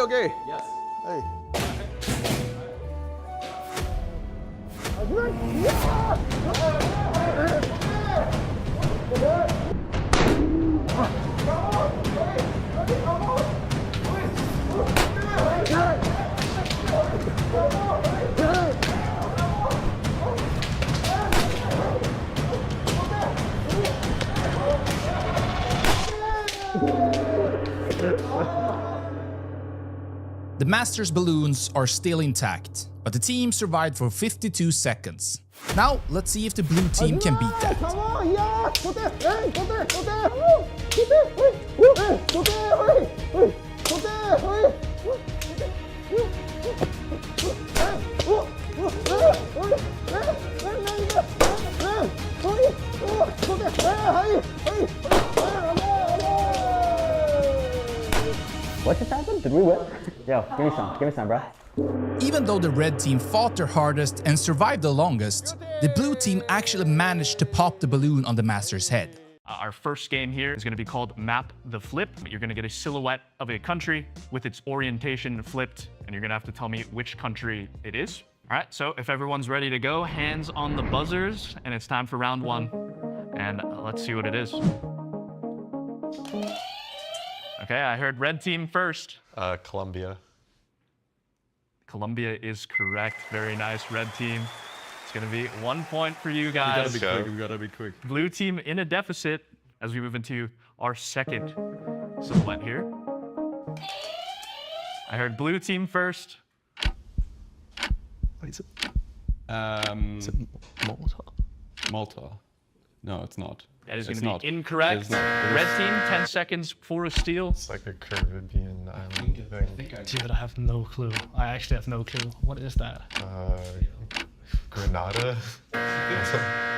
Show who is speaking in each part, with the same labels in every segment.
Speaker 1: okay.
Speaker 2: Yes.
Speaker 1: Hey.
Speaker 3: The Masters balloons are still intact, but the team survived for 52 seconds. Now, let's see if the blue team can beat that.
Speaker 1: Come on, yeah! Go there! Hey, go there! Go there! Go there! Hey, go there! Hey, go there! Hey.
Speaker 4: What just happened? Did we win? Yo, give me some, bro.
Speaker 3: Even though the red team fought their hardest and survived the longest, the blue team actually managed to pop the balloon on the Master's head.
Speaker 5: Our first game here is going to be called Map the Flip. You're going to get a silhouette of a country with its orientation flipped, and you're going to have to tell me which country it is. All right, so if everyone's ready to go, hands on the buzzers, and it's time for round one. And let's see what it is. Okay, I heard red team first.
Speaker 6: Colombia.
Speaker 5: Colombia is correct. Very nice, red team. It's gonna be 1 point for you guys.
Speaker 1: We gotta be quick.
Speaker 5: Blue team in a deficit as we move into our second silhouette here. I heard blue team first.
Speaker 1: Wait, is it
Speaker 2: Malta.
Speaker 1: Malta? No, it's not.
Speaker 5: That is
Speaker 1: It's
Speaker 5: gonna
Speaker 1: not.
Speaker 5: be incorrect.
Speaker 1: It's not.
Speaker 5: Red team, 10 seconds for a steal.
Speaker 6: It's like a Caribbean island thing.
Speaker 2: Dude, I have no clue. I actually have no clue. What is that?
Speaker 6: Grenada.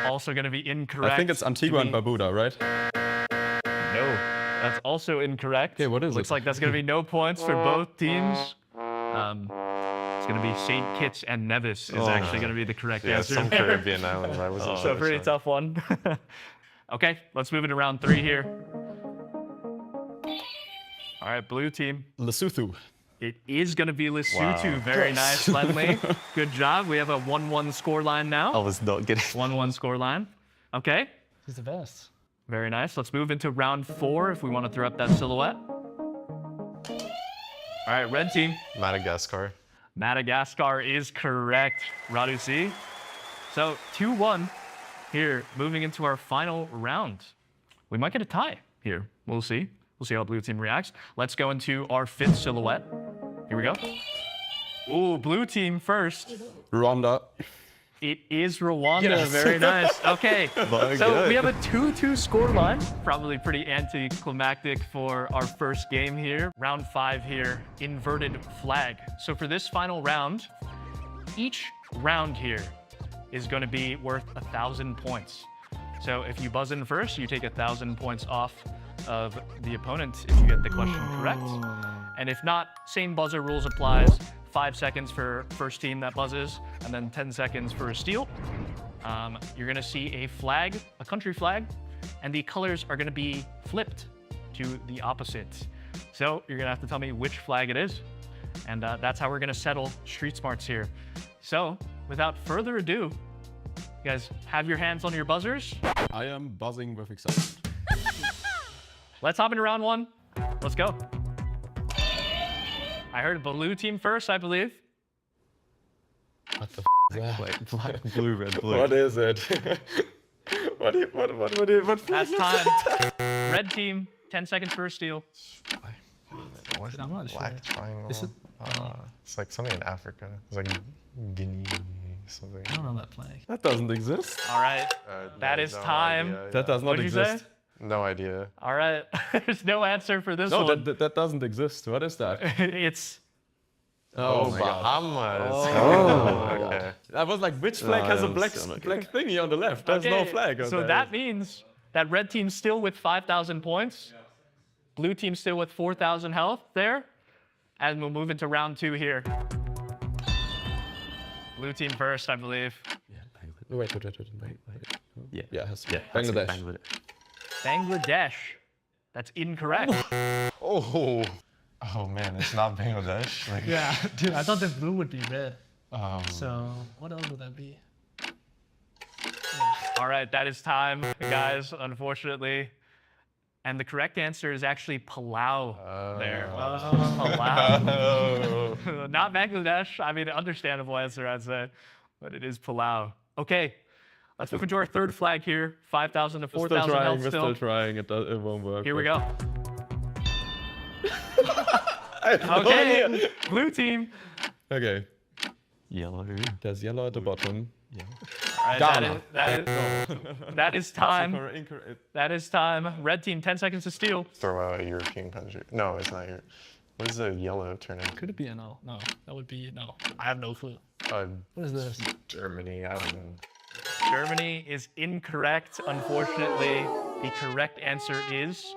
Speaker 5: Also gonna be incorrect.
Speaker 1: I think it's Antigua and Barbuda, right?
Speaker 5: No, that's also incorrect.
Speaker 1: Okay, what is
Speaker 5: Looks
Speaker 1: it?
Speaker 5: like that's gonna be no points for both teams. It's gonna be St. Kitts and Nevis is actually gonna be the correct
Speaker 6: Yeah,
Speaker 5: answer.
Speaker 6: some Caribbean island. I wasn't
Speaker 5: So
Speaker 6: sure.
Speaker 5: a pretty tough one. Okay, let's move into round 3 here. All right, blue team.
Speaker 1: Lesotho.
Speaker 5: It is gonna be Lesotho.
Speaker 6: Wow.
Speaker 5: Very nice, Lenley. Good job. We have a 1-1 score line now.
Speaker 6: I was not getting.
Speaker 5: 1-1 score line. Okay,
Speaker 2: He's the best.
Speaker 5: very nice. Let's move into round 4 if we want to throw up that silhouette. All right, red team.
Speaker 6: Madagascar.
Speaker 5: Madagascar is correct, Radusi. So 2-1 here, moving into our final round. We might get a tie here. We'll see. We'll see how blue team reacts. Let's go into our 5th silhouette. Here we go. Ooh, blue team first.
Speaker 1: Rwanda.
Speaker 5: It is Rwanda.
Speaker 1: Yes.
Speaker 5: Very nice. Okay, so
Speaker 6: good.
Speaker 5: we have a 2-2 scoreline. Probably pretty anticlimactic for our first game here. Round 5 here, inverted flag. So for this final round, each round here is going to be worth 1,000 points. So if you buzz in first, you take 1,000 points off of the opponent if you get the question correct. And if not, same buzzer rules applies. 5 seconds for first team that buzzes, and then 10 seconds for a steal. You're gonna see a flag, a country flag, and the colors are gonna be flipped to the opposite. So you're gonna have to tell me which flag it is. And that's how we're gonna settle street smarts here. So without further ado, you guys have your hands on your buzzers.
Speaker 1: I am buzzing with excitement.
Speaker 5: Let's hop into round 1. Let's go. I heard blue team first, I believe.
Speaker 6: What the f is that? Black, blue, red, blue.
Speaker 1: What is it? what?
Speaker 5: That's time. Red team, 10 seconds for a steal.
Speaker 6: What?
Speaker 2: I'm not sure.
Speaker 6: Black triangle.
Speaker 2: Is it-
Speaker 6: It's like something in Africa. It's like Guinea something.
Speaker 2: I don't know that flag.
Speaker 1: That doesn't exist.
Speaker 5: All right, that is time.
Speaker 6: Idea,
Speaker 1: That does not
Speaker 5: What'd you say?
Speaker 1: exist.
Speaker 6: No idea.
Speaker 5: All right, there's no answer for this
Speaker 1: No,
Speaker 5: one.
Speaker 1: that doesn't exist. What is that?
Speaker 5: It's
Speaker 6: Oh,
Speaker 1: my God.
Speaker 6: Bahamas.
Speaker 1: Oh.
Speaker 6: Okay.
Speaker 1: I was like, which flag
Speaker 6: No,
Speaker 1: has
Speaker 6: I
Speaker 1: a black
Speaker 6: understand, okay.
Speaker 1: black thingy on the left? There's no
Speaker 5: okay,
Speaker 1: flag on
Speaker 5: so
Speaker 1: there.
Speaker 5: that means that red team's still with 5,000 points. Blue team's still with 4,000 health there. And we'll move into round 2 here. Blue team first, I believe.
Speaker 1: Wait. Yeah, it has to be. Bangladesh.
Speaker 5: Bangladesh. That's incorrect.
Speaker 6: Oh. Oh man, it's not Bangladesh. Like,
Speaker 2: Yeah, dude, I thought the blue would be red.
Speaker 6: so
Speaker 2: What else would that be?
Speaker 5: All right, that is time, guys, unfortunately. And the correct answer is actually Palau there. Palau. Not Bangladesh. I mean, understandable answer, I'd say. But it is Palau. Okay, let's move into our third flag here. 5,000 to 4,000 health
Speaker 7: We're
Speaker 5: still.
Speaker 7: still trying. It won't work.
Speaker 5: Here we go.
Speaker 7: I have no
Speaker 5: Okay,
Speaker 7: idea.
Speaker 5: blue team.
Speaker 7: Okay.
Speaker 6: yellow.
Speaker 7: There's yellow at the bottom.
Speaker 5: All right, that is time.
Speaker 7: Incorrect.
Speaker 5: That is time. Red team, 10 seconds to steal.
Speaker 6: Throw out a European country. No, it's not Europe. What does a yellow turn into?
Speaker 2: Could it be a no? No, that would be no. I have no clue. What is this?
Speaker 6: Germany. I don't know.
Speaker 5: Germany is incorrect, unfortunately. The correct answer is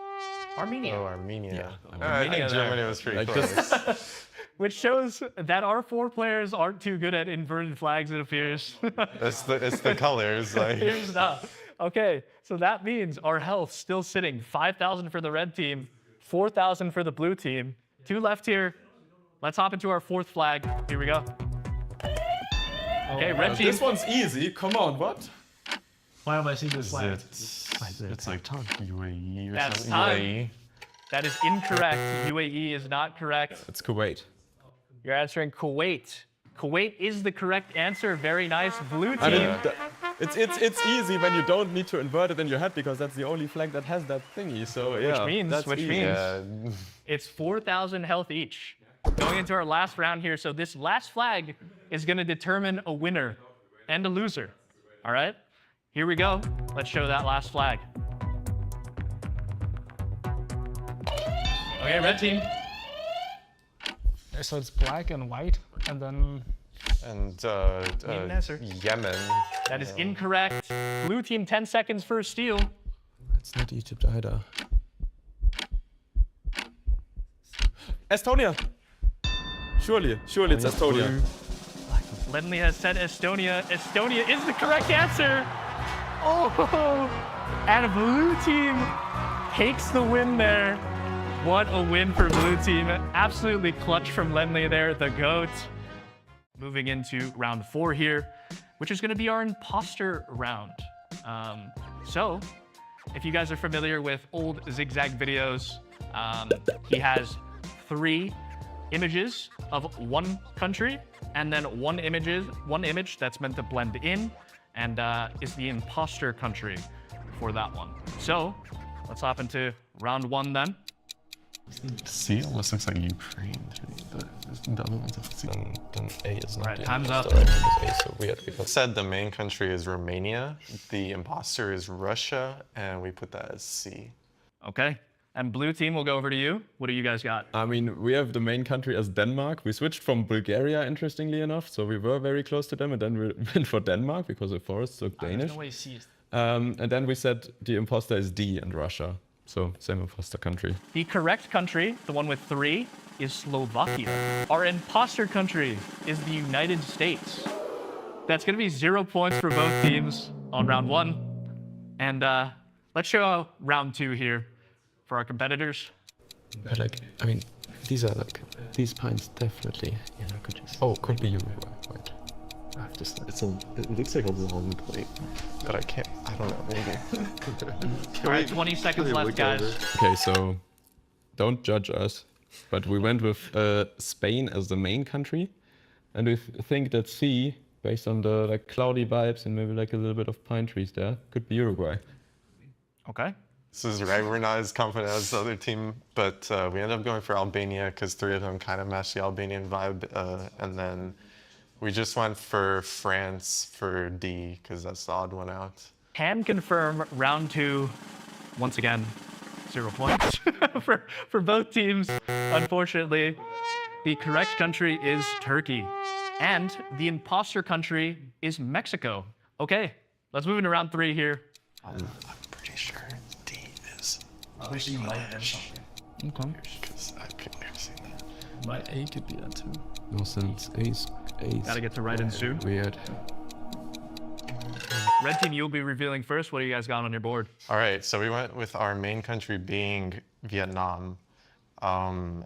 Speaker 5: Armenia.
Speaker 6: Oh, Armenia. I
Speaker 5: Armenia
Speaker 6: think
Speaker 5: there.
Speaker 6: Germany was pretty
Speaker 7: Like
Speaker 6: close.
Speaker 5: Which shows that our 4 players aren't too good at inverted flags, it appears.
Speaker 6: it's the colors. Like.
Speaker 5: Here's the. Okay, so that means our health still sitting 5,000 for the red team, 4,000 for the blue team. 2 left here. Let's hop into our 4th flag. Here we go. Okay, red team.
Speaker 7: This one's easy. Come on, what?
Speaker 2: Why have I seen this flag?
Speaker 6: It's like UAE or
Speaker 5: That's
Speaker 6: something.
Speaker 5: time.
Speaker 6: UAE.
Speaker 5: That is incorrect. UAE is not correct.
Speaker 7: It's Kuwait.
Speaker 5: You're answering Kuwait. Kuwait is the correct answer. Very nice. Blue team.
Speaker 7: I mean, it's easy when you don't need to invert it in your head because that's the only flag that has that thingy. So yeah,
Speaker 5: means- which
Speaker 7: easy.
Speaker 5: means-
Speaker 6: Yeah.
Speaker 5: It's 4,000 health each. Going into our last round here. So this last flag is going to determine a winner and a loser. All right? Here we go. Let's show that last flag. Okay, red team.
Speaker 2: So it's black and white, and then
Speaker 6: And
Speaker 5: answer.
Speaker 6: Yemen.
Speaker 5: That is incorrect. Blue team, 10 seconds for a steal.
Speaker 7: It's not Egypt either. Estonia. Surely it's Estonia.
Speaker 5: Lenley has said Estonia. Estonia is the correct answer. Oh, and blue team takes the win there. What a win for blue team. Absolutely clutch from Lenley there, the GOAT. Moving into round 4 here, which is going to be our imposter round. So, if you guys are familiar with old Zigzag videos, he has 3 images of one country, and then one image that's meant to blend in, and is the imposter country for that one. So, let's hop into round 1 then.
Speaker 6: C almost looks like Ukraine to me, but the other one's C. Then A is not.
Speaker 5: Right,
Speaker 6: the
Speaker 5: time's
Speaker 6: imposter,
Speaker 5: up.
Speaker 6: right? Because A is so weird. Because said the main country is Romania, the imposter is Russia, and we put that as C.
Speaker 5: Okay, and blue team will go over to you. What do you guys got?
Speaker 7: I mean, we have the main country as Denmark. We switched from Bulgaria, interestingly enough, so we were very close to them, and then we went for Denmark because the forests look
Speaker 2: there's
Speaker 7: Danish.
Speaker 2: no way C is.
Speaker 7: And then we said the imposter is D and Russia. So same imposter country.
Speaker 5: The correct country, the one with 3, is Slovakia. Our imposter country is the United States. That's going to be 0 points for both teams on round 1. And let's show round 2 here for our competitors.
Speaker 8: But like, I mean, these are like, these pines definitely, you know, could just. Oh, could be Uruguay. Right. I've just.
Speaker 6: It looks like a long plate, but I don't know, maybe.
Speaker 5: All right, 20 seconds left, guys.
Speaker 7: Okay, so don't judge us, but we went with Spain as the main country, and we think that C, based on the like cloudy vibes and maybe like a little bit of pine trees there, could be Uruguay.
Speaker 5: Okay.
Speaker 6: This is right. We're not as confident as the other team, but we ended up going for Albania because 3 of them kind of matched the Albanian vibe, and then we just went for France for D because that's the odd one out.
Speaker 5: Can confirm round 2, once again, 0 points for both teams. Unfortunately, the correct country is Turkey, and the imposter country is Mexico. Okay, let's move into round 3 here.
Speaker 6: I'm pretty sure D is
Speaker 2: I wish you might have something. Okay.
Speaker 6: because I've never seen that.
Speaker 2: My A could be that too.
Speaker 8: No sense. Ace.
Speaker 5: Gotta get to right in soon.
Speaker 8: Weird.
Speaker 5: Red team, you'll be revealing first. What do you guys got on your board?
Speaker 6: All right, so we went with our main country being Vietnam. And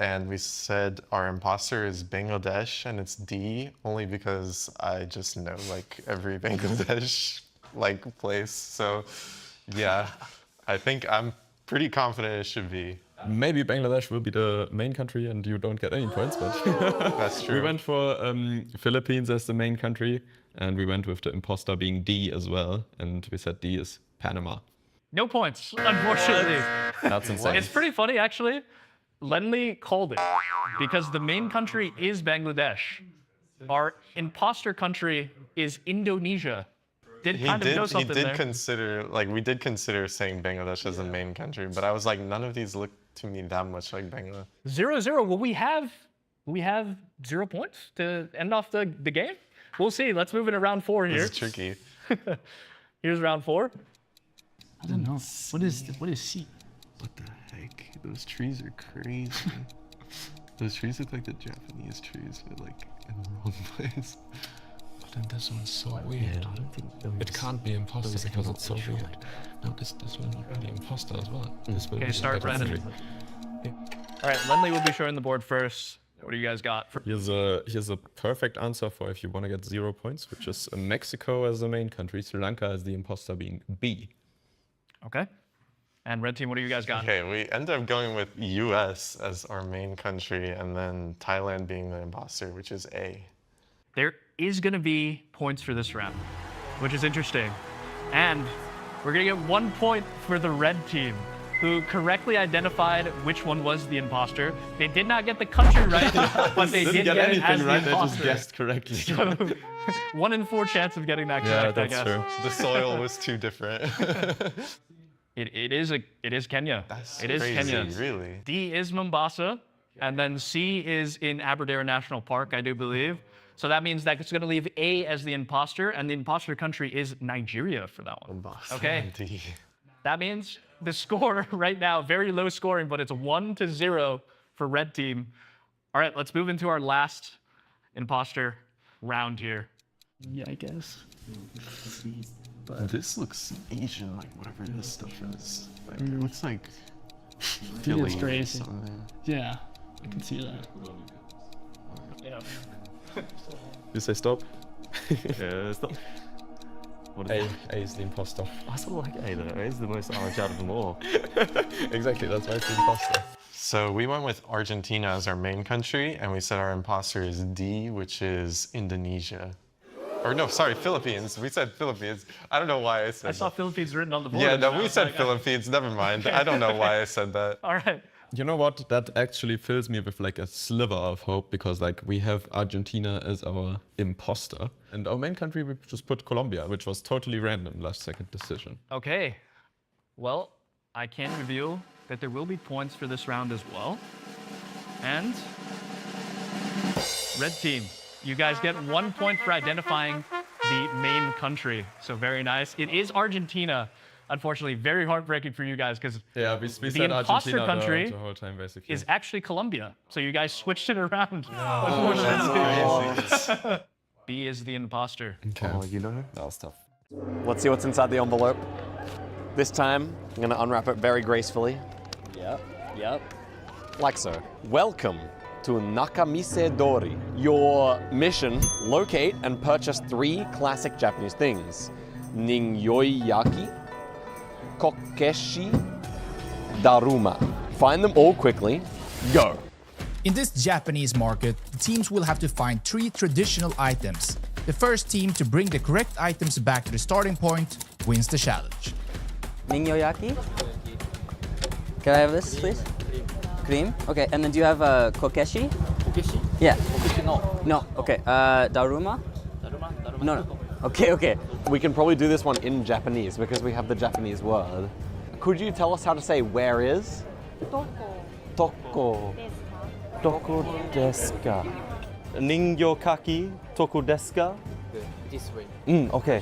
Speaker 6: and we said our imposter is Bangladesh, and it's D, only because I just know like every Bangladesh like place. So yeah, I think I'm pretty confident it should be.
Speaker 7: Maybe Bangladesh will be the main country and you don't get any points, but
Speaker 6: That's true.
Speaker 7: we went for Philippines as the main country, and we went with the imposter being D as well, and we said D is Panama.
Speaker 5: No points, unfortunately.
Speaker 7: That's insane.
Speaker 5: It's pretty funny, actually. Lenley called it because the main country is Bangladesh. Our imposter country is Indonesia. He did
Speaker 6: consider, like, we did consider saying Bangladesh as the main country, but I was like, none of these look to me that much like Bangladesh.
Speaker 5: 0-0. Will we have 0 points to end off the game? We'll see. Let's move into round 4 here.
Speaker 6: This is tricky.
Speaker 5: Here's round 4.
Speaker 2: I don't know. What is C?
Speaker 8: What the heck? Those trees are crazy. Those trees look like the Japanese trees, but like in the wrong place. But then this one's so weird.
Speaker 4: Yeah, I don't think
Speaker 8: It can't be imposter because it's so weird. No, this will not be imposter as well. This will
Speaker 5: Okay,
Speaker 8: be
Speaker 5: start,
Speaker 8: different
Speaker 5: Brandon.
Speaker 8: country.
Speaker 5: All right, Lenley will be showing the board first. What do you guys got?
Speaker 7: Here's a perfect answer for if you want to get 0 points, which is Mexico as the main country, Sri Lanka as the imposter being B.
Speaker 5: Okay. And red team, what do you guys got?
Speaker 6: Okay, we ended up going with US as our main country, and then Thailand being the imposter, which is A.
Speaker 5: There is going to be points for this round, which is interesting. And we're going to get 1 point for the red team, who correctly identified which one was the imposter. They did not get the country right, but they did get it as the imposter.
Speaker 7: guessed correctly.
Speaker 5: So, 1 in 4 chance of getting that correct, I guess.
Speaker 7: true.
Speaker 6: The soil was too different.
Speaker 5: It is Kenya.
Speaker 6: That's
Speaker 5: it is
Speaker 6: crazy,
Speaker 5: Kenya.
Speaker 6: really.
Speaker 5: D is Mombasa, and then C is in Aberdare National Park, I do believe. So that means that it's going to leave A as the imposter, and the imposter country is Nigeria for that one. Okay.
Speaker 6: D.
Speaker 5: That means the score right now, very low scoring, but it's 1-0 for red team. All right, let's move into our last imposter round here.
Speaker 2: Yeah, I guess.
Speaker 8: This looks Asian, like whatever this stuff is. Like,
Speaker 2: Mm.
Speaker 8: it looks like
Speaker 2: It
Speaker 8: Philly
Speaker 2: is
Speaker 8: or
Speaker 2: crazy.
Speaker 8: something.
Speaker 2: Yeah, I can see that. Yeah.
Speaker 7: You say stop?
Speaker 9: Stop.
Speaker 7: A is the imposter.
Speaker 9: I sort of like A though. A is the most orange out of them all.
Speaker 7: Exactly, that's why it's the imposter.
Speaker 6: So we went with Argentina as our main country, and we said our imposter is D, which is Indonesia. Or no, sorry, Philippines. We said Philippines. I don't know why I said
Speaker 5: I saw
Speaker 6: that.
Speaker 5: Philippines written on the board.
Speaker 6: Yeah,
Speaker 5: and
Speaker 6: no,
Speaker 5: I
Speaker 6: we
Speaker 5: was
Speaker 6: said
Speaker 5: like,
Speaker 6: Philippines. Never mind. I don't know why I said that.
Speaker 5: All right.
Speaker 7: You know what? That actually fills me with like a sliver of hope, because like we have Argentina as our imposter, and our main country we just put Colombia, which was totally random, last second decision.
Speaker 5: Okay. Well, I can reveal that there will be points for this round as well. And red team, you guys get 1 point for identifying the main country. So very nice. It is Argentina. Unfortunately, very heartbreaking for you guys because
Speaker 7: Yeah, we
Speaker 5: the
Speaker 7: said
Speaker 5: imposter
Speaker 7: Argentina
Speaker 5: country
Speaker 7: the whole time basically.
Speaker 5: is actually Colombia. So you guys switched it around. B is the imposter.
Speaker 8: Oh, you know?
Speaker 9: That was tough.
Speaker 10: Let's see what's inside the envelope. This time, I'm going to unwrap it very gracefully.
Speaker 4: Yep.
Speaker 10: Like so. Welcome to Nakamise Dori. Your mission, locate and purchase 3 classic Japanese things. Ningyoyaki, kokeshi, daruma. Find them all quickly. Go.
Speaker 3: In this Japanese market, the teams will have to find 3 traditional items. The first team to bring the correct items back to the starting point wins the challenge.
Speaker 11: Ningyoyaki? Can I have this, please? Cream? Okay, and then do you have a kokeshi?
Speaker 4: Kokeshi?
Speaker 11: Yeah.
Speaker 4: Kokeshi, no.
Speaker 11: No, okay. Daruma?
Speaker 4: Daruma?
Speaker 11: No. Okay.
Speaker 10: We can probably do this one in Japanese because we have the Japanese word. Could you tell us how to say where is? Toko.
Speaker 9: Toko desu ka? Ningyokaki toko desu ka?
Speaker 4: This way.
Speaker 9: Okay.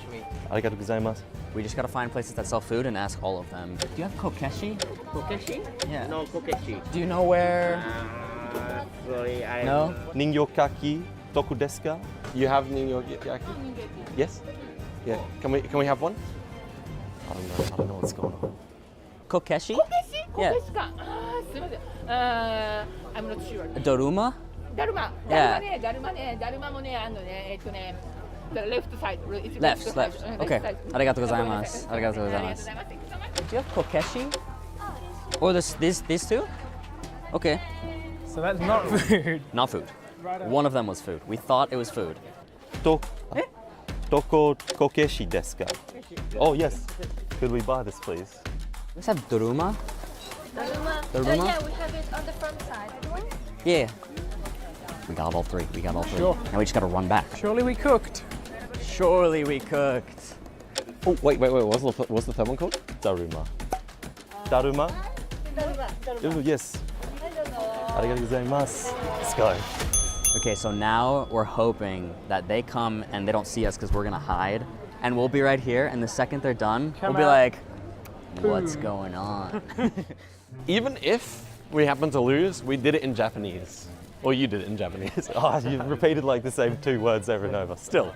Speaker 9: Arigatou gozaimasu.
Speaker 11: We just gotta find places that sell food and ask all of them. Do you have kokeshi?
Speaker 4: Kokeshi?
Speaker 11: Yeah.
Speaker 4: No, kokeshi.
Speaker 11: Do you know where?
Speaker 4: Sorry, I...
Speaker 11: No?
Speaker 9: Ningyokaki toko desu ka?
Speaker 10: You have Ningyoyaki? Yes? Yeah. Can we have one?
Speaker 9: I don't know what's going on.
Speaker 11: Kokeshi?
Speaker 12: Kokeshi?
Speaker 11: Yeah.
Speaker 12: Kokeshi か。あー、すみません。I'm not sure.
Speaker 11: Doruma?
Speaker 12: だるま。
Speaker 11: Yeah.
Speaker 12: だるまもね、the left side. It's
Speaker 11: Left.
Speaker 12: side.
Speaker 11: Okay.
Speaker 12: Left side.
Speaker 11: Arigatou gozaimasu. Arigatou gozaimasu. Do you have kokeshi? Or these two? Okay.
Speaker 2: So that's not food.
Speaker 11: Not food. One of them was food. We thought it was food.
Speaker 9: Doko kokeshi desu ka? Oh yes. Could we buy this, please?
Speaker 11: Let's have doruma.
Speaker 13: Daruma.
Speaker 11: Daruma?
Speaker 13: Yeah, we have it on the front side.
Speaker 11: Yeah. We got all three.
Speaker 2: Sure.
Speaker 11: Now we just gotta run back.
Speaker 2: Surely we cooked.
Speaker 11: Surely we cooked.
Speaker 9: Oh wait. What's the third one called? Daruma. Daruma? Oh, yes. Arigatou gozaimasu. Let's go.
Speaker 11: Okay, so now we're hoping that they come and they don't see us because we're gonna hide. And we'll be right here, and the second they're done, we'll be like, what's going on?
Speaker 10: Even if we happen to lose, we did it in Japanese. Or you did it in Japanese.
Speaker 9: Oh, you repeated like the same 2 words over and over. Still.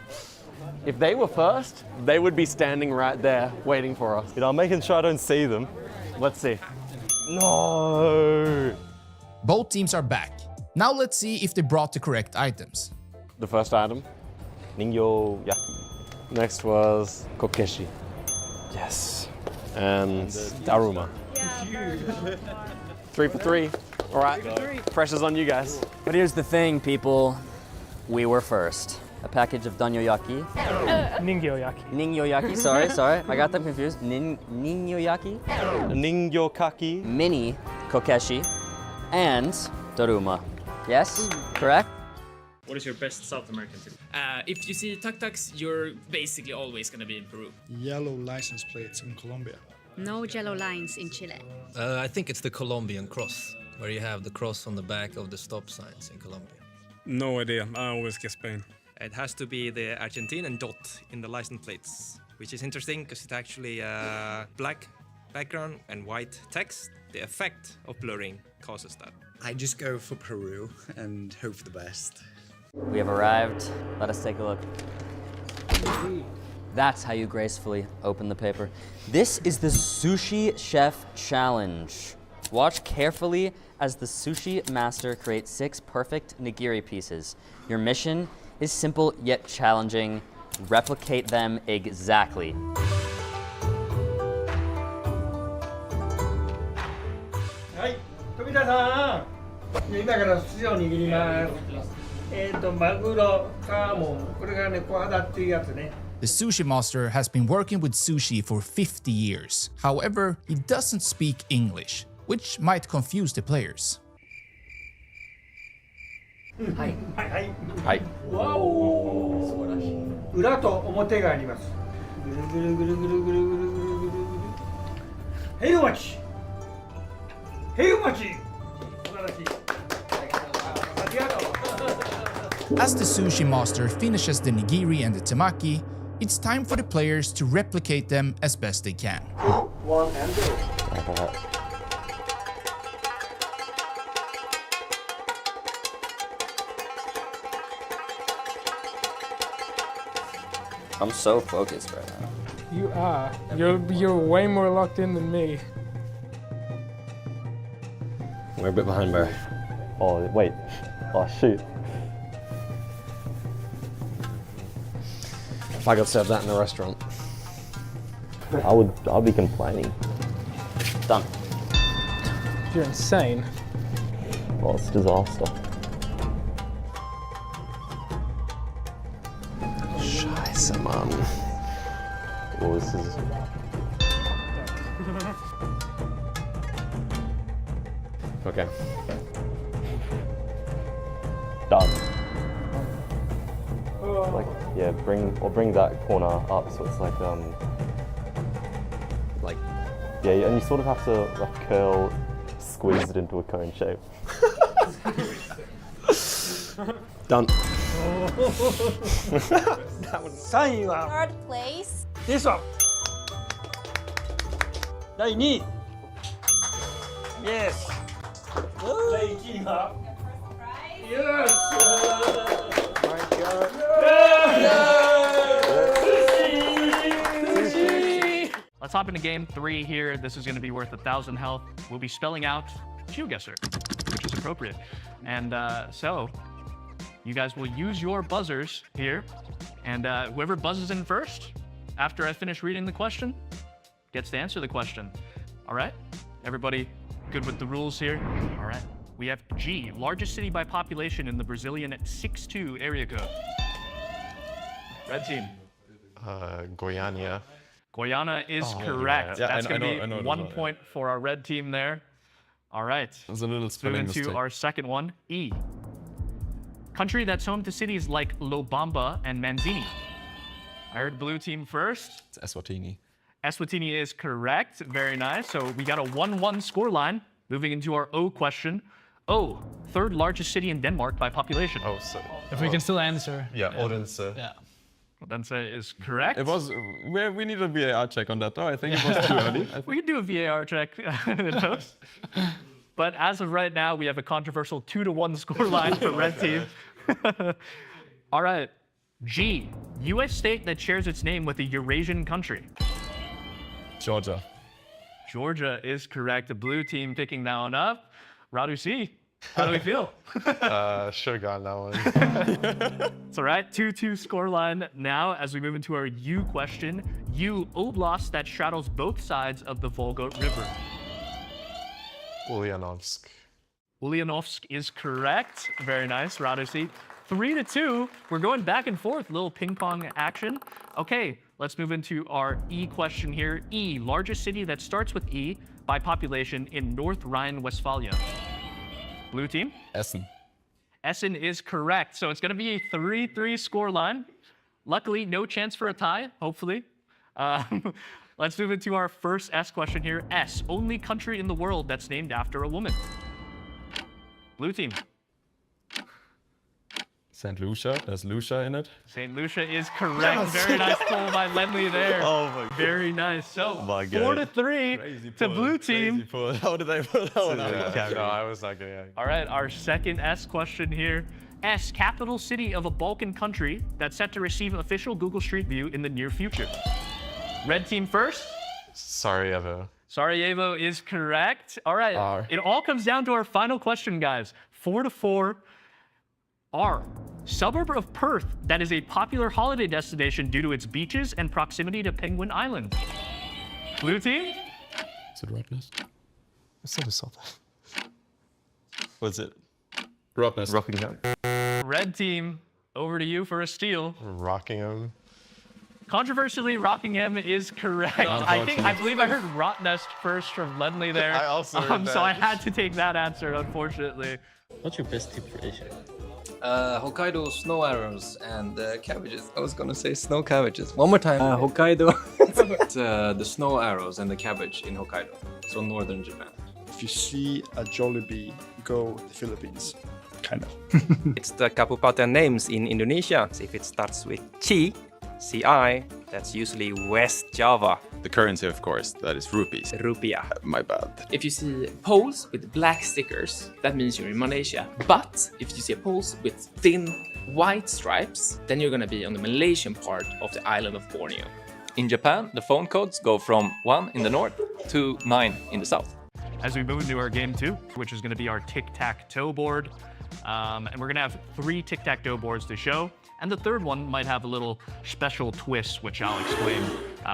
Speaker 10: If they were first, they would be standing right there waiting for us.
Speaker 9: You know, I'm making sure I don't see them.
Speaker 10: Let's see.
Speaker 9: No!
Speaker 3: Both teams are back. Now let's see if they brought the correct items.
Speaker 10: The first item.
Speaker 9: Ningyo yaki.
Speaker 10: Next was kokeshi.
Speaker 9: Yes.
Speaker 10: And daruma. 3 for 3. All right. Pressure's on you guys.
Speaker 11: But here's the thing, people. We were first. A package of danyoyaki.
Speaker 2: Ningyoyaki.
Speaker 11: Ningyoyaki, sorry. I got them confused. Ningyoyaki.
Speaker 9: Ningyo kaki.
Speaker 11: Mini kokeshi. And daruma. Yes? Correct?
Speaker 14: What is your best South American tip? If you see tuk-tuks, you're basically always going to be in Peru.
Speaker 15: Yellow license plates in Colombia.
Speaker 13: No yellow lines in Chile.
Speaker 16: I think it's the Colombian cross, where you have the cross on the back of the stop signs in Colombia.
Speaker 15: No idea. I always guess Spain.
Speaker 17: It has to be the Argentinian dot in the license plates, which is interesting because it's actually a black background and white text. The effect of blurring causes that.
Speaker 18: I just go for Peru and hope for the best.
Speaker 11: We have arrived. Let us take a look. That's how you gracefully open the paper. This is the Sushi Chef Challenge. Watch carefully as the sushi master creates 6 perfect nigiri pieces. Your mission is simple yet challenging. Replicate them exactly.
Speaker 19: Hey, 富田さん、今から寿司を握ります。マグロ、サーモン、これがね、小肌っていうやつね。
Speaker 3: The sushi master has been working with sushi for 50 years. However, he doesn't speak English, which might confuse the players.
Speaker 19: はい。
Speaker 9: はい。
Speaker 19: わお。素晴らしい。裏と表があります。ぐるぐるぐるぐるぐるぐるぐるぐるぐる。へいお待ち。へいお待ち。素晴らしい。ありがとう。
Speaker 3: As the sushi master finishes the nigiri and the temaki, it's time for the players to replicate them as best they can.
Speaker 19: 1 and go.
Speaker 11: I'm so focused right now.
Speaker 2: You are. You're way more locked in than me.
Speaker 9: We're a bit behind, bro. Oh, wait. Oh, shoot.
Speaker 10: If I got served that in a restaurant,
Speaker 9: I'll be complaining.
Speaker 11: Done.
Speaker 2: You're insane.
Speaker 9: Well, it's a disaster.
Speaker 10: Scheiße, Mann.
Speaker 9: Well, this is...
Speaker 10: Okay.
Speaker 9: Done. Like, yeah, bring that corner up so it's like, yeah, and you sort of have to like curl, squeeze it into a cone shape.
Speaker 10: Done.
Speaker 13: Third place.
Speaker 19: This one. 第2位。Yes. 第1位は。Yes.
Speaker 5: Let's hop into game 3 here. This is going to be worth 1,000 health. We'll be spelling out Geoguessr, which is a appropriate. And so you guys will use your buzzers here, and whoever buzzes in first after I finish reading the question gets to answer the question. All right? Everybody good with the rules here? All right. We have G, largest city by population in the Brazilian 6'2" area code. Red team.
Speaker 6: Goiânia.
Speaker 5: Guyana is correct.
Speaker 7: Yeah,
Speaker 5: That's going to
Speaker 7: I know
Speaker 5: be 1 point for our red team there. All right.
Speaker 7: There's a little
Speaker 5: Moving
Speaker 7: spelling
Speaker 5: to
Speaker 7: mistake.
Speaker 5: our second one, E. Country that's home to cities like Lobamba and Manzini. I heard blue team first.
Speaker 7: It's Eswatini.
Speaker 5: Eswatini is correct. Very nice. So we got a 1-1 scoreline. Moving into our O question. O, third largest city in Denmark by population.
Speaker 6: Oh, so.
Speaker 2: If we can still answer.
Speaker 6: Yeah, Odense.
Speaker 2: Yeah.
Speaker 5: Odense is correct.
Speaker 7: It was. We need a VAR check on that, though. I think it was too early.
Speaker 5: We can do a VAR check in post. But as of right now, we have a controversial 2-1 scoreline for red team. All right. G, U.S. state that shares its name with a Eurasian country.
Speaker 7: Georgia.
Speaker 5: Georgia is correct. The blue team picking that one up. Radu C, how do we feel?
Speaker 6: Should have gotten that one.
Speaker 5: It's all right. 2-2 scoreline now as we move into our U question. U, oblast that straddles both sides of the Volga River.
Speaker 6: Ulyanovsk.
Speaker 5: Ulyanovsk is correct. Very nice, Radu C. 3-2. We're going back and forth. Little ping pong action. Okay, let's move into our E question here. E, largest city that starts with E by population in North Rhine-Westphalia. Blue team?
Speaker 7: Essen.
Speaker 5: Essen is correct. So it's going to be a 3-3 scoreline. Luckily, no chance for a tie, hopefully. Let's move into our first S question here. S, only country in the world that's named after a woman. Blue team.
Speaker 7: St. Lucia. There's Lucia in it.
Speaker 5: St. Lucia is correct. Yes. Very nice pull by Lenley there.
Speaker 7: Oh my God.
Speaker 5: Very nice. So,
Speaker 7: oh my God.
Speaker 5: 4-3 to blue team.
Speaker 7: How did I pull that one out?
Speaker 6: No, I was not good.
Speaker 5: All right, our second S question here. S, capital city of a Balkan country that's set to receive official Google Street View in the near future. Red team first.
Speaker 6: Sarajevo.
Speaker 5: Sarajevo is correct. All right,
Speaker 7: R.
Speaker 5: It all comes down to our final question, guys. 4-4. R, suburb of Perth that is a popular holiday destination due to its beaches and proximity to Penguin Island. Blue team?
Speaker 7: Is it Rottnest?
Speaker 8: What is that?
Speaker 7: What's it? Rottnest.
Speaker 8: Rockingham.
Speaker 5: Red team, over to you for a steal.
Speaker 6: Rockingham.
Speaker 5: Controversially, Rockingham is correct. I believe I heard Rottnest first from Lenley there.
Speaker 6: I also heard that.
Speaker 5: So I had to take that answer, unfortunately.
Speaker 8: What's your best tip for Asia?
Speaker 16: Hokkaido snow arrows and cabbages. I was gonna say snow cabbages. One more time.
Speaker 8: Hokkaido.
Speaker 16: The snow arrows and the cabbage in Hokkaido, so northern Japan.
Speaker 15: If you see a Jollibee, go the Philippines. Kind of.
Speaker 17: It's the Kabupaten names in Indonesia. So if it starts with Chi, CI, that's usually West Java.
Speaker 18: The currency, of course, that is rupees.
Speaker 17: Rupiah.
Speaker 18: My bad.
Speaker 14: If you see poles with black stickers, that means you're in Malaysia. But if you see poles with thin white stripes, then you're gonna be on the Malaysian part of the island of Borneo.
Speaker 17: In Japan, the phone codes go from 1 in the north to 9 in the south.
Speaker 5: As we move into our game 2, which is gonna be our tic-tac-toe board. And we're gonna have 3 tic-tac-toe boards to show. And the third one might have a little special twist, which I'll explain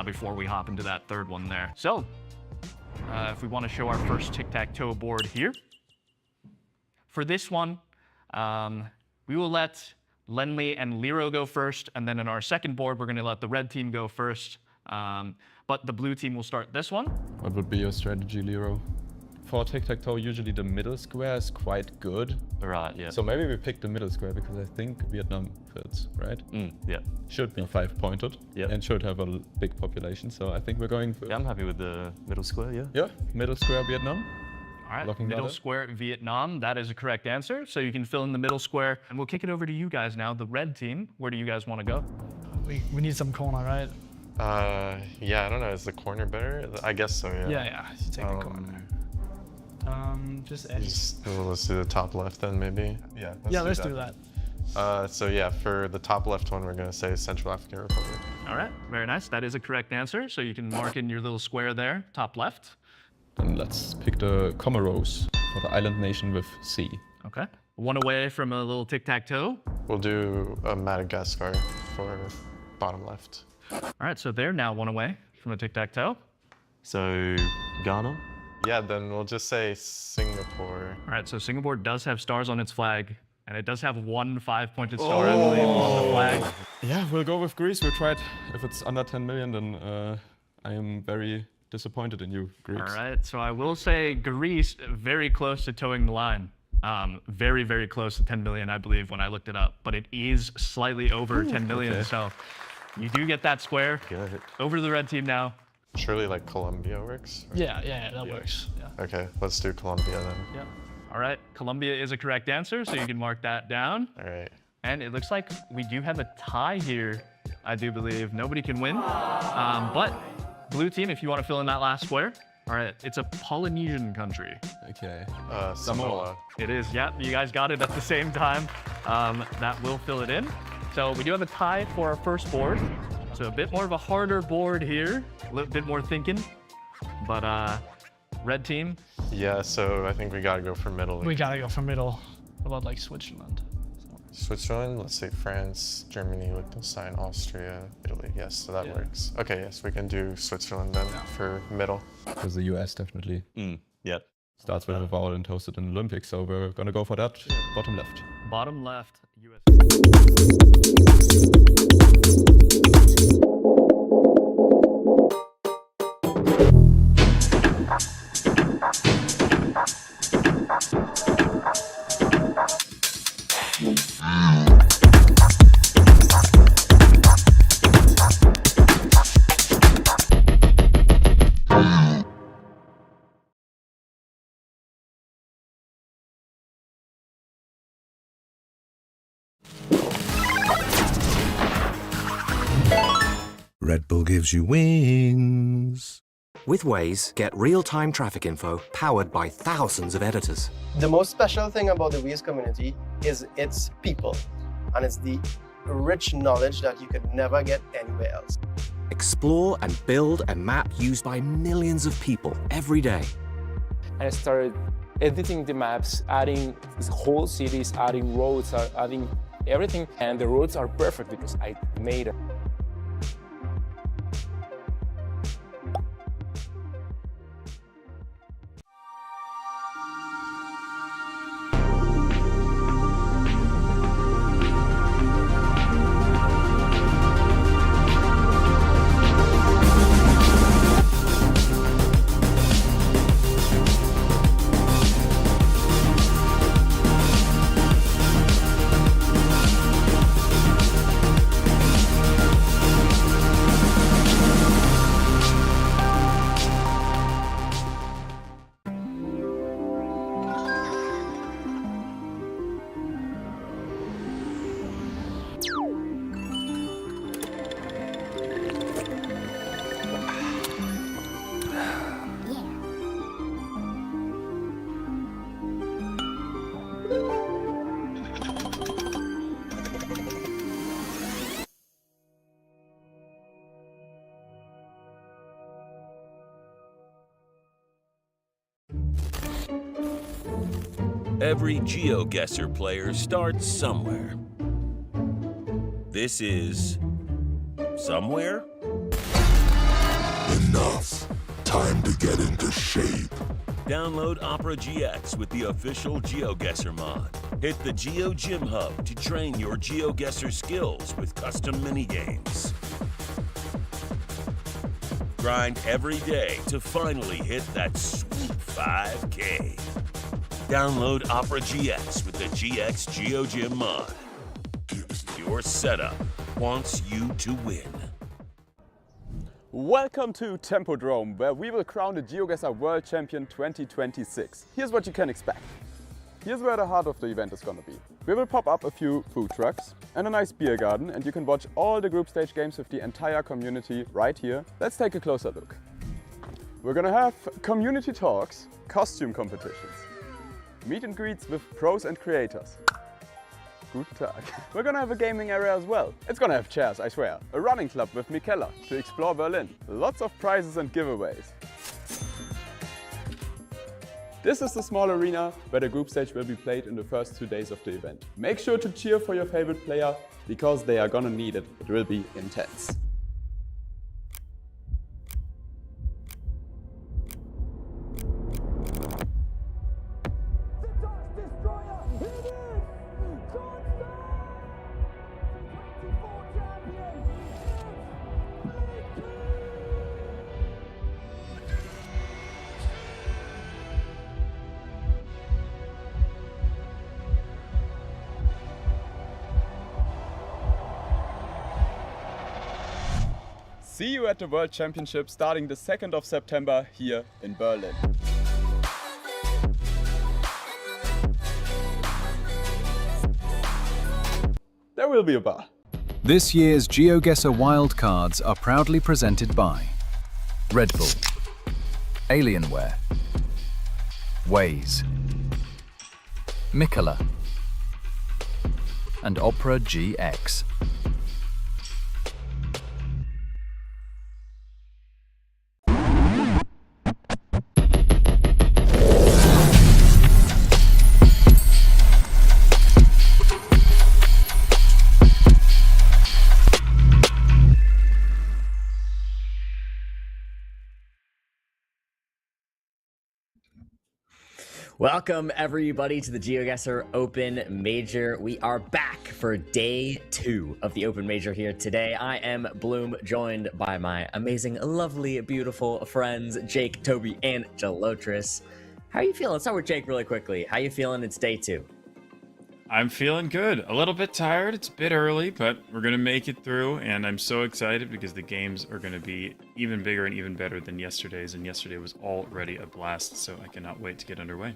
Speaker 5: before we hop into that third one there. So, if we want to show our first tic-tac-toe board here. For this one, we will let Lenley and Lero go first, and then in our second board, we're going to let the red team go first. But the blue team will start this one.
Speaker 7: What would be your strategy, Lero? For tic-tac-toe, usually the middle square is quite good.
Speaker 9: Right, yeah.
Speaker 7: So maybe we pick the middle square because I think Vietnam fits, right?
Speaker 9: Yeah.
Speaker 7: Should be 5-pointed and should have a big population. So I think we're going for...
Speaker 9: Yeah, I'm happy with the middle square, yeah.
Speaker 7: Yeah, middle square Vietnam.
Speaker 5: All right, middle square Vietnam. That is a correct answer. So you can fill in the middle square. And we'll kick it over to you guys now, the red team. Where do you guys want to go?
Speaker 2: We need some corner, right?
Speaker 6: Yeah, I don't know. Is the corner better? I guess so, yeah.
Speaker 2: Yeah, you take the corner. Just edge.
Speaker 6: Let's do the top left then, maybe. Yeah.
Speaker 2: Let's do that.
Speaker 6: So yeah, for the top left one, we're gonna say Central African Republic.
Speaker 5: All right, very nice. That is a correct answer. So you can mark in your little square there, top left.
Speaker 7: Then let's pick the Comoros. for the island nation with C.
Speaker 5: Okay. One away from a little tic-tac-toe.
Speaker 6: We'll do Madagascar for bottom left.
Speaker 5: All right, so they're now one away from a tic-tac-toe.
Speaker 9: So, Ghana?
Speaker 6: Yeah, then we'll just say Singapore.
Speaker 5: All right, so Singapore does have stars on its flag, and it does have one 5-pointed star, I believe, on the flag.
Speaker 7: Yeah, we'll go with Greece. We'll try it. If it's under 10 million, then I am very disappointed in you, Greeks.
Speaker 5: All right, so I will say Greece very close to towing the line. Very, very close to 10 million, I believe, when I looked it up. But it is slightly over 10 million,
Speaker 6: okay.
Speaker 5: so you do get that square.
Speaker 6: Good.
Speaker 5: Over to the red team now.
Speaker 6: Surely like Colombia works? Or-
Speaker 2: Yeah, that works. Yeah.
Speaker 6: Okay, let's do Colombia then.
Speaker 5: Yeah. All right, Colombia is a correct answer, so you can mark that down.
Speaker 6: All right.
Speaker 5: And it looks like we do have a tie here, I do believe. Nobody can win. But blue team, if you want to fill in that last square. All right, it's a Polynesian country.
Speaker 7: Okay.
Speaker 6: Samoa.
Speaker 5: It is, yeah, you guys got it at the same time. That will fill it in. So we do have a tie for our first board. So a bit more of a harder board here, a little bit more thinking. But red team.
Speaker 6: Yeah, so I think we gotta go for middle.
Speaker 2: We gotta go for middle. What about like Switzerland?
Speaker 6: Switzerland, let's say France, Germany, Liechtenstein, Austria, Italy. Yes, so that works. Okay, yes, we can do Switzerland then for middle.
Speaker 7: Because the US definitely
Speaker 9: Yep.
Speaker 7: starts with a vowel and hosted in the Olympics, so we're gonna go for that. Bottom left.
Speaker 5: Bottom left, US.
Speaker 20: Red Bull gives you wings.
Speaker 21: With Waze, get real-time traffic info powered by thousands of editors.
Speaker 22: The most special thing about the Waze community is its people, and it's the rich knowledge that you could never get anywhere else.
Speaker 21: Explore and build a map used by millions of people every day.
Speaker 23: And I started editing the maps, adding whole cities, adding roads, adding everything. And the roads are perfect because I made it.
Speaker 24: Every Geoguessr player starts somewhere. This is somewhere?
Speaker 20: Enough. Time to get into shape.
Speaker 24: Download Opera GX with the official Geoguessr mod. Hit the Geo Gym Hub to train your Geoguessr skills with custom minigames. Grind every day to finally hit that sweet 5K. Download Opera GX with the GX Geo Gym mod. Your setup wants you to win.
Speaker 25: Welcome to Tempodrome, where we will crown the Geoguessr World Champion 2026. Here's what you can expect. Here's where the heart of the event is gonna be. We will pop up a few food trucks and a nice beer garden, and you can watch all the group stage games with the entire community right here. Let's take a closer look. We're gonna have community talks, costume competitions, meet and greets with pros and creators. Guten Tag. We're gonna have a gaming area as well. It's gonna have chairs, I swear. A running club with Michaela to explore Berlin. Lots of prizes and giveaways. This is the small arena where the group stage will be played in the first 2 days of the event. Make sure to cheer for your favorite player because they are gonna need it. It will be intense. See you at the World Championship starting the 2nd of September here in Berlin. There will be a bar.
Speaker 1: This year's Geoguessr Wildcards are proudly presented by Red Bull, Alienware, Waze, Mikola, and Opera GX.
Speaker 3: Welcome everybody to the Geoguessr Open Major. We are back for day 2 of the Open Major here today. I am Bloom, joined by my amazing, lovely, beautiful friends, Jake, Toby, and Gelotris. How are you feeling? Let's start with Jake really quickly. How are you feeling? It's day 2.
Speaker 4: I'm feeling good. A little bit tired. It's a bit early, but we're going to make it through, and I'm so excited because the games are going to be even bigger and even better than yesterday's, and yesterday was already a blast, so I cannot wait to get underway.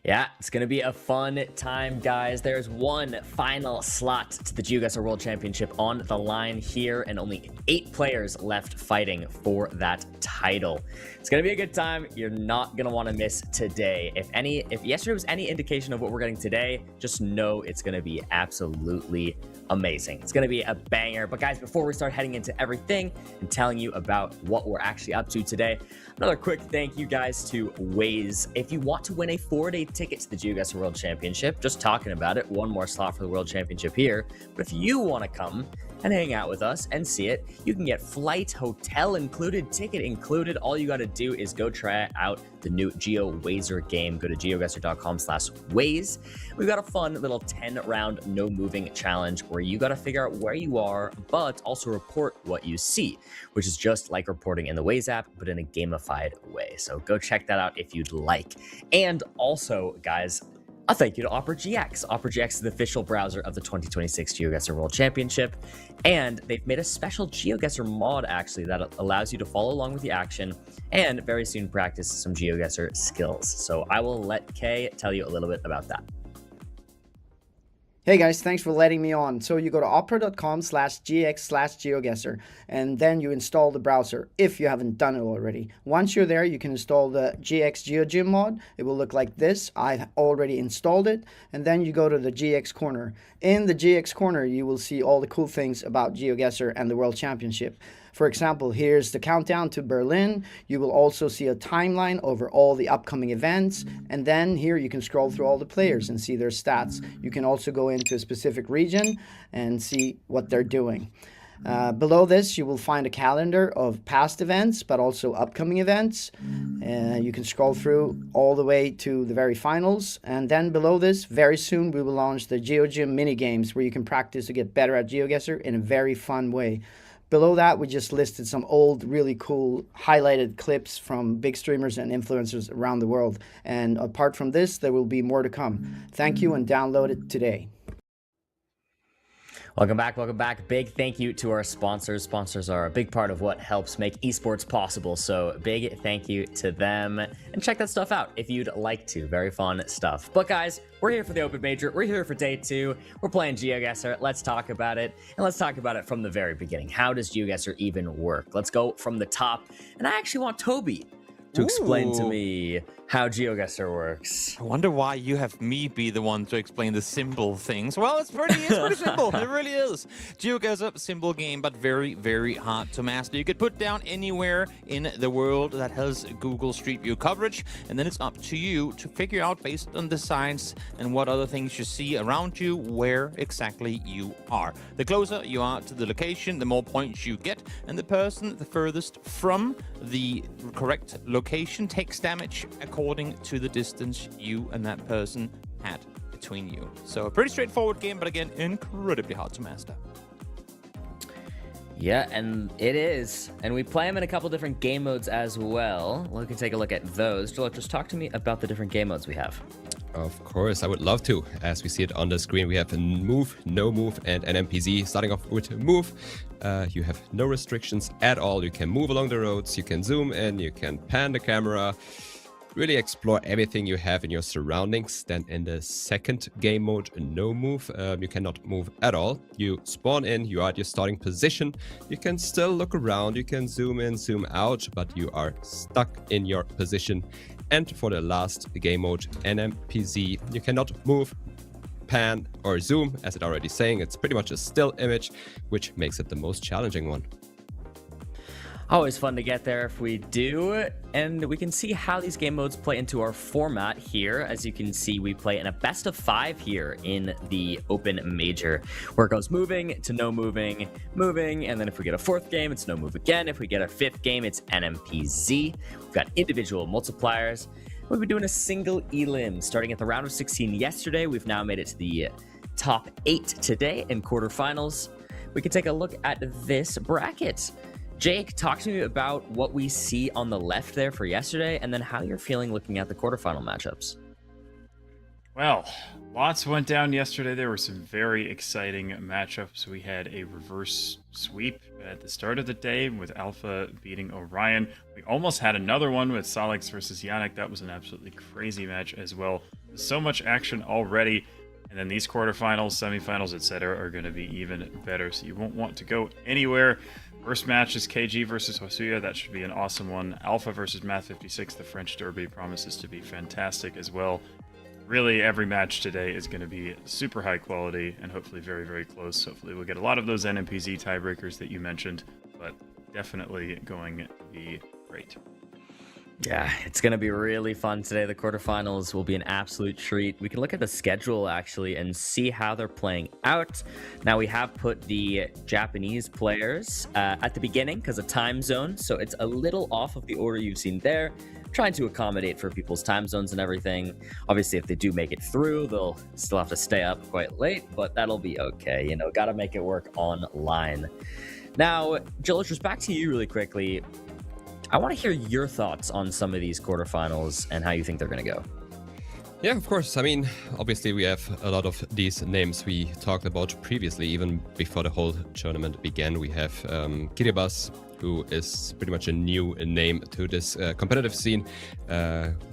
Speaker 3: Yeah, it's going to be a fun time, guys. There's one final slot to the Geoguessr World Championship on the line here, and only 8 players left fighting for that title. It's going to be a good time. You're not going to want to miss today. If yesterday was any indication of what we're getting today, just know it's going to be absolutely amazing. It's going to be a banger. But guys, before we start heading into everything and telling you about what we're actually up to today, another quick thank you guys to Waze. If you want to win a 4-day ticket to the Geoguessr World Championship, just talking about it, one more slot for the World Championship here. But if you want to come and hang out with us and see it, you can get flight, hotel included, ticket included. All you got to do is go try out the new Geoguessr game. Go to geoguessr.com/Waze. We've got a fun little 10-round no moving challenge where you got to figure out where you are, but also report what you see, which is just like reporting in the Waze app, but in a gamified way. So go check that out if you'd like. And also, guys, a thank you to Opera GX. Opera GX is the official browser of the 2026 Geoguessr World Championship, and they've made a special Geoguessr mod actually that allows you to follow along with the action and very soon practice some Geoguessr skills. So I will let Kay tell you a little bit about that.
Speaker 11: Hey guys, thanks for letting me on. So you go to opera.com/gx/geoguessr and then you install the browser if you haven't done it already. Once you're there, you can install the GX GeoGym mod. It will look like this. I've already installed it. And then you go to the GX corner. In the GX corner, you will see all the cool things about Geoguessr and the World Championship. For example, here's the countdown to Berlin. You will also see a timeline over all the upcoming events. And then here you can scroll through all the players and see their stats. You can also go into a specific region and see what they're doing. Below this, you will find a calendar of past events, but also upcoming events. You can scroll through all the way to the very finals. And then below this, very soon, we will launch the GeoGym mini games where you can practice to get better at Geoguessr in a very fun way. Below that, we just listed some old, really cool, highlighted clips from big streamers and influencers around the world. And apart from this, there will be more to come. Thank you and download it today.
Speaker 3: Welcome back, welcome back. Big thank you to our sponsors. Sponsors are a big part of what helps make esports possible, so big thank you to them. And check that stuff out if you'd like to. Very fun stuff. But guys, we're here for the Open Major. We're here for day 2. We're playing Geoguessr. Let's talk about it. And let's talk about it from the very beginning. How does Geoguessr even work? Let's go from the top. And I actually want Toby to explain to me how Geoguessr works.
Speaker 8: I wonder why you have me be the one to explain the simple things. Well, it's pretty simple. It really is. Geoguessr, simple game, but very, very hard to master. You could put down anywhere in the world that has Google Street View coverage, and then it's up to you to figure out, based on the signs and what other things you see around you, where exactly you are. The closer you are to the location, the more points you get, and the person the furthest from the correct location takes damage according to the distance you and that person had between you. So a pretty straightforward game, but again, incredibly hard to master.
Speaker 3: Yeah, and it is. And we play them in a couple different game modes as well. We can take a look at those. Joel, just talk to me about the different game modes we have.
Speaker 10: Of course, I would love to. As we see it on the screen, we have a move, no move, and an NPC. Starting off with move, you have no restrictions at all. You can move along the roads, you can zoom in, you can pan the camera, really explore everything you have in your surroundings. Then in the second game mode, no move, you cannot move at all. You spawn in, you are at your starting position. You can still look around, you can zoom in, zoom out, but you are stuck in your position. And for the last game mode, NPC, you cannot move, pan, or zoom. As it already saying, it's pretty much a still image, which makes it the most challenging one.
Speaker 3: Always fun to get there if we do, and we can see how these game modes play into our format here. As you can see, we play in a best of 5 here in the open major, where it goes moving to no moving, moving, and then if we get a 4th game, it's no move again. If we get a 5th game, it's NMPZ. We've got individual multipliers. We've been doing a single elim, starting at the round of 16 yesterday. We've now made it to the top 8 today in quarterfinals. We can take a look at this bracket. Jake, talk to me about what we see on the left there for yesterday, and then how you're feeling looking at the quarterfinal matchups.
Speaker 4: Well, lots went down yesterday. There were some very exciting matchups. We had a reverse sweep at the start of the day with Alpha beating Orion. We almost had another one with Solix versus Yannick. That was an absolutely crazy match as well. So much action already. And then these quarterfinals, semifinals, etc. are going to be even better, so you won't want to go anywhere. First match is KG versus Hosuya. That should be an awesome one. Alpha versus Math56, the French Derby, promises to be fantastic as well. Really, every match today is going to be super high quality and hopefully very, very close. Hopefully we'll get a lot of those NMPZ tiebreakers that you mentioned, but definitely going to be great.
Speaker 3: Yeah, it's going to be really fun today. The quarterfinals will be an absolute treat. We can look at the schedule, actually, and see how they're playing out. Now, we have put the Japanese players at the beginning because of time zone, so it's a little off of the order you've seen there. Trying to accommodate for people's time zones and everything. Obviously, if they do make it through, they'll still have to stay up quite late, but that'll be okay. You know, got to make it work online. Now, Jill, just back to you really quickly. I want to hear your thoughts on some of these quarterfinals and how you think they're going to go.
Speaker 10: Yeah, of course. I mean, obviously we have a lot of these names we talked about previously, even before the whole tournament began. We have Kiribati, who is pretty much a new name to this competitive scene,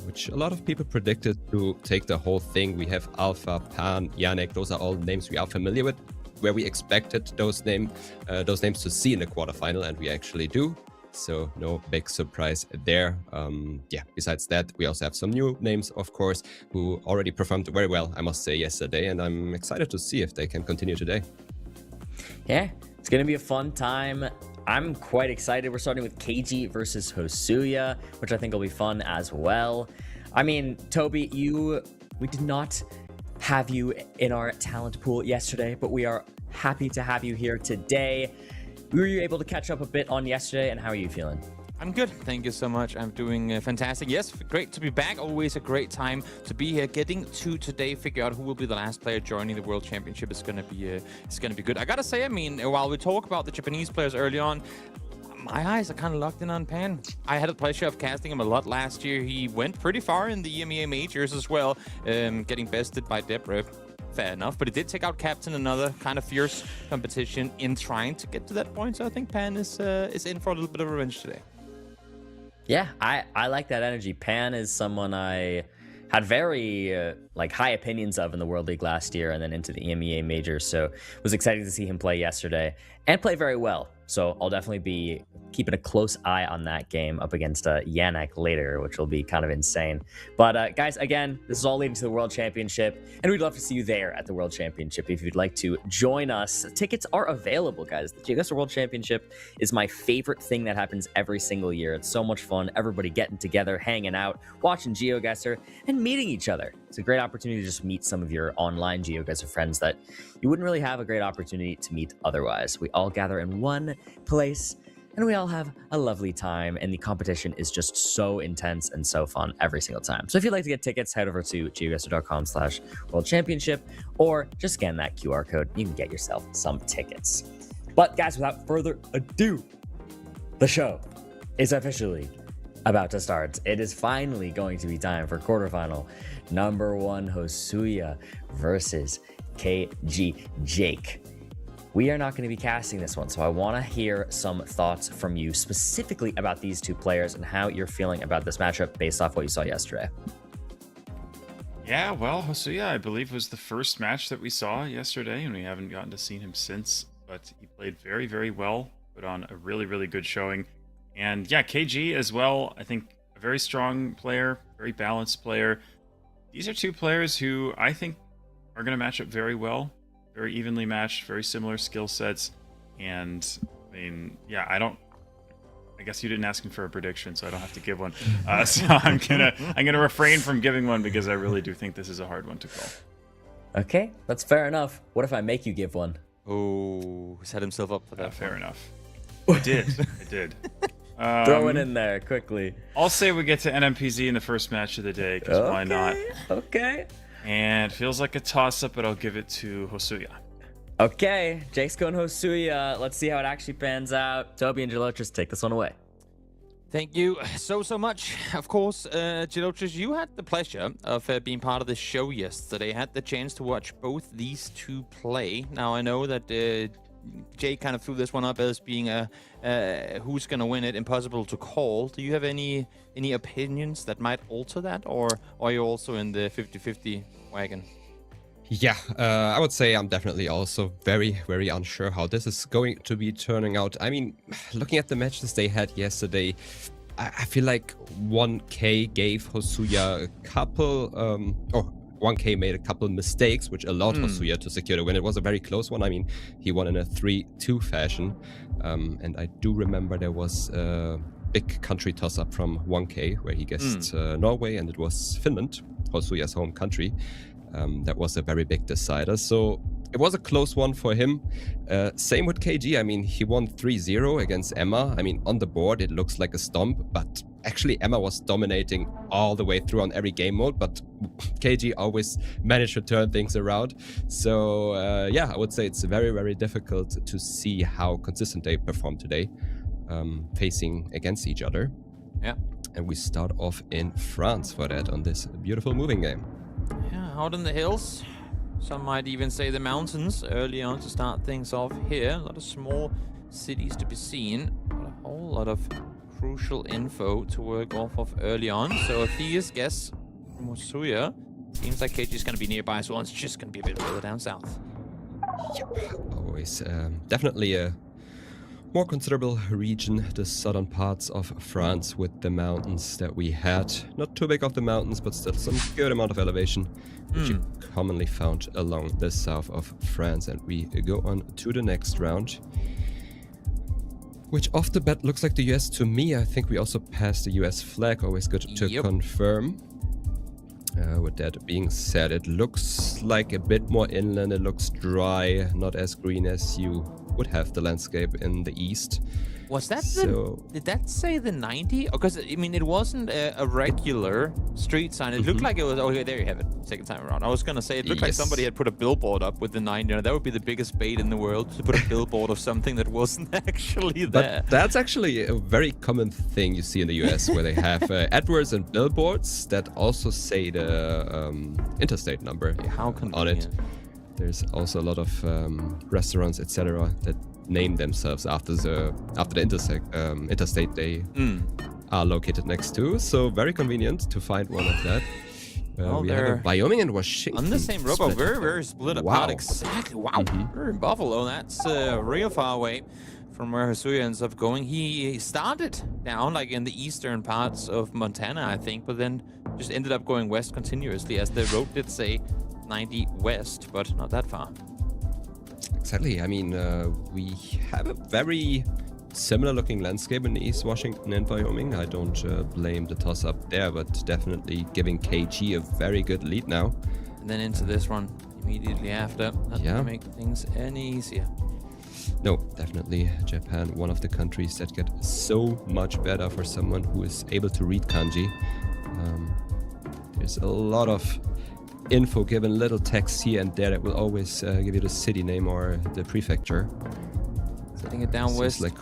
Speaker 10: which a lot of people predicted to take the whole thing. We have Alpha, Pan, Yannick. Those are all names we are familiar with, where we expected those names to see in the quarterfinal, and we actually do. So no big surprise there. Yeah, besides that, we also have some new names, of course, who already performed very well, I must say, yesterday. And I'm excited to see if they can continue today.
Speaker 3: Yeah, it's going to be a fun time. I'm quite excited. We're starting with KG versus Hosuya, which I think will be fun as well. I mean, Toby, we did not have you in our talent pool yesterday, but we are happy to have you here today. Were you able to catch up a bit on yesterday, and how are you feeling?
Speaker 8: I'm good. Thank you so much. I'm doing fantastic. Yes, great to be back. Always a great time to be here. Getting to today, figure out who will be the last player joining the World Championship is going to be good. I gotta say, I mean, while we talk about the Japanese players early on, my eyes are kind of locked in on Pan. I had the pleasure of casting him a lot last year. He went pretty far in the EMEA majors as well, getting bested by Deborah. Fair enough, but it did take out Captain, another kind of fierce competition in trying to get to that point. So I think Pan is in for a little bit of revenge today.
Speaker 3: Yeah, I like that energy. Pan is someone I had very high opinions of in the World League last year and then into the EMEA major. So was excited to see him play yesterday and play very well. So I'll definitely be keeping a close eye on that game up against Yannick later, which will be kind of insane. But guys, again, this is all leading to the World Championship, and we'd love to see you there at the World Championship if you'd like to join us. Tickets are available, guys. The Geoguessr World Championship is my favorite thing that happens every single year. It's so much fun. Everybody getting together, hanging out, watching Geoguessr, and meeting each other. It's a great opportunity to just meet some of your online Geoguessr friends that you wouldn't really have a great opportunity to meet otherwise. We all gather in one place, and we all have a lovely time, and the competition is just so intense and so fun every single time. So if you'd like to get tickets, head over to geoguessr.com/World Championship, or just scan that QR code. You can get yourself some tickets. But guys, without further ado, the show is officially about to start. It is finally going to be time for quarterfinal number 1 Hosuya versus KG Jake. We are not going to be casting this one, so I want to hear some thoughts from you specifically about these two players and how you're feeling about this matchup based off what you saw yesterday.
Speaker 4: Yeah, well, Hosuya, I believe, was the first match that we saw yesterday, and we haven't gotten to see him since, but he played very, very well, put on a really, really good showing. And yeah, KG as well, I think a very strong player, very balanced player. These are two players who I think are going to match up very well. Very evenly matched, very similar skill sets, and I mean, yeah, I guess you didn't ask him for a prediction, so I don't have to give one. So I'm gonna refrain from giving one because I really do think this is a hard one to call.
Speaker 3: Okay, that's fair enough. What if I make you give one?
Speaker 8: Oh, set himself up for that.
Speaker 4: Fair enough. I did.
Speaker 3: Throw it in there quickly.
Speaker 4: I'll say we get to NMPZ in the first match of the day, because why not?
Speaker 3: Okay.
Speaker 4: And feels like a toss-up, but I'll give it to Hosuya.
Speaker 3: Okay, Jake's going Hosuya. Let's see how it actually pans out. Toby and Geoguessr, take this one away.
Speaker 8: Thank you so much. Of course, Geoguessr, you had the pleasure of being part of the show yesterday. Had the chance to watch both these two play. Now, I know that Jake kind of threw this one up as being who's going to win it, impossible to call. Do you have any opinions that might alter that, or are you also in the 50-50 wagon?
Speaker 10: Yeah, I would say I'm definitely also very, very unsure how this is going to be turning out. I mean, looking at the matches they had yesterday, I feel like 1K gave Hosuya a couple, 1K made a couple mistakes, which allowed Hosuya to secure the win. It was a very close one. I mean, he won in a 3-2 fashion. And I do remember there was a big country toss-up from 1K where he guessed Norway, and it was Finland, Hosuya's home country. That was a very big decider. So it was a close one for him. Same with KG. I mean, he won 3-0 against Emma. I mean, on the board, it looks like a stomp, but actually Emma was dominating all the way through on every game mode, but KG always managed to turn things around. So yeah, I would say it's very, very difficult to see how consistent they perform today, facing against each other.
Speaker 8: Yeah.
Speaker 10: And we start off in France for that on this beautiful moving game.
Speaker 8: Yeah, out in the hills. Some might even say the mountains early on to start things off here. A lot of small cities to be seen. But a whole lot of crucial info to work off of early on. So a fierce guess from Hosuya. Seems like KG's going to be nearby as well. It's just going to be a bit further down south.
Speaker 10: Yep, always. Definitely a more considerable region, the southern parts of France with the mountains that we had. Not too big of the mountains, but still some good amount of elevation, which you commonly found along the south of France. And we go on to the next round, which off the bat looks like the US to me. I think we also passed the US flag, always good to confirm. With that being said, it looks like a bit more inland, it looks dry, not as green as you would have the landscape in the east.
Speaker 8: Was that did that say the 90? Because I mean, it wasn't a regular street sign. It looked like it was. Okay, there you have it. Second time around. I was gonna say it looked like somebody had put a billboard up with the 90. That would be the biggest bait in the world, to put a billboard of something that wasn't actually there.
Speaker 10: But that's actually a very common thing you see in the US, where they have AdWords and billboards that also say the interstate number on it. There's also a lot of restaurants, etc., that name themselves after the interstate they are located next to. So very convenient to find one of that. We have Wyoming and Washington.
Speaker 8: On the same robo, very, very split apart. Exactly. Wow. We're in Buffalo. That's real far away from where Hosuya ends up going. He started down like in the eastern parts of Montana, I think, but then just ended up going west continuously, as the road did say 90 west, but not that far.
Speaker 10: Exactly. I mean, we have a very similar looking landscape in East Washington and Wyoming. I don't blame the toss up there, but definitely giving KG a very good lead now.
Speaker 8: And then into this one immediately after. Not gonna make things any easier.
Speaker 10: No, definitely Japan, one of the countries that get so much better for someone who is able to read kanji. There's a lot of info given, little text here and there that will always give you the city name or the prefecture.
Speaker 8: Setting it down west.
Speaker 10: Like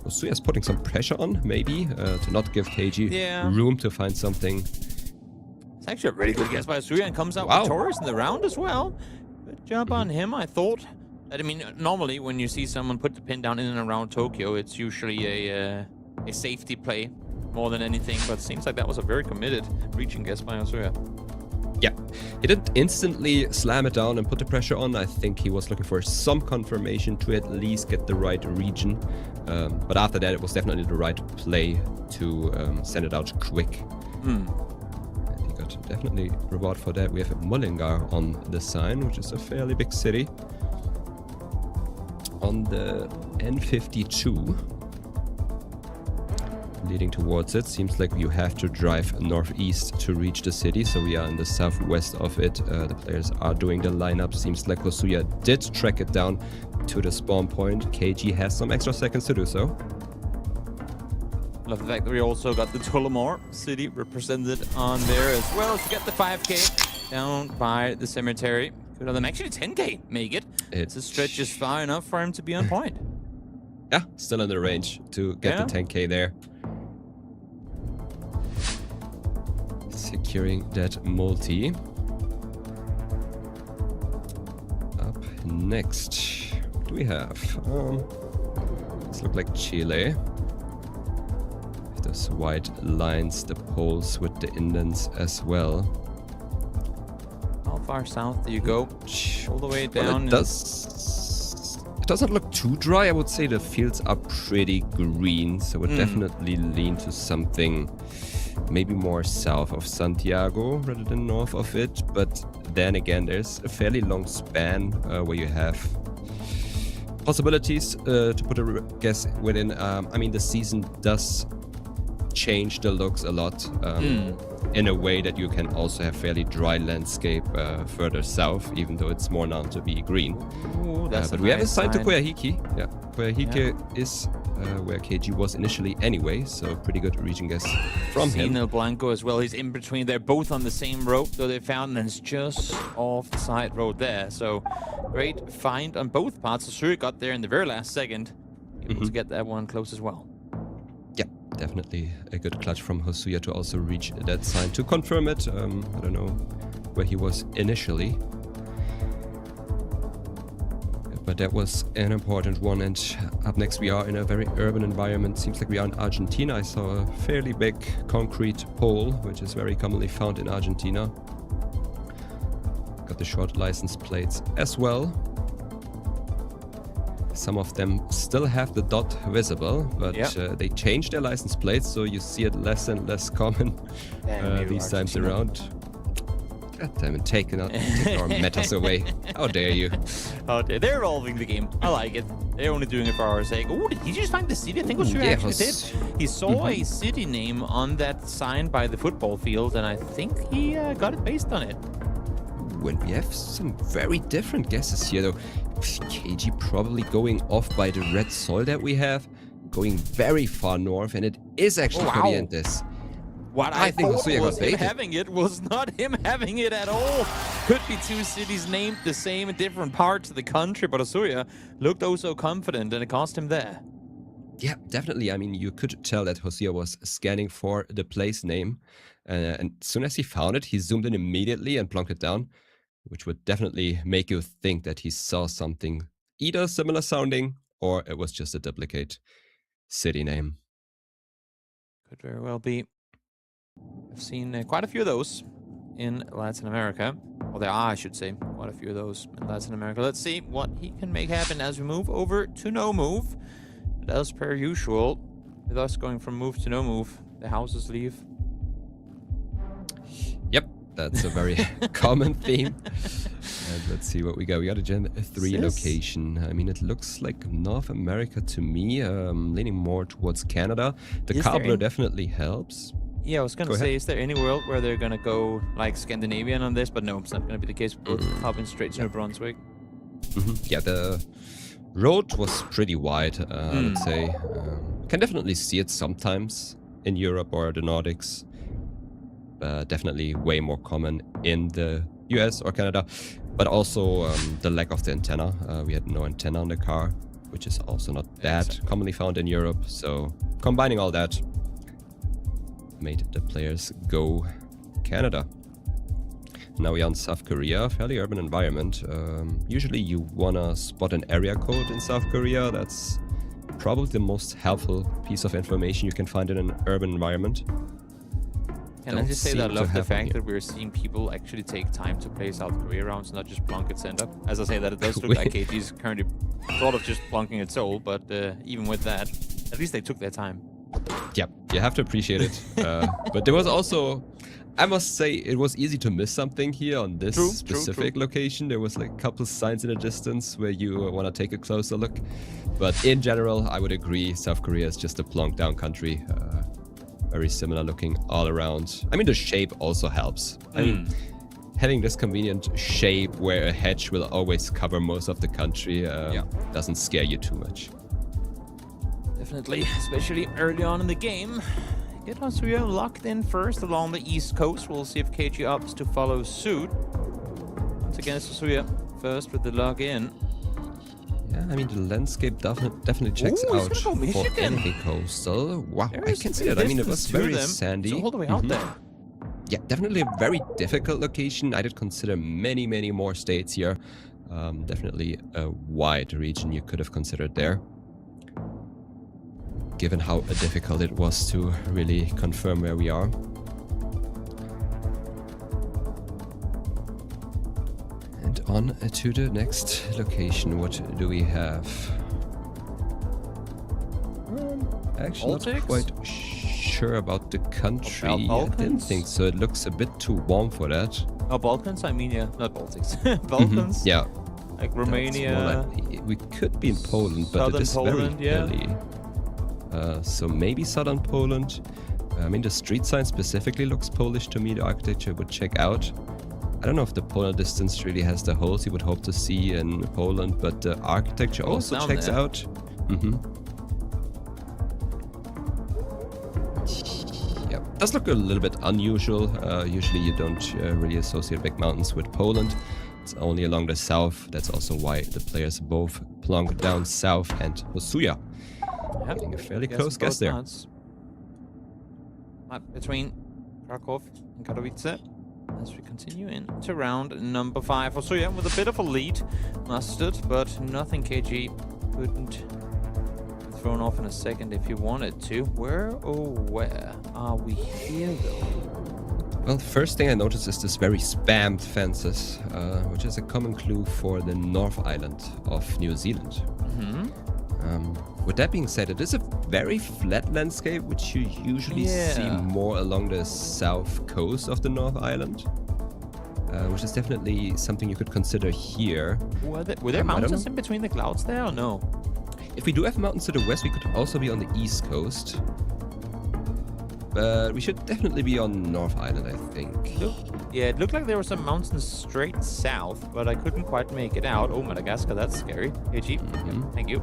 Speaker 10: Hosuya's putting some pressure on, maybe, to not give KG room to find something.
Speaker 8: It's actually a really good guess by Hosuya, and comes out victorious in the round as well. Good job on him, I thought. I mean, normally when you see someone put the pin down in and around Tokyo, it's usually a safety play more than anything, but it seems like that was a very committed reaching guess by Hosuya.
Speaker 10: Yeah, he didn't instantly slam it down and put the pressure on. I think he was looking for some confirmation to at least get the right region. But after that, it was definitely the right play to send it out quick. And he got definitely reward for that. We have Mullingar on the sign, which is a fairly big city. On the N52, leading towards it, seems like you have to drive northeast to reach the city, so we are in the southwest of it. The players are doing the lineup. Seems like Hosuya did track it down to the spawn point. KG has some extra seconds to do so.
Speaker 8: Love the fact that we also got the Tullamore city represented on there as well to get the 5k down by the cemetery. Good on them. Actually 10k make it. It's a stretch is far enough for him to be on point.
Speaker 10: Yeah, still in the range to get the 10k there. Securing that multi. Up next, what do we have? This look like Chile. Those white lines, the poles with the indents as well.
Speaker 8: How far south do you go? All the way down.
Speaker 10: Well, it doesn't look too dry. I would say the fields are pretty green, so would definitely lean to something maybe more south of Santiago rather than north of it. But then again, there's a fairly long span where you have possibilities to put a guess within. I mean, the season does change the looks a lot in a way that you can also have fairly dry landscape further south, even though it's more known to be green.
Speaker 8: Ooh, that's
Speaker 10: but
Speaker 8: a
Speaker 10: we have a
Speaker 8: nice
Speaker 10: sign to
Speaker 8: sign.
Speaker 10: Koyahiki. Yeah, Koyahiki is where KG was initially anyway, so pretty good region guess from him.
Speaker 8: El Blanco as well. He's in between. They're both on the same road, though they found, and it's just off the side road there. So great find on both parts. Hosuya got there in the very last second, able to get that one close as well.
Speaker 10: Yeah, definitely a good clutch from Hosuya to also reach that sign to confirm it. I don't know where he was initially, but that was an important one. And up next, we are in a very urban environment. Seems like we are in Argentina. I saw a fairly big concrete pole, which is very commonly found in Argentina. Got the short license plates as well. Some of them still have the dot visible, but they changed their license plates, so you see it less and less common these times around. God damn it, take our metas away. How dare you?
Speaker 8: Oh, they're evolving the game. I like it. They're only doing it for our sake. Oh, did he just find the city? I think Hosuya actually did. He saw a city name on that sign by the football field, and I think he got it based on it.
Speaker 10: When we have some very different guesses here, though. KG probably going off by the red soil that we have, going very far north, and it is actually Corrientes.
Speaker 8: What I
Speaker 10: think
Speaker 8: thought
Speaker 10: Hosuya
Speaker 8: was
Speaker 10: got
Speaker 8: him
Speaker 10: baited.
Speaker 8: having it was not him having it at all. Could be two cities named the same in different parts of the country, but Hosuya looked oh so confident, and it cost him there.
Speaker 10: Yeah, definitely. I mean, you could tell that Hosuya was scanning for the place name, and as soon as he found it, he zoomed in immediately and plonked it down, which would definitely make you think that he saw something either similar sounding or it was just a duplicate city name.
Speaker 8: Could very well be. I've seen quite a few of those in Latin America. Well, there are, I should say, Quite a few of those in Latin America. Let's see what he can make happen as we move over to no move. But as per usual, with us going from move to no move, the houses leave.
Speaker 10: Yep, that's a very common theme. And let's see what we got. We got a Gen 3 location. I mean, it looks like North America to me, leaning more towards Canada. The cobbler definitely helps.
Speaker 8: Yeah, I was going to say, is there any world where they're going to go like Scandinavian on this? But no, it's not going to be the case. Both hopping straight to New Brunswick.
Speaker 10: Yeah, the road was pretty wide, I would say. Can definitely see it sometimes in Europe or the Nordics. Definitely way more common in the US or Canada. But also the lack of the antenna. We had no antenna on the car, which is also not that commonly found in Europe. So combining all that made the players go Canada. Now we're on South Korea, fairly urban environment. Usually you wanna spot an area code in South Korea. That's probably the most helpful piece of information you can find in an urban environment.
Speaker 8: Can I just say that I love the fact that we're seeing people actually take time to play South Korea rounds, not just plonk it send up. As I say that, it does look like KG's currently sort of just plonking it soul, but even with that, at least they took their time.
Speaker 10: Yep, you have to appreciate it. But there was also, I must say, it was easy to miss something here on this specific location. There was like a couple signs in the distance where you want to take a closer look. But in general, I would agree, South Korea is just a plonk down country. Very similar looking all around. I mean, the shape also helps. I mean, having this convenient shape where a hedge will always cover most of the country doesn't scare you too much.
Speaker 8: Definitely, especially early on in the game. Get Hasuya locked in first along the east coast. We'll see if KG opts to follow suit. Once again, it's Hasuya first with the log in.
Speaker 10: Yeah, I mean, the landscape definitely checks out for anything coastal. Wow, I can see that. I mean, it was very sandy.
Speaker 8: So all the way out there.
Speaker 10: Yeah, definitely a very difficult location. I did consider many, many more states here. Definitely a wide region you could have considered there, given how difficult it was to really confirm where we are. And on to the next location. What do we have? Actually, not quite sure about the country. I didn't think so. It looks a bit too warm for that.
Speaker 8: Oh, Balkans? I mean, yeah, not Baltics. Balkans?
Speaker 10: Yeah.
Speaker 8: Like Romania.
Speaker 10: We could be in Poland, but it is
Speaker 8: Poland,
Speaker 10: very hilly. So maybe southern Poland. I mean, the street sign specifically looks Polish to me. The architecture would check out. I don't know if the polar distance really has the holes you would hope to see in Poland, but the architecture also checks out. Yeah, does look a little bit unusual. Usually you don't really associate big mountains with Poland. It's only along the south. That's also why the players both plonk down south and Hosuya. Getting a fairly close guess there.
Speaker 8: Between Krakow and Katowice. As we continue into round number 5. Hosuya with a bit of a lead. Mustard, but nothing KG couldn't be thrown off in a second if you wanted to. Where are we here though?
Speaker 10: Well, the first thing I noticed is this very spammed fences, which is a common clue for the North Island of New Zealand. With that being said, it is a very flat landscape, which you usually see more along the south coast of the North Island, which is definitely something you could consider here.
Speaker 8: Were there mountains in between the clouds there or no?
Speaker 10: If we do have mountains to the west, we could also be on the east coast. But we should definitely be on North Island, I think.
Speaker 8: Yeah, it looked like there were some mountains straight south, but I couldn't quite make it out. Oh, Madagascar, that's scary. KG, thank you.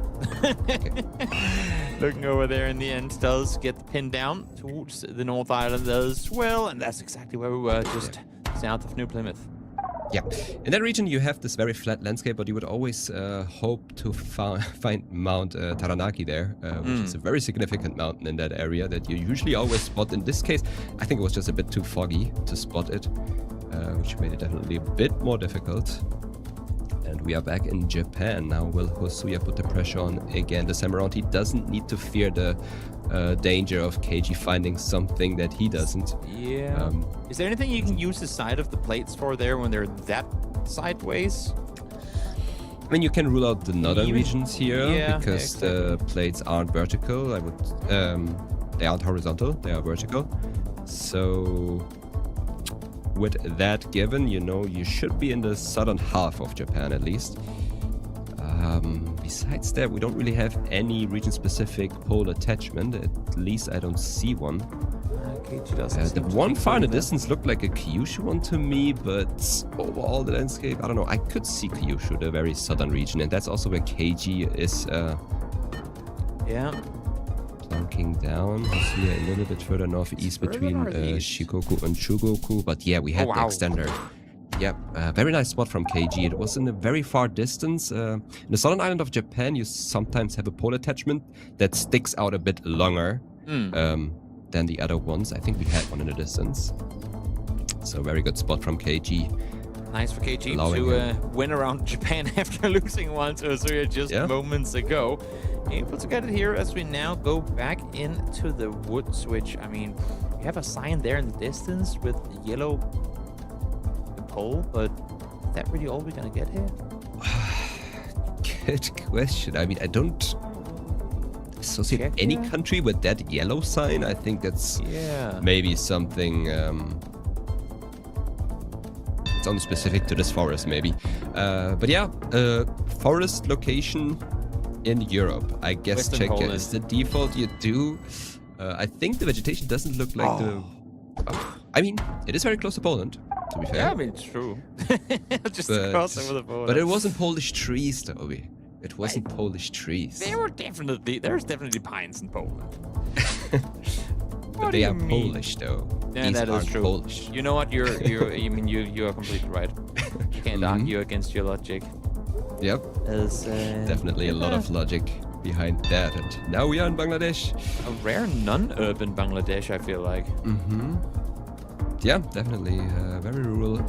Speaker 8: Looking over there in the end does get pinned down towards the North Island as well, and that's exactly where we were, just south of New Plymouth.
Speaker 10: Yeah, in that region you have this very flat landscape, but you would always hope to find Mount Taranaki there, which is a very significant mountain in that area that you usually always spot. In this case, I think it was just a bit too foggy to spot it, which made it definitely a bit more difficult. And we are back in Japan. Now will Hosuya put the pressure on again this time around? He doesn't need to fear the danger of KG finding something that he doesn't.
Speaker 8: Yeah. Is there anything you can use the side of the plates for there when they're that sideways.
Speaker 10: I mean, you can rule out the northern regions here
Speaker 8: Yeah,
Speaker 10: because the plates aren't vertical. They aren't horizontal, they are vertical. So with that given, you know, you should be in the southern half of Japan at least. Besides that, we don't really have any region-specific pole attachment. At least I don't see one. The one far in the distance looked like a Kyushu one to me, but overall the landscape, I don't know. I could see Kyushu, the very southern region, and that's also where KG is plunking down. Here a little bit further northeast between Shikoku and Chugoku, but yeah, we had the extender. Yep, very nice spot from KG. It was in a very far distance. In the southern island of Japan, you sometimes have a pole attachment that sticks out a bit longer than the other ones. I think we had one in the distance. So very good spot from KG.
Speaker 8: Nice for KG to win around Japan after losing one to Azuya just moments ago. Able to get it here as we now go back into the woods, which, I mean, we have a sign there in the distance with yellow pole, but is that really all we're gonna get here?
Speaker 10: Good question. I mean, I don't associate any country with that yellow sign. I think that's maybe something it's only specific to this forest maybe. But yeah, forest location in Europe. I guess
Speaker 8: Western
Speaker 10: Czechia
Speaker 8: Poland
Speaker 10: is the default you do. I think the vegetation doesn't look like I mean, it is very close to Poland, to be fair.
Speaker 8: Yeah, I mean, it's true. Just across over the border.
Speaker 10: But it wasn't Polish trees, though. It wasn't Polish trees.
Speaker 8: There's definitely pines in Poland.
Speaker 10: But they are Polish, though.
Speaker 8: Yeah,
Speaker 10: These
Speaker 8: that is
Speaker 10: aren't
Speaker 8: true.
Speaker 10: Polish.
Speaker 8: You know what? You are completely right. You can't argue against your logic.
Speaker 10: Yep. Definitely a lot of logic behind that. And now we are in Bangladesh.
Speaker 8: A rare non-urban Bangladesh, I feel like.
Speaker 10: Yeah, definitely. Very rural.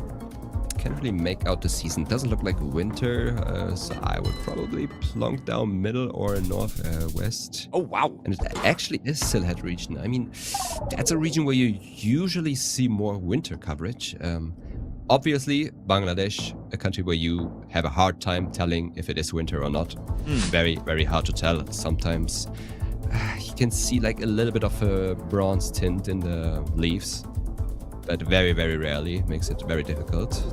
Speaker 10: Can't really make out the season. Doesn't look like winter, so I would probably plonk down middle or northwest.
Speaker 8: Oh, wow.
Speaker 10: And it actually is Sylhet region. I mean, that's a region where you usually see more winter coverage. Obviously, Bangladesh, a country where you have a hard time telling if it is winter or not. Very, very hard to tell. Sometimes you can see like a little bit of a bronze tint in the leaves, but very, very rarely. Makes it very difficult.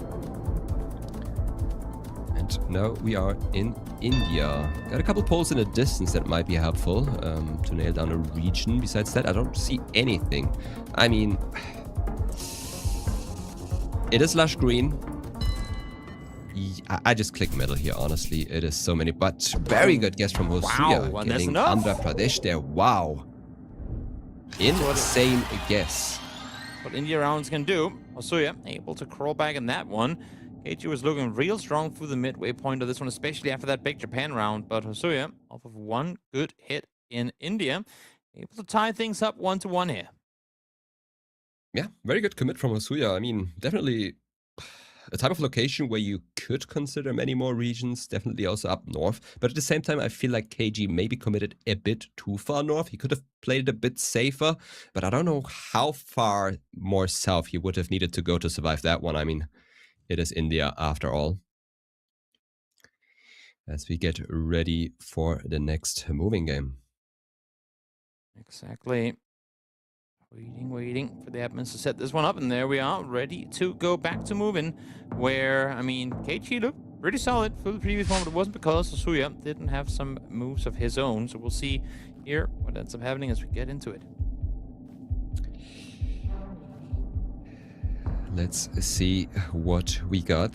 Speaker 10: And now we are in India. Got a couple poles in the distance that might be helpful to nail down a region. Besides that, I don't see anything. I mean, it is lush green. I just click middle here, honestly. It is so many, but very good guess from Hosuya.
Speaker 8: Wow,
Speaker 10: getting
Speaker 8: that's enough.
Speaker 10: Andhra Pradesh there. Wow. Insane guess.
Speaker 8: What India rounds can do. Hosuya able to crawl back in that one. KG was looking real strong through the midway point of this one, especially after that big Japan round. But Hosuya, off of one good hit in India, able to tie things up 1-1 here.
Speaker 10: Yeah, very good commit from Hosuya. I mean, definitely a type of location where you could consider many more regions, definitely also up north. But at the same time, I feel like KG maybe committed a bit too far north. He could have played it a bit safer, but I don't know how far more south he would have needed to go to survive that one. I mean, it is India after all. As we get ready for the next moving game.
Speaker 8: Exactly. Waiting for the admins to set this one up, and there we are, ready to go back to moving, where, I mean, KG looked pretty solid for the previous one, but it wasn't because Hosuya didn't have some moves of his own, so we'll see here what ends up happening as we get into it.
Speaker 10: Let's see what we got.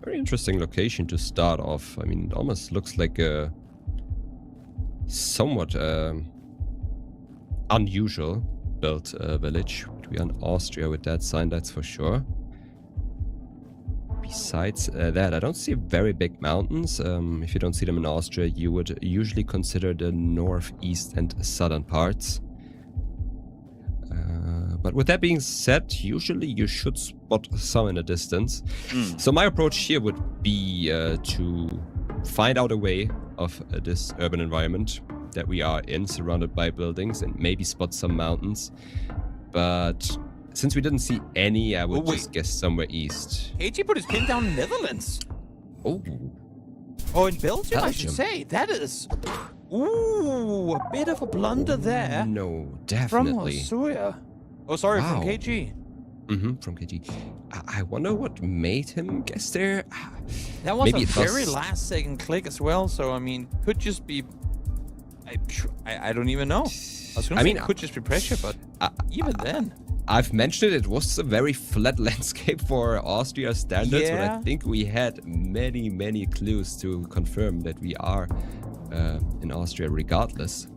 Speaker 10: Very interesting location to start off. I mean, it almost looks like a somewhat unusual built village. We are in Austria with that sign, that's for sure. Besides that, I don't see very big mountains. If you don't see them in Austria, you would usually consider the northeast and southern parts. But with that being said, usually you should spot some in the distance. So my approach here would be to find out a way of this urban environment that we are in, surrounded by buildings, and maybe spot some mountains. But since we didn't see any, I would just guess somewhere east.
Speaker 8: KG put his pin down in Netherlands.
Speaker 10: Oh.
Speaker 8: Oh, in Belgium, I should
Speaker 10: Belgium.
Speaker 8: say. That is... Ooh, a bit of a blunder there.
Speaker 10: No, definitely.
Speaker 8: From Hosuya. Oh, sorry,
Speaker 10: Wow.
Speaker 8: from KG.
Speaker 10: From KG. I wonder what made him guess there.
Speaker 8: That was
Speaker 10: Maybe
Speaker 8: a
Speaker 10: it was-
Speaker 8: very last second click as well, so I mean, could just be... I don't even know. I was gonna say it could just be pressure, but even then...
Speaker 10: I've mentioned it was a very flat landscape for Austria standards, but
Speaker 8: Yeah.
Speaker 10: I think we had many, many clues to confirm that we are in Austria regardless.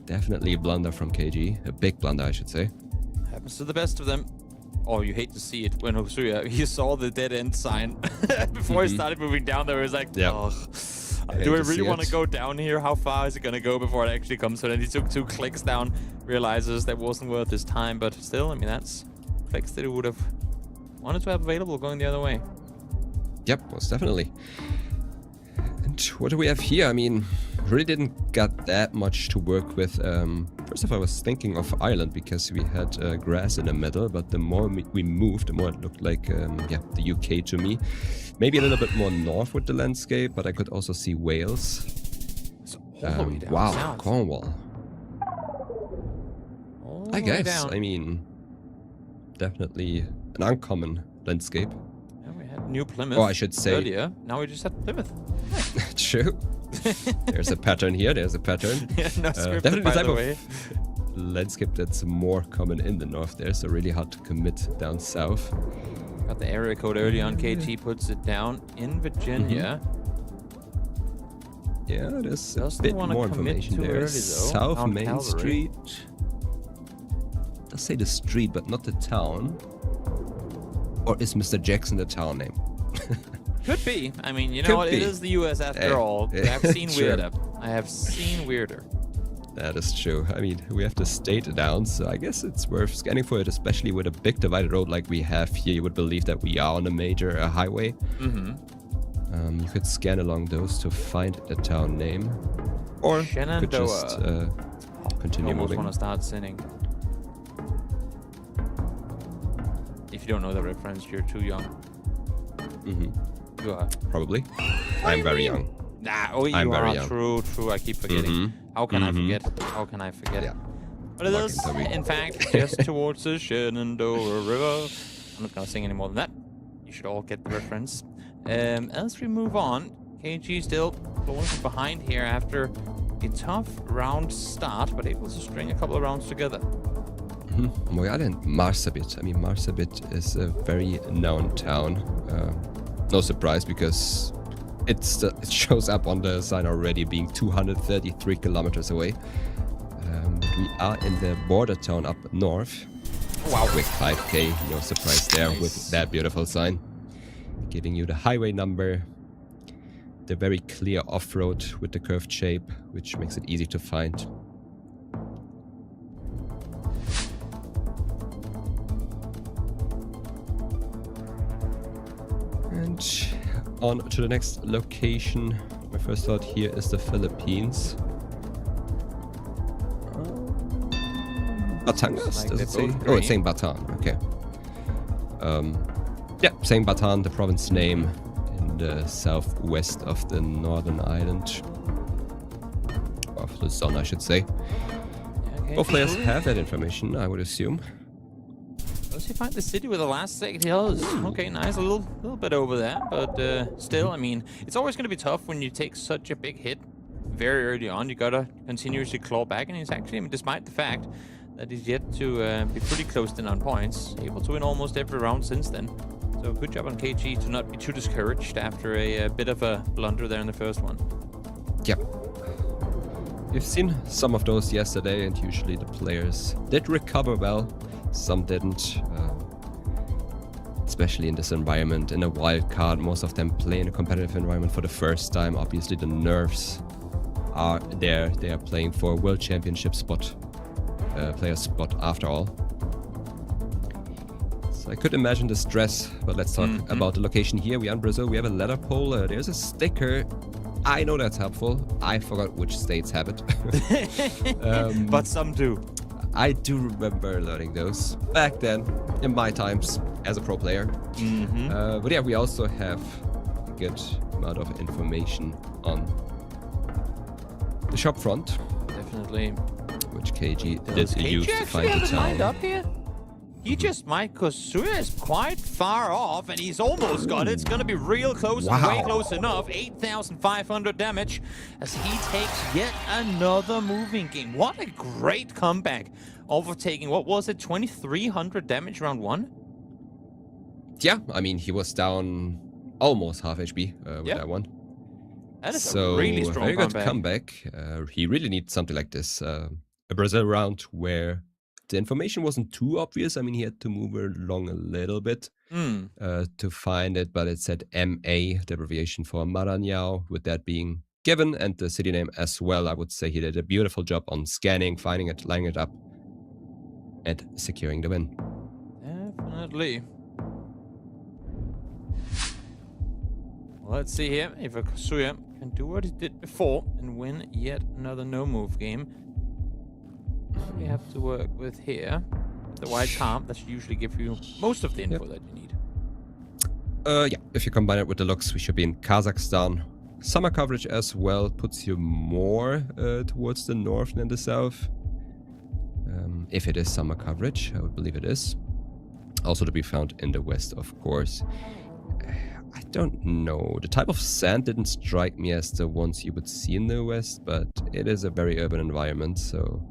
Speaker 10: Definitely a blunder from KG. A big blunder, I should say.
Speaker 8: Happens to the best of them. Oh, you hate to see it when Hosuya, he saw the dead end sign before he started moving down there. He was like,
Speaker 10: Yeah.
Speaker 8: oh,
Speaker 10: hate
Speaker 8: do I
Speaker 10: to
Speaker 8: really
Speaker 10: see
Speaker 8: want to
Speaker 10: it.
Speaker 8: go down here? How far is it going to go before it actually comes? So then he took 2 clicks down, realizes that wasn't worth his time. But still, I mean, that's clicks that he would have wanted to have available going the other way.
Speaker 10: Yep, most definitely. And what do we have here? I mean, really didn't got that much to work with. First off, I was thinking of Ireland because we had grass in the middle, but the more we moved, the more it looked like, the UK to me. Maybe a little bit more north with the landscape, but I could also see Wales.
Speaker 8: all the way down
Speaker 10: Wow,
Speaker 8: south.
Speaker 10: Cornwall.
Speaker 8: All
Speaker 10: I
Speaker 8: the way
Speaker 10: guess.
Speaker 8: down.
Speaker 10: I mean, definitely an uncommon landscape.
Speaker 8: Yeah, we had New Plymouth
Speaker 10: Or I should say-
Speaker 8: earlier. Now we just had Plymouth.
Speaker 10: True. There's a pattern here. There's a pattern.
Speaker 8: Yeah, no scripted,
Speaker 10: Definitely
Speaker 8: by
Speaker 10: the type
Speaker 8: the
Speaker 10: of
Speaker 8: way.
Speaker 10: landscape that's more common in the north there, so really hard to commit down south.
Speaker 8: Got the area code early on. KT puts it down in Virginia.
Speaker 10: Yeah, there's a
Speaker 8: Doesn't
Speaker 10: bit
Speaker 8: wanna
Speaker 10: more
Speaker 8: commit
Speaker 10: information
Speaker 8: too
Speaker 10: there.
Speaker 8: early, though.
Speaker 10: South
Speaker 8: Mount
Speaker 10: Main
Speaker 8: Calvary.
Speaker 10: Street. Does say the street, but not the town. Or is Mr. Jackson the town name?
Speaker 8: Could be. I mean, you know
Speaker 10: Could
Speaker 8: what?
Speaker 10: be.
Speaker 8: It is the US after
Speaker 10: Eh,
Speaker 8: all.
Speaker 10: eh,
Speaker 8: I've seen
Speaker 10: sure.
Speaker 8: weirder. I have seen weirder.
Speaker 10: That is true. I mean, we have the state down, so I guess it's worth scanning for it, especially with a big divided road like we have here. You would believe that we are on a major highway.
Speaker 8: Mm-hmm.
Speaker 10: You could scan along those to find the town name. Or you could just continue
Speaker 8: Almost
Speaker 10: moving.
Speaker 8: want to start sinning. If you don't know the reference, you're too young. You are.
Speaker 10: Probably. I'm very young.
Speaker 8: Nah, oh, you
Speaker 10: I'm very
Speaker 8: are.
Speaker 10: young.
Speaker 8: True. I keep forgetting. How can I forget? How can I forget?
Speaker 10: Yeah.
Speaker 8: But it
Speaker 10: Fucking
Speaker 8: is,
Speaker 10: sorry.
Speaker 8: in fact, just towards the Shenandoah River. I'm not gonna sing any more than that. You should all get the reference. As we move on, KG still going from behind here after a tough round start, but able to string a couple of rounds together.
Speaker 10: Moyal and Marsabit. I mean, Marsabit is a very known town. No surprise because it shows up on the sign already being 233 kilometers away. But we are in the border town up north. Wow. With 5k, no surprise there with that beautiful sign. Giving you the highway number, the very clear off-road with the curved shape, which makes it easy to find. And on to the next location. My first thought here is the Philippines. Batangas,
Speaker 8: like
Speaker 10: does
Speaker 8: they're
Speaker 10: it say?
Speaker 8: both
Speaker 10: Oh, it's
Speaker 8: green.
Speaker 10: saying Bataan, okay. Yeah, saying Bataan, the province name in the southwest of the northern island. Of Luzon, I should say.
Speaker 8: Okay,
Speaker 10: Both players
Speaker 8: cool.
Speaker 10: have that information, I would assume.
Speaker 8: Does he find the city with the last second? He does. Okay, nice. A little bit over there, but still, I mean, it's always going to be tough when you take such a big hit very early on. You gotta continuously claw back, and he's actually, I mean, despite the fact that he's yet to be pretty close in on points, able to win almost every round since then. So good job on KG to not be too discouraged after a bit of a blunder there in the first one.
Speaker 10: Yep. We've seen some of those yesterday, and usually the players did recover well. Some didn't. Especially in this environment, in a wild card, most of them play in a competitive environment for the first time. Obviously, the nerves are there. They are playing for a World Championship spot, player spot after all. So I could imagine the stress, but let's talk about the location here. We are in Brazil. We have a ladder pole. There's a sticker. I know that's helpful. I forgot which states have it.
Speaker 8: But some do.
Speaker 10: I do remember learning those back then, in my times, as a pro player. But yeah, we also have a good amount of information on the shop front.
Speaker 8: Definitely.
Speaker 10: Which KG did use to find the town.
Speaker 8: Up here? He just might, because Suya is quite far off, and he's almost got it. It's going to be real close and way close enough. 8,500 damage as he takes yet another moving game. What a great comeback. Overtaking, what was it, 2,300 damage round 1?
Speaker 10: Yeah, I mean, he was down almost half HP with that one.
Speaker 8: That is a really strong
Speaker 10: very good comeback. He really needs something like this. A Brazil round where the information wasn't too obvious. I mean, he had to move along a little bit to find it, but it said MA, the abbreviation for Maranhão, with that being given, and the city name as well. I would say he did a beautiful job on scanning, finding it, lining it up, and securing the win.
Speaker 8: Definitely. Let's see here if Suya can do what he did before and win yet another no-move game. We have to work with here. The wildcard, that should usually give you most of the info that you need.
Speaker 10: Yeah, if you combine it with the looks, we should be in Kazakhstan. Summer coverage as well puts you more towards the north than the south. If it is summer coverage, I would believe it is. Also to be found in the west, of course. I don't know. The type of sand didn't strike me as the ones you would see in the west, but it is a very urban environment, so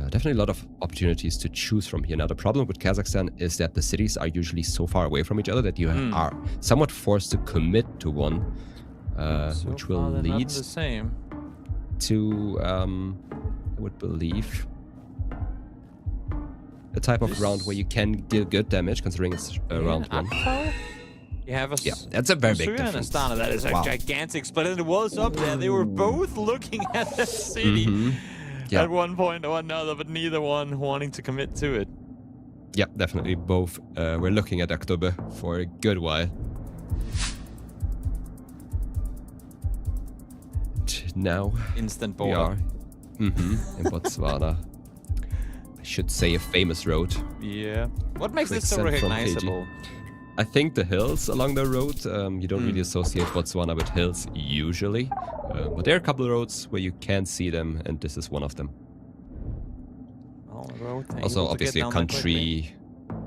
Speaker 10: definitely a lot of opportunities to choose from here. Now, the problem with Kazakhstan is that the cities are usually so far away from each other that you are somewhat forced to commit to one, which will lead to, I would believe, a type of round where you can deal good damage, considering it's round 1.
Speaker 8: You have a
Speaker 10: that's a very big
Speaker 8: Suya
Speaker 10: difference.
Speaker 8: and Astana, that is a gigantic split, and it was up there. They were both looking at the city at one point or another, but neither one wanting to commit to it.
Speaker 10: Yeah, definitely both. We're looking at October for a good while. And now
Speaker 8: instant
Speaker 10: we
Speaker 8: border.
Speaker 10: are in Botswana. I should say a famous road.
Speaker 8: Yeah. What makes
Speaker 10: Quick
Speaker 8: this so
Speaker 10: send from
Speaker 8: recognizable?
Speaker 10: KG. I think the hills along the road, you don't really associate Botswana with hills usually, but there are a couple of roads where you can see them, and this is one of them. Also, obviously, a country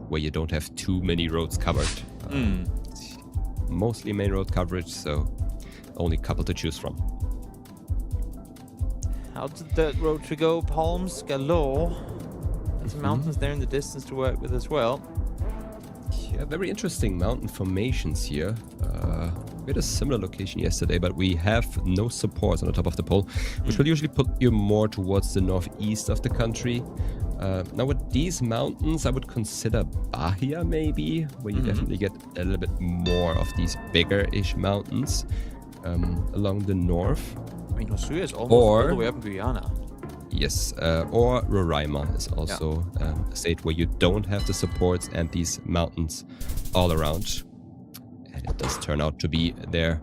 Speaker 10: where you don't have too many roads covered. Mostly main road coverage, so only a couple to choose from.
Speaker 8: How did that road to go? Palms galore. There's some mountains there in the distance to work with as well.
Speaker 10: Yeah, very interesting mountain formations here. We had a similar location yesterday, but we have no supports on the top of the pole, which will usually put you more towards the northeast of the country. Now with these mountains, I would consider Bahia maybe, where you definitely get a little bit more of these bigger-ish mountains along the north.
Speaker 8: I mean, Hosuya is almost all the way up in Guyana.
Speaker 10: Yes, or Roraima is also a state where you don't have the supports and these mountains all around. And it does turn out to be there.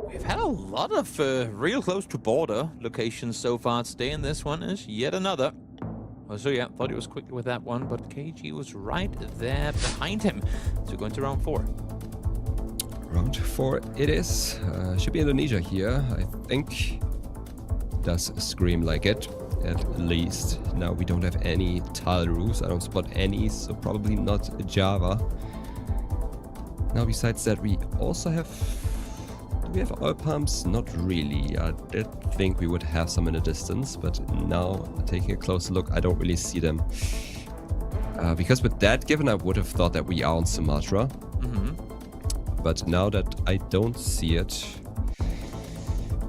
Speaker 8: We've had a lot of real close to border locations so far today, and this one is yet another. Hosuya thought he was quick with that one, but KG was right there behind him. So going to round 4.
Speaker 10: Round 4 it is. Should be Indonesia here, I think. Does scream like it. At least. Now we don't have any tile roofs. I don't spot any, so probably not Java. Now besides that, we also have... Do we have oil pumps? Not really. I did think we would have some in the distance, but now taking a closer look, I don't really see them. Because with that given, I would have thought that we are on Sumatra. But now that I don't see it,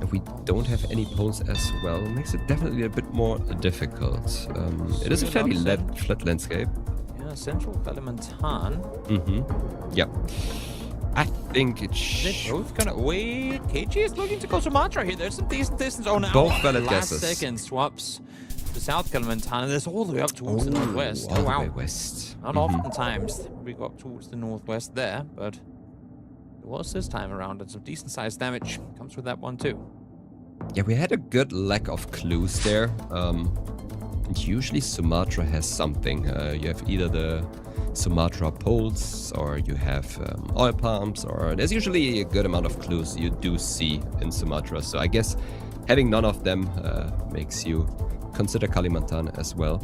Speaker 10: and we don't have any poles as well, makes it definitely a bit more difficult. It is a fairly flat landscape.
Speaker 8: Yeah, Central Kalimantan.
Speaker 10: Yep. I think it
Speaker 8: They're both gonna wait. KG is looking to go Sumatra here. There's some decent distance. Oh, now
Speaker 10: both valid
Speaker 8: last
Speaker 10: guesses.
Speaker 8: second swaps to South Kalimantan, and there's all the way up towards the northwest.
Speaker 10: All
Speaker 8: Oh wow.
Speaker 10: the way west.
Speaker 8: Not oftentimes we go up towards the northwest there, but it was this time around, and some decent sized damage comes with that one too.
Speaker 10: Yeah, we had a good lack of clues there. Usually Sumatra has something. You have either the Sumatra poles, or you have oil palms, or there's usually a good amount of clues you do see in Sumatra. So I guess having none of them makes you consider Kalimantan as well.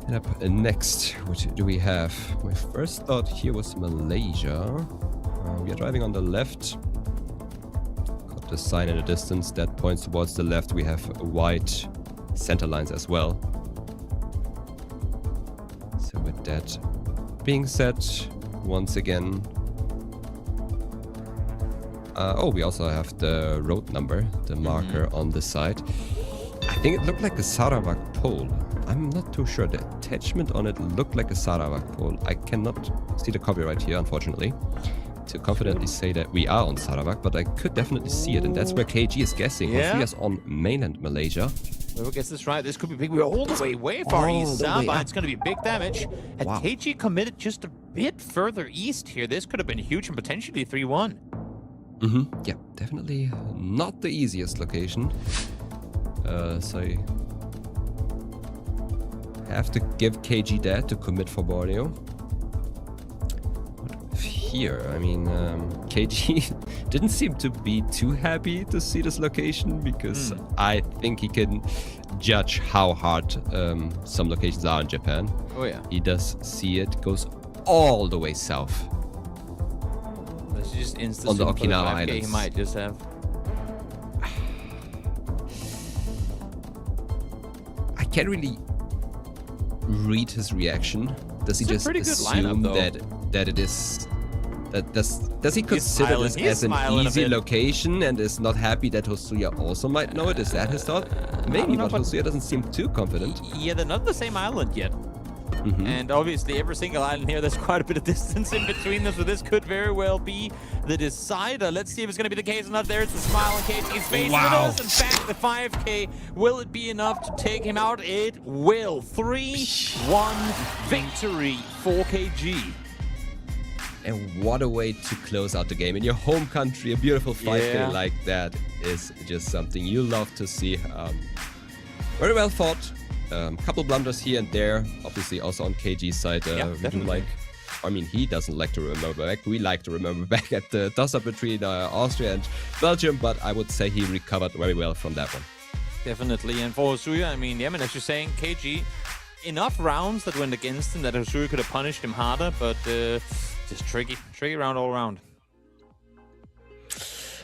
Speaker 10: And up next, what do we have? My first thought here was Malaysia. We are driving on the left. Got the sign in the distance that points towards the left. We have white center lines as well. So with that being said, once again, we also have the road number, the marker on the side. I think it looked like a Sarawak pole. I'm not too sure. The attachment on it looked like a Sarawak pole. I cannot see the copyright here, unfortunately, to confidently say that we are on Sarawak, but I could definitely see it, and that's where KG is guessing.
Speaker 8: Yeah.
Speaker 10: He is on mainland Malaysia.
Speaker 8: Whoever gets this right, this could be big. We're all the way far east south, but it's going to be big damage. Had KG committed just a bit further east here, this could have been huge and potentially 3-1.
Speaker 10: Yeah, definitely not the easiest location. So I have to give KG that to commit for Borneo. But here, I mean, KG didn't seem to be too happy to see this location, because I think he can judge how hard some locations are in Japan.
Speaker 8: Oh yeah.
Speaker 10: He does see it goes all the way south.
Speaker 8: Let's just insta
Speaker 10: On the
Speaker 8: zoom for
Speaker 10: Okinawa
Speaker 8: 5K
Speaker 10: Islands.
Speaker 8: he might just have.
Speaker 10: I can't really read his reaction. Does he
Speaker 8: It's a
Speaker 10: just
Speaker 8: pretty good
Speaker 10: assume
Speaker 8: lineup,
Speaker 10: that it is does he consider
Speaker 8: smiling.
Speaker 10: this
Speaker 8: He's
Speaker 10: as an
Speaker 8: smiling a
Speaker 10: easy
Speaker 8: bit.
Speaker 10: location and is not happy that Hosuya also might know it? Is that his thought? Maybe,
Speaker 8: know,
Speaker 10: but Hosuya doesn't seem too confident.
Speaker 8: Yeah, they're not the same island yet. And obviously every single island here, there's quite a bit of distance in between them, so this could very well be the decider. Let's see if it's going to be the case or not. There's the smile on KG's face.
Speaker 10: Wow.
Speaker 8: It is, in fact, the 5K. Will it be enough to take him out? It will. 3-1 victory for KG.
Speaker 10: And what a way to close out the game. In your home country, a beautiful 5K
Speaker 8: Yeah.
Speaker 10: like that is just something you love to see. Very well fought. Couple blunders here and there. Obviously also on KG's side. We do
Speaker 8: definitely.
Speaker 10: like, I mean, he doesn't like to remember back. We like to remember back at the toss-up between Austria and Belgium, but I would say he recovered very well from that one.
Speaker 8: Definitely. And for Hosuya, I mean, as you're saying, KG, enough rounds that went against him that Hosuya could have punished him harder, but just tricky round all around.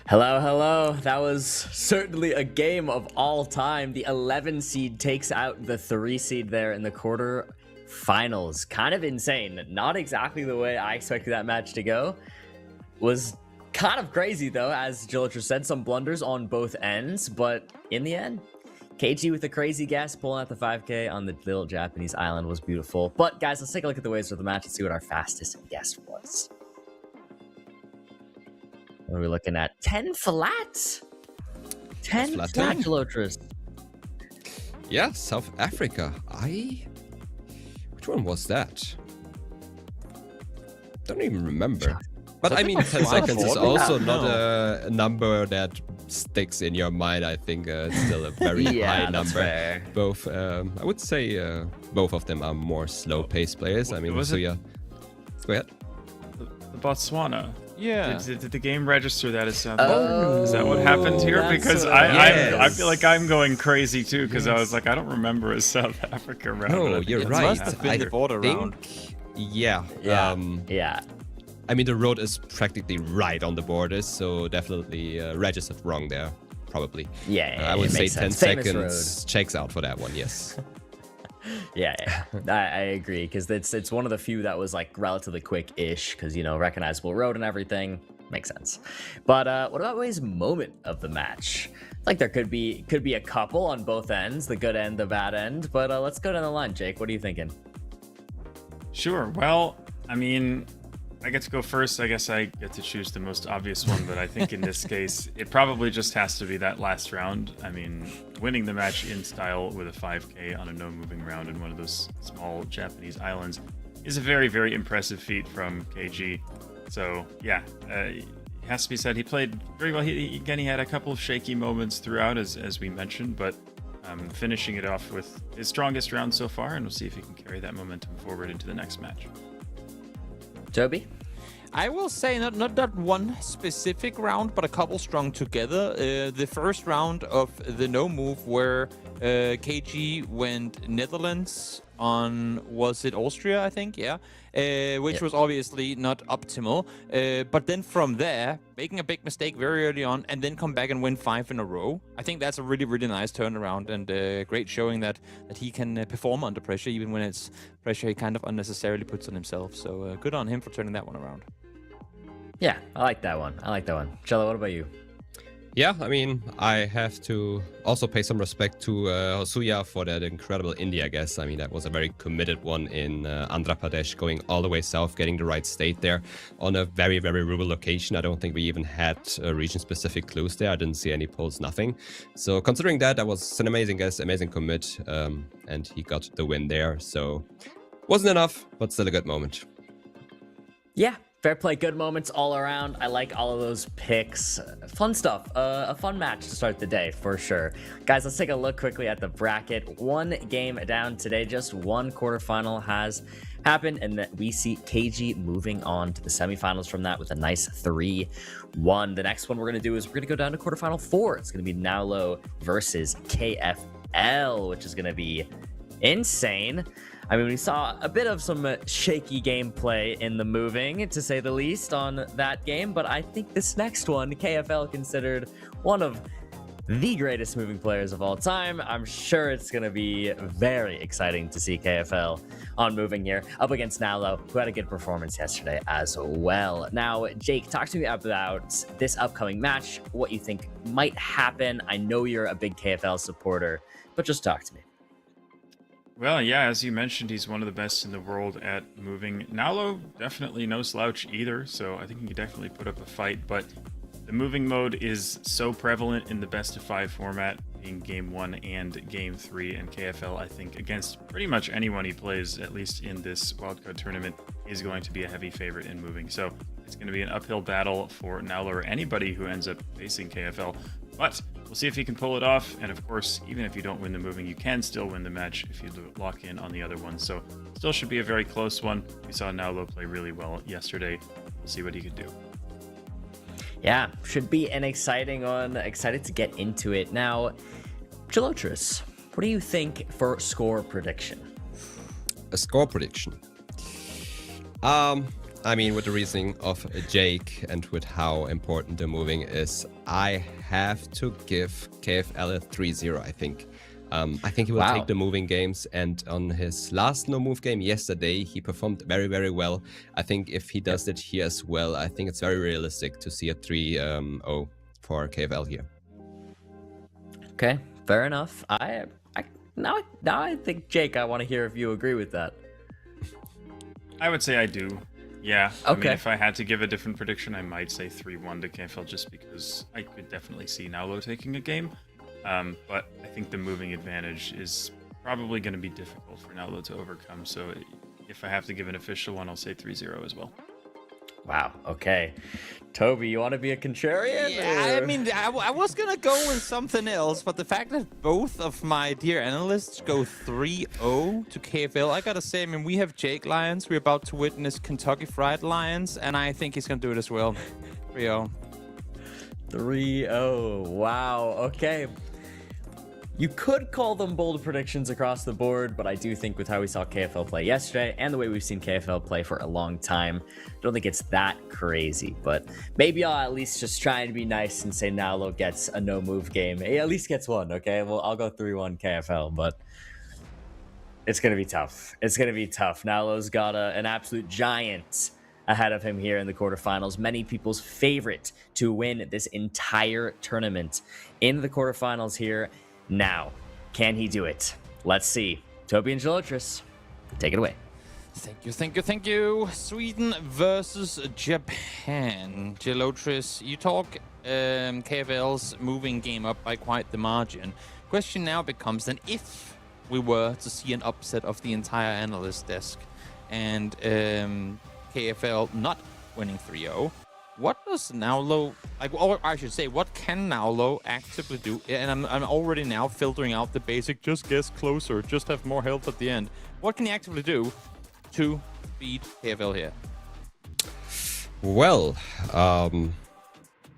Speaker 3: Hello. That was certainly a game of all time. The 11 seed takes out the 3 seed there in the quarterfinals. Kind of insane. Not exactly the way I expected that match to go. Was kind of crazy though, as Geoguessr said, some blunders on both ends, but in the end, KG with a crazy guess pulling out the 5K on the little Japanese island was beautiful. But guys, let's take a look at the waves of the match and see what our fastest guess was. What are we looking at? 10 flat? 10 flat, Geoguessr.
Speaker 10: Yeah, South Africa. Which one was that? Don't even remember. But I mean, 10 seconds is also not a number that sticks in your mind. I think it's still a very high number.
Speaker 3: Fair.
Speaker 10: Both, I would say, both of them are more slow-paced players. I mean,
Speaker 4: Was
Speaker 10: so
Speaker 4: it-
Speaker 10: yeah. Go ahead.
Speaker 4: The Botswana.
Speaker 8: Yeah.
Speaker 4: Did the game register that as South Africa? Is that what happened here?
Speaker 3: that's
Speaker 4: Because
Speaker 3: what-
Speaker 4: I feel like I'm going crazy too, because I was like, I don't remember a South Africa round.
Speaker 10: No,
Speaker 4: but I think
Speaker 10: you're
Speaker 4: it's
Speaker 10: right.
Speaker 8: must have been the border round.
Speaker 10: Yeah.
Speaker 3: Yeah.
Speaker 10: I mean, the road is practically right on the borders, so definitely registered wrong there, probably.
Speaker 3: Yeah,
Speaker 10: I would
Speaker 3: it
Speaker 10: say
Speaker 3: makes
Speaker 10: 10
Speaker 3: sense. Famous
Speaker 10: seconds checks out for that one, yes.
Speaker 3: Yeah. I agree, because it's one of the few that was like relatively quick-ish, because, you know, recognizable road and everything. Makes sense. But what about Way's moment of the match? Like there could be a couple on both ends, the good end, the bad end. But let's go down the line, Jake. What are you thinking?
Speaker 4: Sure. Well, I mean, I get to go first. I guess I get to choose the most obvious one, but I think in this case, it probably just has to be that last round. I mean, winning the match in style with a 5K on a no-moving round in one of those small Japanese islands is a very, very impressive feat from KG. So, yeah, it has to be said. He played very well. He had a couple of shaky moments throughout, as we mentioned, but finishing it off with his strongest round so far, and we'll see if he can carry that momentum forward into the next match.
Speaker 3: Toby?
Speaker 8: I will say not that one specific round, but a couple strung together. The first round of the no move where KG went Netherlands on, was it Austria, I think? Yeah. Which was obviously not optimal. But then from there, making a big mistake very early on and then come back and win 5 in a row. I think that's a really, really nice turnaround and great showing that he can perform under pressure, even when it's pressure he kind of unnecessarily puts on himself. So good on him for turning that one around.
Speaker 3: Yeah, I like that one. Cello, what about you?
Speaker 10: Yeah, I mean, I have to also pay some respect to Hosuya for that incredible indie, I guess. I mean, that was a very committed one in Andhra Pradesh, going all the way south, getting the right state there on a very, very rural location. I don't think we even had region-specific clues there. I didn't see any polls, nothing. So considering that was an amazing guess, amazing commit, and he got the win there. So wasn't enough, but still a good moment.
Speaker 3: Yeah. Fair play, good moments all around. I like all of those picks. Fun stuff. A fun match to start the day, for sure. Guys, let's take a look quickly at the bracket. One game down today. Just one quarterfinal has happened, and that we see KG moving on to the semifinals from that with a nice 3-1. The next one we're going to do is we're going to go down to quarterfinal 4. It's going to be Naulo versus KFL, which is going to be insane. I mean, we saw a bit of some shaky gameplay in the moving, to say the least, on that game. But I think this next one, KFL considered one of the greatest moving players of all time. I'm sure it's going to be very exciting to see KFL on moving here, up against Naulo, who had a good performance yesterday as well. Now, Jake, talk to me about this upcoming match, what you think might happen. I know you're a big KFL supporter, but just talk to me.
Speaker 4: Well, yeah, as you mentioned, he's one of the best in the world at moving. Naulo, definitely no slouch either, so I think he can definitely put up a fight, but the moving mode is so prevalent in the best-of-5 format, being Game 1 and Game 3, and KFL, I think, against pretty much anyone he plays, at least in this wildcard tournament, is going to be a heavy favorite in moving. So it's going to be an uphill battle for Naulo or anybody who ends up facing KFL, but we'll see if he can pull it off, and of course, even if you don't win the moving, you can still win the match if you lock in on the other one. So still should be a very close one. We saw Naulo play really well yesterday. We'll see what he can do.
Speaker 3: Yeah, should be an exciting one. Excited to get into it. Now, Gelotris, what do you think for score prediction?
Speaker 10: A score prediction? I mean, with the reasoning of Jake and with how important the moving is, I have to give KFL a 3-0, I think. I think he will take the moving games, and on his last no-move game yesterday, he performed very, very well. I think if he does it here as well, I think it's very realistic to see a 3-0 for KFL here.
Speaker 3: Okay, fair enough. Now I think, Jake, I want to hear if you agree with that.
Speaker 4: I would say I do. Yeah.
Speaker 3: Okay.
Speaker 4: I mean, if I had to give a different prediction, I might say 3-1 to KFL, just because I could definitely see Naulo taking a game. But I think the moving advantage is probably going to be difficult for Naulo to overcome. So if I have to give an official one, I'll say 3-0 as well.
Speaker 3: Wow. Okay. Toby, you want to be a contrarian?
Speaker 8: Yeah, I mean, I was going to go with something else, but the fact that both of my dear analysts go 3-0 to KFL, I got to say, I mean, we have Jake Lions. We're about to witness Kentucky Fried Lions, and I think he's going to do it as well. 3-0.
Speaker 3: 3-0. Wow. Okay. You could call them bold predictions across the board, but I do think with how we saw KFL play yesterday and the way we've seen KFL play for a long time, I don't think it's that crazy. But maybe I'll at least just try and be nice and say Naulo gets a no-move game. He at least gets one, okay? Well, I'll go 3-1 KFL, but it's going to be tough. It's going to be tough. Naulo's got an absolute giant ahead of him here in the quarterfinals. Many people's favorite to win this entire tournament in the quarterfinals here. Now, can he do it? Let's see. Toby and Gelotris, take it away.
Speaker 8: Thank you. Sweden versus Japan. Gelotris, you talk KFL's moving game up by quite the margin. Question now becomes then, if we were to see an upset of the entire analyst desk and KFL not winning 3-0, What does Naulo, like, or I should say, what can Naulo actively do? And I'm already now filtering out the basic, just guess closer, just have more health at the end. What can he actively do to beat KFL here?
Speaker 10: Well,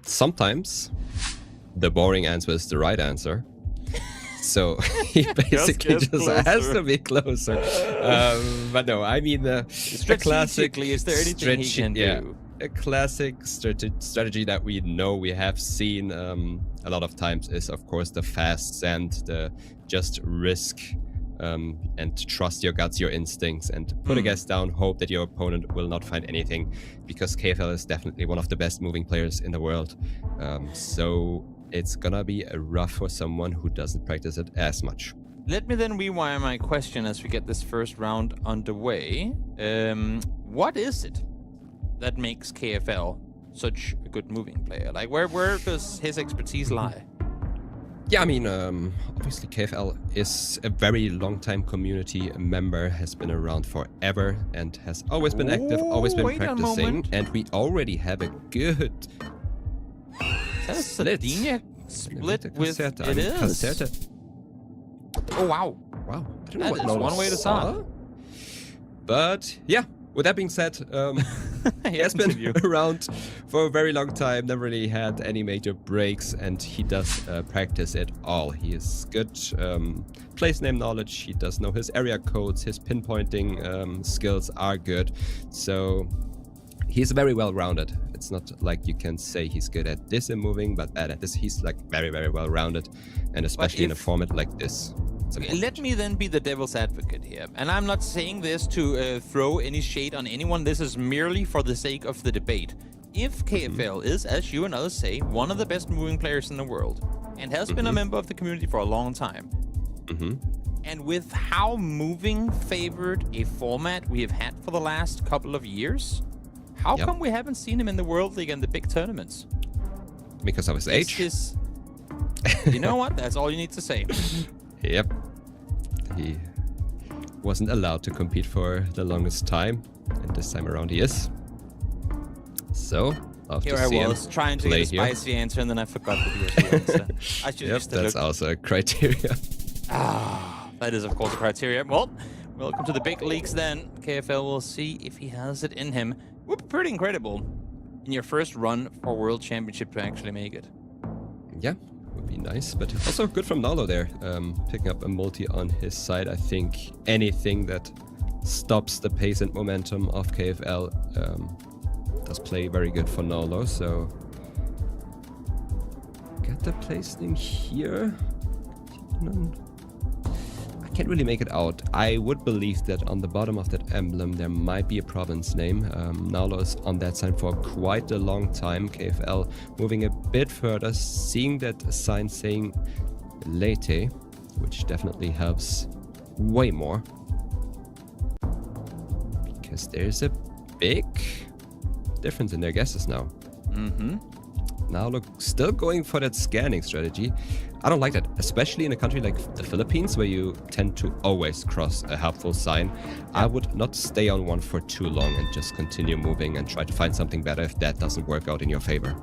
Speaker 10: sometimes the boring answer is the right answer. So he basically just has to be closer. But no, I mean the classic.
Speaker 8: Is there anything he can do?
Speaker 10: A classic strategy that we know we have seen a lot of times is, of course, the fast send, the just risk and trust your guts, your instincts, and put a guess down, hope that your opponent will not find anything, because KFL is definitely one of the best moving players in the world. So it's gonna be rough for someone who doesn't practice it as much.
Speaker 8: Let me then rewire my question as we get this first round underway. What is it that makes KFL such a good moving player? Like, where does his expertise lie?
Speaker 10: Yeah, I mean, obviously KFL is a very long-time community member, has been around forever, and has always been active, always been practicing, and we already have a good
Speaker 8: split with it is. Oh, wow.
Speaker 10: Wow. I don't know
Speaker 8: that
Speaker 10: what
Speaker 8: is
Speaker 10: Nolan
Speaker 8: one way to
Speaker 10: saw.
Speaker 8: start.
Speaker 10: But yeah, with that being said, he has been around for a very long time, never really had any major breaks, and he does practice it all. He is good place name knowledge, he does know his area codes, his pinpointing skills are good. So he's very well rounded. It's not like you can say he's good at this and moving, but bad at this. He's like very, very well rounded, and especially in a format like this.
Speaker 8: Let me then be the devil's advocate here. And I'm not saying this to throw any shade on anyone. This is merely for the sake of the debate. If KFL is, as you and others say, one of the best moving players in the world, and has been a member of the community for a long time, and with how moving favored a format we have had for the last couple of years, how come we haven't seen him in the World League and the big tournaments?
Speaker 10: Because of his age?
Speaker 8: You know what? That's all you need to say.
Speaker 10: Yep. He wasn't allowed to compete for the longest time, and this time around he is. So,
Speaker 8: here I was trying to get a spicy answer, and then I forgot that he was the answer. I should
Speaker 10: yep, that's also a criteria.
Speaker 8: That is, of course, a criteria. Well, welcome to the big leagues then. KFL will see if he has it in him. Would be pretty incredible in your first run for World Championship to actually make it.
Speaker 10: Yeah. Would be nice, but also good from Nalo there, picking up a multi on his side. I think anything that stops the pace and momentum of KFL does play very good for Nalo. So got the placing here. I can't really make it out. I would believe that on the bottom of that emblem there might be a province name. Naulo is on that sign for quite a long time. KFL moving a bit further, seeing that sign saying Leyte, which definitely helps way more. Because there's a big difference in their guesses now. Now look, still going for that scanning strategy. I don't like that, especially in a country like the Philippines, where you tend to always cross a helpful sign. I would not stay on one for too long and just continue moving and try to find something better if that doesn't work out in your favor.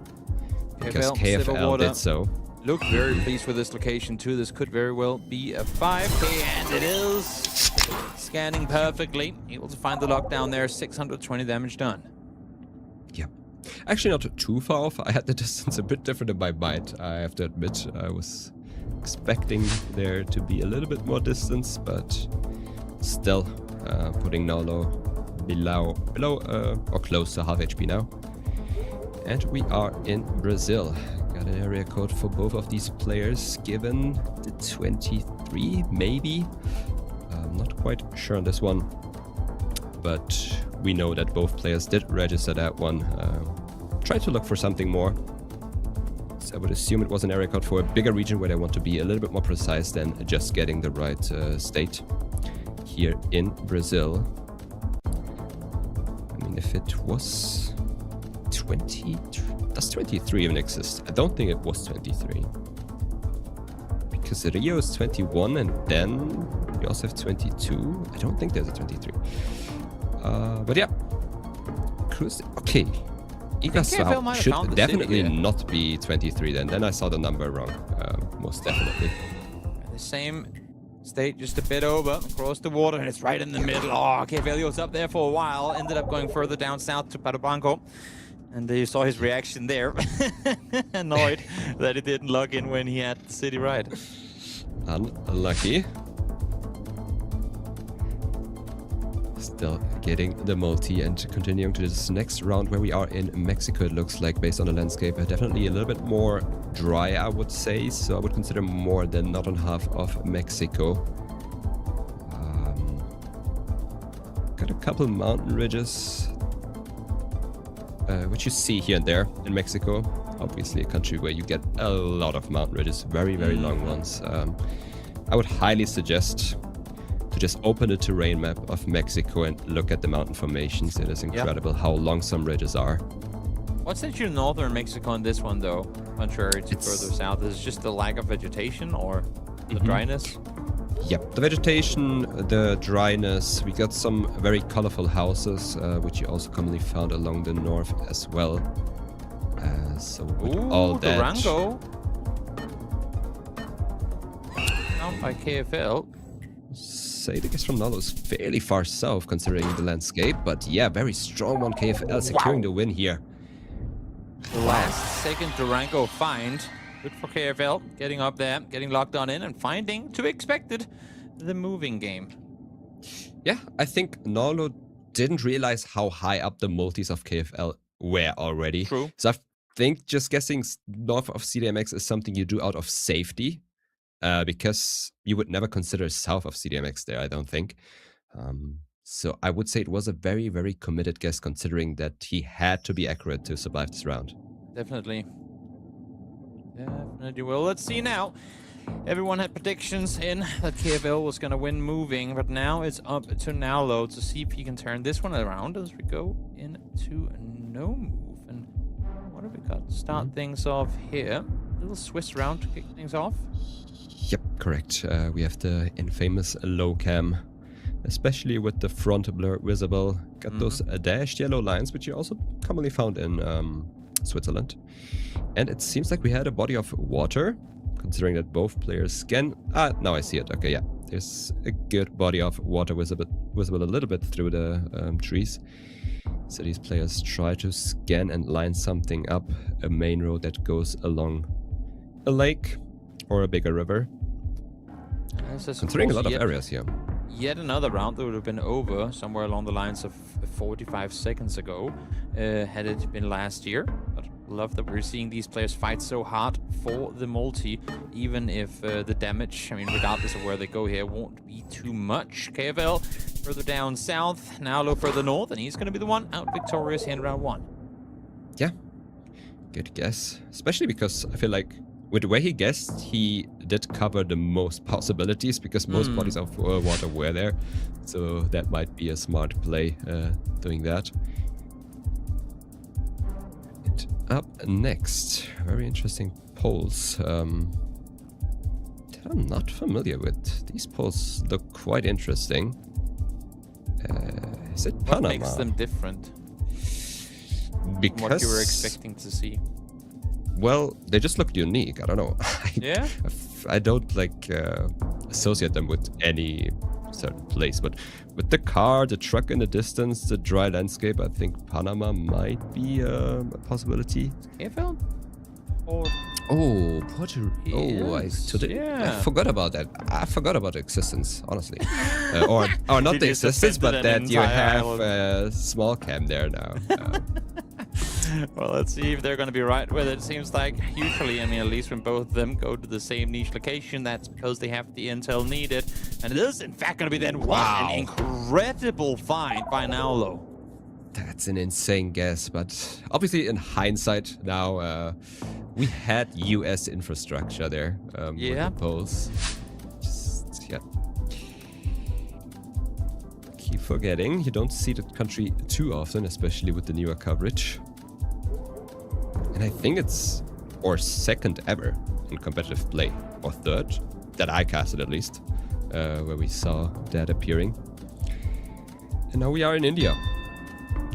Speaker 10: Because KFL did so.
Speaker 8: Look very pleased with this location too. This could very well be a 5K, and it is. Scanning perfectly, able to find the lockdown there. 620 damage done.
Speaker 10: Yep. Actually not too far off. I had the distance a bit different in my mind, I have to admit. I was expecting there to be a little bit more distance, but still putting Nolo below or close to half HP now. And we are in Brazil. Got an area code for both of these players, given the 23, maybe. I'm not quite sure on this one, but we know that both players did register that one. Try to look for something more. So I would assume it was an area code for a bigger region where they want to be a little bit more precise than just getting the right state here in Brazil. I mean, if it was 20, does 23 even exist? I don't think it was 23. Because Rio is 21 and then we also have 22. I don't think there's a 23. But yeah. Okay. Esports
Speaker 8: might have
Speaker 10: should
Speaker 8: found the
Speaker 10: definitely
Speaker 8: city, yeah.
Speaker 10: not be 23 then. Then I saw the number wrong, most definitely.
Speaker 8: The same state, just a bit over, across the water, and it's right in the middle. Oh, KFL was up there for a while, ended up going further down south to Parabanco. And you saw his reaction there. Annoyed that he didn't log in when he had the city right.
Speaker 10: Unlucky. Still getting the multi and continuing to this next round where we are in Mexico, it looks like, based on the landscape. Definitely a little bit more dry, I would say. So I would consider more than northern half of Mexico. Got a couple mountain ridges, which you see here and there in Mexico. Obviously a country where you get a lot of mountain ridges, very, very long ones. I would highly suggest to just open the terrain map of Mexico and look at the mountain formations. It is incredible how long some ridges are.
Speaker 8: What sets you northern Mexico on this one, though, contrary to further south? Is it just the lack of vegetation or the dryness?
Speaker 10: Yep, the vegetation, the dryness. We got some very colorful houses, which you also commonly found along the north as well. So with all that...
Speaker 8: Durango. Found by KFL.
Speaker 10: Say the guess from Nalo is fairly far south considering the landscape, but yeah, very strong one. KFL securing the win here.
Speaker 8: The last second Durango find. Good for KFL, getting up there, getting locked on in, and finding, to be expected, the moving game.
Speaker 10: Yeah, I think Nalo didn't realize how high up the multis of KFL were already.
Speaker 8: True.
Speaker 10: So I think just guessing north of CDMX is something you do out of safety, because you would never consider south of CDMX there, I don't think. So I would say it was a very, very committed guess considering that he had to be accurate to survive this round.
Speaker 8: Definitely. Definitely. Well, let's see now. Everyone had predictions in that KFL was going to win moving, but now it's up to Nalo to see if he can turn this one around as we go into no move. And what have we got to start things off here? A little Swiss round to kick things off.
Speaker 10: Yep, correct. We have the infamous low cam, especially with the front blur visible. Got those dashed yellow lines, which you also commonly found in Switzerland. And it seems like we had a body of water, considering that both players scan. Now I see it. Okay, yeah. There's a good body of water visible a little bit through the trees. So these players try to scan and line something up, a main road that goes along a lake or a bigger river. Considering a lot of areas here.
Speaker 8: Yet another round that would have been over somewhere along the lines of 45 seconds ago, had it been last year. But love that we're seeing these players fight so hard for the multi, even if the damage, I mean, regardless of where they go here, won't be too much. KFL further down south, Nalo further north, and he's going to be the one out victorious here in round one.
Speaker 10: Yeah, good guess. Especially because I feel like with the way he guessed, he did cover the most possibilities because most bodies of water were there. So that might be a smart play doing that. And up next, very interesting polls. I'm not familiar with. These polls look quite interesting. Is it Panama?
Speaker 8: What makes them different?
Speaker 10: Because
Speaker 8: from what you were expecting to see.
Speaker 10: Well, they just look unique. I don't know.
Speaker 8: Yeah?
Speaker 10: I don't like associate them with any certain place, but with the car, the truck in the distance, the dry landscape, I think Panama might be a possibility.
Speaker 8: KFL? Or
Speaker 10: oh, Puerto Rico. I forgot about that. I forgot about the existence, honestly. Or not the existence, but that you have a small cam there now.
Speaker 8: Well, let's see if they're going to be right with it. It seems like usually, I mean, at least when both of them go to the same niche location, that's because they have the intel needed. And it is, in fact, going to be then an incredible find by Nalo.
Speaker 10: That's an insane guess, but obviously in hindsight now, we had US infrastructure there with the polls. Keep forgetting, you don't see that country too often, especially with the newer coverage. And I think it's our second ever in competitive play, or third, that I casted at least, where we saw that appearing. And now we are in India.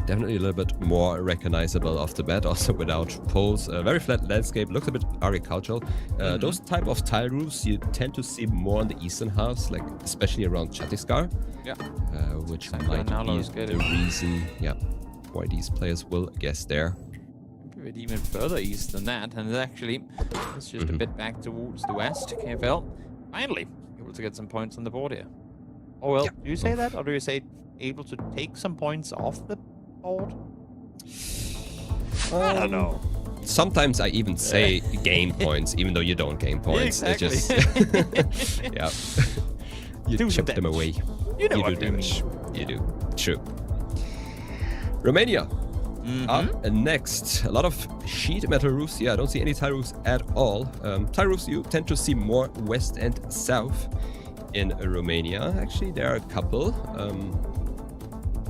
Speaker 10: definitely a little bit more recognizable off the bat, also without poles. Very flat landscape, looks a bit agricultural. Those type of tile roofs you tend to see more in the eastern halves, like especially around Chhattisgarh.
Speaker 8: Yeah.
Speaker 10: Which
Speaker 8: Exactly,
Speaker 10: might
Speaker 8: Nalo
Speaker 10: be
Speaker 8: is good.
Speaker 10: the reason, why these players will guess there.
Speaker 8: A bit even further east than that, and actually, it's just a bit back towards the west. KFL finally able to get some points on the board here. Oh well, do you say that, or do you say able to take some points off the board? I don't know.
Speaker 10: Sometimes I even say gain points, even though you don't gain points.
Speaker 8: Exactly.
Speaker 10: It's just, yeah. You
Speaker 8: Do some
Speaker 10: chip them away.
Speaker 8: You know
Speaker 10: do
Speaker 8: what I
Speaker 10: damage. You do. True. Romania. Up next. A lot of sheet metal roofs. Yeah, I don't see any tile roofs at all. Tile roofs you tend to see more west and south in Romania. Actually, there are a couple.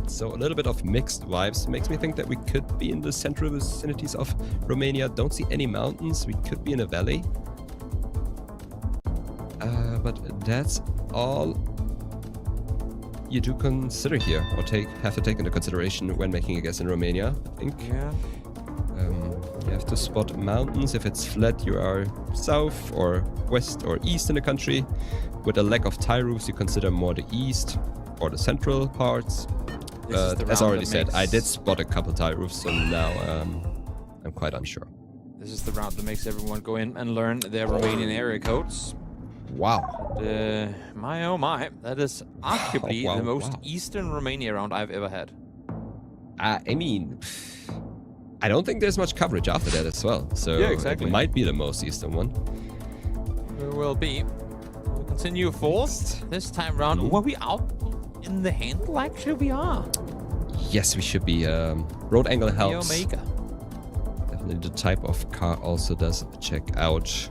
Speaker 10: So a little bit of mixed vibes. Makes me think that we could be in the central vicinities of Romania. Don't see any mountains. We could be in a valley. But that's all you do consider here, or have to take into consideration when making a guess in Romania, I think.
Speaker 8: Yeah.
Speaker 10: You have to spot mountains. If it's flat, you are south or west or east in the country. With a lack of tile roofs, you consider more the east or the central parts. As I already said, I did spot a couple tile roofs, so now I'm quite unsure.
Speaker 8: This is the route that makes everyone go in and learn their Romanian area codes.
Speaker 10: Wow.
Speaker 8: And, my oh my, that is arguably the most eastern Romania round I've ever had.
Speaker 10: I mean, I don't think there's much coverage after that as well, so
Speaker 8: Yeah, exactly.
Speaker 10: it might be the most eastern one.
Speaker 8: There will be. We'll continue fourth this time round. Were we out in the handle? Actually, we are.
Speaker 10: Yes, we should be. Road angle helps.
Speaker 8: Omega.
Speaker 10: Definitely the type of car also does check out.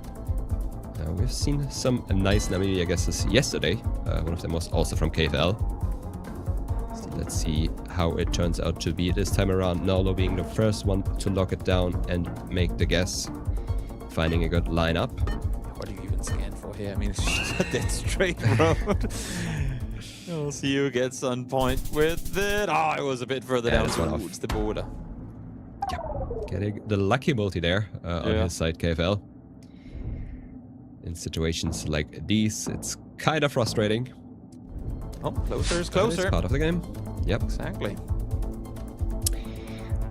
Speaker 10: We've seen some nice Namibia guesses yesterday. One of them was also from KFL. So let's see how it turns out to be this time around. Nolo being the first one to lock it down and make the guess. Finding a good lineup.
Speaker 8: What do you even scan for here? I mean, it's just a dead straight road. We'll see who gets on point with it. Oh, it was a bit further down towards the border.
Speaker 10: Getting the lucky multi there on his side, KFL. In situations like these, it's kind of frustrating.
Speaker 8: Oh, closer is closer.
Speaker 10: It's part of the game. Yep.
Speaker 8: Exactly.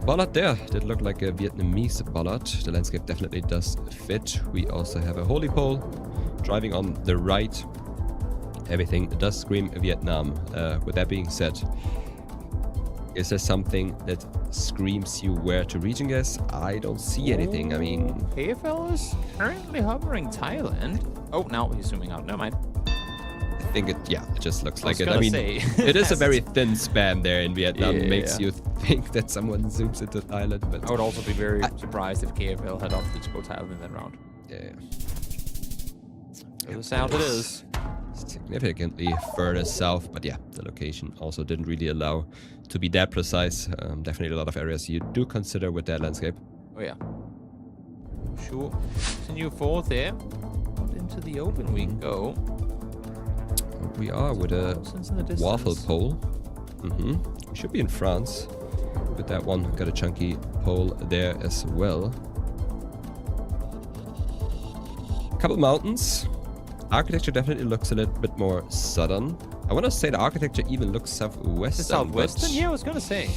Speaker 10: Bollard there did look like a Vietnamese bollard. The landscape definitely does fit. We also have a holy pole driving on the right. Everything does scream Vietnam. With that being said, is there something that screams you where to region guess? I don't see anything. I mean,
Speaker 8: KFL is currently hovering Thailand. Oh, now he's zooming out. Never mind.
Speaker 10: I think it just looks like it. I
Speaker 8: gonna
Speaker 10: mean,
Speaker 8: say,
Speaker 10: it is a very thin span there in Vietnam.
Speaker 8: Yeah.
Speaker 10: Makes you think that someone zooms into Thailand. But
Speaker 8: I would also be very surprised if KFL had opted to go Thailand in that round.
Speaker 10: Yeah.
Speaker 8: Further south it is.
Speaker 10: Significantly further south, but yeah, the location also didn't really allow to be that precise. Definitely a lot of areas you do consider with that landscape.
Speaker 8: Oh yeah. Sure. Continue fourth here. Out into the open we go.
Speaker 10: We are with a waffle pole. We should be in France with that one. Got a chunky pole there as well. Couple mountains. Architecture definitely looks a little bit more southern. I want to say the architecture even looks southwestern.
Speaker 8: Southwestern? Yeah, I was gonna say.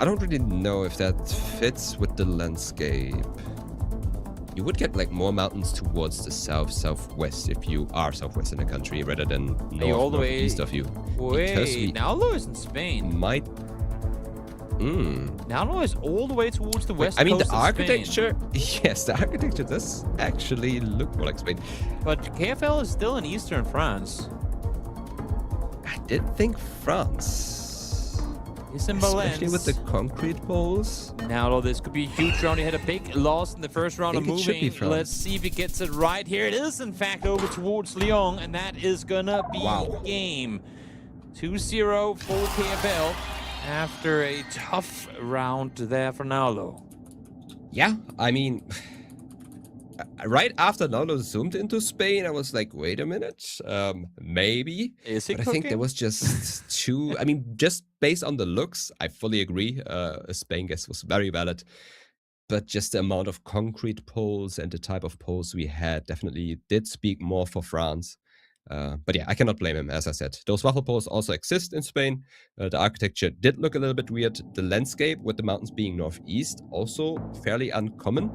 Speaker 10: I don't really know if that fits with the landscape. You would get like more mountains towards the southwest if you are southwest in the country rather than northeast of you.
Speaker 8: Wait, Nalo is in Spain.
Speaker 10: Might.
Speaker 8: Nalo is all the way towards the west.
Speaker 10: I mean,
Speaker 8: coast
Speaker 10: the
Speaker 8: of
Speaker 10: architecture. Yes, the architecture does actually look more like Spain.
Speaker 8: But KFL is still in eastern France.
Speaker 10: I did think France.
Speaker 8: He's in
Speaker 10: Especially with the concrete poles.
Speaker 8: Now, this could be a huge round. He had a big loss in the first round of
Speaker 10: think it should be
Speaker 8: moving.
Speaker 10: France.
Speaker 8: Let's see if he gets it right here. It is, in fact, over towards Lyon, and that is gonna be game. 2-0 for KFL after a tough round there for Nalo.
Speaker 10: Yeah, I mean, right after Nalo zoomed into Spain, I was like, wait a minute, maybe.
Speaker 8: Is it
Speaker 10: but I think there
Speaker 8: cooking?
Speaker 10: was just too. I mean, just based on the looks, I fully agree. A Spain guess was very valid. But just the amount of concrete poles and the type of poles we had definitely did speak more for France. But yeah, I cannot blame him, as I said. Those waffle poles also exist in Spain. The architecture did look a little bit weird. The landscape, with the mountains being northeast, also fairly uncommon.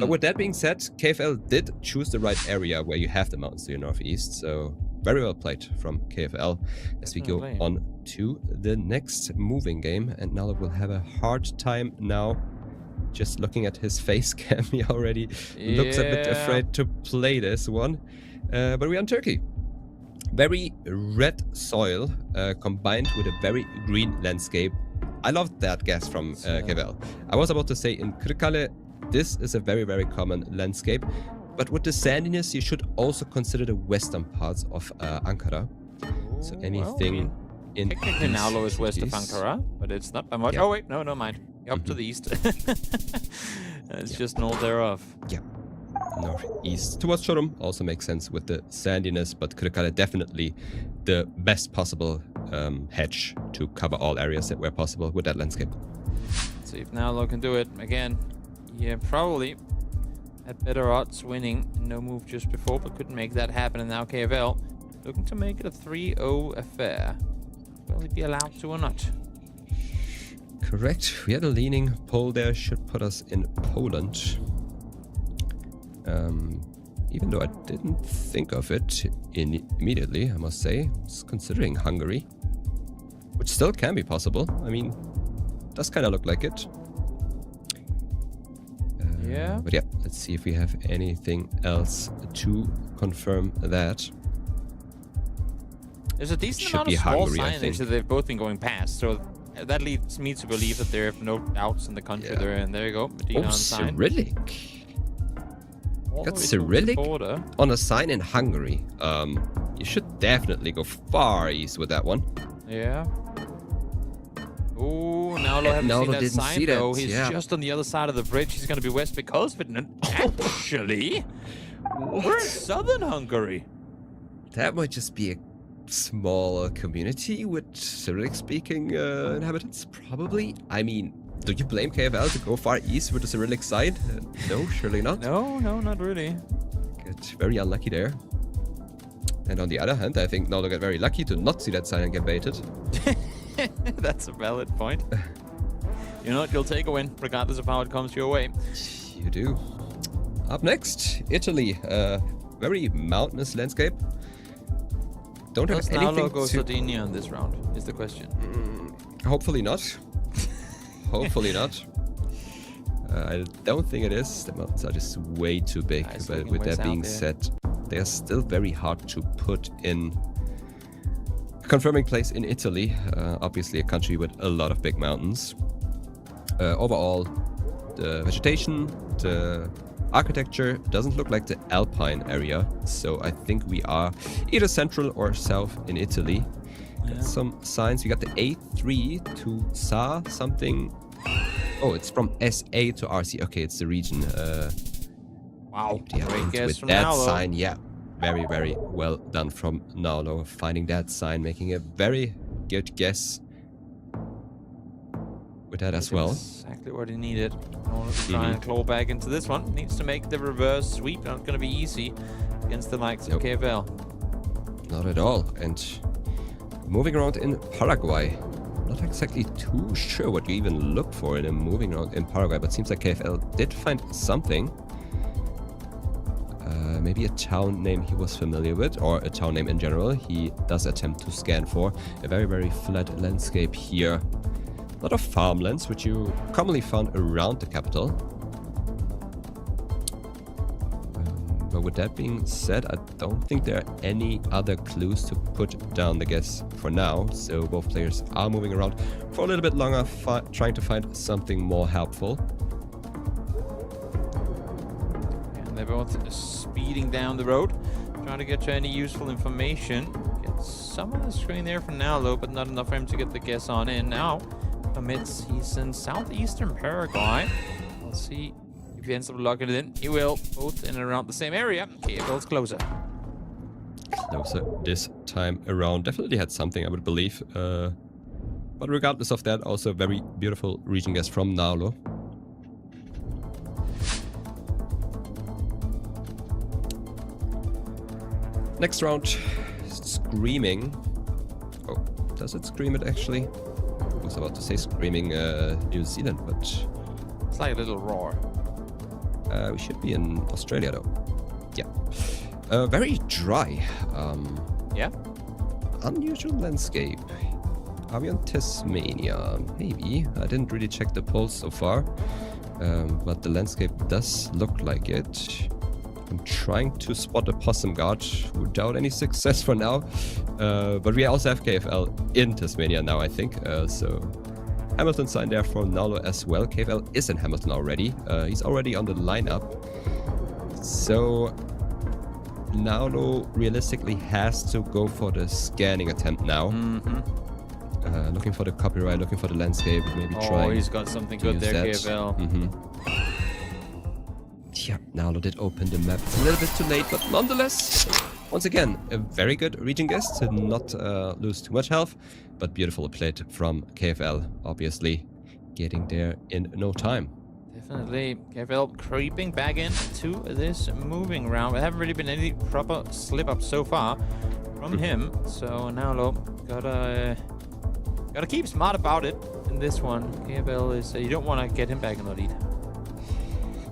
Speaker 10: But with that being said, KFL did choose the right area where you have the mountains to your northeast. So very well played from KFL as we go on to the next moving game. And now we'll have a hard time now. Just looking at his face cam, he already looks a bit afraid to play this one. But we're on Turkey. Very red soil combined with a very green landscape. I loved that guess from KVL. I was about to say in Kırıkkale, this is a very, very common landscape. But with the sandiness, you should also consider the western parts of Ankara. So anything in
Speaker 8: technically Nalo is west of Ankara, but it's not by much.
Speaker 10: Yeah.
Speaker 8: Oh wait, no, mind. Up to the east. It's just north thereof.
Speaker 10: Yeah. Northeast towards Çorum also makes sense with the sandiness, but Kırıkkale definitely the best possible hedge to cover all areas that were possible with that landscape.
Speaker 8: Let's see if Nalo can do it again. Yeah, probably had better odds winning no move just before, but couldn't make that happen. And now KFL looking to make it a 3-0 affair. Will he be allowed to or not?
Speaker 10: Correct. We had a leaning poll there, should put us in Poland. Even though I didn't think of it immediately, I must say. I was considering Hungary, which still can be possible. I mean, does kind of look like it.
Speaker 8: Yeah.
Speaker 10: But yeah, let's see if we have anything else to confirm that.
Speaker 8: There's a decent
Speaker 10: Should
Speaker 8: amount
Speaker 10: be
Speaker 8: of small
Speaker 10: Hungary, I think.
Speaker 8: signage that they've both been going past, so that leads me to believe that there are no doubts in the country there. And there you go, Medina on sign.
Speaker 10: Cyrillic.
Speaker 8: All
Speaker 10: Got
Speaker 8: the way to
Speaker 10: Cyrillic
Speaker 8: the border.
Speaker 10: on a sign in Hungary. You should definitely go far east with that one.
Speaker 8: Yeah. Ooh, Nalo haven't seen that
Speaker 10: didn't
Speaker 8: sign
Speaker 10: see that,
Speaker 8: though. He's
Speaker 10: yeah.
Speaker 8: just on the other side of the bridge. He's going to be west because of it. And actually, we're in southern Hungary.
Speaker 10: That might just be a small community with Cyrillic-speaking inhabitants, probably. I mean, do you blame KFL to go far east with the Cyrillic sign? No, surely not.
Speaker 8: No, not really.
Speaker 10: Get very unlucky there. And on the other hand, I think Nalo got very lucky to not see that sign and get baited.
Speaker 8: That's a valid point. You know what? You'll take a win, regardless of how it comes your way.
Speaker 10: You do. Up next, Italy. Very mountainous landscape. Don't have
Speaker 8: Does
Speaker 10: anything
Speaker 8: Nalo go
Speaker 10: to...
Speaker 8: Sardinia in this round, is the question.
Speaker 10: Hopefully not. Hopefully not. I don't think it is. The mountains are just way too big. But with that being said, they are still very hard to put in a confirming place in Italy. Obviously a country with a lot of big mountains. Overall, the vegetation, the architecture doesn't look like the Alpine area. So I think we are either central or south in Italy. Got some signs. We got the A3 to SA something. Oh, it's from SA to RC. Okay, it's the region.
Speaker 8: Wow,
Speaker 10: yeah,
Speaker 8: great guess
Speaker 10: with
Speaker 8: from
Speaker 10: that
Speaker 8: Nalo.
Speaker 10: sign, yeah, very, very well done from Nalo. Finding that sign, making a very good guess with that as well.
Speaker 8: Exactly what he needed in order to try and claw back into this one. Needs to make the reverse sweep. Not going to be easy against the likes of KFL.
Speaker 10: Not at all. And moving around in Paraguay. Not exactly too sure what you even look for in a moving around in Paraguay, but seems like KFL did find something. Maybe a town name he was familiar with, or a town name in general. He does attempt to scan for a very, very flat landscape here. A lot of farmlands, which you commonly found around the capital. But with that being said, I don't think there are any other clues to put down the guess for now. So both players are moving around for a little bit longer, trying to find something more helpful.
Speaker 8: And they're both speeding down the road, trying to get to any useful information. Get some of the screen there for Nalo, but not enough for him to get the guess on in. Now, amidst he's in southeastern Paraguay. We'll see if he ends up locking it in, he will, both in and around the same area. KFL's closer.
Speaker 10: Closer this time around. Definitely had something, I would believe. But regardless of that, also a very beautiful region guess from Naulo. Next round, Screaming. Oh, does it scream it actually? I was about to say Screaming New Zealand, but...
Speaker 8: It's like a little roar.
Speaker 10: We should be in Australia though. Yeah. Very dry.
Speaker 8: Yeah?
Speaker 10: Unusual landscape. Are we on Tasmania? Maybe. I didn't really check the polls so far. But the landscape does look like it. I'm trying to spot a possum guard without any success for now. But we also have KFL in Tasmania now, I think. So Hamilton signed there for Naulo as well. KFL is in Hamilton already. He's already on the lineup. So Naulo realistically has to go for the scanning attempt now. Looking for the copyright, looking for the landscape, maybe trying.
Speaker 8: Oh, he's got something good there, KFL.
Speaker 10: Yeah, Naulo did open the map. It's a little bit too late, but nonetheless, once again, a very good region guess to not lose too much health, but beautiful played from KFL, obviously getting there in no time.
Speaker 8: Definitely. KFL creeping back into this moving round. There haven't really been any proper slip-ups so far from him, so Naulo gotta keep smart about it in this one. KFL is, you don't want to get him back in the lead.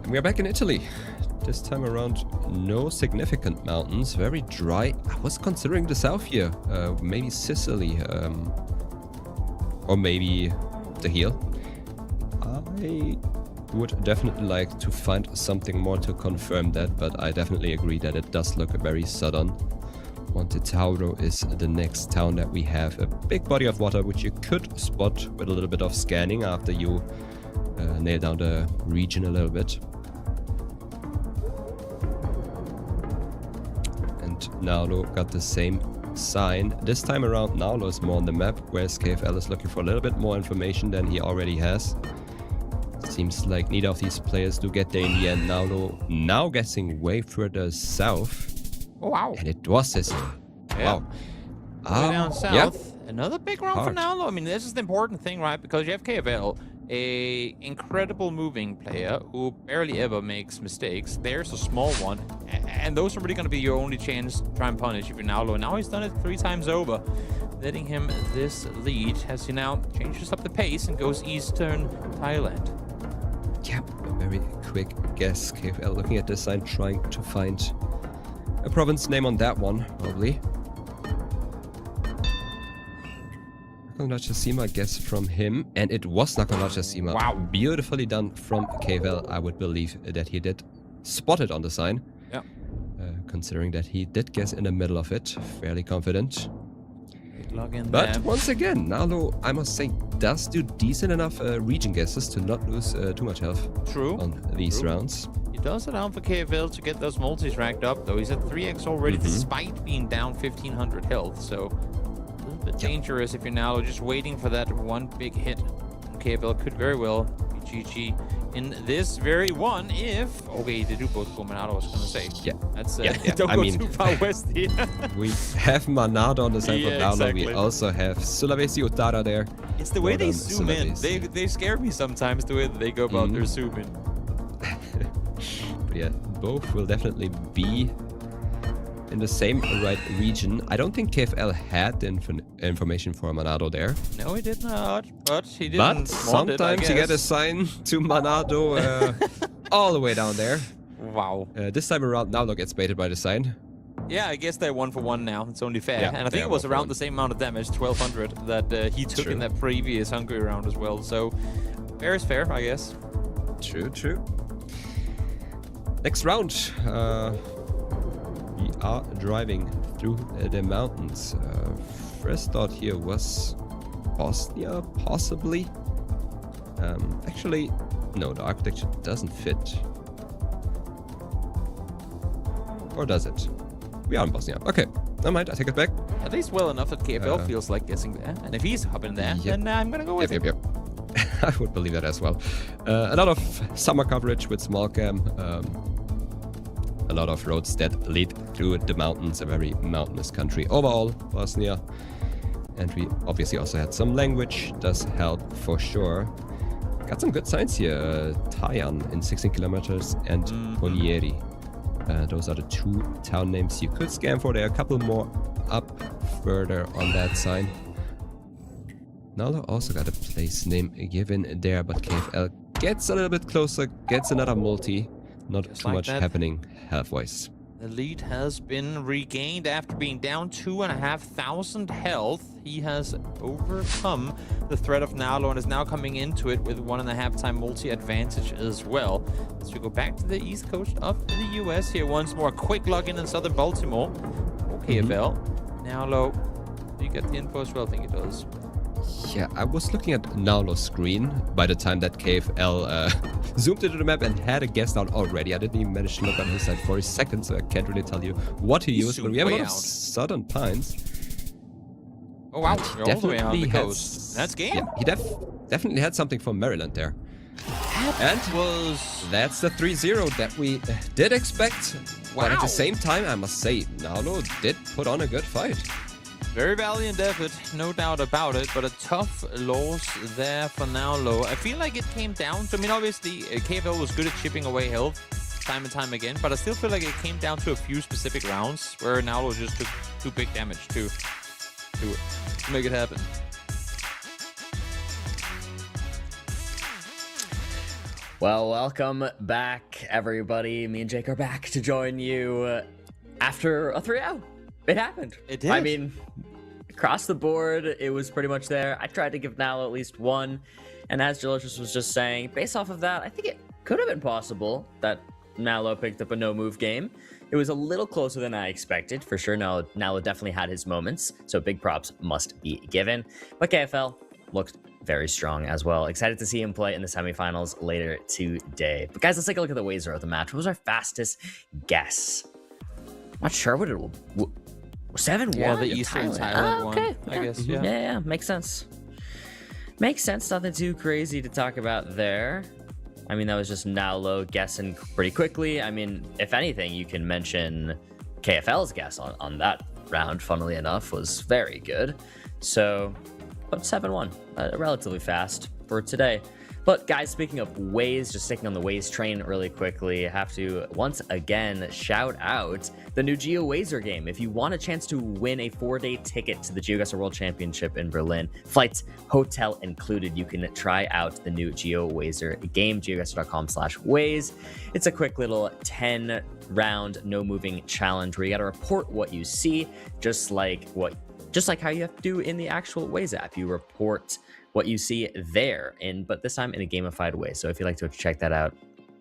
Speaker 10: And we are back in Italy. This time around, no significant mountains, very dry. I was considering the south here, maybe Sicily, or maybe the hill. I would definitely like to find something more to confirm that, but I definitely agree that it does look very southern. Montetauro is the next town that we have. A big body of water which you could spot with a little bit of scanning after you nail down the region a little bit. And Naulo got the same sign. This time around Naulo is more on the map, whereas KFL is looking for a little bit more information than he already has. Seems like neither of these players do get there in the end. Naulo now guessing way further south.
Speaker 8: Oh, wow.
Speaker 10: And it was Sicily.
Speaker 8: Yeah.
Speaker 10: Wow.
Speaker 8: Way down south.
Speaker 10: Yeah.
Speaker 8: Another big round for Naulo. I mean, this is the important thing, right? Because you have KFL, a incredible moving player who barely ever makes mistakes. There's a small one. And those are really going to be your only chance to try and punish if you're Naulo. And now he's done it 3 times over. Letting him this lead as he now changes up the pace and goes Eastern Thailand.
Speaker 10: Yeah, a very quick guess. KFL looking at this sign, trying to find a province name on that one, probably. Nakonachasima guess from him, and it was Nakonachasima.
Speaker 8: Wow.
Speaker 10: Beautifully done from KFL. I would believe that he did spot it on the sign.
Speaker 8: Yeah.
Speaker 10: Considering that he did guess in the middle of it. Fairly confident. But
Speaker 8: there.
Speaker 10: once again, Naulo, I must say, does do decent enough region guesses to not lose too much health on these rounds.
Speaker 8: He does allow for KFL to get those multis racked up, though. He's at 3x already, despite being down 1500 health. So a little bit dangerous if you're now just waiting for that one big hit. KFL could very well be GG in this very one if... Okay, they do both go Manado, I was going to say.
Speaker 10: Yeah.
Speaker 8: That's,
Speaker 10: Don't
Speaker 8: go too far west here.
Speaker 10: We have Manado on the side of Naulo.
Speaker 8: Exactly.
Speaker 10: We also have Sulawesi Utara there.
Speaker 8: It's the way they zoom in. They scare me sometimes, the way that they go about their zoom in.
Speaker 10: But yeah, both will definitely be in the same right region. I don't think KFL had the information for Manado there.
Speaker 8: No, he did not. But he didn't.
Speaker 10: But sometimes you get a sign to Manado all the way down there.
Speaker 8: Wow.
Speaker 10: This time around, Naulo gets baited by the sign.
Speaker 8: Yeah, I guess they're 1-for-1 now. It's only fair.
Speaker 10: Yeah,
Speaker 8: and I think it was around the same amount of damage, 1200, that he took in that previous Hungary round as well. So fair is fair, I guess.
Speaker 10: True. Next round. We are driving through the mountains. First thought here was Bosnia, possibly. Actually, no, the architecture doesn't fit. Or does it? We are in Bosnia. Okay, never mind, I take it back.
Speaker 8: At least well enough that KFL feels like guessing there. And if he's hopping there, then I'm gonna go with him.
Speaker 10: Yep. I would believe that as well. A lot of summer coverage with small cam. A lot of roads that lead through the mountains, a very mountainous country overall, Bosnia. And we obviously also had some language, does help for sure. Got some good signs here. Tajan in 16 kilometers and Polieri. Those are the 2 town names you could scan for. There are a couple more up further on that sign. Nalo also got a place name given there, but KFL gets a little bit closer, gets another multi. Not
Speaker 8: Just
Speaker 10: too
Speaker 8: like
Speaker 10: much
Speaker 8: that.
Speaker 10: happening health-wise.
Speaker 8: The lead has been regained after being down 2,500 health. He has overcome the threat of Nalo and is now coming into it with 1.5 time multi advantage as well. As we go back to the east coast of the US here once more. Quick login in southern Baltimore. Okay, KFL. Nalo, do you get the info as well? I think it does.
Speaker 10: Yeah, I was looking at Nalo's screen by the time that KFL zoomed into the map and had a guess down already. I didn't even manage to look on his side for a second, so I can't really tell you what he used. But we have a lot of southern pines.
Speaker 8: Oh wow, we're all the way out the coast. That's game.
Speaker 10: Yeah, he definitely had something from Maryland there. That's the 3-0 that we did expect. But at the same time, I must say, Nalo did put on a good fight.
Speaker 8: Very valiant effort, no doubt about it, but a tough loss there for Nalo. I feel like it came down to, I mean, obviously, KFL was good at chipping away health time and time again, but I still feel like it came down to a few specific rounds where Nalo just took too big damage to make it happen.
Speaker 3: Well, welcome back, everybody. Me and Jake are back to join you after a 3-0. It happened.
Speaker 8: It did.
Speaker 3: I mean, across the board, it was pretty much there. I tried to give Nalo at least 1. And as Delicious was just saying, based off of that, I think it could have been possible that Nalo picked up a no-move game. It was a little closer than I expected. For sure, Nalo definitely had his moments. So big props must be given. But KFL looked very strong as well. Excited to see him play in the semifinals later today. But guys, let's take a look at the Wazer of the match. What was our fastest guess? Not sure what it will... 7-1.
Speaker 8: Yeah, the Eastern Thailand one.
Speaker 3: Okay.
Speaker 8: I guess,
Speaker 3: Yeah, makes sense. Makes sense. Nothing too crazy to talk about there. I mean, that was just Nalo guessing pretty quickly. I mean, if anything, you can mention KFL's guess on that round, funnily enough, was very good. So, but 7-1, relatively fast for today. But guys, speaking of Waze, just sticking on the Waze train really quickly, I have to once again shout out the new Geoguessr game. If you want a chance to win a 4-day ticket to the Geoguessr World Championship in Berlin, flights, hotel included, you can try out the new Geoguessr game, geoguessr.com/Waze. It's a quick little 10-round no moving challenge where you got to report what you see, just like how you have to do in the actual Waze app. You report what you see there, but this time in a gamified way. So if you'd like to check that out,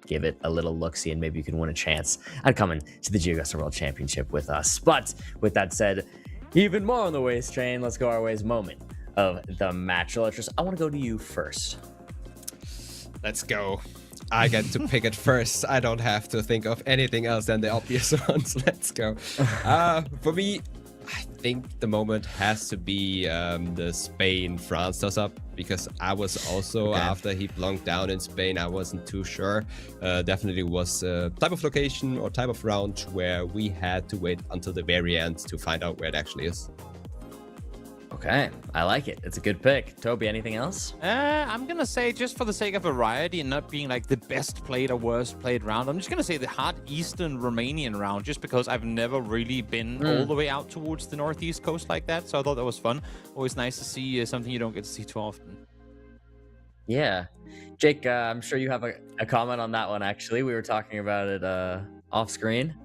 Speaker 3: give it a little look-see, and maybe you can win a chance at coming to the Geoguessr World Championship with us. But with that said, even more on the Waze train, let's go our Waze moment of the match. Electris, I want to go to you first.
Speaker 10: Let's go. I get to pick it first. I don't have to think of anything else than the obvious ones. Let's go. For me, I think the moment has to be the Spain-France toss-up, because I was also, after he plunked down in Spain, I wasn't too sure. Definitely was a type of location or type of round where we had to wait until the very end to find out where it actually is.
Speaker 3: Okay, I like it. It's a good pick. Toby, anything else?
Speaker 8: I'm gonna say, just for the sake of variety and not being like the best played or worst played round, I'm just gonna say the hard Eastern Romanian round, just because I've never really been all the way out towards the northeast coast like that, so I thought that was fun. Always nice to see something you don't get to see too often.
Speaker 3: Yeah. Jake, I'm sure you have a comment on that one, actually. We were talking about it off screen.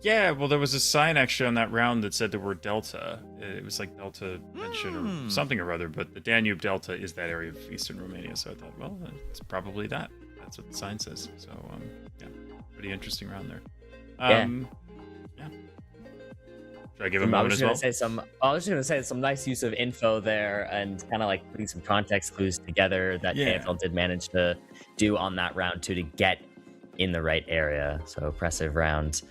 Speaker 4: Yeah, well, there was a sign actually on that round that said the word Delta. It was like Delta mention or something or other, but the Danube Delta is that area of Eastern Romania. So I thought, well, it's probably that. That's what the sign says. So, yeah, pretty interesting round there. Yeah. Should I give him a moment as well?
Speaker 3: I was just going to say some nice use of info there and kind of like putting some context clues together that KFL did manage to do on that round too, to get in the right area. So impressive round.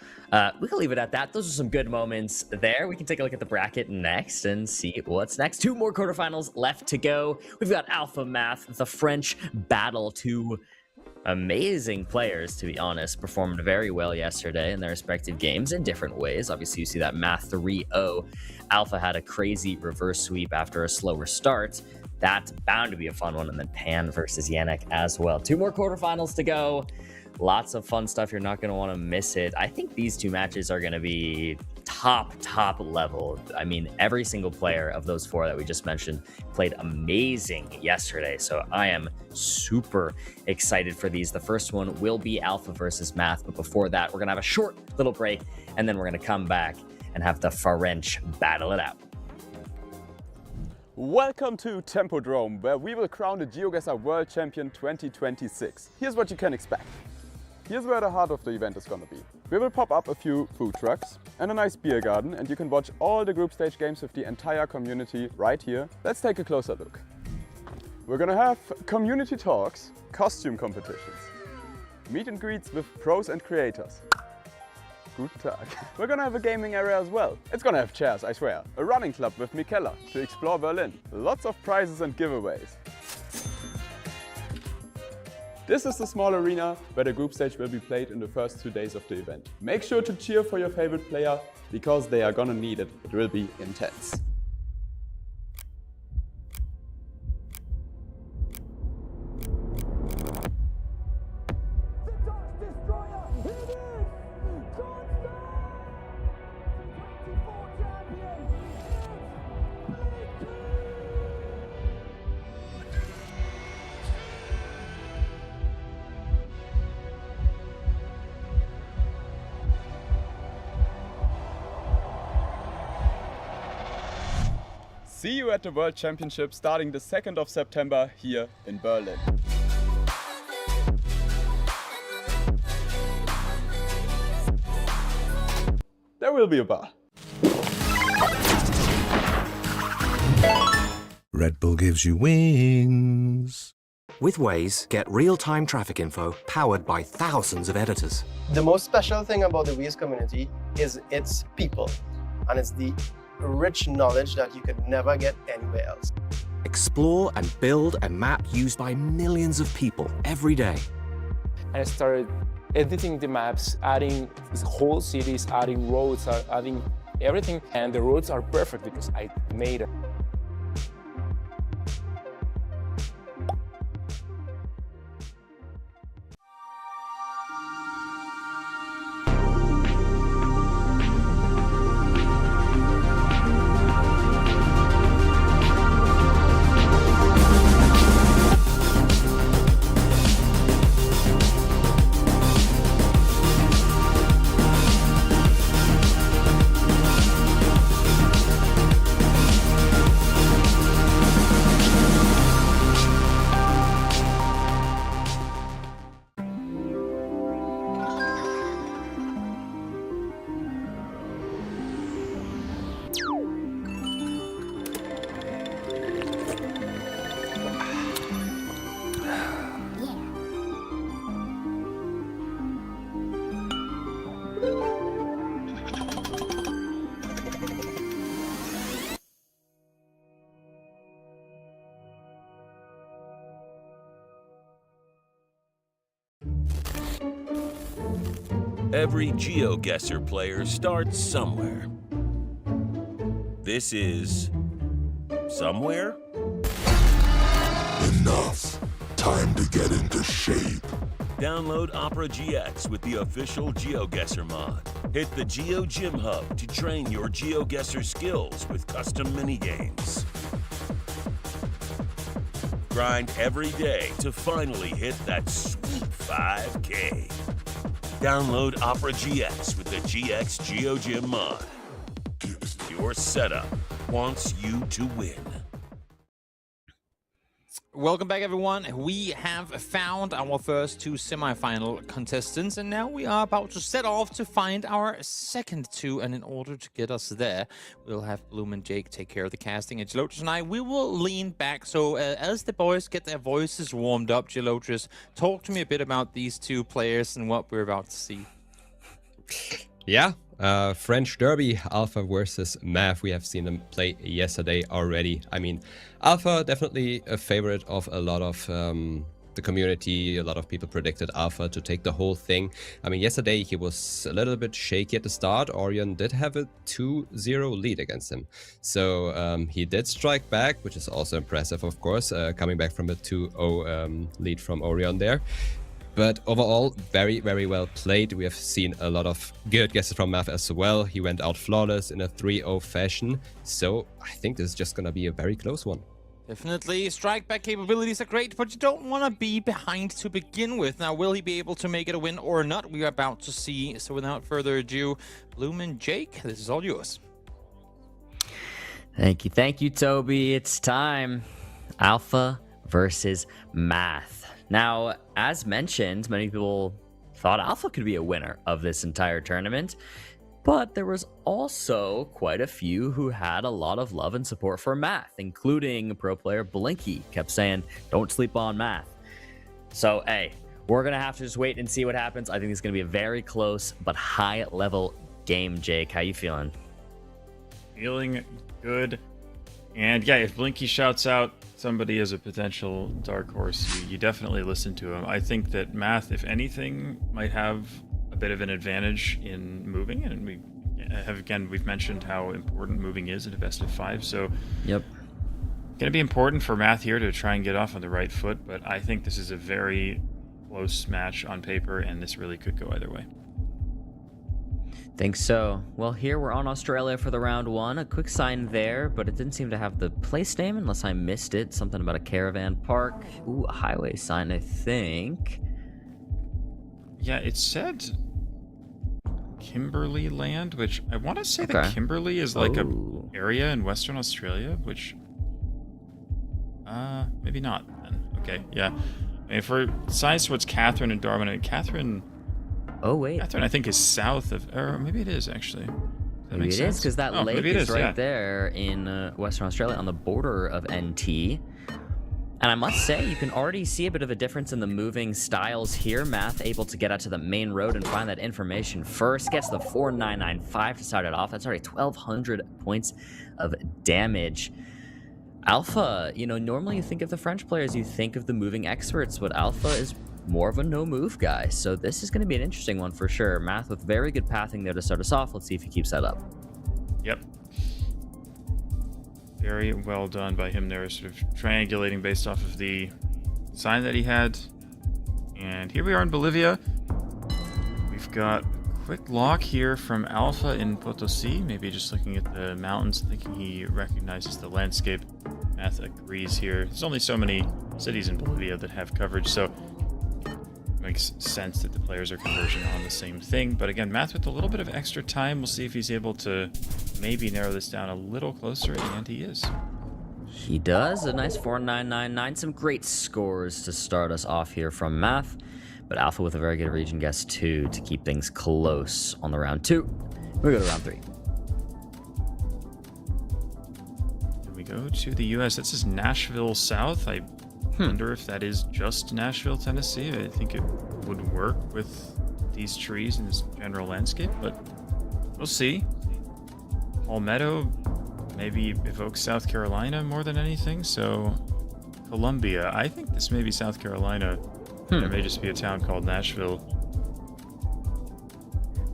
Speaker 3: We can leave it at that. Those are some good moments there. We can take a look at the bracket next and see what's next. 2 more quarterfinals left to go. We've got Alpha Math, the French battle. 2 amazing players, to be honest, performed very well yesterday in their respective games in different ways. Obviously, you see that Math 3-0. Alpha had a crazy reverse sweep after a slower start. That's bound to be a fun one. And then Pan versus Yannick as well. 2 more quarterfinals to go. Lots of fun stuff. You're not going to want to miss it. I think these 2 matches are going to be top level. I mean, every single player of those 4 that we just mentioned played amazing yesterday. So I am super excited for these. The first one will be Alpha versus Math. But before that, we're going to have a short little break. And then we're going to come back and have the French battle it out.
Speaker 25: Welcome to Tempodrome, where we will crown the Geoguessr World Champion 2026. Here's what you can expect. Here's where the heart of the event is gonna be. We will pop up a few food trucks and a nice beer garden, and you can watch all the group stage games with the entire community right here. Let's take a closer look. We're gonna have community talks, costume competitions, meet and greets with pros and creators. Guten Tag. We're gonna have a gaming area as well. It's gonna have chairs, I swear. A running club with Michela to explore Berlin. Lots of prizes and giveaways. This is the small arena where the group stage will be played in the first 2 days of the event. Make sure to cheer for your favorite player because they are gonna need it. It will be intense. See you at the World Championship starting the 2nd of September here in Berlin. There will be a bar.
Speaker 20: Red Bull gives you wings.
Speaker 21: With Waze, get real-time traffic info powered by thousands of editors.
Speaker 22: The most special thing about the Waze community is its people, and it's the rich knowledge that you could never get anywhere else.
Speaker 21: Explore and build a map used by millions of people every day.
Speaker 23: And I started editing the maps, adding whole cities, adding roads, adding everything. And the roads are perfect because I made it.
Speaker 24: Every Geoguessr player starts somewhere. This is somewhere?
Speaker 20: Enough. Time to get into shape.
Speaker 24: Download Opera GX with the official Geoguessr mod. Hit the Geo Gym Hub to train your Geoguessr skills with custom minigames. Grind every day to finally hit that sweet 5K. Download Opera GX with the GX Geo Gym mod. Your setup wants you to win.
Speaker 8: Welcome back, everyone. We have found our first 2 semi-final contestants, and now we are about to set off to find our second 2. And in order to get us there, we'll have Bloom and Jake take care of the casting, and Geoguessr and I, we will lean back. So as the boys get their voices warmed up, Geoguessr, talk to me a bit about these 2 players and what we're about to see.
Speaker 10: Yeah, French Derby, Alpha versus Math. We have seen them play yesterday already. I mean, Alpha definitely a favorite of a lot of the community. A lot of people predicted Alpha to take the whole thing. I mean, yesterday he was a little bit shaky at the start. Orion did have a 2-0 lead against him. So he did strike back, which is also impressive, of course, coming back from a 2-0 lead from Orion there. But overall, very, very well played. We have seen a lot of good guesses from Math as well. He went out flawless in a 3-0 fashion. So I think this is just going to be a very close one.
Speaker 8: Definitely. Strike back capabilities are great, but you don't want to be behind to begin with. Now, will he be able to make it a win or not? We are about to see. So without further ado, Bloom and Jake, this is all yours.
Speaker 3: Thank you, Toby. It's time. Alpha versus Math. Now, as mentioned, many people thought Alpha could be a winner of this entire tournament, but there was also quite a few who had a lot of love and support for Math, including pro player Blinky kept saying, don't sleep on Math. So, hey, we're going to have to just wait and see what happens. I think it's going to be a very close but high-level game. Jake, how you feeling?
Speaker 4: Feeling good. And yeah, if Blinky shouts out somebody as a potential dark horse, you definitely listen to him. I think that Math, if anything, might have a bit of an advantage in moving, and we've mentioned how important moving is in a best of 5. So
Speaker 3: yep,
Speaker 4: gonna be important for Math here to try and get off on the right foot. But I think this is a very close match on paper, and this really could go either way.
Speaker 3: Think so. Well, here we're on Australia for the round 1. A quick sign there, but it didn't seem to have the place name unless I missed it. Something about a caravan park. Ooh, a highway sign, I think.
Speaker 4: Yeah, it said Kimberley Land, which I want to say that Kimberley is like a area in Western Australia, which maybe not then. Okay, yeah. I mean, for signs towards Catherine and Darwin, and Catherine.
Speaker 3: Oh, wait.
Speaker 4: Catherine, I think, is south of... Or maybe it is, actually.
Speaker 3: Maybe it is, because that lake is right there in Western Australia on the border of NT. And I must say, you can already see a bit of a difference in the moving styles here. Math able to get out to the main road and find that information first. Gets the 4995 to start it off. That's already 1,200 points of damage. Alpha, you know, normally you think of the French players, you think of the moving experts, but Alpha is more of a no-move guy, so this is going to be an interesting one for sure. Math with very good pathing there to start us off. Let's see if he keeps that up.
Speaker 4: Yep. Very well done by him there, sort of triangulating based off of the sign that he had. And here we are in Bolivia. We've got a quick lock here from Alpha in Potosi, maybe just looking at the mountains, thinking he recognizes the landscape. Math agrees here. There's only so many cities in Bolivia that have coverage, so makes sense that the players are converging on the same thing. But again, Math with a little bit of extra time. We'll see if he's able to maybe narrow this down a little closer, and he is.
Speaker 3: He does. A nice 4999. Some great scores to start us off here from Math. But Alpha with a very good region guess too to keep things close on the round 2. We go to round 3.
Speaker 4: Here we go to the U.S. This is Nashville South. I wonder if that is just Nashville, Tennessee. I think it would work with these trees and this general landscape, but we'll see. Palmetto maybe evokes South Carolina more than anything, so Columbia. I think this may be South Carolina. There may just be a town called Nashville.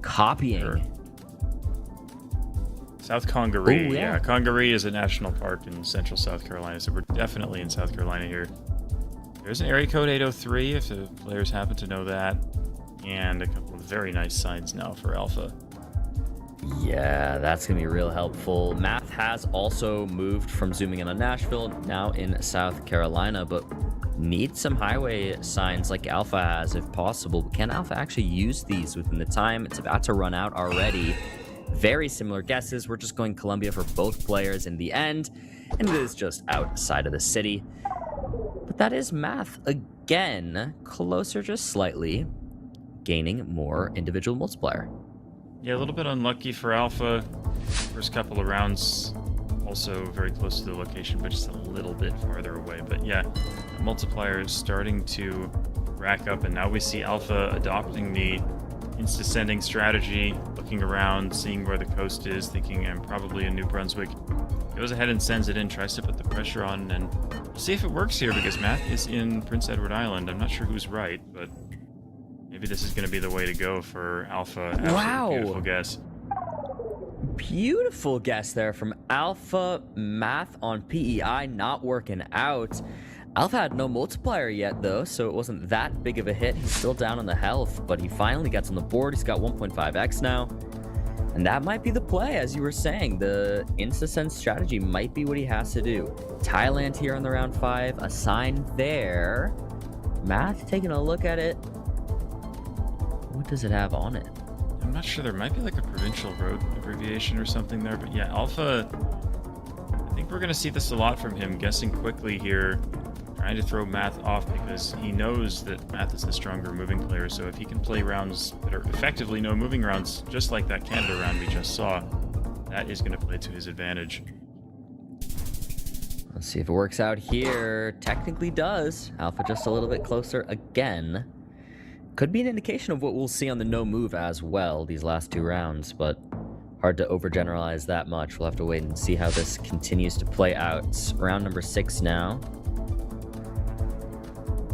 Speaker 3: Copying.
Speaker 4: Sure. South Congaree.
Speaker 3: Ooh, yeah.
Speaker 4: Congaree is a national park in central South Carolina, so we're definitely in South Carolina here. There's an area code 803 if the players happen to know that, and a couple of very nice signs now for Alpha.
Speaker 3: Yeah, that's going to be real helpful. Math has also moved from zooming in on Nashville, now in South Carolina, but needs some highway signs like Alpha has if possible. Can Alpha actually use these within the time? It's about to run out already. Very similar guesses. We're just going Columbia for both players in the end, and it is just outside of the city. But that is Math again, closer just slightly, gaining more individual multiplier.
Speaker 4: Yeah, a little bit unlucky for Alpha. First couple of rounds, also very close to the location, but just a little bit farther away. But yeah, the multiplier is starting to rack up, and now we see Alpha adopting the insta-sending strategy, looking around, seeing where the coast is, thinking I'm probably in New Brunswick. Goes ahead and sends it in, tries to put the pressure on, and we'll see if it works here, because Math is in Prince Edward Island. I'm not sure who's right, but maybe this is going to be the way to go for Alpha. Absolutely
Speaker 3: Wow.
Speaker 4: Beautiful guess.
Speaker 3: Beautiful guess there from Alpha. Math on PEI not working out. Alpha had no multiplier yet, though, so it wasn't that big of a hit. He's still down on the health, but he finally gets on the board. He's got 1.5x now. And that might be the play, as you were saying. The insta-send strategy might be what he has to do. Thailand here on the round 5. A sign there. Math taking a look at it. What does it have on it?
Speaker 4: I'm not sure. There might be like a provincial road abbreviation or something there, but yeah, Alpha, I think we're going to see this a lot from him, guessing quickly here, trying to throw Math off because he knows that Math is the stronger moving player. So if he can play rounds that are effectively no moving rounds, just like that Canada round we just saw, that is going to play to his advantage.
Speaker 3: Let's see if it works out here. Technically does. Alpha just a little bit closer again. Could be an indication of what we'll see on the no move as well these last 2 rounds, but hard to overgeneralize that much. We'll have to wait and see how this continues to play out. Round number 6 now.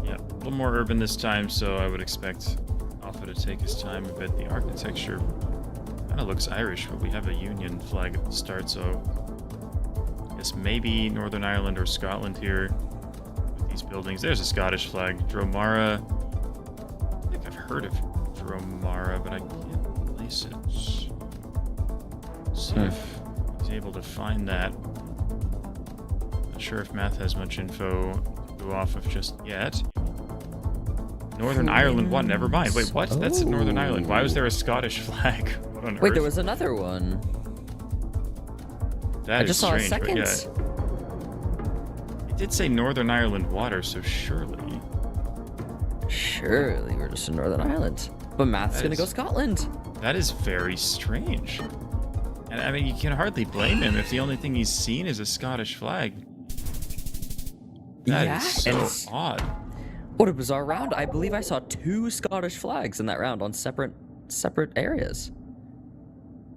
Speaker 4: Yeah, a little more urban this time, so I would expect Alpha to take his time a bit. The architecture kind of looks Irish, but we have a Union flag at the start, so I guess maybe Northern Ireland or Scotland here with these buildings. There's a Scottish flag. Dromara. I think I've heard of Dromara, but I can't place it. See if he's able to find that. Not sure if Math has much info to go off of just yet. Northern Ireland, what? Never mind. Wait, what? That's Northern Ireland. Why was there a Scottish flag? What on
Speaker 3: Wait,
Speaker 4: earth?
Speaker 3: there was another one.
Speaker 4: That
Speaker 3: I just
Speaker 4: is
Speaker 3: saw a
Speaker 4: strange,
Speaker 3: second.
Speaker 4: but yeah. It did say Northern Ireland water, so surely.
Speaker 3: Surely we're just in Northern Ireland. But Math's gonna go Scotland.
Speaker 4: That is very strange. And I mean, you can hardly blame him if the only thing he's seen is a Scottish flag. That is so odd.
Speaker 3: What a bizarre round. I believe I saw 2 Scottish flags in that round on separate areas.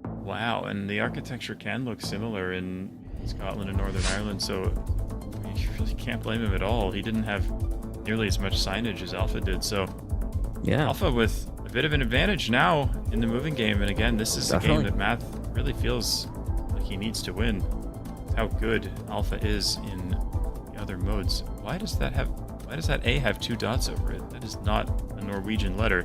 Speaker 4: Wow, and the architecture can look similar in Scotland and Northern Ireland, so you really can't blame him at all. He didn't have nearly as much signage as Alpha did, so
Speaker 3: yeah,
Speaker 4: Alpha with a bit of an advantage now in the moving game. And again, this is a game that Math really feels like he needs to win. How good Alpha is in the other modes. Why does that A have 2 dots over it? That is not a Norwegian letter.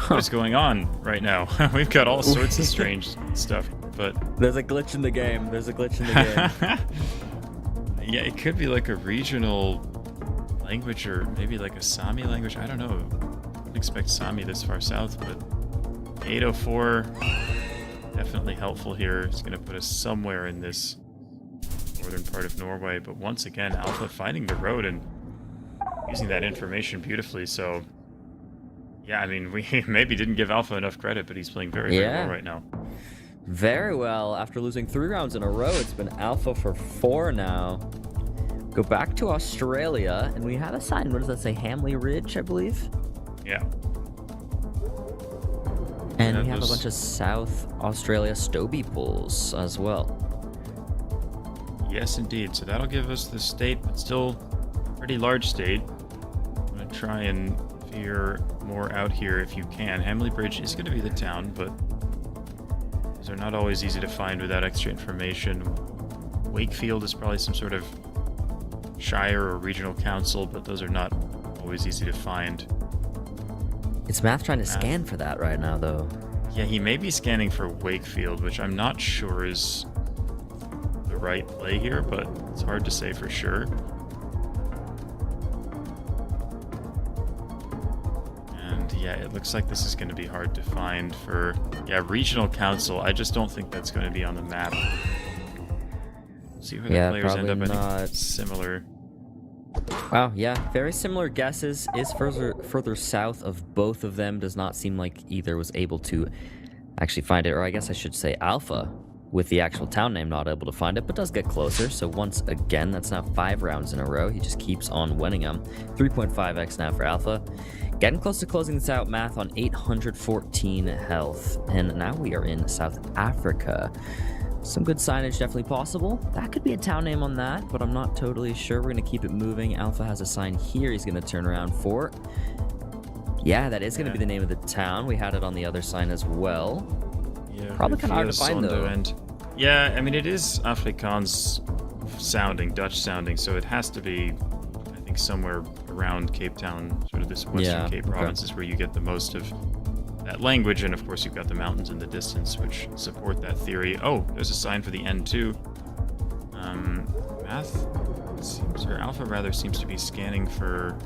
Speaker 4: What's going on right now? We've got all sorts of strange stuff, but
Speaker 3: there's a glitch in the game. There's a glitch in the game.
Speaker 4: Yeah, it could be like a regional language, or maybe like a Sami language. I don't know. I wouldn't expect Sami this far south, but 804 definitely helpful here. It's going to put us somewhere in this northern part of Norway. But once again, Alpha finding the road and using that information beautifully. So yeah, I mean, we maybe didn't give Alpha enough credit, but he's playing very well right now.
Speaker 3: Very well. After losing 3 rounds in a row, it's been Alpha for 4 now. Go back to Australia, and we have a sign. What does that say? Hamley Ridge, I believe?
Speaker 4: Yeah.
Speaker 3: And we have a bunch of South Australia Stobie pools as well.
Speaker 4: Yes, indeed. So that'll give us the state, but still a pretty large state. I'm going to try and figure more out here if you can. Hamley Bridge is going to be the town, but these are not always easy to find without extra information. Wakefield is probably some sort of shire or regional council, but those are not always easy to find.
Speaker 3: It's Math trying to scan for that right now, though.
Speaker 4: Yeah, he may be scanning for Wakefield, which I'm not sure is the right play here, but it's hard to say for sure. And yeah, it looks like this is going to be hard to find for, regional council. I just don't think that's going to be on the map. See where the players end up. I think similar
Speaker 3: Wow, yeah, very similar guesses. Is further south of both of them. Does not seem like either was able to actually find it, or I guess I should say Alpha, with the actual town name, not able to find it, but does get closer. So once again, that's now 5 rounds in a row. He just keeps on winning them. 3.5x now for Alpha. Getting close to closing this out. Math on 814 health. And now we are in South Africa. Some good signage definitely possible. That could be a town name on that, but I'm not totally sure. We're going to keep it moving. Alpha has a sign here he's going to turn around for. Yeah, that is going to be the name of the town. We had it on the other sign as well.
Speaker 4: Yeah,
Speaker 3: probably kind of hard to find, though.
Speaker 4: Yeah, I mean, it is Afrikaans sounding, Dutch sounding, so it has to be, I think, somewhere around Cape Town, sort of this Western Cape province is where you get the most of that language, and of course you've got the mountains in the distance, which support that theory. Oh, there's a sign for the end, too. Math seems, or Alpha rather, seems to be scanning for...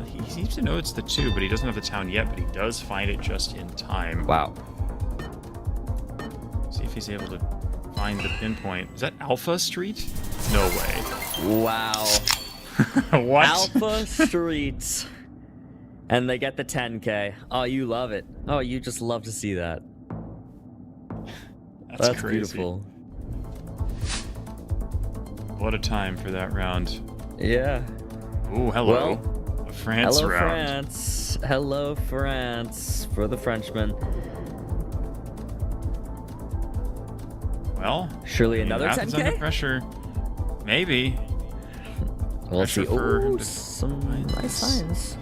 Speaker 4: He seems to know it's the 2, but he doesn't have the town yet, but he does find it just in time.
Speaker 3: Wow.
Speaker 4: See if he's able to find the pinpoint. Is that Alpha Street? No way.
Speaker 3: Wow.
Speaker 4: What?
Speaker 3: Alpha Street. And they get the 10K. Oh, you love it. Oh, you just love to see that. That's
Speaker 4: crazy.
Speaker 3: Beautiful.
Speaker 4: What a time for that round.
Speaker 3: Yeah.
Speaker 4: Ooh, hello.
Speaker 3: Well,
Speaker 4: a France
Speaker 3: hello,
Speaker 4: round.
Speaker 3: France. Hello, France. For the Frenchman.
Speaker 4: Well,
Speaker 3: surely another
Speaker 4: Math is
Speaker 3: 10K?
Speaker 4: Under pressure. Maybe.
Speaker 3: We'll see.
Speaker 4: Oh,
Speaker 3: some nice signs.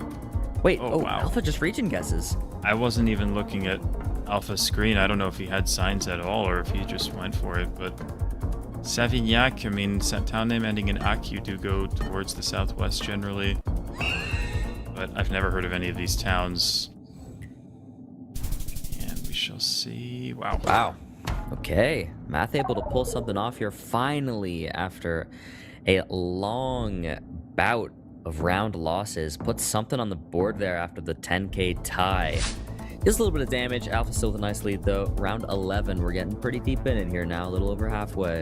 Speaker 3: Wait,
Speaker 4: wow.
Speaker 3: Alpha just region guesses.
Speaker 4: I wasn't even looking at Alpha's screen. I don't know if he had signs at all or if he just went for it, but Savignac, I mean, town name ending in Ac, you do go towards the southwest generally. But I've never heard of any of these towns. And we shall see. Wow.
Speaker 3: Wow. Okay. Math able to pull something off here finally after a long bout of round losses. Put something on the board there after the 10K tie. Just a little bit of damage. Alpha still with a nice lead though. Round 11. We're getting pretty deep in here now. A little over halfway.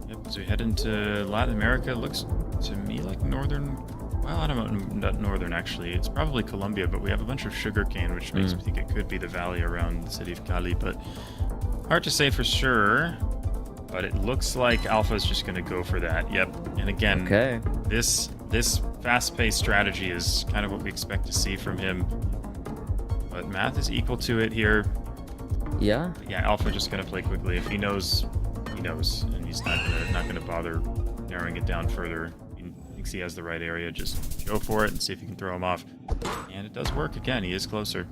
Speaker 4: Yep, as we head into Latin America, it looks to me like northern... Well, I don't know, not northern actually. It's probably Colombia, but we have a bunch of sugarcane, which makes me think it could be the valley around the city of Cali, but hard to say for sure. But it looks like Alpha is just going to go for that. Yep. And again, this fast-paced strategy is kind of what we expect to see from him. But Math is equal to it here.
Speaker 3: Yeah.
Speaker 4: But yeah, Alpha just going to play quickly. If he knows, he knows, and he's not gonna bother narrowing it down further. He has the right area, just go for it and see if you can throw him off. And it does work again, he is closer.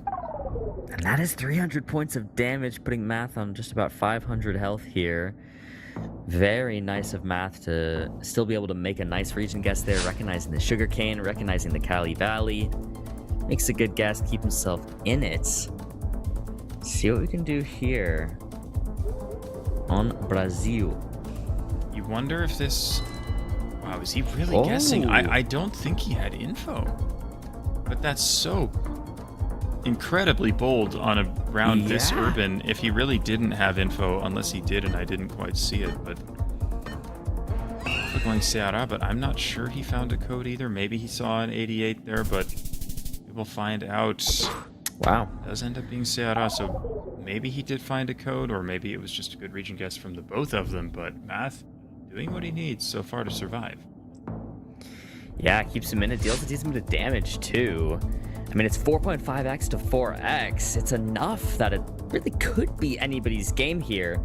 Speaker 3: And that is 300 points of damage, putting Math on just about 500 health here. Very nice of Math to still be able to make a nice region guess there, recognizing the sugarcane, recognizing the Cali Valley. Makes a good guess, keep himself in it. See what we can do here on Brazil.
Speaker 4: You wonder if this... Wow, is he really guessing? I don't think he had info. But that's so incredibly bold on a round this urban. If he really didn't have info, unless he did and I didn't quite see it, but... We're going Ceará, but I'm not sure he found a code either. Maybe he saw an 88 there, but we'll find out.
Speaker 3: Wow.
Speaker 4: It does end up being Ceará, so maybe he did find a code, or maybe it was just a good region guess from the both of them, but Math doing what he needs so far to survive.
Speaker 3: Yeah, keeps him in it, deals a decent bit of damage too. I mean, it's 4.5x to 4x. It's enough that it really could be anybody's game here,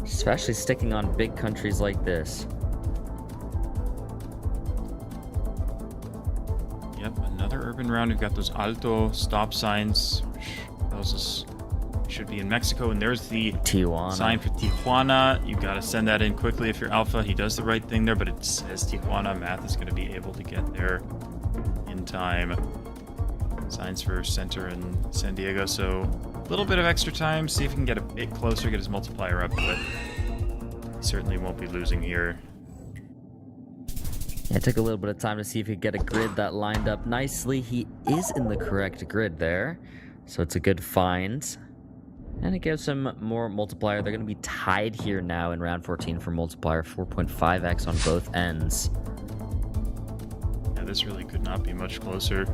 Speaker 3: especially sticking on big countries like this.
Speaker 4: Yep, another urban round. We've got those Alto stop signs, which tells us should be in Mexico, and there's the
Speaker 3: Tijuana
Speaker 4: sign for Tijuana. You gotta send that in quickly if you're Alpha. He does the right thing there, but it says Tijuana. Math is gonna be able to get there in time. Signs for Center and San Diego, so a little bit of extra time. See if he can get a bit closer, get his multiplier up, but he certainly won't be losing here.
Speaker 3: Yeah, it took a little bit of time to see if he could get a grid that lined up nicely. He is in the correct grid there, so it's a good find. And it gives him more multiplier. They're going to be tied here now in round 14 for multiplier, 4.5x on both ends.
Speaker 4: Yeah, this really could not be much closer.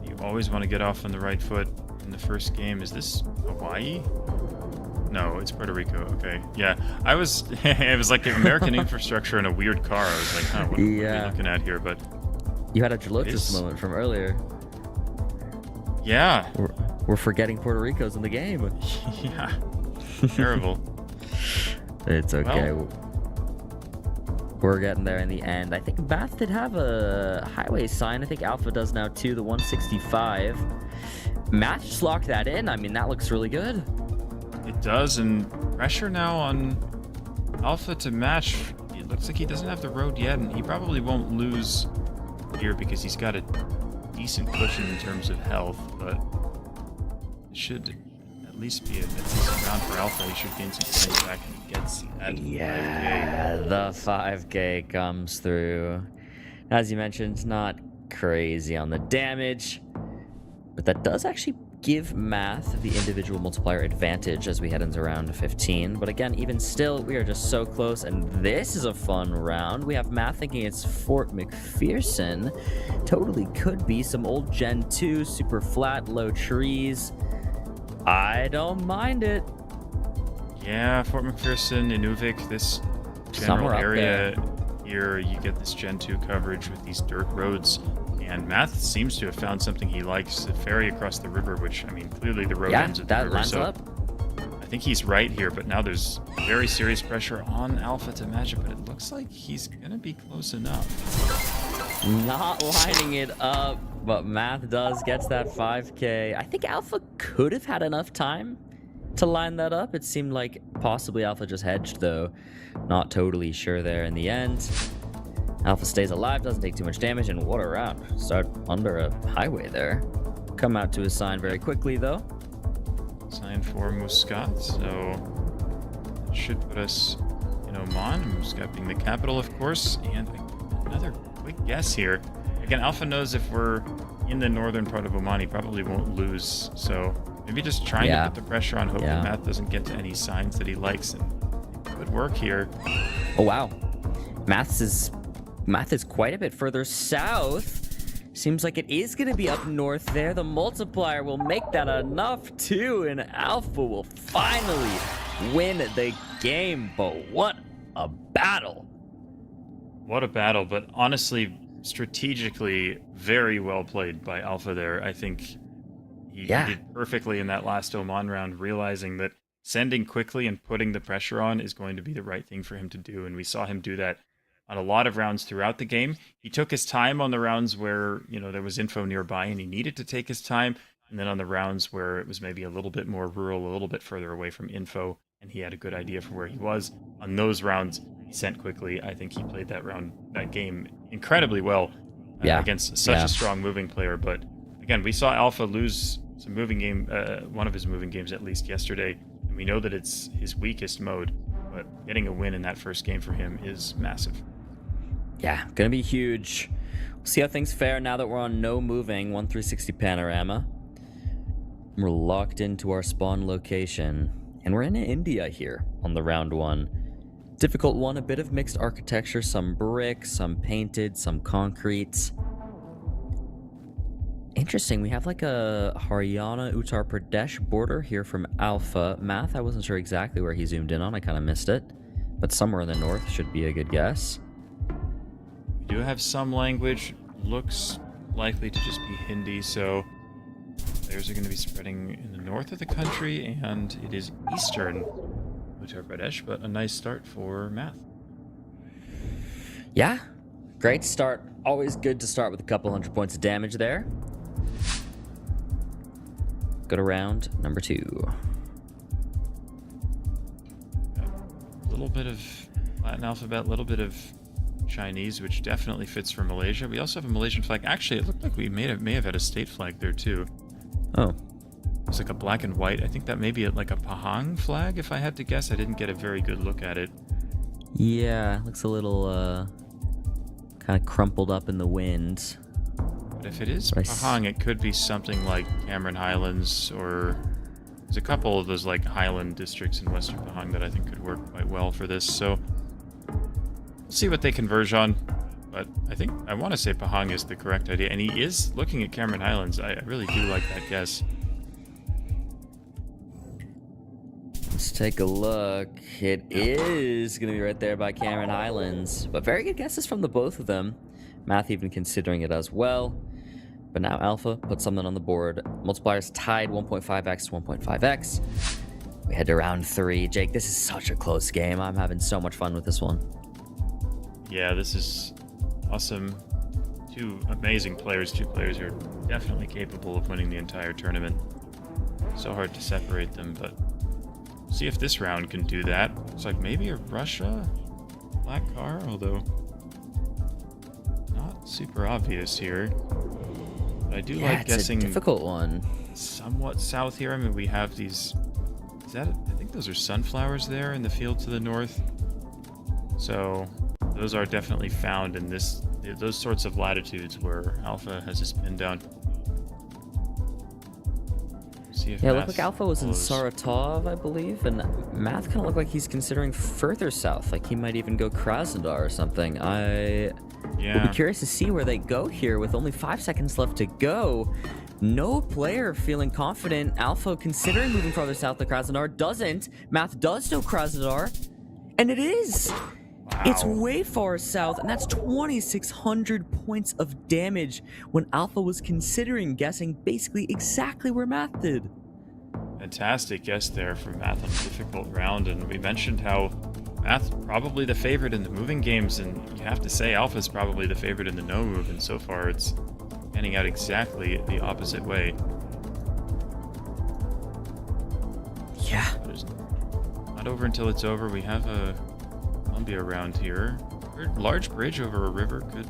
Speaker 4: You always want to get off on the right foot in the first game. Is this Hawaii? No, it's Puerto Rico. Okay. Yeah, I was... it was like American infrastructure in a weird car. I was like, huh, what are we looking at here? But
Speaker 3: you had a Gelotus moment from earlier.
Speaker 4: Yeah.
Speaker 3: We're forgetting Puerto Rico's in the game.
Speaker 4: Yeah. Terrible.
Speaker 3: It's okay.
Speaker 4: Well,
Speaker 3: we're getting there in the end. I think Bath did have a highway sign. I think Alpha does now too, the 165. Matt just locked that in. I mean, that looks really good.
Speaker 4: It does, and pressure now on Alpha to match. It looks like he doesn't have the road yet, and he probably won't lose here because he's got a decent cushion in terms of health, but it should at least be a decent round for Alpha. He should gain some points back and he gets that 5K.
Speaker 3: The 5K comes through. As you mentioned, not crazy on the damage, but that does actually give Math the individual multiplier advantage as we head into round 15. But again, even still, we are just so close, and this is a fun round. We have Math thinking it's Fort McPherson. Totally could be some old Gen 2, super flat, low trees. I don't mind it.
Speaker 4: Yeah, Fort McPherson, Inuvik, this general area here, you get this Gen 2 coverage with these dirt roads. And Math seems to have found something he likes, a ferry across the river, which, I mean, clearly the road ends at the river.
Speaker 3: Lines up.
Speaker 4: I think he's right here, but now there's very serious pressure on Alpha to match it, but it looks like he's going to be close enough.
Speaker 3: Not lining it up, but Math gets that 5K. I think Alpha could have had enough time to line that up. It seemed like possibly Alpha just hedged, though. Not totally sure there in the end. Alpha stays alive, doesn't take too much damage, and what a round. Start under a highway there. Come out to his sign very quickly, though.
Speaker 4: Sign for Muscat, so that should put us in Oman, Muscat being the capital, of course. And another quick guess here. Again, Alpha knows if we're in the northern part of Oman, he probably won't lose. So maybe just trying to put the pressure on, hoping Math doesn't get to any signs that he likes, and it could work here.
Speaker 3: Oh, wow. Math is quite a bit further south. Seems like it is going to be up north there. The multiplier will make that enough too, and Alpha will finally win the game. But what a battle.
Speaker 4: What a battle, but honestly, strategically, very well played by Alpha there. I think he did perfectly in that last Oman round, realizing that sending quickly and putting the pressure on is going to be the right thing for him to do, and we saw him do that on a lot of rounds throughout the game. He took his time on the rounds where, you know, there was info nearby and he needed to take his time. And then on the rounds where it was maybe a little bit more rural, a little bit further away from info, and he had a good idea for where he was, on those rounds, he sent quickly. I think he played that game incredibly well against such a strong moving player. But again, we saw Alpha lose some moving game, one of his moving games at least yesterday. And we know that it's his weakest mode, but getting a win in that first game for him is massive.
Speaker 3: Yeah, gonna be huge. We'll see how things fare now that we're on no moving 1360 panorama. We're locked into our spawn location, and we're in India here on the round one. Difficult one, a bit of mixed architecture, some brick, some painted, some concrete. Interesting, we have like a Haryana Uttar Pradesh border here from Alpha. Math, I wasn't sure exactly where he zoomed in on, I kind of missed it. But somewhere in the north should be a good guess.
Speaker 4: We do have some language, looks likely to just be Hindi, so players are going to be spreading in the north of the country, and it is eastern Uttar Pradesh, but a nice start for Math.
Speaker 3: Yeah, great start. Always good to start with a couple hundred points of damage there. Go to round number 2.
Speaker 4: A little bit of Latin alphabet, a little bit of Chinese, which definitely fits for Malaysia. We also have a Malaysian flag. Actually, it looked like we may have had a state flag there too.
Speaker 3: Oh.
Speaker 4: It's like a black and white. I think that may be like a Pahang flag, if I had to guess. I didn't get a very good look at it.
Speaker 3: Yeah, looks a little kind of crumpled up in the wind.
Speaker 4: But if it is Pahang, it could be something like Cameron Highlands or There's a couple of those like highland districts in Western Pahang that I think could work quite well for this. So we'll see what they converge on. But I want to say Pahang is the correct idea. And he is looking at Cameron Highlands. I really do like that guess.
Speaker 3: Let's take a look. It is going to be right there by Cameron Highlands. But very good guesses from the both of them. Math even considering it as well. But now Alpha put something on the board. Multipliers tied 1.5x to 1.5x. We head to round 3. Jake, this is such a close game. I'm having so much fun with this one.
Speaker 4: Yeah, this is awesome. Two amazing players. Two players who are definitely capable of winning the entire tournament. So hard to separate them, but see if this round can do that. Looks like maybe a Russia black car, although not super obvious here. But I do like guessing.
Speaker 3: It's a difficult one.
Speaker 4: Somewhat south here. I mean, we have these. I think those are sunflowers there in the field to the north. So those are definitely found in those sorts of latitudes where Alpha has his pin down. See if
Speaker 3: it looked like Alpha was in Saratov, I believe, and Math kind of looked like he's considering further south, like he might even go Krasnodar or something. I will be curious to see where they go here with only 5 seconds left to go. No player feeling confident. Alpha considering moving farther south to Krasnodar doesn't. Math does know Krasnodar, and it is. Wow. It's way far south, and that's 2,600 points of damage when Alpha was considering guessing basically exactly where Math did.
Speaker 4: Fantastic guess there from Math on a difficult round, and we mentioned how Math probably the favorite in the moving games, and you have to say Alpha's probably the favorite in the no move, and so far it's panning out exactly the opposite way.
Speaker 3: Yeah.
Speaker 4: But it's not over until it's over. We have a Columbia around here. A large bridge over a river could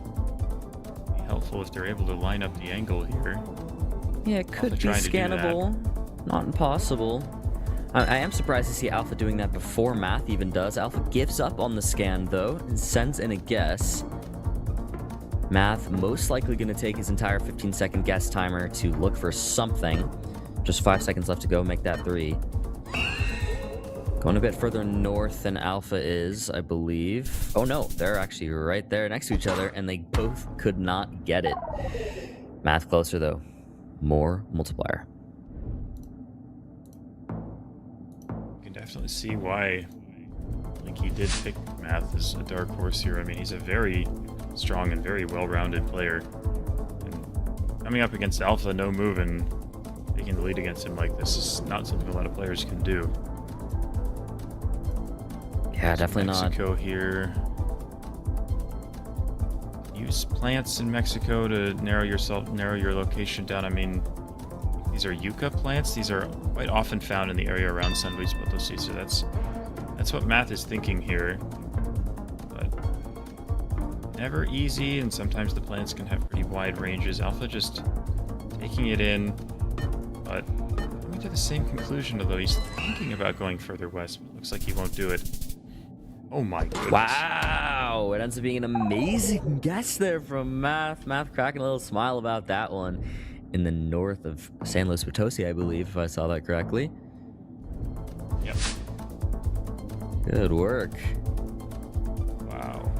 Speaker 4: be helpful if they're able to line up the angle here.
Speaker 3: Yeah, it could be scannable. Not impossible. I am surprised to see Alpha doing that before Math even does. Alpha gives up on the scan, though, and sends in a guess. Math most likely going to take his entire 15-second guess timer to look for something. Just 5 seconds left to go, make that 3. Going a bit further north than Alpha is, I believe. Oh no, they're actually right there next to each other, and they both could not get it. Math closer, though. More multiplier.
Speaker 4: You can definitely see why he did pick Math as a dark horse here. I mean, he's a very strong and very well-rounded player. And coming up against Alpha, no move, and taking the lead against him like this is not something a lot of players can do.
Speaker 3: Yeah, definitely
Speaker 4: Mexico here. Use plants in Mexico to narrow your location down. I mean, these are yucca plants. These are quite often found in the area around San Luis Potosi. So that's what Math is thinking here. But never easy, and sometimes the plants can have pretty wide ranges. Alpha just taking it in, but coming to the same conclusion. Although he's thinking about going further west, but it looks like he won't do it. Oh my goodness.
Speaker 3: Wow, it ends up being an amazing guess there from Math. Math cracking a little smile about that one. In the north of San Luis Potosi, I believe, if I saw that correctly.
Speaker 4: Yep.
Speaker 3: Good work.
Speaker 4: Wow.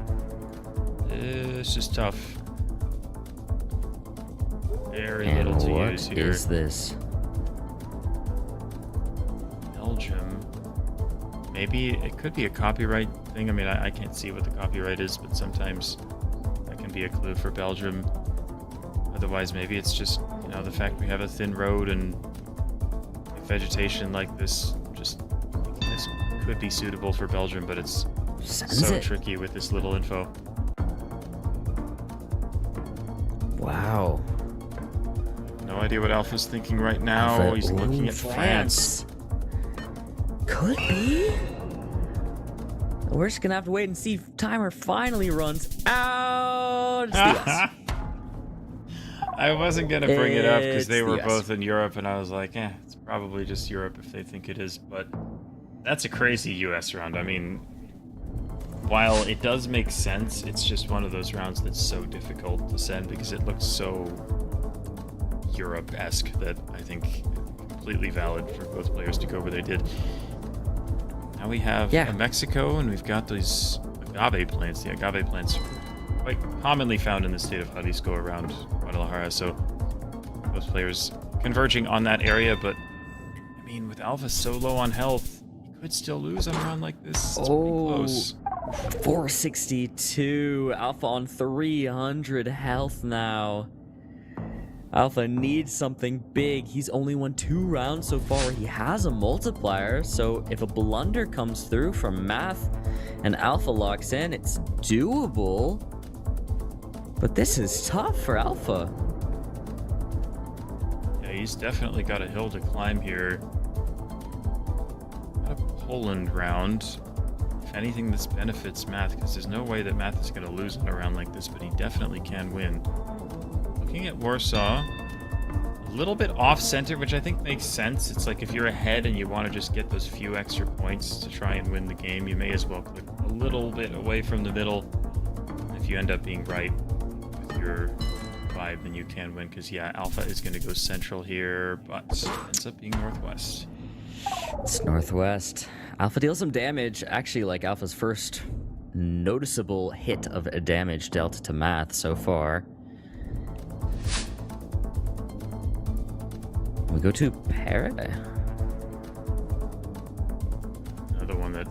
Speaker 4: This is tough. Very little to use here.
Speaker 3: What is this?
Speaker 4: Belgium. Maybe it could be a copyright thing. I mean, I can't see what the copyright is, but sometimes that can be a clue for Belgium. Otherwise, maybe it's just, you know, the fact we have a thin road and vegetation like this. Just this could be suitable for Belgium, but it's so tricky with this little info.
Speaker 3: Wow.
Speaker 4: No idea what Alpha's thinking right now. He's looking at France.
Speaker 3: Could be. We're just gonna have to wait and see if timer finally runs out. It's the US.
Speaker 4: I wasn't gonna bring it up because they were both in Europe, and I was like, it's probably just Europe if they think it is. But that's a crazy US round. I mean, while it does make sense, it's just one of those rounds that's so difficult to send because it looks so Europe-esque that I think completely valid for both players to go where they did. Now we have Mexico, and we've got these agave plants. The agave plants quite commonly found in the state of Jalisco around Guadalajara, so both players converging on that area, but I mean, with Alpha so low on health, he could still lose on a round like this. It's pretty close.
Speaker 3: 462. Alpha on 300 health now. Alpha needs something big. He's only won 2 rounds so far. He has a multiplier, so if a blunder comes through from Math and Alpha locks in, it's doable. But this is tough for Alpha.
Speaker 4: Yeah, he's definitely got a hill to climb here. Got a Poland round. If anything, this benefits Math, because there's no way that Math is going to lose in a round like this, but he definitely can win. Looking at Warsaw, a little bit off-center, which I think makes sense. It's like if you're ahead and you want to just get those few extra points to try and win the game, you may as well click a little bit away from the middle. If you end up being right with your vibe, then you can win, because yeah, Alpha is going to go central here, but ends up being northwest.
Speaker 3: It's northwest. Alpha deals some damage. Actually, like Alpha's first noticeable hit of damage dealt to Math so far. We go to Paraguay.
Speaker 4: Another one that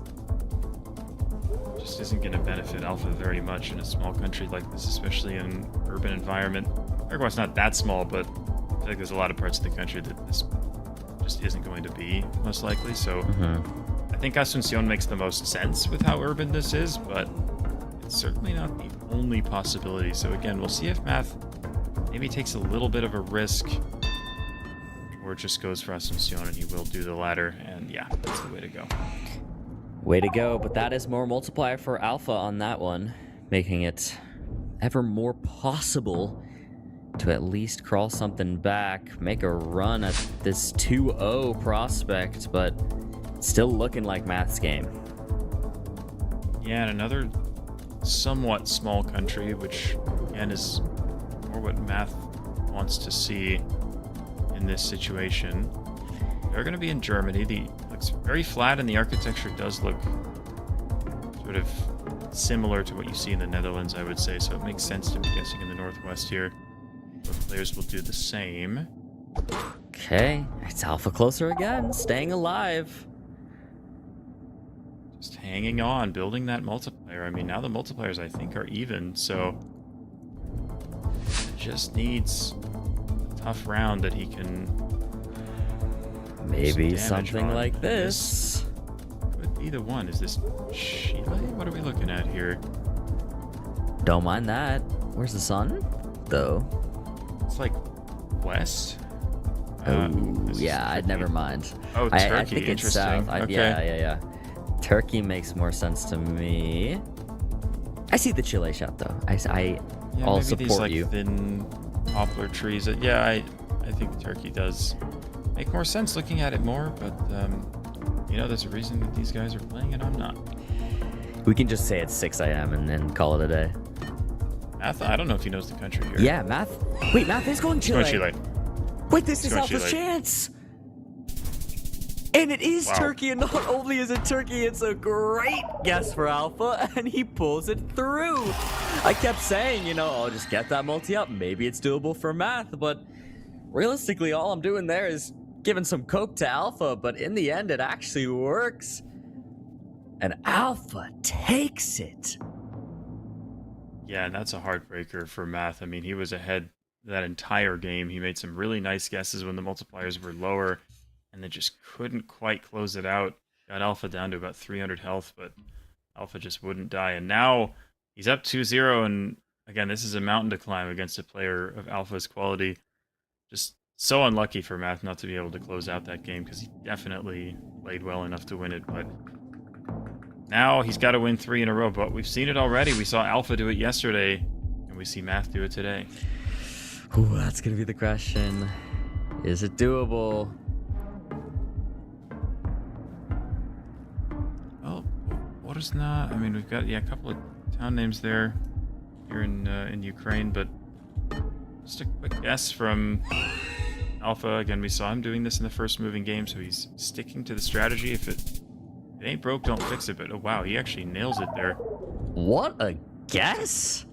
Speaker 4: just isn't going to benefit Alpha very much in a small country like this, especially in an urban environment. Paraguay's not that small, but I feel like there's a lot of parts of the country that this just isn't going to be, most likely. So I think Asunción makes the most sense with how urban this is, but it's certainly not the only possibility. So again, we'll see if Math maybe takes a little bit of a risk, or it just goes for Asunción and he will do the latter, and yeah, that's the way to go.
Speaker 3: Way to go, but that is more multiplier for Alpha on that one, making it ever more possible to at least crawl something back, make a run at this 2-0 prospect, but still looking like Math's game.
Speaker 4: Yeah, and another somewhat small country, which again is more what Math wants to see in this situation. They're going to be in Germany. It looks very flat, and the architecture does look sort of similar to what you see in the Netherlands, I would say, so it makes sense to be guessing in the northwest here. Both players will do the same.
Speaker 3: Okay, it's Alpha closer again, staying alive.
Speaker 4: Just hanging on, building that multiplier. I mean, now the multipliers, I think, are even, so it just needs a tough round that he can
Speaker 3: maybe something like this.
Speaker 4: Could be the one. Is this Chile? What are we looking at here?
Speaker 3: Don't mind that. Where's the sun, though?
Speaker 4: It's like west.
Speaker 3: Oh, yeah, never mind.
Speaker 4: Oh, Turkey.
Speaker 3: I think it's south.
Speaker 4: Okay.
Speaker 3: Yeah. Turkey makes more sense to me. I see the Chile shot, though. I'll support
Speaker 4: these, like,
Speaker 3: you.
Speaker 4: Thin poplar trees. Yeah, I think Turkey does make more sense looking at it more, but you know, there's a reason that these guys are playing and I'm not.
Speaker 3: We can just say it's 6 a.m. and then call it a day.
Speaker 4: Math, I don't know if he knows the country here.
Speaker 3: Yeah, Math. Wait, Math is going Chile.
Speaker 4: He's going Chile.
Speaker 3: Wait, this is
Speaker 4: going
Speaker 3: Alpha's
Speaker 4: Chile.
Speaker 3: chance. And it is Turkey, and not only is it Turkey, it's a great guess for Alpha, and he pulls it through. I kept saying, you know, I'll just get that multi up. Maybe it's doable for Math, but realistically, all I'm doing there is giving some coke to Alpha, but in the end, it actually works. And Alpha takes it.
Speaker 4: Yeah, and that's a heartbreaker for Math. I mean, he was ahead that entire game. He made some really nice guesses when the multipliers were lower, and then just couldn't quite close it out. Got Alpha down to about 300 health, but Alpha just wouldn't die. And now he's up 2-0, and again, this is a mountain to climb against a player of Alpha's quality. Just so unlucky for Math not to be able to close out that game, because he definitely played well enough to win it, but now he's got to win 3 in a row. But we've seen it already. We saw Alpha do it yesterday, and we see Math do it today.
Speaker 3: Ooh, that's going to be the question. Is it doable?
Speaker 4: Well, what is not? I mean, we've got a couple of town names there here in Ukraine, but just a quick guess from Alpha, again, we saw him doing this in the first moving game, so he's sticking to the strategy. If it ain't broke, don't fix it. But oh wow, he actually nails it there.
Speaker 3: What a guess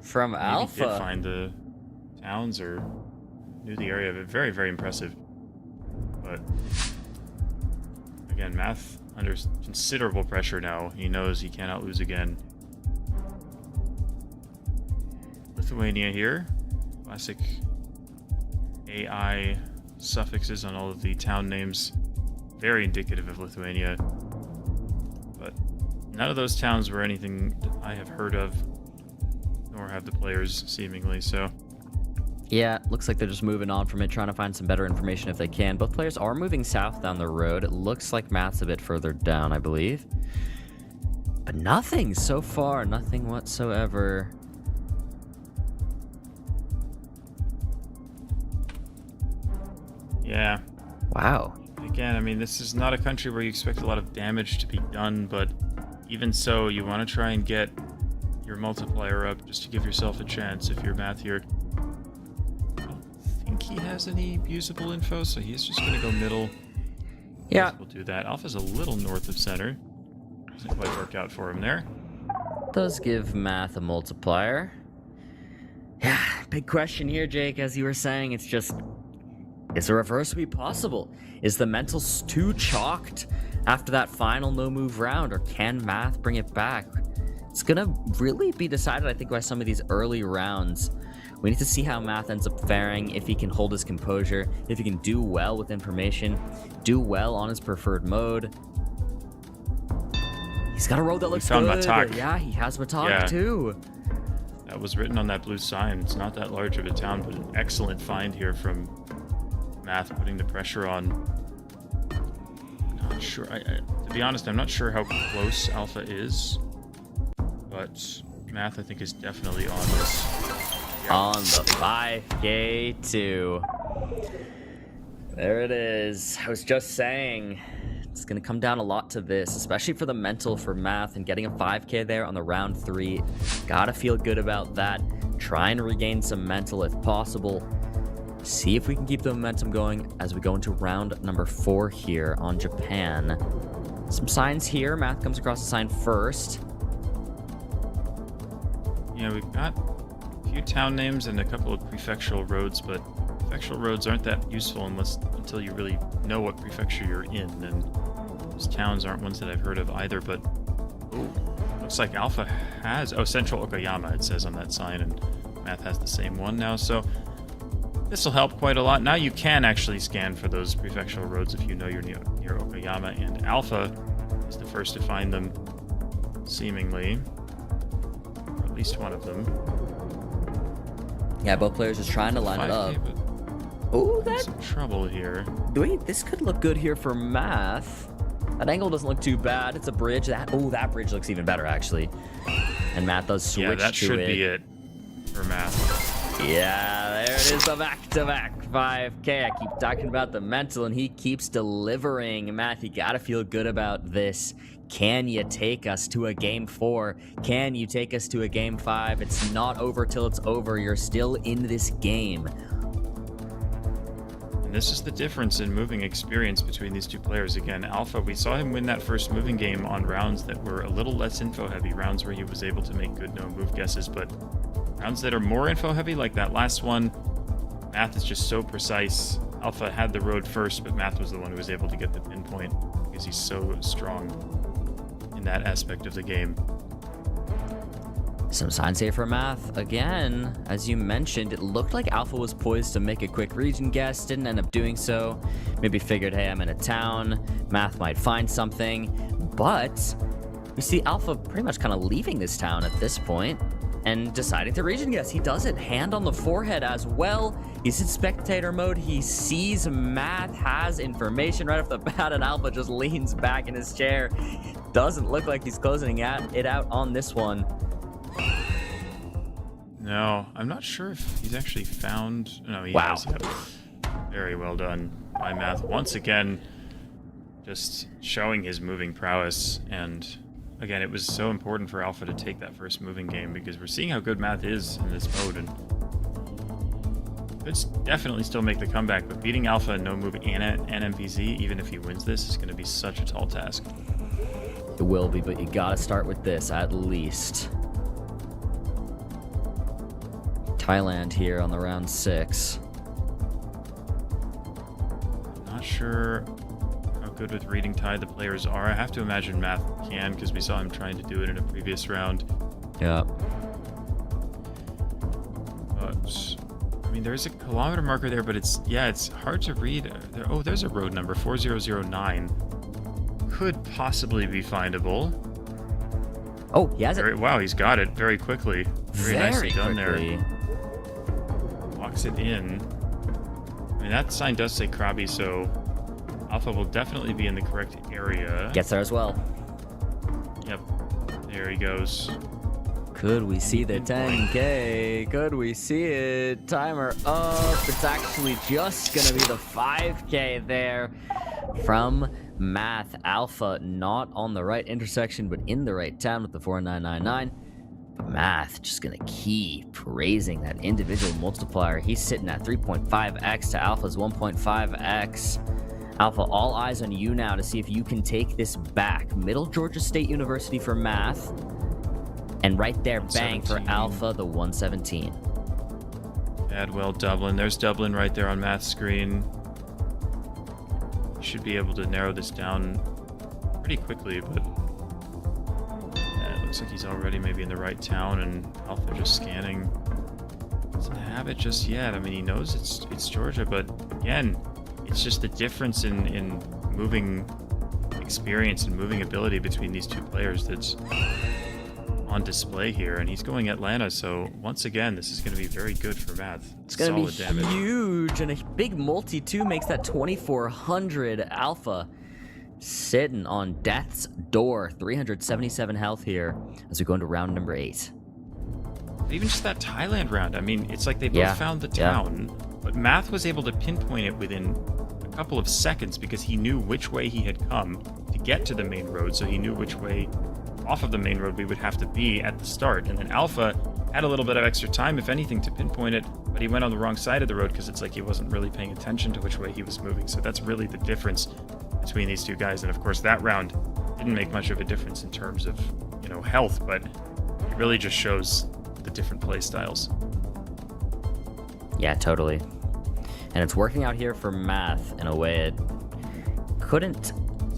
Speaker 3: from
Speaker 4: Maybe
Speaker 3: Alpha.
Speaker 4: He did find the towns or knew the area of it. Very, very impressive. But again, Math under considerable pressure now. He knows he cannot lose again. Lithuania here. Classic AI suffixes on all of the town names. Very indicative of Lithuania. But none of those towns were anything that I have heard of, nor have the players seemingly, so.
Speaker 3: Yeah, looks like they're just moving on from it, trying to find some better information if they can. Both players are moving south down the road. It looks like Math's a bit further down, I believe. But nothing so far, nothing whatsoever.
Speaker 4: Yeah.
Speaker 3: Wow.
Speaker 4: Again, I mean, this is not a country where you expect a lot of damage to be done, but even so, you want to try and get your multiplier up just to give yourself a chance if you're Math here. I don't think he has any usable info, so he's just going to go middle.
Speaker 3: Yeah.
Speaker 4: We'll do that. Alpha's a little north of center. Doesn't quite work out for him there.
Speaker 3: Does give Math a multiplier. Yeah, big question here, Jake. As you were saying, it's just, is a reverse sweep possible? Is the mental too chalked after that final no-move round, or can Math bring it back? It's gonna really be decided, I think, by some of these early rounds. We need to see how Math ends up faring, if he can hold his composure, if he can do well with information, do well on his preferred mode. He's got a road that looks good.
Speaker 4: Matak.
Speaker 3: Yeah, he has Matak too.
Speaker 4: That was written on that blue sign. It's not that large of a town, but an excellent find here from Math, putting the pressure on. Not sure. To be honest, I'm not sure how close Alpha is, but Math, I think, is definitely on this. Yeah.
Speaker 3: On the 5K too. There it is. I was just saying, it's going to come down a lot to this, especially for the mental for Math, and getting a 5K there on the round 3. Gotta feel good about that. Try and regain some mental if possible. See if we can keep the momentum going as we go into round number 4 here on Japan. Some signs here. Math comes across the sign first.
Speaker 4: Yeah, we've got a few town names and a couple of prefectural roads, but prefectural roads aren't that useful until you really know what prefecture you're in, and those towns aren't ones that I've heard of either. But looks like Alpha has Central Okayama, it says on that sign, and Math has the same one now, so this will help quite a lot. Now you can actually scan for those prefectural roads if you know you're near Okayama, and Alpha is the first to find them, seemingly, or at least one of them.
Speaker 3: Yeah, both players just trying to line it up. Oh, that's
Speaker 4: some trouble here.
Speaker 3: Wait, this could look good here for Math. That angle doesn't look too bad. It's a bridge. That bridge looks even better, actually. And Math does switch to it.
Speaker 4: Yeah, that should be it for Math.
Speaker 3: Yeah, there it is, the back-to-back 5K. I keep talking about the mental, and he keeps delivering. Math, you gotta feel good about this. Can you take us to a game 4? Can you take us to a game 5? It's not over till it's over. You're still in this game.
Speaker 4: And this is the difference in moving experience between these two players. Again, Alpha, we saw him win that first moving game on rounds that were a little less info-heavy, rounds where he was able to make good no-move guesses, but rounds that are more info-heavy, like that last one, Math is just so precise. Alpha had the road first, but Math was the one who was able to get the pinpoint because he's so strong in that aspect of the game.
Speaker 3: Some signs here for Math. Again, as you mentioned, it looked like Alpha was poised to make a quick region guess, didn't end up doing so. Maybe figured, hey, I'm in a town, Math might find something, but we see Alpha pretty much kind of leaving this town at this point and deciding to region guess. He does it, hand on the forehead as well. He's in spectator mode. He sees Math has information right off the bat, and Alpha just leans back in his chair. Doesn't look like he's closing it out on this one.
Speaker 4: No, I'm not sure if he's actually found. No, he has. Yep. Very well done by Math. Once again, just showing his moving prowess. And again, it was so important for Alpha to take that first moving game because we're seeing how good Math is in this mode. And could definitely still make the comeback, but beating Alpha and no move and MPZ, even if he wins this, is going to be such a tall task.
Speaker 3: It will be, but you gotta start with this at least. Thailand here on the round 6.
Speaker 4: Not sure how good with reading Thai the players are. I have to imagine Math can, because we saw him trying to do it in a previous round.
Speaker 3: Yeah.
Speaker 4: But I mean, there's a kilometer marker there, but it's hard to read. Oh, there's a road number 4009. Could possibly be findable.
Speaker 3: Oh, he has it.
Speaker 4: Wow, he's got it very quickly. Very nicely done there. Walks it in. I mean, that sign does say Krabi, so Alpha will definitely be in the correct area.
Speaker 3: Gets there as well.
Speaker 4: Yep. There he goes.
Speaker 3: Could we see the 10K? Could we see it? Timer up. It's actually just going to be the 5K there from Math. Alpha not on the right intersection, but in the right town with the 4999. But Math just going to keep raising that individual multiplier. He's sitting at 3.5x to Alpha's 1.5x. Alpha, all eyes on you now to see if you can take this back. Middle Georgia State University for Math. And right there, bang, for Alpha, the 117.
Speaker 4: Adwell, Dublin. There's Dublin right there on Math's screen. Should be able to narrow this down pretty quickly, but it looks like he's already maybe in the right town, and Alpha just scanning. Doesn't have it just yet. I mean, he knows it's Georgia, but again, it's just the difference in moving experience and moving ability between these two players that's on display here, and he's going Atlanta, so once again, this is going to be very good for Math.
Speaker 3: It's going to be
Speaker 4: damage.
Speaker 3: Huge, and a big multi too makes that 2400. Alpha sitting on death's door. 377 health here as we go into round number 8.
Speaker 4: Even just that Thailand round, I mean, it's like they both found the town, but Math was able to pinpoint it within a couple of seconds because he knew which way he had come to get to the main road, so he knew which way off of the main road we would have to be at the start. And then Alpha had a little bit of extra time, if anything, to pinpoint it, but he went on the wrong side of the road because it's like he wasn't really paying attention to which way he was moving. So that's really the difference between these two guys. And of course, that round didn't make much of a difference in terms of, you know, health, but it really just shows the different play styles.
Speaker 3: Yeah, totally. And it's working out here for Math in a way it couldn't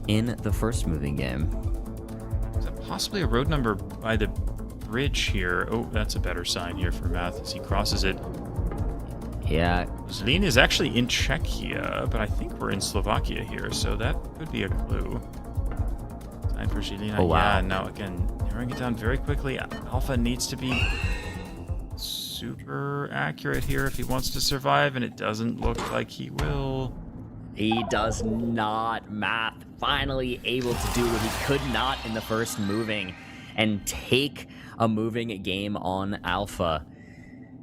Speaker 3: in the first moving game.
Speaker 4: Possibly a road number by the bridge here. Oh, that's a better sign here for Math as he crosses it.
Speaker 3: Yeah.
Speaker 4: Zlin is actually in Czechia, but I think we're in Slovakia here, so that could be a clue. Sign for Zlin.
Speaker 3: Oh, wow.
Speaker 4: Yeah, now again, narrowing it down very quickly. Alpha needs to be super accurate here if he wants to survive, and it doesn't look like he will.
Speaker 3: He does not. Math finally able to do what he could not in the first moving and take a moving game on Alpha.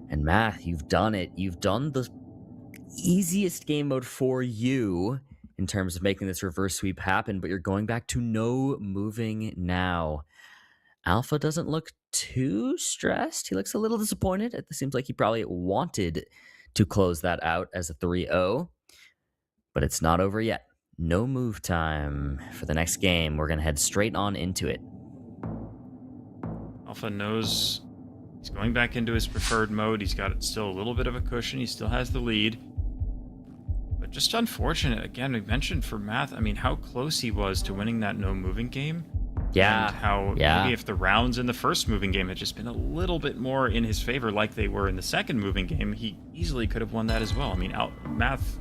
Speaker 3: And Math, you've done it. You've done the easiest game mode for you in terms of making this reverse sweep happen, but you're going back to no moving now. Alpha doesn't look too stressed. He looks a little disappointed. It seems like he probably wanted to close that out as a 3-0. But it's not over yet. No move time for the next game. We're going to head straight on into it.
Speaker 4: Alpha knows he's going back into his preferred mode. He's got still a little bit of a cushion. He still has the lead. But just unfortunate. Again, we mentioned for Math, I mean, how close he was to winning that no moving game.
Speaker 3: Yeah.
Speaker 4: And how maybe if the rounds in the first moving game had just been a little bit more in his favor like they were in the second moving game, he easily could have won that as well. I mean, Math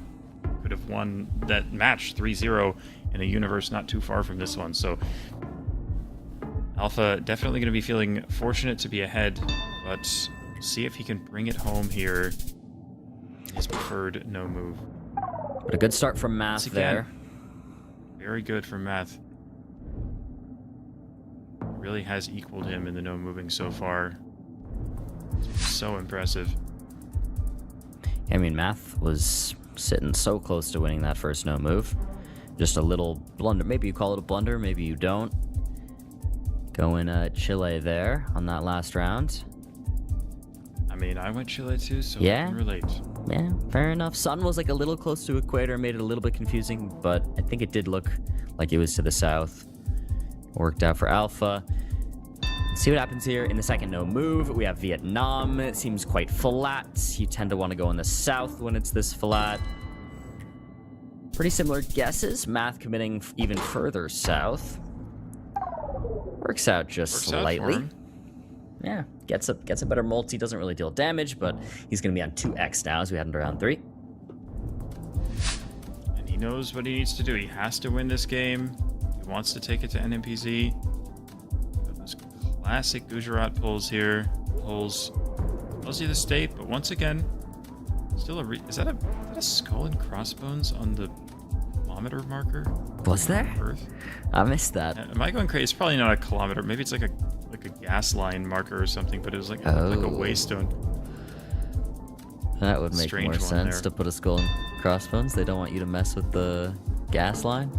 Speaker 4: could have won that match 3-0 in a universe not too far from this one. So Alpha definitely going to be feeling fortunate to be ahead, but see if he can bring it home here in his preferred no move.
Speaker 3: But a good start from Math there.
Speaker 4: Very good from Math. Really has equaled him in the no moving so far. So impressive.
Speaker 3: I mean, Math was sitting so close to winning that first no move. Just a little blunder. Maybe you call it a blunder, maybe you don't. Going Chile there on that last round.
Speaker 4: I mean, I went Chile too, so
Speaker 3: yeah?
Speaker 4: I can relate.
Speaker 3: Yeah, fair enough. Sun was like a little close to equator, made it a little bit confusing, but I think it did look like it was to the south. Worked out for Alpha. Let's see what happens here in the second no move. We have Vietnam. It seems quite flat. You tend to want to go in the south when it's this flat. Pretty similar guesses. Math committing even further south. Works out just slightly. Yeah, gets a better multi. Doesn't really deal damage, but he's going to be on 2x now as we head into round 3.
Speaker 4: And he knows what he needs to do. He has to win this game. He wants to take it to NMPZ. Got those classic Gujarat pulls here. Pulls tells you the state, but once again, still is that a skull and crossbones on the kilometer marker?
Speaker 3: Was there?
Speaker 4: Earth?
Speaker 3: I missed that.
Speaker 4: Am I going crazy? It's probably not a kilometer. Maybe it's like a gas line marker or something, but it was like a waystone.
Speaker 3: That would make more sense
Speaker 4: there.
Speaker 3: to put a skull and crossbones. They don't want you to mess with the gas line.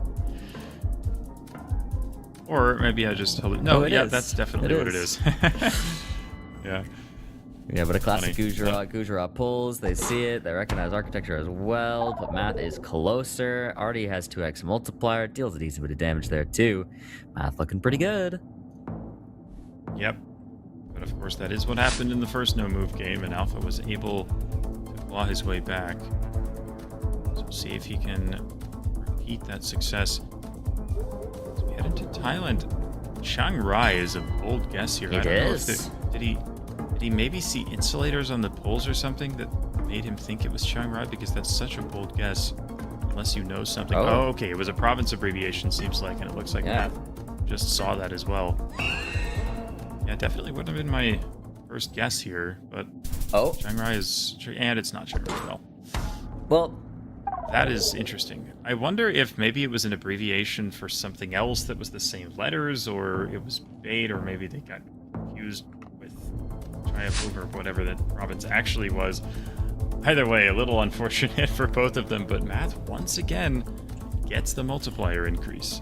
Speaker 4: Or maybe I just told it. No, yeah,
Speaker 3: is.
Speaker 4: that's definitely what it is. Yeah.
Speaker 3: Yeah, but a classic Gujarat pulls. They see it. They recognize architecture as well. But Math is closer. Already has 2x multiplier. Deals a decent bit of damage there too. Math looking pretty good.
Speaker 4: Yep. But of course, that is what happened in the first no-move game, and Alpha was able to claw his way back. So see if he can repeat that success. As we head into Thailand, Chiang Rai is a bold guess here. I don't know if did he maybe see insulators on the poles or something that made him think it was Chiang Rai, because that's such a bold guess unless you know something. Oh, okay, it was a province abbreviation, seems like, and it looks like Matt just saw that as well. Yeah, definitely wouldn't have been my first guess here, but Chiang Rai is, and it's not Chiang Rai.
Speaker 3: Well,
Speaker 4: that is interesting. I wonder if maybe it was an abbreviation for something else that was the same letters, or it was bait, or maybe they got confused with Triumph or whatever that province actually was. Either way, a little unfortunate for both of them, but Math once again gets the multiplier increase.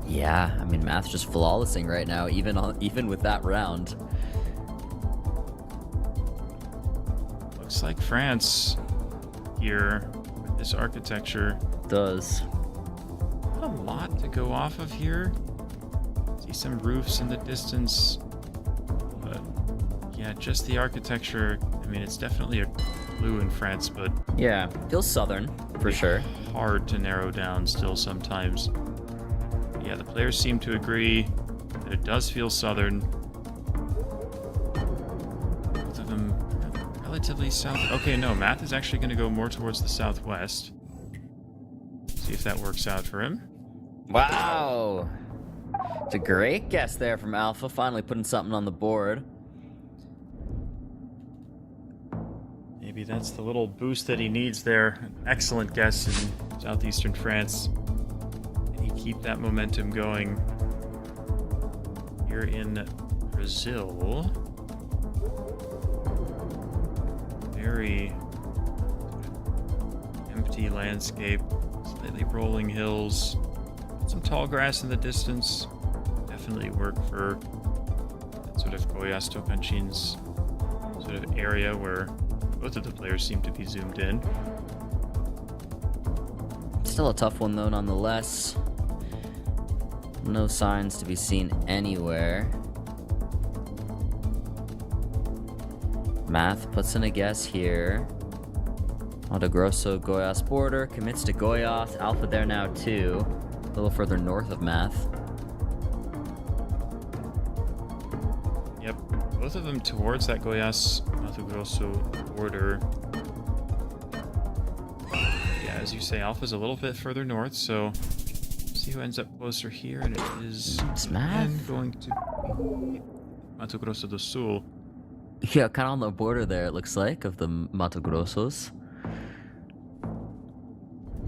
Speaker 3: Yeah, I mean, Math's just flawlessing right now, even with that round.
Speaker 4: Looks like France here with this architecture
Speaker 3: does.
Speaker 4: Not a lot to go off of here. See some roofs in the distance, but yeah, just the architecture. I mean, it's definitely a clue in France, but
Speaker 3: yeah, feels southern for sure.
Speaker 4: Hard to narrow down still sometimes. Yeah, the players seem to agree that it does feel southern. Both of them relatively south. Okay, no, Math is actually going to go more towards the southwest. See if that works out for him.
Speaker 3: Wow. It's a great guess there from Alpha, finally putting something on the board.
Speaker 4: Maybe that's the little boost that he needs there. An excellent guess in southeastern France. Keep that momentum going here in Brazil. Very empty landscape, slightly rolling hills, some tall grass in the distance. Definitely work for that sort of Goiás Tocantins sort of area where both of the players seem to be zoomed in.
Speaker 3: Still a tough one though, nonetheless. No signs to be seen anywhere. Math puts in a guess here. Mato Grosso, Goiás border, commits to Goiás. Alpha there now too. A little further north of Math.
Speaker 4: Yep, both of them towards that Goiás, Mato Grosso border. Yeah, as you say, Alpha's a little bit further north, so see who ends up closer here, and it is going to be Mato Grosso do Sul.
Speaker 3: Yeah, kind of on the border there, it looks like, of the Mato Grossos.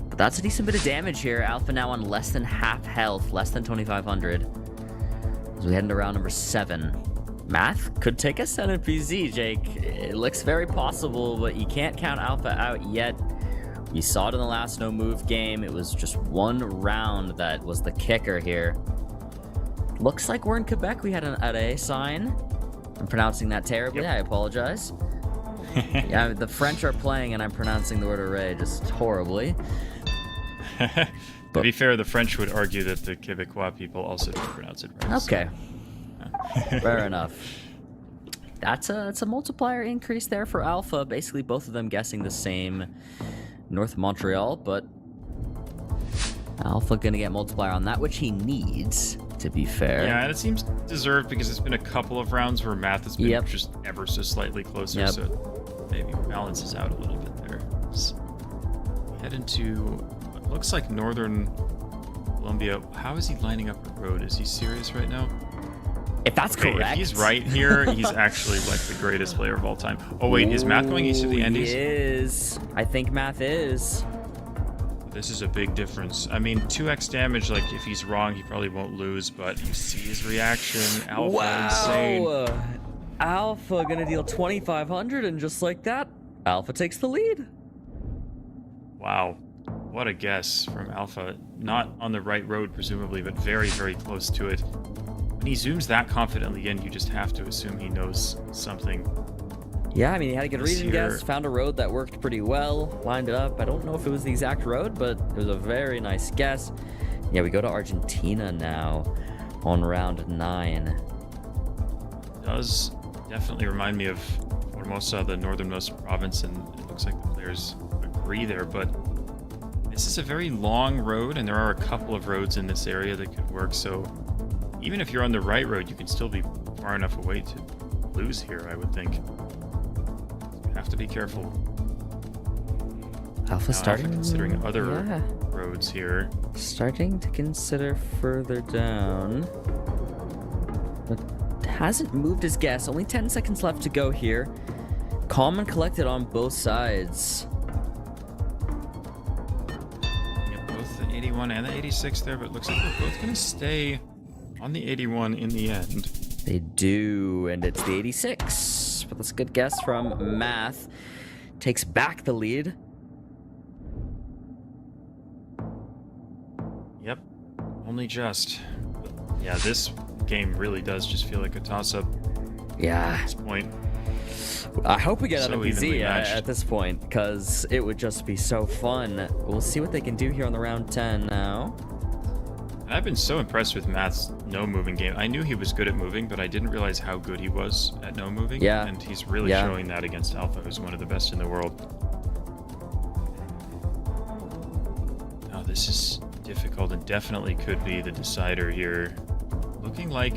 Speaker 3: But that's a decent bit of damage here. Alpha now on less than half health, less than 2,500. As we head into round number 7. Math could take us down in PZ, Jake. It looks very possible, but you can't count Alpha out yet. We saw it in the last no-move game. It was just one round that was the kicker here. Looks like we're in Quebec. We had an A sign. I'm pronouncing that terribly. Yep. I apologize. Yeah, the French are playing and I'm pronouncing the word array just horribly.
Speaker 4: To be fair, the French would argue that the Quebecois people also don't pronounce it right.
Speaker 3: Okay. Fair enough. That's a multiplier increase there for Alpha. Basically, both of them guessing the same North Montreal, but Alpha gonna get multiplier on that, which he needs, to be fair.
Speaker 4: Yeah, and it seems deserved because it's been a couple of rounds where Math has been just ever so slightly closer, so it maybe balances out a little bit there. Let's head into what looks like northern Colombia. How is he lining up a road? Is he serious right now?
Speaker 3: If that's correct.
Speaker 4: If he's right here, he's actually like the greatest player of all time. Oh wait, is Math going east to the Andes?
Speaker 3: He is. I think Math is.
Speaker 4: This is a big difference. I mean, 2x damage, like if he's wrong, he probably won't lose, but you see his reaction. Alpha insane.
Speaker 3: Alpha gonna deal 2,500, and just like that, Alpha takes the lead.
Speaker 4: Wow. What a guess from Alpha. Not on the right road, presumably, but very, very close to it. When he zooms that confidently in, you just have to assume he knows something.
Speaker 3: Yeah, I mean, he had a good reason guess, found a road that worked pretty well, lined it up. I don't know if it was the exact road, but it was a very nice guess. Yeah, we go to Argentina now on round 9.
Speaker 4: Does definitely remind me of Formosa, the northernmost province, and it looks like the players agree there, but this is a very long road, and there are a couple of roads in this area that could work, so even if you're on the right road, you can still be far enough away to lose here, I would think. You have to be careful.
Speaker 3: Alpha starting
Speaker 4: considering other roads here.
Speaker 3: Starting to consider further down. But hasn't moved his guess. Only 10 seconds left to go here. Calm and collected on both sides.
Speaker 4: Yeah, both the 81 and the 86 there, but it looks like they're both going to stay on the 81 in the end.
Speaker 3: They do, and it's the 86. But that's a good guess from Math. Takes back the lead.
Speaker 4: Yep, only just. But yeah, this game really does just feel like a toss-up.
Speaker 3: Yeah.
Speaker 4: At this point.
Speaker 3: I hope we get
Speaker 4: So
Speaker 3: an MPZ
Speaker 4: evenly matched.
Speaker 3: at this point, because it would just be so fun. We'll see what they can do here on the round 10 now.
Speaker 4: I've been so impressed with Matt's no-moving game. I knew he was good at moving, but I didn't realize how good he was at no-moving.
Speaker 3: Yeah.
Speaker 4: And he's really showing that against Alpha, who's one of the best in the world. Oh, this is difficult and definitely could be the decider here. Looking like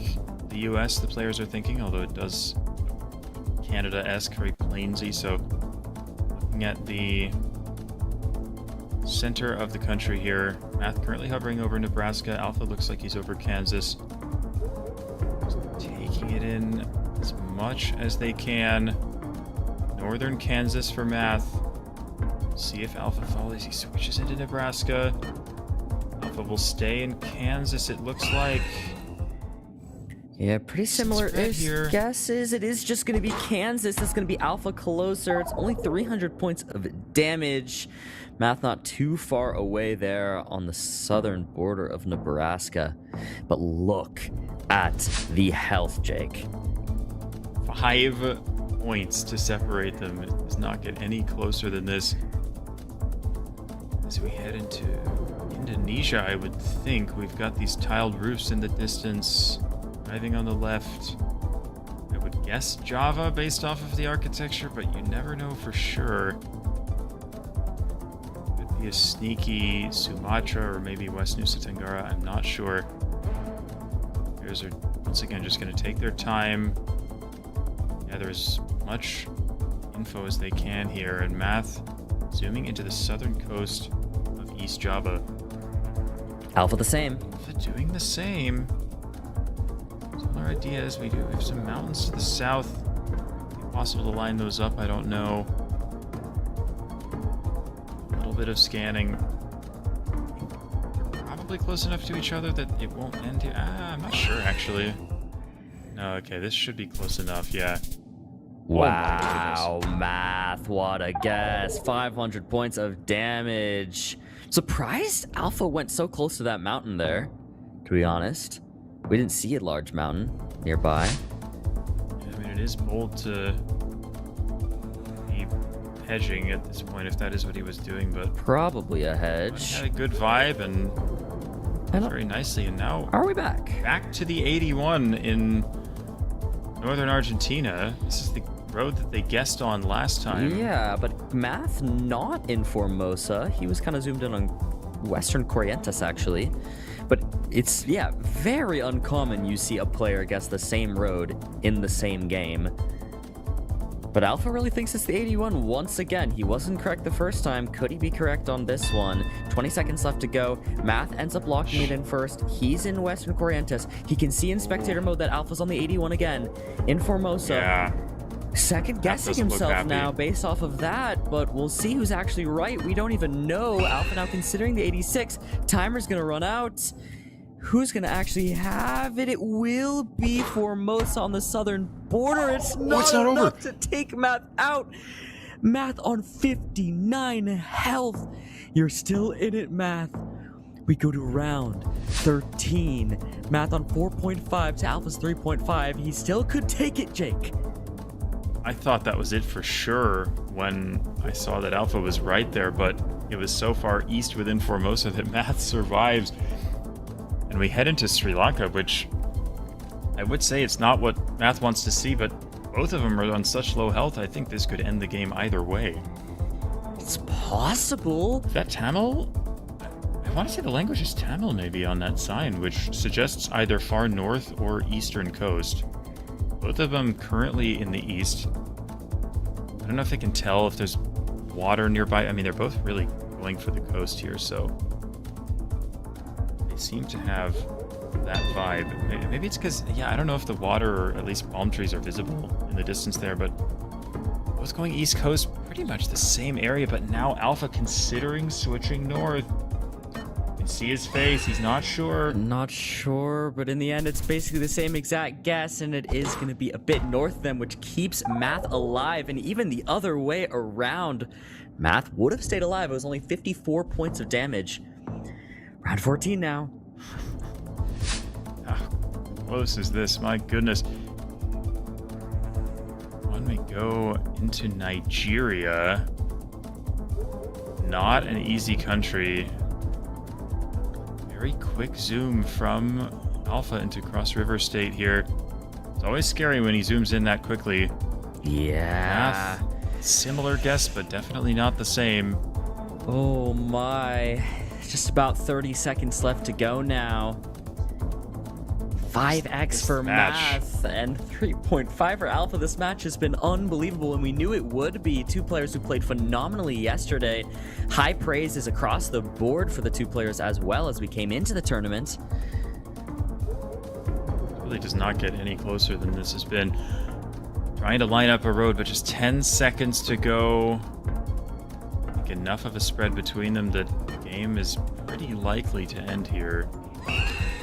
Speaker 4: the US, the players are thinking, although it does Canada-esque, very plainsy. So looking at the center of the country here, Math currently hovering over Nebraska. Alpha looks like he's over Kansas. Just taking it in as much as they can. Northern Kansas for Math. See if Alpha follows. He switches into Nebraska. Alpha will stay in Kansas, it looks like.
Speaker 3: Yeah, pretty similar-ish guesses. It is just going to be Kansas. That's going to be Alpha closer. It's only 300 points of damage. Math not too far away there on the southern border of Nebraska. But look at the health, Jake.
Speaker 4: 5 points to separate them. It does not get any closer than this. As we head into Indonesia, I would think we've got these tiled roofs in the distance. Driving on the left. I would guess Java based off of the architecture, but you never know for sure. Could be a sneaky Sumatra or maybe West Nusa Tenggara, I'm not sure. Players are once again just going to take their time. Gather as much info as they can here, and Math zooming into the southern coast of East Java.
Speaker 3: Alpha the same.
Speaker 4: Alpha doing the same. Similar ideas. We do have some mountains to the south. Possible to line those up, I don't know. A little bit of scanning. Probably close enough to each other that it won't end here. I'm not sure actually. No, okay, this should be close enough, yeah.
Speaker 3: Wow, Math, what a guess. 500 points of damage. Surprised Alpha went so close to that mountain there, to be honest. We didn't see a large mountain nearby.
Speaker 4: Yeah, I mean, it is bold to hedging at this point, if that is what he was doing, but
Speaker 3: probably a hedge.
Speaker 4: He had a good vibe and very nicely, and now
Speaker 3: are we back?
Speaker 4: Back to the 81 in northern Argentina. This is the road that they guessed on last time.
Speaker 3: Yeah, but Math not in Formosa. He was kind of zoomed in on Western Corrientes, actually. But it's, yeah, very uncommon you see a player guess the same road in the same game. But Alpha really thinks it's the 81 once again. He wasn't correct the first time. Could he be correct on this one? 20 seconds left to go. Math ends up locking it in first. He's in Western Corrientes. He can see in spectator mode that Alpha's on the 81 again in Formosa.
Speaker 4: Yeah.
Speaker 3: Second guessing himself now based off of that, but we'll see who's actually right. We don't even know. Alpha now considering the 86. Timer's gonna run out. Who's gonna actually have it? It will be Formosa on the southern border. It's not enough to take Math out. Math on 59 health. You're still in it, Math. We go to round 13. Math on 4.5 to Alpha's 3.5. He still could take it, Jake.
Speaker 4: I thought that was it for sure when I saw that Alpha was right there, but it was so far east within Formosa that Math survives. And we head into Sri Lanka, which I would say it's not what Math wants to see, but both of them are on such low health, I think this could end the game either way.
Speaker 3: It's possible.
Speaker 4: Is that Tamil? I want to say the language is Tamil maybe on that sign, which suggests either far north or eastern coast. Both of them currently in the east. I don't know if they can tell if there's water nearby. I mean, they're both really going for the coast here, so they seem to have that vibe. Maybe it's because, yeah, I don't know if the water or at least palm trees are visible in the distance there, but both going east coast, pretty much the same area, but now Alpha considering switching north. See his face, he's not sure.
Speaker 3: Not sure, but in the end, it's basically the same exact guess, and it is going to be a bit north of them, which keeps Math alive, and even the other way around. Math would have stayed alive. It was only 54 points of damage. Round 14 now.
Speaker 4: How close is this? My goodness. When we go into Nigeria, not an easy country. Very quick zoom from Alpha into Cross River State here. It's always scary when he zooms in that quickly.
Speaker 3: Yeah.
Speaker 4: Math, similar guess, but definitely not the same.
Speaker 3: Oh my. Just about 30 seconds left to go now. 5x for Math and 3.5 for Alpha. This match has been unbelievable, and we knew it would be. Two players who played phenomenally yesterday. High praise is across the board for the two players as well as we came into the tournament.
Speaker 4: It really does not get any closer than this has been. Trying to line up a road, but just 10 seconds to go. I think enough of a spread between them that the game is pretty likely to end here.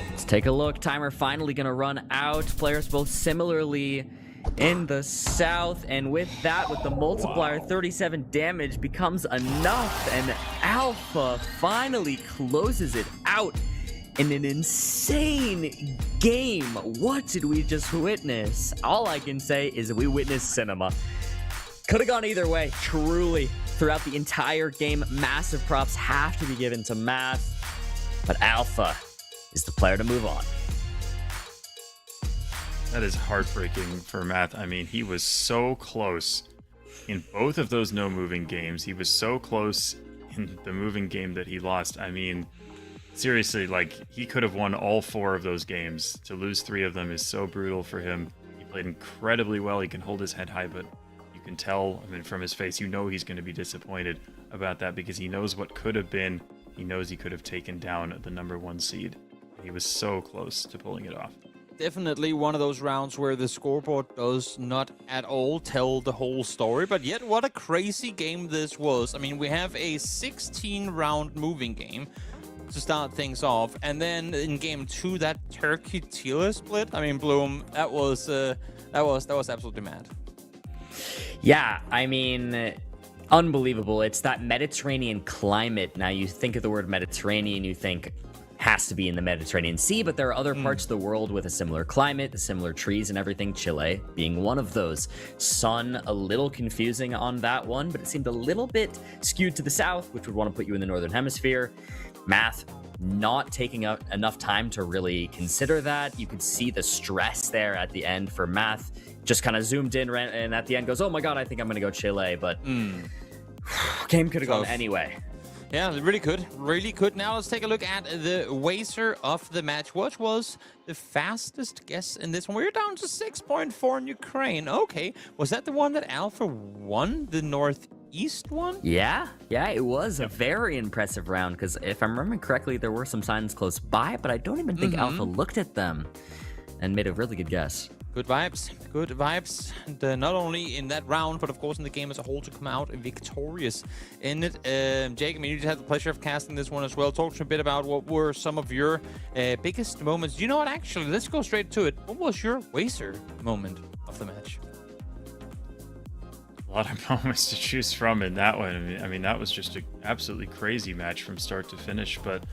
Speaker 3: Let's take a look. Timer finally gonna run out. Players both similarly in the south, and with that, with the multiplier, 37 damage becomes enough, and Alpha finally closes it out in an insane game. What did we just witness? All I can say is we witnessed cinema. Could have gone either way, truly. Throughout the entire game, massive props have to be given to Math, but Alpha is the player to move on.
Speaker 4: That is heartbreaking for Math. I mean, he was so close in both of those no moving games. He was so close in the moving game that he lost. I mean, seriously, like, he could have won all 4 of those games. To lose 3 of them is so brutal for him. He played incredibly well. He can hold his head high, but you can tell, I mean, from his face, you know he's going to be disappointed about that because he knows what could have been. He knows he could have taken down the #1 seed. He was so close to pulling it off.
Speaker 8: Definitely one of those rounds where the scoreboard does not at all tell the whole story, but yet what a crazy game this was. I mean, we have a 16-round moving game to start things off, and then in game 2, that Turkey-Chile split. I mean, Bloom, that was absolutely mad.
Speaker 3: Yeah, I mean, unbelievable. It's that Mediterranean climate. Now, you think of the word Mediterranean, you think has to be in the Mediterranean Sea, but there are other parts of the world with a similar climate, similar trees and everything, Chile being one of those. Sun, a little confusing on that one, but it seemed a little bit skewed to the south, which would want to put you in the northern hemisphere. Math, not taking enough time to really consider that. You could see the stress there at the end for Math. Just kind of zoomed in and at the end goes, oh my god, I think I'm going to go Chile, but game could have gone anyway.
Speaker 8: Yeah, really could. Really could. Now let's take a look at the wager of the match. What was the fastest guess in this one? We're down to 6.4 in Ukraine. Okay. Was that the one that Alpha won? The Northeast one?
Speaker 3: Yeah, it was a very impressive round because if I'm remembering correctly, there were some signs close by, but I don't even think Alpha looked at them and made a really good guess.
Speaker 8: Good vibes, good vibes. And, not only in that round, but of course in the game as a whole to come out victorious in it. Jake, I mean, you just had the pleasure of casting this one as well. Talk to me a bit about what were some of your biggest moments. You know what, actually, let's go straight to it. What was your Geoguessr moment of the match?
Speaker 4: A lot of moments to choose from in that one. I mean, that was just an absolutely crazy match from start to finish, but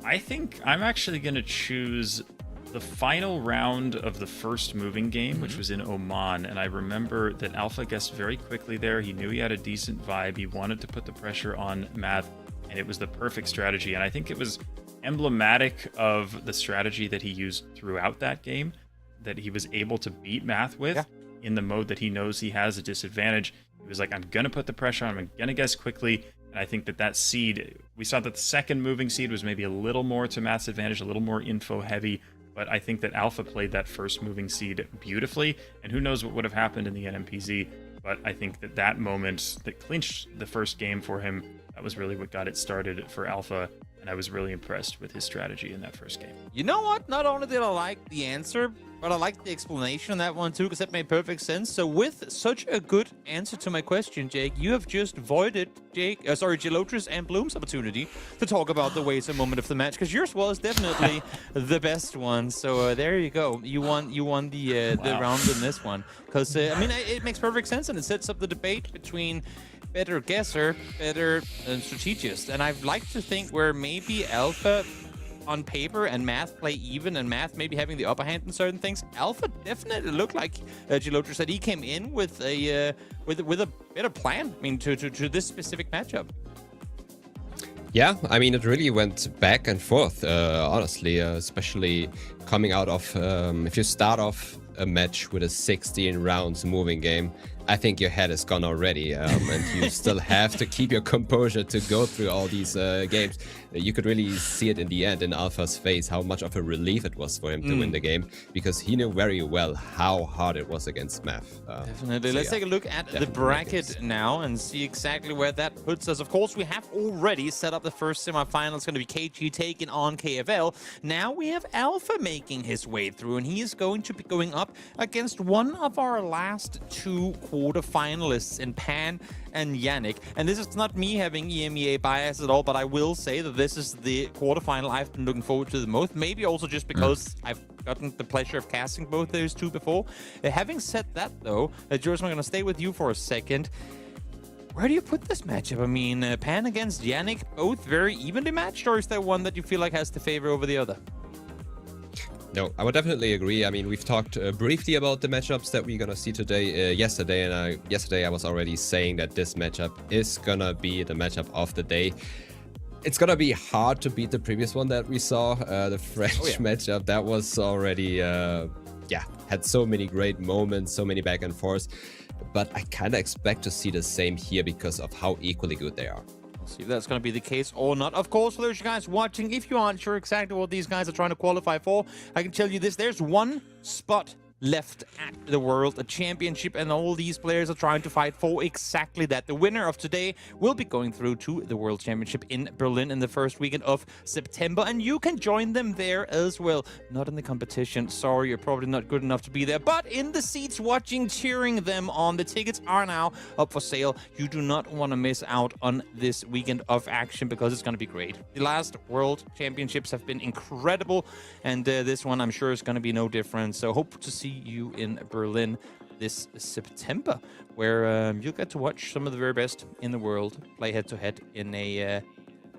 Speaker 4: I think I'm actually going to choose the final round of the first moving game, which was in Oman, and I remember that Alpha guessed very quickly there. He knew he had a decent vibe. He wanted to put the pressure on Math, and it was the perfect strategy. And I think it was emblematic of the strategy that he used throughout that game, that he was able to beat Math with in the mode that he knows he has a disadvantage. He was like, I'm going to put the pressure on him. I'm going to guess quickly. And I think that seed, we saw that the second moving seed was maybe a little more to Math's advantage, a little more info heavy. But I think that Alpha played that first moving seed beautifully, and who knows what would have happened in the NMPZ. But I think that moment that clinched the first game for him, that was really what got it started for Alpha, and I was really impressed with his strategy in that first game.
Speaker 8: You know what? Not only did I like the answer, but I like the explanation on that one too, because that made perfect sense. So with such a good answer to my question, Jake, you have just voided Geoguessr and Bloom's opportunity to talk about the Geoguessr moment of the match, because yours was definitely the best one. So there you go. You won the round in this one, because I mean it makes perfect sense, and it sets up the debate between better guesser, better strategist. And I'd like to think where maybe Alpha on paper and Math play even, and Math maybe having the upper hand in certain things. Alpha definitely looked like Geoguessr said he came in with a better plan. I mean, to this specific matchup.
Speaker 10: Yeah, I mean, it really went back and forth, honestly, especially coming out of, if you start off a match with a 16 rounds moving game, I think your head is gone already, and you still have to keep your composure to go through all these games. You could really see it in the end in Alpha's face, how much of a relief it was for him to win the game, because he knew very well how hard it was against Math.
Speaker 8: Definitely. So let's take a look at the bracket now and see exactly where that puts us. Of course, we have already set up the first semifinal. It's going to be KG taking on KFL. Now we have Alpha making his way through, and he is going to be going up against one of our last two quarterfinalists in Pan and Yannick. And this is not me having EMEA bias at all, but I will say that this is the quarterfinal I've been looking forward to the most. Maybe also just because I've gotten the pleasure of casting both those two before. Having said that, though, George, I'm going to stay with you for a second. Where do you put this matchup? I mean, Pan against Yannick, both very evenly matched, or is there one that you feel like has the favor over the other?
Speaker 10: No, I would definitely agree. I mean, we've talked briefly about the matchups that we're gonna see today, yesterday, and yesterday I was already saying that this matchup is gonna be the matchup of the day. It's gonna be hard to beat the previous one that we saw, the French matchup. That was already, had so many great moments, so many back and forths. But I kind of expect to see the same here because of how equally good they are.
Speaker 8: See if that's going to be the case or not. Of course, for those of you guys watching, if you aren't sure exactly what these guys are trying to qualify for, I can tell you this. There's one spot left at the World Championship, and all these players are trying to fight for exactly that. The winner of today will be going through to the World Championship in Berlin in the first weekend of September, and you can join them there as well. Not in the competition, sorry, you're probably not good enough to be there, but in the seats watching, cheering them on. The tickets are now up for sale. You do not want to miss out on this weekend of action because it's going to be great. The last World Championships have been incredible, and this one I'm sure is going to be no different, so hope to see you in Berlin this September, where you'll get to watch some of the very best in the world play head-to-head in a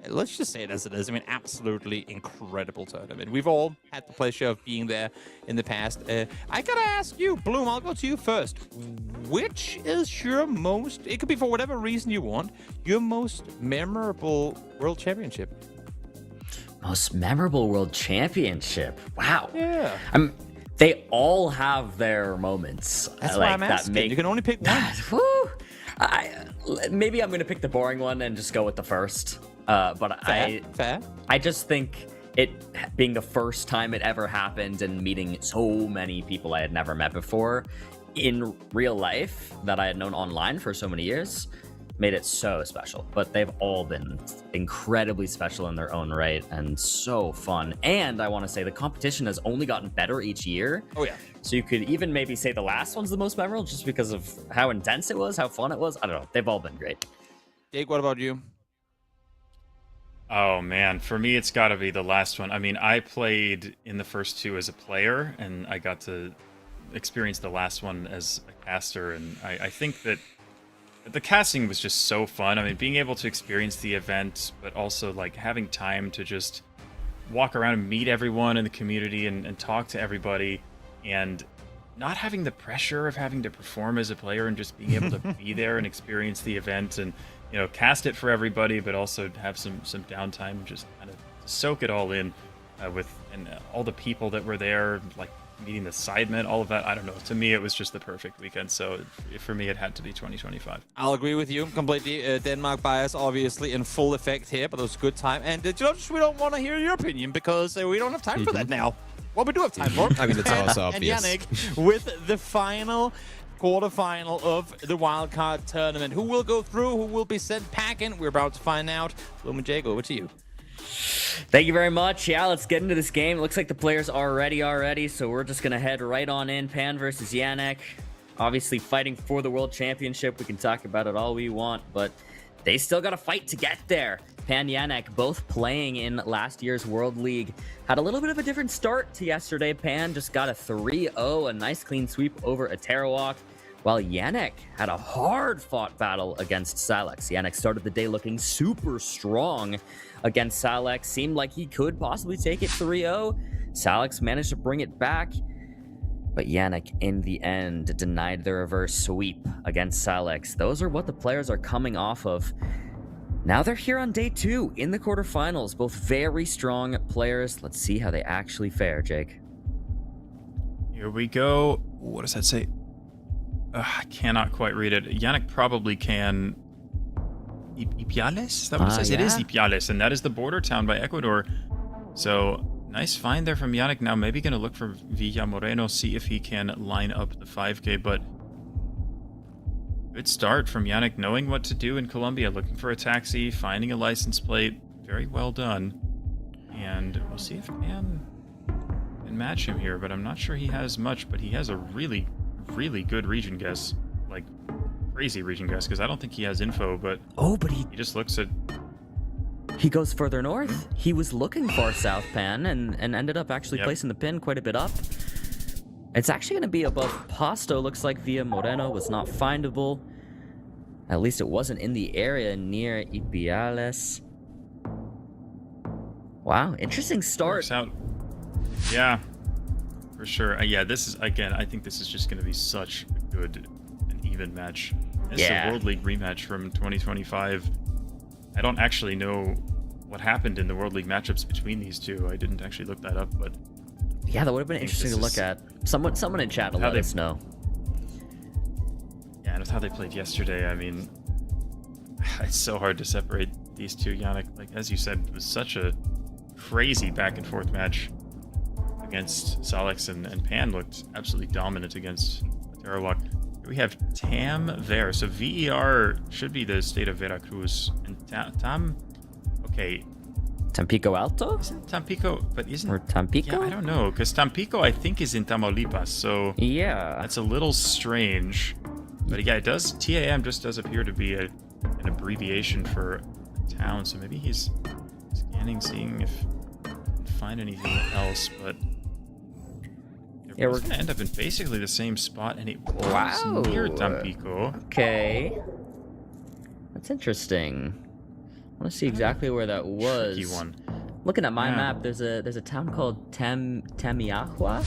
Speaker 8: let's just say it as it is. I mean, absolutely incredible tournament. We've all had the pleasure of being there in the past. I gotta ask you, Bloom, I'll go to you first. Which is your most, it could be for whatever reason you want, your most memorable World Championship?
Speaker 3: Most memorable World Championship. Wow.
Speaker 8: Yeah.
Speaker 3: They all have their moments.
Speaker 8: That's why I'm asking. You can only pick one.
Speaker 3: Whew. Maybe I'm going to pick the boring one and just go with the first. But
Speaker 8: Fair.
Speaker 3: I just think it being the first time it ever happened and meeting so many people I had never met before in real life that I had known online for so many years made it so special. But they've all been incredibly special in their own right and so fun. And I want to say the competition has only gotten better each year.
Speaker 8: Oh, yeah.
Speaker 3: So you could even maybe say the last one's the most memorable just because of how intense it was, how fun it was. I don't know. They've all been great.
Speaker 8: Jake, what about you?
Speaker 4: Oh, man. For me, it's got to be the last one. I mean, I played in the first two as a player, and I got to experience the last one as a caster. And I think that the casting was just so fun. I mean, being able to experience the event, but also like having time to just walk around and meet everyone in the community and talk to everybody, and not having the pressure of having to perform as a player and just being able to be there and experience the event and, you know, cast it for everybody, but also have some downtime, just kind of soak it all in and all the people that were there, like meeting the sidemen, all of that. I don't know. To me, it was just the perfect weekend. So for me, it had to be 2025.
Speaker 8: I'll agree with you completely. Denmark bias obviously in full effect here, but it was a good time. And Judge, we don't want to hear your opinion because we don't have time for that now. Well, we do have time for it.
Speaker 10: I mean, it's also obvious.
Speaker 8: And Yannick with the final quarterfinal of the Wildcard tournament. Who will go through? Who will be sent packing? We're about to find out. Bloom and Jake, over to you.
Speaker 3: Thank you very much. Yeah, let's get into this game. It looks like the players are ready already, so we're just going to head right on in. Pan versus Yannick. Obviously fighting for the World Championship. We can talk about it all we want, but they still got to fight to get there. Pan, Yannick, both playing in last year's World League. Had a little bit of a different start to yesterday. Pan just got a 3-0, a nice clean sweep over a Tarawak, while Yannick had a hard-fought battle against Salex. Yannick started the day looking super strong against Salex. Seemed like he could possibly take it 3-0. Salex managed to bring it back, but Yannick, in the end, denied the reverse sweep against Salex. Those are what the players are coming off of. Now they're here on day 2 in the quarterfinals. Both very strong players. Let's see how they actually fare, Jake.
Speaker 4: Here we go. What does that say? I cannot quite read it. Yannick probably can... Ipiales? Is that what it says?
Speaker 3: Yeah.
Speaker 4: It is Ipiales, and that is the border town by Ecuador. So, nice find there from Yannick. Now maybe going to look for Villa Moreno, see if he can line up the 5K, but good start from Yannick, knowing what to do in Colombia, looking for a taxi, finding a license plate. Very well done. And we'll see if Pan can match him here, but I'm not sure he has much, but he has a really, really good region guess. Like, crazy region guess, because I don't think he has info, but he just looks at...
Speaker 3: He goes further north. He was looking for South Pan and ended up actually placing the pin quite a bit up. It's actually going to be above Pasto. Looks like Villa Moreno was not findable. At least it wasn't in the area near Ipiales. Wow, interesting start.
Speaker 4: Works out. Yeah, for sure. Yeah, this is, again, I think this is just going to be such a good and even match. It's a World League rematch from 2025. I don't actually know what happened in the World League matchups between these two. I didn't actually look that up, but...
Speaker 3: Yeah, that would have been interesting to look at. Someone in chat will let us know.
Speaker 4: Yeah, and with how they played yesterday, I mean, it's so hard to separate these two. Yannick, like as you said, it was such a crazy back and forth match against Salex, and Pan looked absolutely dominant against Tarawak. We have Tam Ver, so VER should be the state of Veracruz, and Tam, okay.
Speaker 3: Tampico Alto?
Speaker 4: Isn't Tampico, but isn't...
Speaker 3: Or Tampico?
Speaker 4: Yeah, I don't know, because Tampico, I think, is in Tamaulipas, so...
Speaker 3: Yeah.
Speaker 4: That's a little strange. But yeah, it does... TAM just does appear to be an abbreviation for a town, so maybe he's scanning, seeing if he can find anything else, but...
Speaker 3: Yeah,
Speaker 4: we're going to end up in basically the same spot, and it was near Tampico.
Speaker 3: Okay. That's interesting. want to see exactly where that was.
Speaker 4: Tricky one.
Speaker 3: Looking at my
Speaker 4: Yeah.
Speaker 3: map, there's a town called Tamiahua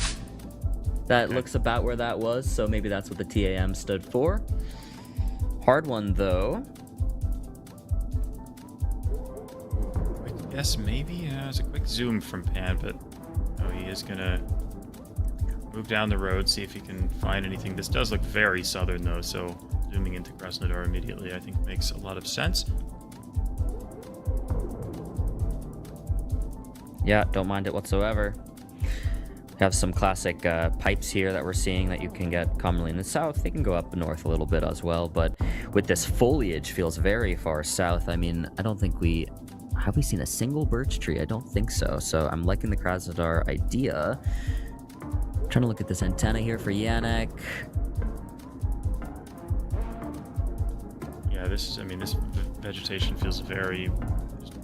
Speaker 3: that looks about where that was, so maybe that's what the TAM stood for. Hard one, though.
Speaker 4: Quick guess, maybe? It's a quick zoom from Pan, but no, he is going to move down the road, see if he can find anything. This does look very southern, though, so zooming into Krasnodar immediately, I think, makes a lot of sense.
Speaker 3: Yeah, don't mind it whatsoever. We have some classic pipes here that we're seeing that you can get commonly in the south. They can go up north a little bit as well, but with this foliage feels very far south. I mean, I don't think have we seen a single birch tree? I don't think so. So I'm liking the Krasnodar idea. Trying to look at this antenna here for Yannick.
Speaker 4: Yeah, this vegetation feels very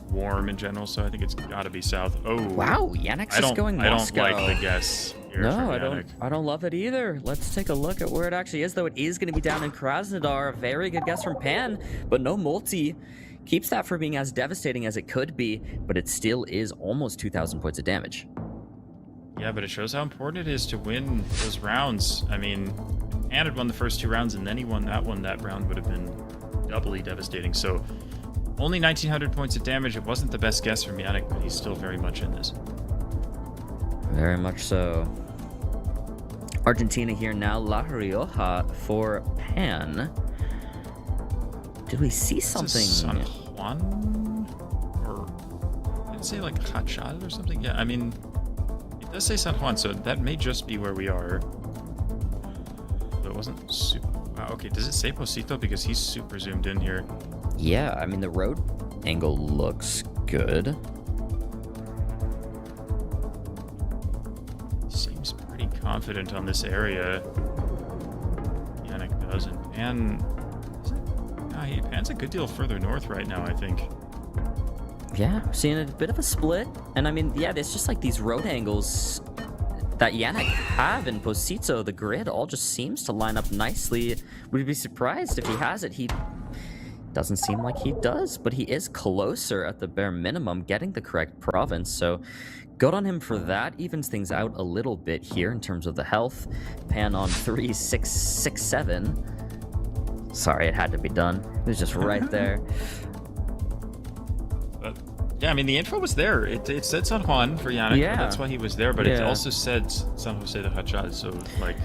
Speaker 4: warm in general, so I think it's got to be south. Oh,
Speaker 3: Wow, Yannick's just going Moscow.
Speaker 4: I don't like the guess here from Yannick.
Speaker 3: I don't love it either. Let's take a look at where it actually is, though. It is going to be down in Krasnodar. A very good guess from Pan, but no multi. Keeps that from being as devastating as it could be, but it still is almost 2,000 points of damage.
Speaker 4: Yeah, but it shows how important it is to win those rounds. I mean, Pan had won the first 2 rounds, and then he won that one. That round would have been doubly devastating. So only 1,900 points of damage. It wasn't the best guess from Yannick, but he's still very much in this.
Speaker 3: Very much so. Argentina here now. La Rioja for Pan. Did we see something?
Speaker 4: San Juan? Or did it say like Hachal or something? Yeah, I mean, it does say San Juan, so that may just be where we are. But it wasn't super... Wow, okay, does it say Posito? Because he's super zoomed in here.
Speaker 3: Yeah, I mean, the road angle looks good.
Speaker 4: Seems pretty confident on this area. Yannick doesn't. Pan's a good deal further north right now, I think.
Speaker 3: Yeah, seeing a bit of a split. And I mean, yeah, there's just like these road angles that Yannick have in Posito. The grid all just seems to line up nicely. Would be surprised if he has it. He doesn't seem like he does, but he is closer at the bare minimum, getting the correct province. So good on him for that. Evens things out a little bit here in terms of the health. Pan on 3, 6, 6, 7. Sorry, it had to be done. It was just right there.
Speaker 4: But yeah, I mean, the info was there. It said San Juan for Yannick.
Speaker 3: Yeah.
Speaker 4: That's why he was there, but it also said San Jose de Hachal, so like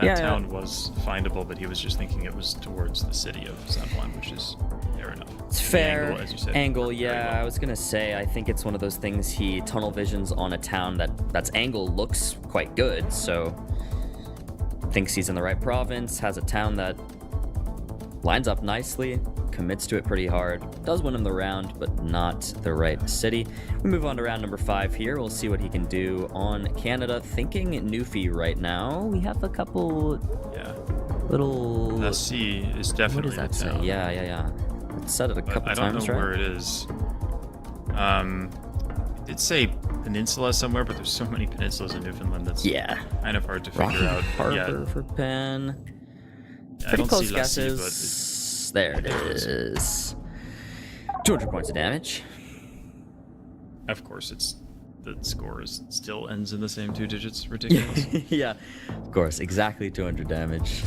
Speaker 4: that town was findable, but he was just thinking it was towards the city of San Juan, which is fair enough.
Speaker 3: It's fair.
Speaker 4: Angle, as you said.
Speaker 3: Angle, yeah. I was gonna say, I think it's one of those things he tunnel visions on a town that's angle looks quite good, so thinks he's in the right province, has a town that lines up nicely, commits to it pretty hard, does win him the round, but not the right city. We move on to round number 5 here. We'll see what he can do on Canada. Thinking Newfie right now. We have a couple little...
Speaker 4: The C is definitely
Speaker 3: What does that
Speaker 4: the town.
Speaker 3: say? Yeah. It's said it a couple
Speaker 4: I don't
Speaker 3: times,
Speaker 4: know
Speaker 3: right?
Speaker 4: where it is. It did say peninsula somewhere, but there's so many peninsulas in Newfoundland that's kind of hard to figure
Speaker 3: Rocky
Speaker 4: out.
Speaker 3: Harbor for Penn.
Speaker 4: I
Speaker 3: Pretty
Speaker 4: don't
Speaker 3: close
Speaker 4: see La C, but
Speaker 3: guesses. There it is. 200 points of damage.
Speaker 4: Of course, the score still ends in the same 2 digits. Ridiculous.
Speaker 3: Yeah, of course, exactly 200 damage.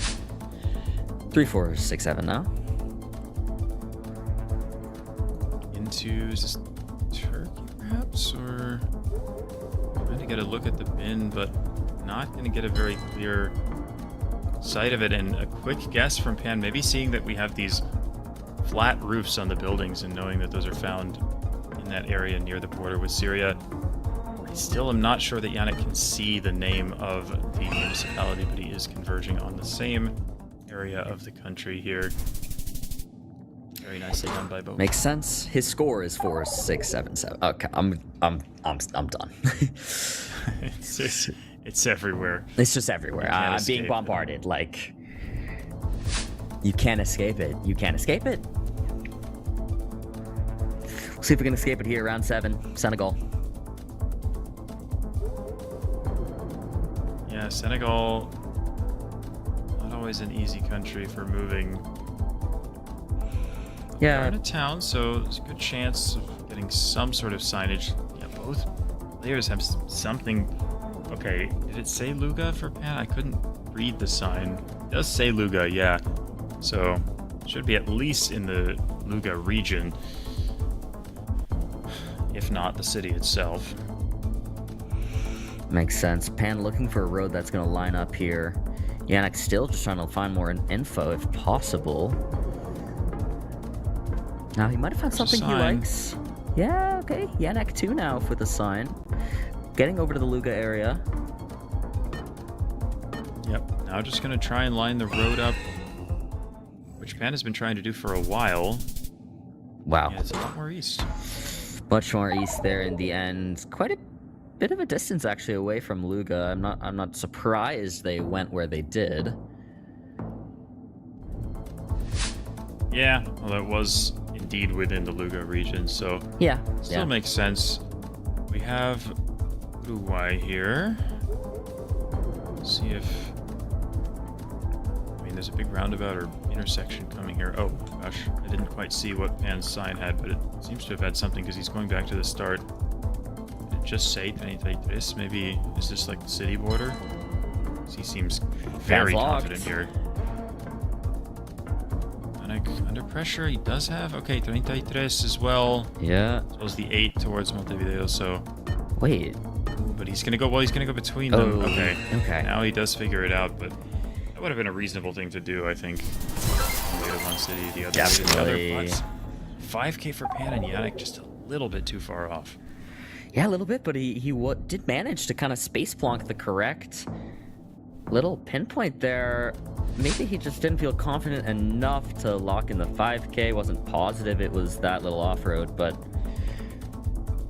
Speaker 3: 3, 4, 6, 7 now.
Speaker 4: Into is this Turkey perhaps, or trying to get a look at the bin, but not going to get a very clear sight of it. And a quick guess from Pan, maybe seeing that we have these flat roofs on the buildings and knowing that those are found in that area near the border with Syria. I still am not sure that Yannick can see the name of the municipality, but he is converging on the same area of the country here. Very nicely done by both.
Speaker 3: Makes sense. His score is 4, 6, 7, 7. Okay, I'm done.
Speaker 4: It's everywhere.
Speaker 3: It's just everywhere. I'm being bombarded. Like, you can't escape it. You can't escape it. We'll see if we can escape it here. Round 7, Senegal.
Speaker 4: Yeah, Senegal, not always an easy country for moving.
Speaker 3: Yeah.
Speaker 4: We're in a town, so there's a good chance of getting some sort of signage. Yeah, both players have something. Okay, did it say Luga for Pan? I couldn't read the sign. It does say Luga, yeah. So, should be at least in the Luga region, if not the city itself.
Speaker 3: Makes sense. Pan looking for a road that's going to line up here. Yannick still just trying to find more info if possible. Now, he might have found something he likes. Yeah, okay. Yannick 2 now for the sign. Getting over to the Luga area.
Speaker 4: Yep, now just going to try and line the road up, which Pan has been trying to do for a while.
Speaker 3: Wow.
Speaker 4: Yeah, it's a lot more east.
Speaker 3: Much more east there in the end. Quite a bit of a distance actually away from Luga. I'm not surprised they went where they did.
Speaker 4: Yeah, well, it was indeed within the Luga region, so
Speaker 3: yeah,
Speaker 4: still makes sense. We have Uruguay here. Let's see if there's a big roundabout or intersection coming here. Oh gosh, I didn't quite see what Pan's sign had, but it seems to have had something because he's going back to the start. Did it just say 33? Maybe is this like the city border? He seems very confident here. Under pressure, he does have, okay, 33 as well.
Speaker 3: Yeah.
Speaker 4: As well as the 8 towards Montevideo, so...
Speaker 3: Wait.
Speaker 4: Ooh, but he's gonna go, he's gonna go between them. Okay.
Speaker 3: Okay.
Speaker 4: Now he does figure it out, but that would have been a reasonable thing to do, I think. Way to one city, the other way to the other. But 5K for Pan and Yannick, just a little bit too far off.
Speaker 3: Yeah, a little bit, but he did manage to kind of space plonk the correct little pinpoint there. Maybe he just didn't feel confident enough to lock in the 5K. Wasn't positive it was that little off-road, but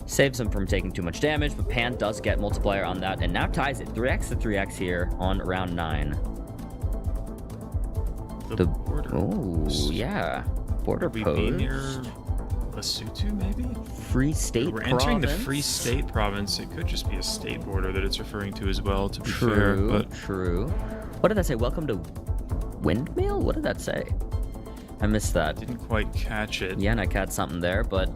Speaker 3: saves him from taking too much damage. But Pan does get multiplier on that and now ties it 3x to 3x here on round 9.
Speaker 4: The border.
Speaker 3: Oh, yeah. Border
Speaker 4: We'd
Speaker 3: post.
Speaker 4: be near Lesotho, maybe?
Speaker 3: Free State
Speaker 4: We're
Speaker 3: province.
Speaker 4: entering the Free State province. It could just be a state border that it's referring to as well, to be fair. But
Speaker 3: True. What did that say? Welcome to Windmill? What did that say? I missed that.
Speaker 4: Didn't quite catch it.
Speaker 3: Yannick had something there, but...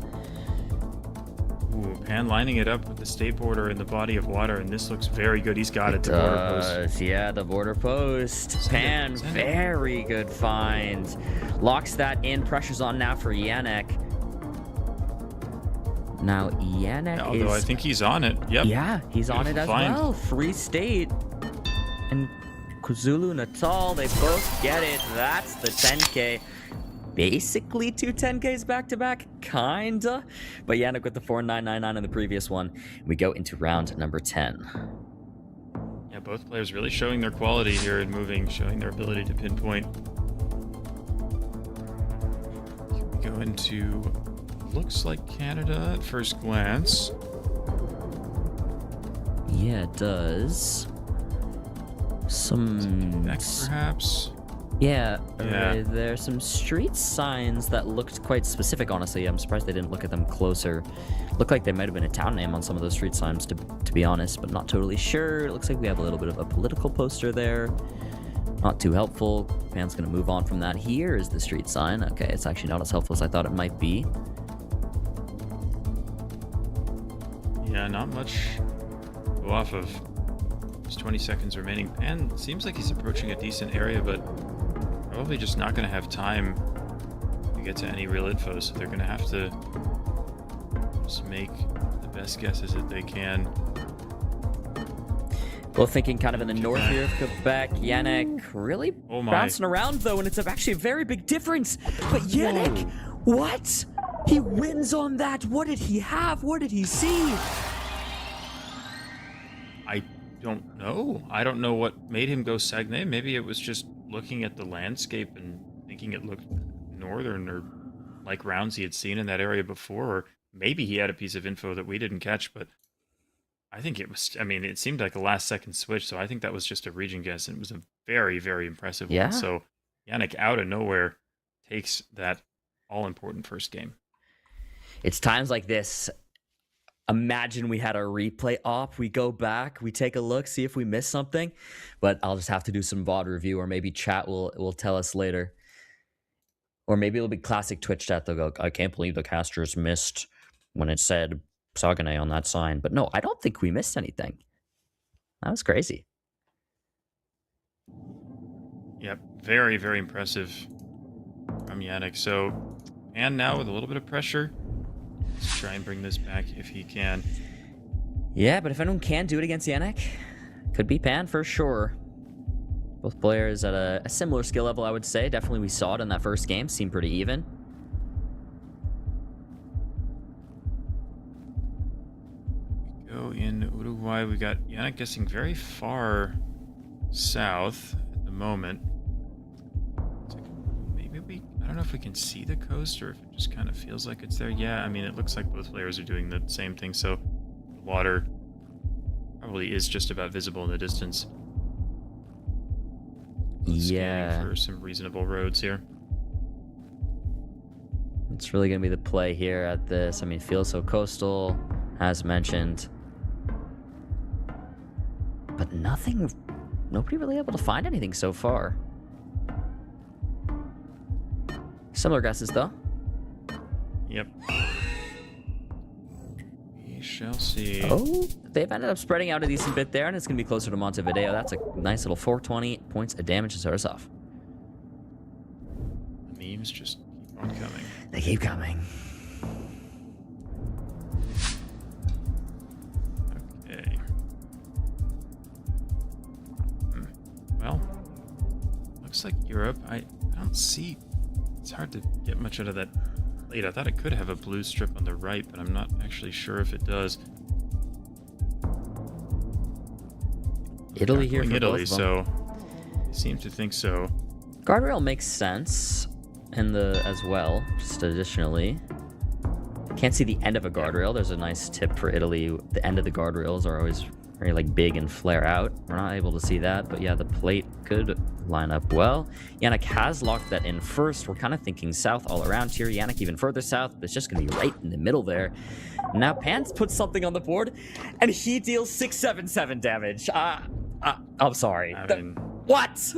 Speaker 4: Ooh, Pan lining it up with the state border in the body of water, and this looks very good. He's got it, the border post.
Speaker 3: Yeah, the border post. Pan, very good find. Locks that in. Pressure's on now for Yannick. Now, Yannick
Speaker 4: Although I think he's on it. Yep.
Speaker 3: Yeah, he's on it as
Speaker 4: find.
Speaker 3: well. Free State and KwaZulu Natal, they both get it. That's the 10K. Basically 2 10Ks back-to-back, kinda. But Yannick with the 4999 in the previous one. We go into round number 10.
Speaker 4: Yeah, both players really showing their quality here and moving, showing their ability to pinpoint. We go into, looks like Canada at first glance.
Speaker 3: Yeah, it does. Some...
Speaker 4: perhaps?
Speaker 3: Yeah, there's some street signs that looked quite specific, honestly. I'm surprised they didn't look at them closer. Looked like they might have been a town name on some of those street signs, to be honest, but not totally sure. It looks like we have a little bit of a political poster there. Not too helpful. Pan's gonna move on from that. Here is the street sign. Okay, it's actually not as helpful as I thought it might be.
Speaker 4: Yeah, not much to go off of. There's 20 seconds remaining. Pan seems like he's approaching a decent area, but probably just not going to have time to get to any real info, so they're going to have to just make the best guesses that they can.
Speaker 3: Both thinking kind of in the north here of Quebec. Yannick really bouncing around, though, and it's actually a very big difference. But Yannick, what? He wins on that. What did he have? What did he see?
Speaker 4: I don't know. I don't know what made him go Saguenay. Maybe it was just looking at the landscape and thinking it looked northern or like rounds he had seen in that area before. Or maybe he had a piece of info that we didn't catch, but I think it was, it seemed like a last second switch. So I think that was just a region guess. And it was a very, very impressive one. So Yannick out of nowhere takes that all important first game.
Speaker 3: It's times like this. Imagine we had a replay op, we go back, we take a look, see if we missed something, but I'll just have to do some VOD review, or maybe chat will tell us later. Or maybe it'll be classic Twitch chat. They'll go, I can't believe the casters missed when it said Sagane on that sign. But no, I don't think we missed anything. That was crazy.
Speaker 4: Yep, very, very impressive from Yannick. So, and now with a little bit of pressure, let's try and bring this back if he can.
Speaker 3: Yeah, but if anyone can do it against Yannick, could be Pan for sure. Both players at a similar skill level, I would say. Definitely we saw it in that first game. Seemed pretty even.
Speaker 4: Go in Uruguay. We got Yannick guessing very far south at the moment. Maybe I don't know if we can see the coast or if it just kind of feels like it's there. Yeah, I mean, it looks like both players are doing the same thing. So the water probably is just about visible in the distance.
Speaker 3: Yeah.
Speaker 4: For some reasonable roads here.
Speaker 3: It's really going to be the play here at this. I mean, feels so coastal, as mentioned. But nobody really able to find anything so far. Similar guesses, though.
Speaker 4: Yep. We shall see.
Speaker 3: Oh, they've ended up spreading out a decent bit there, and it's going to be closer to Montevideo. That's a nice little 420 points of damage to start us off.
Speaker 4: The memes just keep on coming.
Speaker 3: They keep coming.
Speaker 4: Okay. Well, looks like Europe. I don't see... It's hard to get much out of that plate. I thought it could have a blue strip on the right, but I'm not actually sure if it does.
Speaker 3: Italy here for
Speaker 4: Italy,
Speaker 3: both of them.
Speaker 4: so I seem to think so.
Speaker 3: Guardrail makes sense in the as well, just additionally. Can't see the end of a guardrail. There's a nice tip for Italy. The end of the guardrails are always very like big and flare out. We're not able to see that, but yeah, the plate could line up well. Yannick has locked that in first. We're kind of thinking south all around here. Yannick even further south, but it's just going to be right in the middle there. Now Pants puts something on the board, and he deals 677 damage. I'm sorry. What?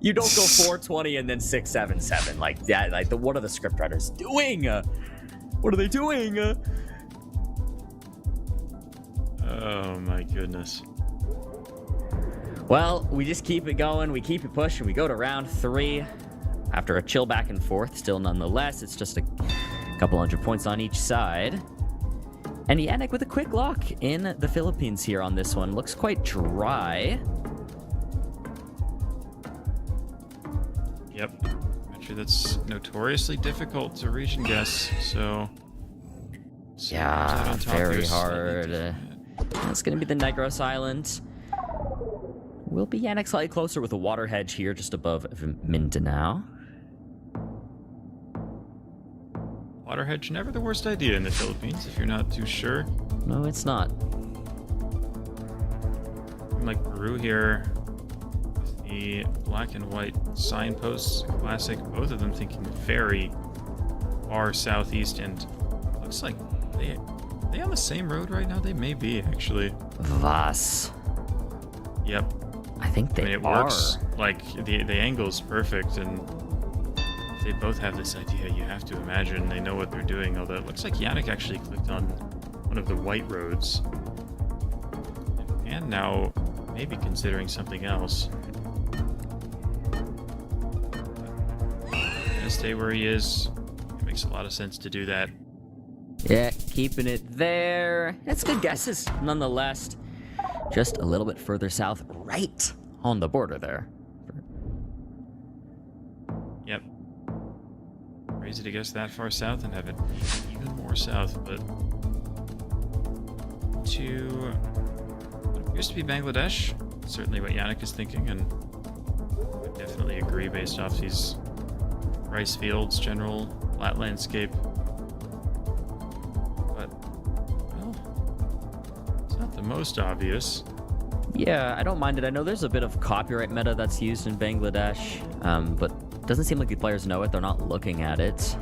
Speaker 3: You don't go 420 and then 677. Like, yeah, like what are the scriptwriters doing? What are they doing?
Speaker 4: Oh my goodness.
Speaker 3: Well, we just keep it going. We keep it pushing. We go to round 3 after a chill back and forth. Still, nonetheless, it's just a couple hundred points on each side. And Yannick with a quick lock in the Philippines here on this one. Looks quite dry.
Speaker 4: Yep. Actually, that's notoriously difficult to region guess, so...
Speaker 3: Yeah, very hard. That's going to be the Negros Island. Will be Yannick slightly closer with a water hedge here just above Mindanao.
Speaker 4: Water hedge, never the worst idea in the Philippines, if you're not too sure.
Speaker 3: No, it's not.
Speaker 4: Like Peru here, with the black and white signposts, classic, both of them thinking very far southeast, and looks like are they on the same road right now? They may be, actually.
Speaker 3: Vas.
Speaker 4: Yep.
Speaker 3: I think they
Speaker 4: it works. Like, the angle's perfect, and if they both have this idea, you have to imagine they know what they're doing, although it looks like Yannick actually clicked on one of the white roads. And now, maybe considering something else. Gonna stay where he is. It makes a lot of sense to do that.
Speaker 3: Yeah, keeping it there. It's good guesses, nonetheless. Just a little bit further south, right on the border there.
Speaker 4: Yep. Crazy to guess that far south and have it even more south, but to what appears to be Bangladesh. Certainly what Yannick is thinking, and I would definitely agree based off these rice fields, general flat landscape. The most obvious.
Speaker 3: Yeah, I don't mind it. I know there's a bit of copyright meta that's used in Bangladesh, but it doesn't seem like the players know it. They're not looking at it.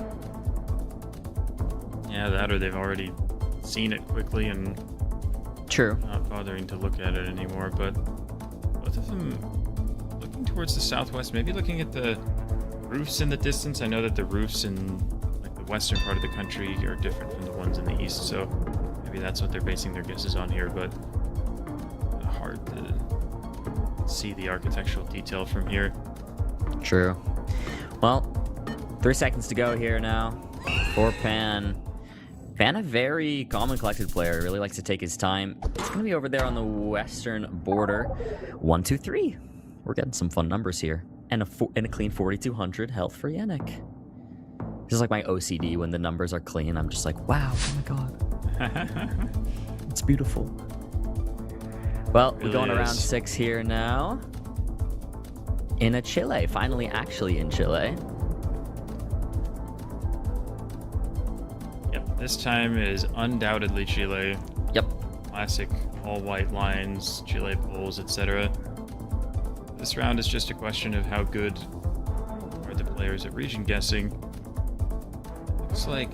Speaker 4: Yeah, that or they've already seen it quickly and not bothering to look at it anymore. But both of them looking towards the southwest, maybe looking at the roofs in the distance. I know that the roofs in like the western part of the country are different from the ones in the east, so maybe that's what they're basing their guesses on here, but hard to see the architectural detail from here.
Speaker 3: True. Well, 3 seconds to go here now for Pan. Pan, a very calm and collected player, really likes to take his time. It's going to be over there on the western border. 1, 2, 3. We're getting some fun numbers here. And a clean 4,200 health for Yannick. This is like my OCD when the numbers are clean. I'm just like, wow, oh my god. It's beautiful. Well, we're going around 6 here now. In a Chile, finally actually in Chile.
Speaker 4: This time is undoubtedly Chile.
Speaker 3: Yep.
Speaker 4: Classic all white lines, Chile poles, etc. This round is just a question of how good are the players at region guessing. Looks like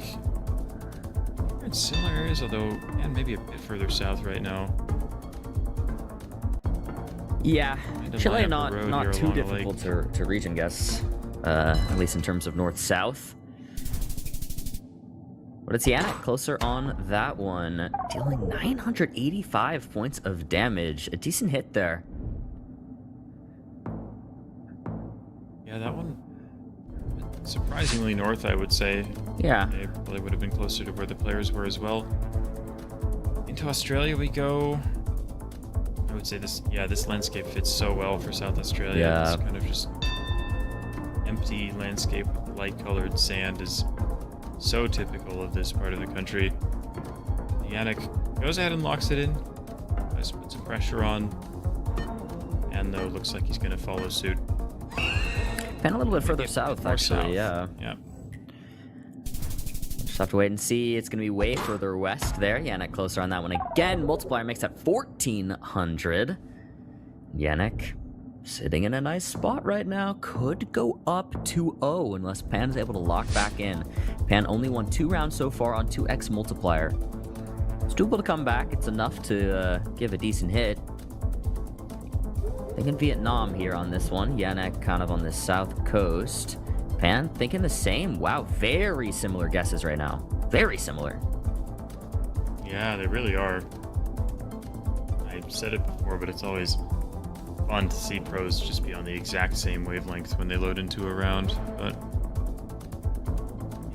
Speaker 4: we're in similar areas, although and maybe a bit further south right now.
Speaker 3: Yeah, Chile not too difficult to region guess, at least in terms of north-south. But it's Yannick closer on that one, dealing 985 points of damage. A decent hit there.
Speaker 4: Yeah, that one surprisingly north, I would say.
Speaker 3: Yeah.
Speaker 4: They probably would have been closer to where the players were as well. Into Australia we go. I would say this landscape fits so well for South Australia.
Speaker 3: Yeah.
Speaker 4: It's kind of just empty landscape with light-colored sand is so typical of this part of the country. Yannick goes ahead and locks it in. Tries to put some pressure on. And though looks like he's going to follow suit.
Speaker 3: Pan a little bit further south, actually.
Speaker 4: Yeah.
Speaker 3: Just have to wait and see. It's going to be way further west there. Yannick closer on that one again. Multiplier makes that 1,400. Yannick sitting in a nice spot right now. Could go up 2-0 unless Pan is able to lock back in. Pan only won 2 rounds so far on 2x multiplier. It's doable to come back. It's enough to give a decent hit. Thinking Vietnam here on this one. Yannick kind of on the south coast. Pan thinking the same. Wow, very similar guesses right now. Very similar.
Speaker 4: Yeah, they really are. I've said it before, but it's always fun to see pros just be on the exact same wavelength when they load into a round. But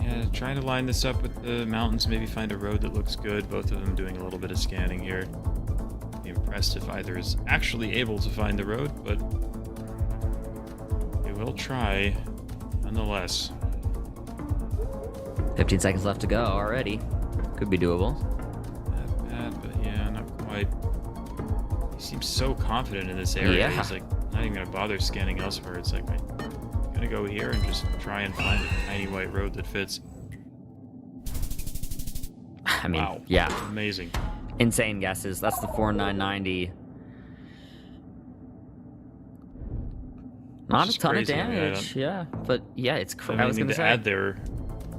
Speaker 4: yeah, trying to line this up with the mountains, maybe find a road that looks good. Both of them doing a little bit of scanning here. Be impressed if either is actually able to find the road, but they will try nonetheless.
Speaker 3: 15 seconds left to go already. Could be doable.
Speaker 4: Not bad, but yeah, not quite. He seems so confident in this area.
Speaker 3: Yeah.
Speaker 4: He's like not even gonna bother scanning elsewhere. It's like I'm gonna go here and just try and find a tiny white road that fits.
Speaker 3: I mean,
Speaker 4: wow.
Speaker 3: Yeah.
Speaker 4: Amazing.
Speaker 3: Insane guesses. That's the 4,990. Not a ton of damage, yeah. But yeah, it's crazy. I was gonna say.
Speaker 4: Add there.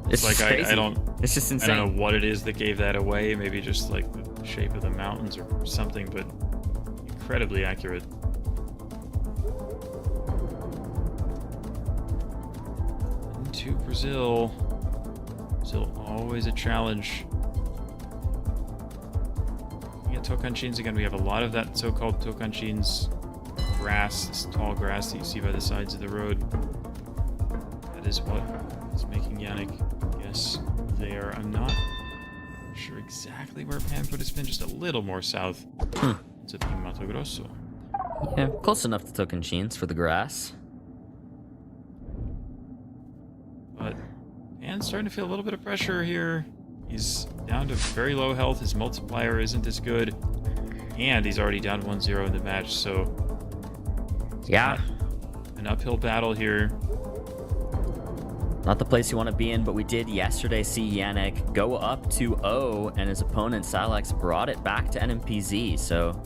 Speaker 4: It's like
Speaker 3: crazy.
Speaker 4: I don't.
Speaker 3: It's just insane.
Speaker 4: I don't know what it is that gave that away. Maybe just like the shape of the mountains or something, but incredibly accurate. Into Brazil. Brazil always a challenge. Yeah, Tocantins again. We have a lot of that so-called Tocantins grass, this tall grass that you see by the sides of the road. That is what is making Yannick guess there. I'm not sure exactly where Pan put his pin, just a little more south to Team Mato Grosso.
Speaker 3: Yeah, close enough to Tocantins for the grass.
Speaker 4: But Pan's starting to feel a little bit of pressure here. He's down to very low health. His multiplier isn't as good. And he's already down 1-0 in the match, so
Speaker 3: yeah,
Speaker 4: an uphill battle here.
Speaker 3: Not the place you want to be in, but we did yesterday see Yannick go up 2-0, and his opponent, Silex, brought it back to NMPZ, so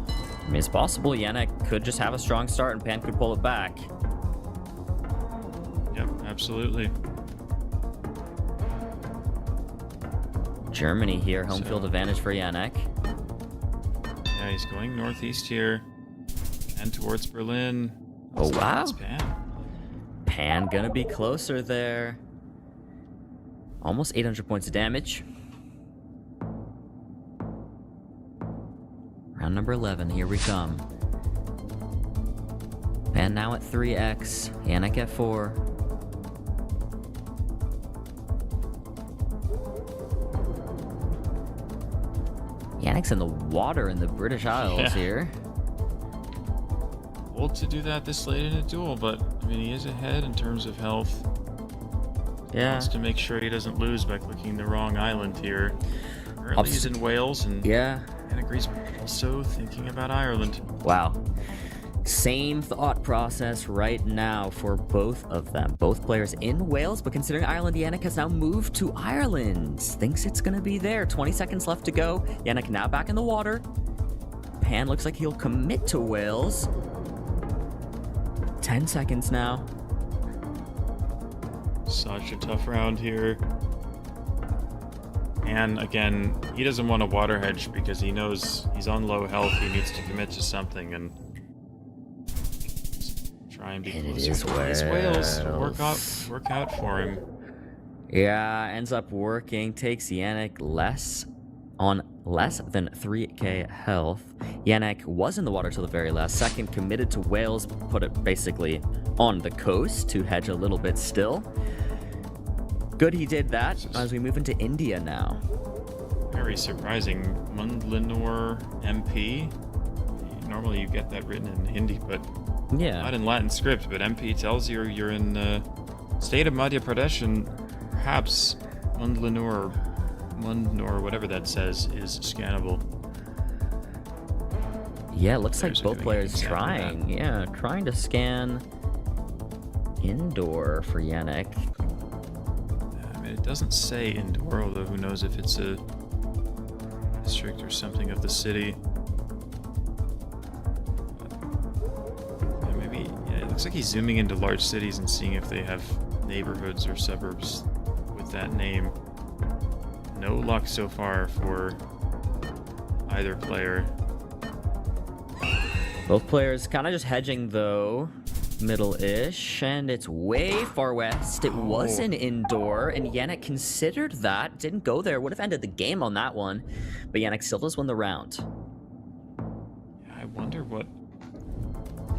Speaker 3: I mean, it's possible Yannick could just have a strong start and Pan could pull it back.
Speaker 4: Yep, absolutely.
Speaker 3: Germany here, home field advantage for Yannick.
Speaker 4: Yeah, he's going northeast here and towards Berlin.
Speaker 3: Oh, wow.
Speaker 4: Pan.
Speaker 3: Pan gonna be closer there. Almost 800 points of damage. Round number 11, here we come. Pan now at 3x, Yannick at 4. Yannick's in the water in the British Isles here.
Speaker 4: Bold to do that this late in a duel, but I mean, he is ahead in terms of health.
Speaker 3: Yeah.
Speaker 4: Wants to make sure he doesn't lose by clicking the wrong island here. Currently he's in Wales, and Yannick also thinking about Ireland.
Speaker 3: Wow. Same thought process right now for both of them. Both players in Wales, but considering Ireland, Yannick has now moved to Ireland. Thinks it's going to be there. 20 seconds left to go. Yannick now back in the water. Pan looks like he'll commit to Wales. 10 seconds now.
Speaker 4: Such a tough round here. And again, he doesn't want a water hedge because he knows he's on low health. He needs to commit to something and try and be closer.
Speaker 3: It is
Speaker 4: Wales. Work out for him.
Speaker 3: Yeah, ends up working. Takes Yannick less than 3k health. Yannick was in the water till the very last second, committed to Wales, put it basically on the coast to hedge a little bit still. Good he did that as we move into India now.
Speaker 4: Very surprising. Mundlinor MP. Normally you get that written in Hindi, but not in Latin script. But MP tells you you're in the state of Madhya Pradesh, and perhaps Mundlinor, whatever that says, is scannable.
Speaker 3: Yeah, it looks like both players trying. Yeah, trying to scan indoor for Yannick.
Speaker 4: I mean, it doesn't say indoor, although who knows if it's a district or something of the city. Maybe, yeah, it looks like he's zooming into large cities and seeing if they have neighborhoods or suburbs with that name. No luck so far for either player.
Speaker 3: Both players kind of just hedging though, middle-ish, and it's way far west. It was an indoor, and Yannick considered that, didn't go there, would have ended the game on that one, but Yannick still does win the round.
Speaker 4: Yeah, I wonder what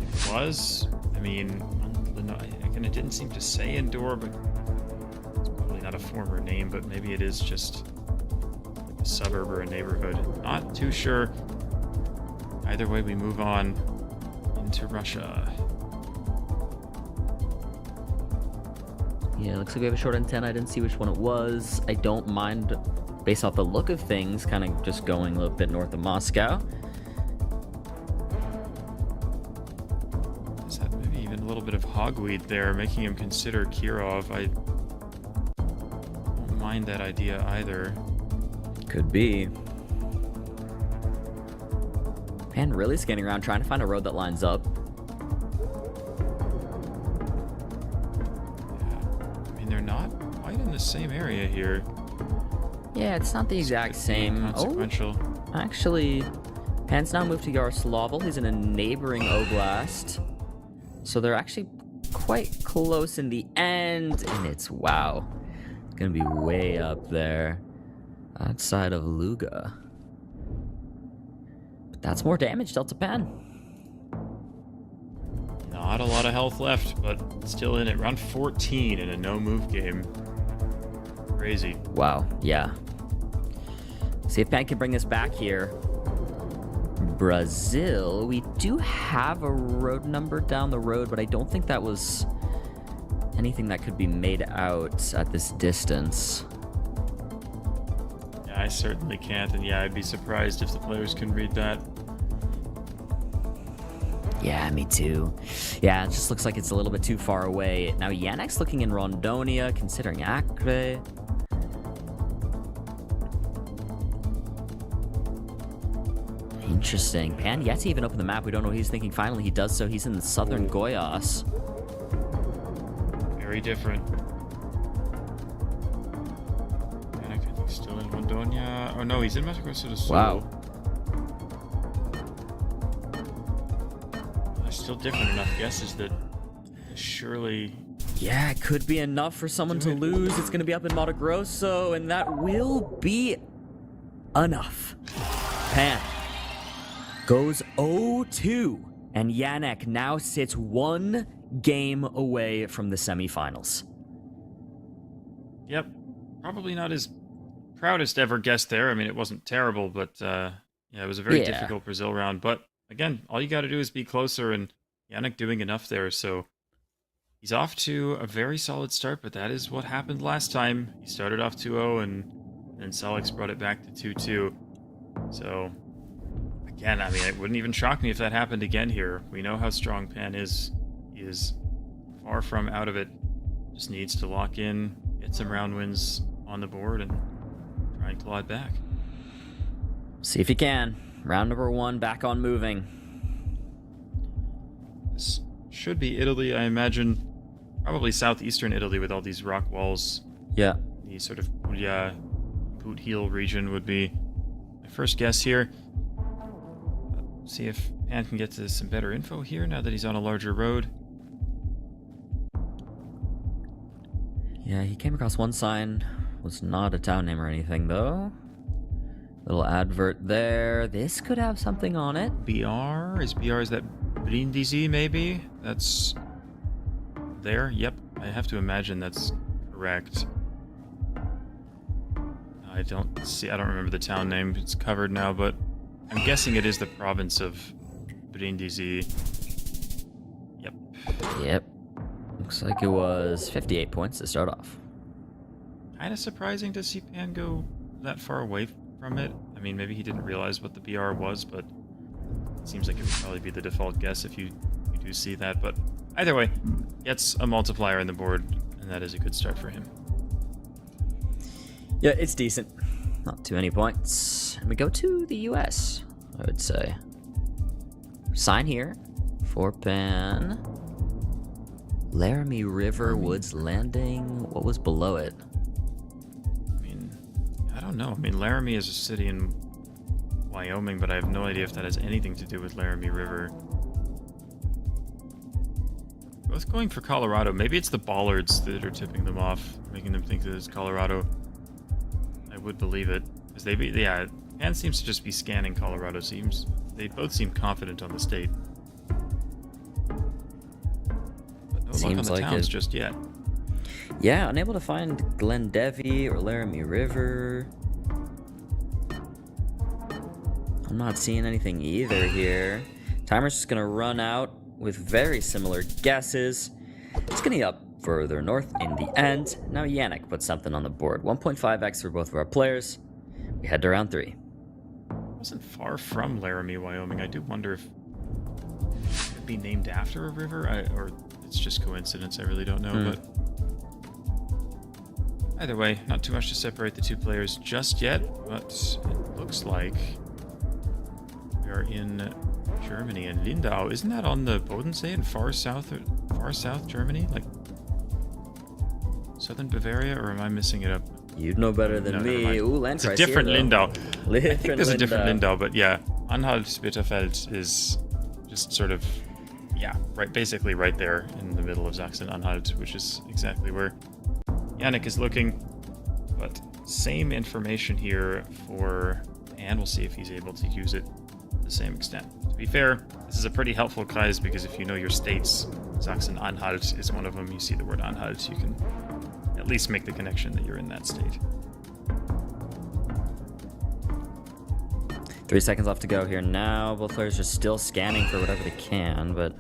Speaker 4: it was. I mean, again, it didn't seem to say indoor, but it's probably not a former name, but maybe it is just like a suburb or a neighborhood. Not too sure. Either way, we move on into Russia.
Speaker 3: Yeah, looks like we have a short antenna. I didn't see which one it was. I don't mind, based off the look of things, kind of just going a little bit north of Moscow.
Speaker 4: Is that maybe even a little bit of hogweed there, making him consider Kirov? I don't mind that idea either.
Speaker 3: Could be. Pan really scanning around, trying to find a road that lines up.
Speaker 4: I mean, they're not quite in the same area here.
Speaker 3: Yeah, it's not the exact same.
Speaker 4: Consequential.
Speaker 3: Oh, actually, Pan's now moved to Yaroslavl. He's in a neighboring oblast. So they're actually quite close in the end. And it's, wow, it's gonna be way up there outside of Luga. That's more damage dealt to Pan.
Speaker 4: Not a lot of health left, but still in it. Round 14 in a no-move game. Crazy.
Speaker 3: Wow, yeah. See if Pan can bring us back here. Brazil, we do have a road number down the road, but I don't think that was anything that could be made out at this distance.
Speaker 4: I certainly can't, and yeah, I'd be surprised if the players can read that.
Speaker 3: Yeah, me too. Yeah, it just looks like it's a little bit too far away. Now, Yannick's looking in Rondonia, considering Acre. Interesting. Pan yet to even open the map. We don't know what he's thinking. Finally, he does so. He's in the southern Goiás.
Speaker 4: Very different. Still in Rondonia. Oh no, he's in Mato Grosso do Sul.
Speaker 3: Wow.
Speaker 4: Still different enough guesses that surely
Speaker 3: Yeah, it could be enough for someone to lose. It's going to be up in Mato Grosso, and that will be enough. Pan goes 0-2, and Yannick now sits 1 game away from the semifinals.
Speaker 4: Yep, probably not his proudest ever guess there. I mean, it wasn't terrible, but yeah, it was a very difficult Brazil round. But again, all you got to do is be closer, and Yannick doing enough there, so he's off to a very solid start, but that is what happened last time. He started off 2-0, and then Salix brought it back to 2-2. So, again, I mean, it wouldn't even shock me if that happened again here. We know how strong Pan is. He is far from out of it. Just needs to lock in, get some round wins on the board, and try and claw it back.
Speaker 3: See if you can. Round number 1, back on moving.
Speaker 4: This should be Italy, I imagine. Probably southeastern Italy with all these rock walls.
Speaker 3: Yeah.
Speaker 4: The sort of Puglia, Boot Heel region would be my first guess here. See if Pan can get to some better info here now that he's on a larger road.
Speaker 3: Yeah, he came across one sign. Was not a town name or anything, though. Little advert there. This could have something on it.
Speaker 4: BR? Is that Brindisi, maybe? That's there? Yep. I have to imagine that's correct. I don't remember the town name. It's covered now, but I'm guessing it is the province of Brindisi. Yep.
Speaker 3: Yep. Looks like it was 58 points to start off.
Speaker 4: Kind of surprising to see Pan go that far away from it. I mean, maybe he didn't realize what the BR was, but it seems like it would probably be the default guess if you do see that. But either way, gets a multiplier on the board, and that is a good start for him.
Speaker 3: Yeah, it's decent. Not too many points. And we go to the US, I would say. Sign here for Pan. Laramie River, Woods Landing. What was below it?
Speaker 4: I mean, I don't know. I mean, Laramie is a city in Wyoming, but I have no idea if that has anything to do with Laramie River. Both going for Colorado. Maybe it's the bollards that are tipping them off, making them think that it's Colorado. I would believe it. Because Pan seems to just be scanning Colorado. They both seem confident on the state. But no luck on the towns just yet.
Speaker 3: Yeah, unable to find Glendevi or Laramie River. I'm not seeing anything either here. Timer's just gonna run out with very similar guesses. It's gonna be up further north in the end. Now Yannick put something on the board. 1.5x for both of our players. We head to round 3.
Speaker 4: Wasn't far from Laramie, Wyoming. I do wonder if it could be named after a river, or it's just coincidence. I really don't know. But either way, not too much to separate the two players just yet. But it looks like we are in Germany and Lindau. Isn't that on the Bodensee in far south Germany, like southern Bavaria, or am I missing it up?
Speaker 3: You'd know better than me. Ooh, Landkreis.
Speaker 4: It's a different
Speaker 3: here,
Speaker 4: Lindau. I think there's a different
Speaker 3: Lindau.
Speaker 4: Lindau, but yeah, Anhalt-Bitterfeld is just sort of, basically right there in the middle of Sachsen-Anhalt, which is exactly where Yannick is looking. But same information here for Pan. We'll see if he's able to use it to the same extent. To be fair, this is a pretty helpful Kreis because if you know your states, Sachsen-Anhalt is one of them. You see the word Anhalt, you can at least make the connection that you're in that state.
Speaker 3: 3 seconds left to go here now. Both players are still scanning for whatever they can, but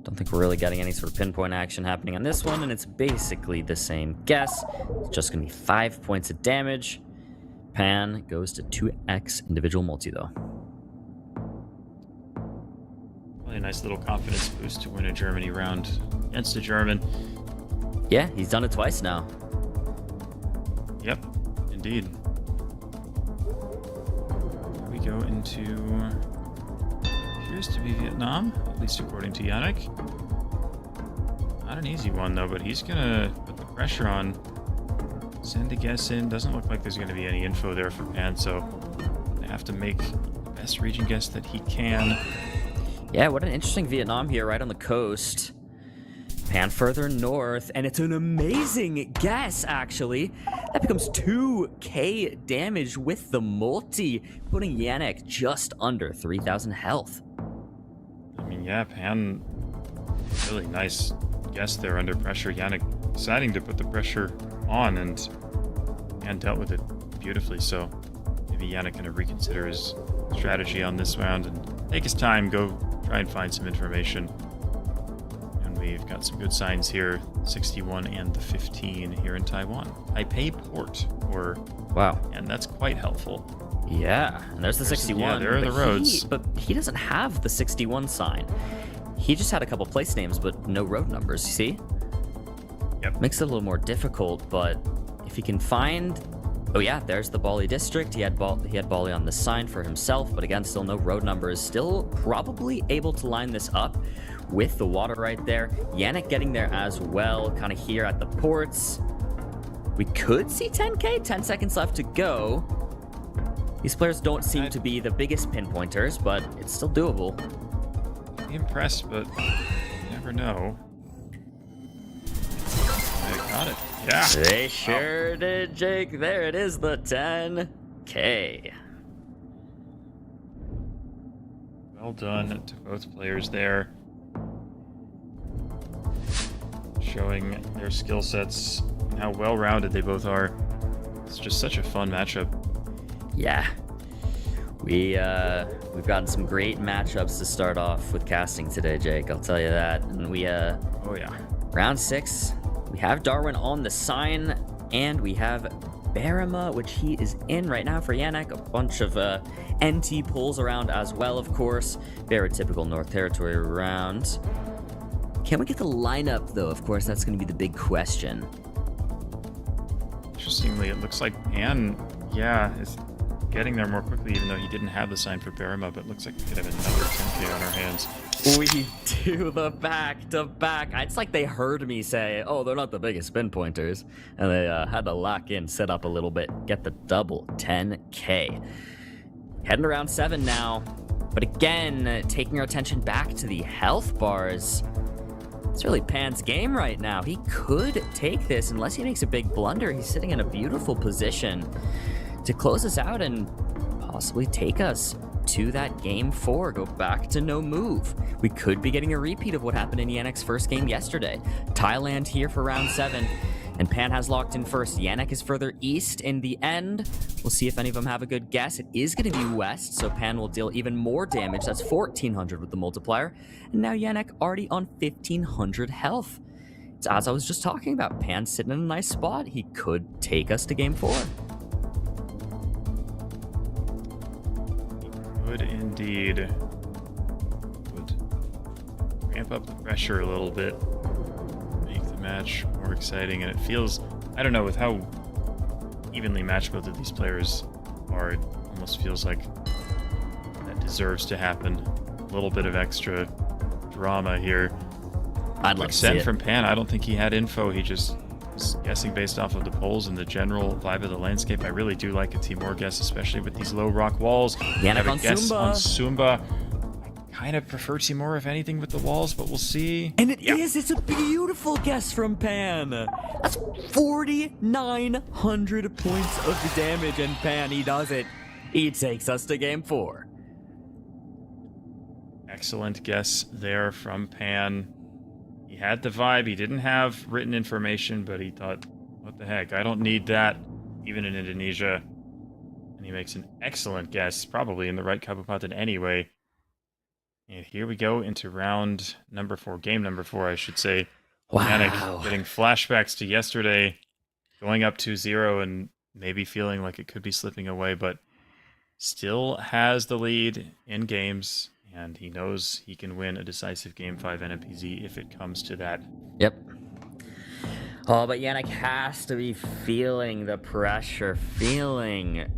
Speaker 3: don't think we're really getting any sort of pinpoint action happening on this one, and it's basically the same guess. It's just going to be 5 points of damage. Pan goes to 2x individual multi, though.
Speaker 4: Probably a nice little confidence boost to win a Germany round against a German.
Speaker 3: Yeah, he's done it twice now.
Speaker 4: Yep, indeed. We go into appears to be Vietnam, at least according to Yannick. Not an easy one though, but he's gonna put the pressure on. Send a guess in. Doesn't look like there's gonna be any info there for Pan, so they have to make the best region guess that he can.
Speaker 3: Yeah, what an interesting Vietnam here, right on the coast. Pan further north, and it's an amazing guess, actually. That becomes 2k damage with the multi, putting Yannick just under 3,000 health.
Speaker 4: I mean, yeah, Pan, really nice guess there under pressure. Yannick deciding to put the pressure on, and Pan dealt with it beautifully. So maybe Yannick going to reconsider his strategy on this round and take his time, go try and find some information. And we've got some good signs here, 61 and the 15 here in Taiwan. Taipei Port,
Speaker 3: wow,
Speaker 4: and that's quite helpful.
Speaker 3: Yeah, and there's the 61.
Speaker 4: Yeah, there are the roads.
Speaker 3: But he doesn't have the 61 sign. He just had a couple place names, but no road numbers, you see?
Speaker 4: Yep.
Speaker 3: Makes it a little more difficult, but if he can find... Oh yeah, there's the Bali district. He had Bali on the sign for himself, but again, still no road numbers. Still probably able to line this up with the water right there. Yannick getting there as well, kind of here at the ports. We could see 10k, 10 seconds left to go. These players don't seem to be the biggest pinpointers, but it's still doable.
Speaker 4: Impressed, but you never know. They got it. Yeah.
Speaker 3: They sure did, Jake. There it is, the 10k.
Speaker 4: Well done to both players there. Showing their skill sets and how well-rounded they both are. It's just such a fun matchup.
Speaker 3: Yeah. We've gotten some great matchups to start off with casting today, Jake. I'll tell you that. And
Speaker 4: oh yeah.
Speaker 3: Round 6, we have Darwin on the sign, and we have Berima, which he is in right now for Yannick. A bunch of NT pulls around as well, of course. Very typical North Territory round. Can we get the lineup, though? Of course, that's going to be the big question.
Speaker 4: Interestingly, it looks like Pan, is getting there more quickly, even though he didn't have the sign for Berima, but looks like we could have another 10k on our hands.
Speaker 3: We do the back-to-back. It's like they heard me say, oh, they're not the biggest spin pointers, and they had to lock in, set up a little bit, get the double 10k. Heading to round 7 now, but again, taking our attention back to the health bars. It's really Pan's game right now. He could take this unless he makes a big blunder. He's sitting in a beautiful position to close us out and possibly take us to that game 4, go back to no move. We could be getting a repeat of what happened in Yannick's first game yesterday. Thailand here for round 7, and Pan has locked in first. Yannick is further east in the end. We'll see if any of them have a good guess. It is going to be west, so Pan will deal even more damage. That's 1,400 with the multiplier. And now Yannick already on 1,500 health. It's as I was just talking about, Pan sitting in a nice spot. He could take us to game 4.
Speaker 4: Would indeed. Would ramp up the pressure a little bit, make the match more exciting, and it feels, I don't know, with how evenly matched both of these players are, it almost feels like that deserves to happen. A little bit of extra drama here.
Speaker 3: I'd love to see it.
Speaker 4: From Pan, I don't think he had info. He just was guessing based off of the polls and the general vibe of the landscape. I really do like a Timor guess, especially with these low rock walls.
Speaker 3: Yannick on
Speaker 4: guess
Speaker 3: Sumba.
Speaker 4: on Sumba. I kind of prefer Timor, if anything, with the walls, but we'll see.
Speaker 3: And it's a beautiful guess from Pan. That's 4,900 points of the damage, and Pan, he does it. He takes us to game 4.
Speaker 4: Excellent guess there from Pan. He had the vibe. He didn't have written information, but he thought, what the heck? I don't need that, even in Indonesia. And he makes an excellent guess, probably in the right Kabupaten anyway. And here we go into round number 4, game number 4, I should say.
Speaker 3: Wow.
Speaker 4: Yannick getting flashbacks to yesterday, going up 2-0 and maybe feeling like it could be slipping away, but still has the lead in games. And he knows he can win a decisive Game 5 NMPZ if it comes to that.
Speaker 3: Yep. Oh, but Yannick has to be feeling the pressure, feeling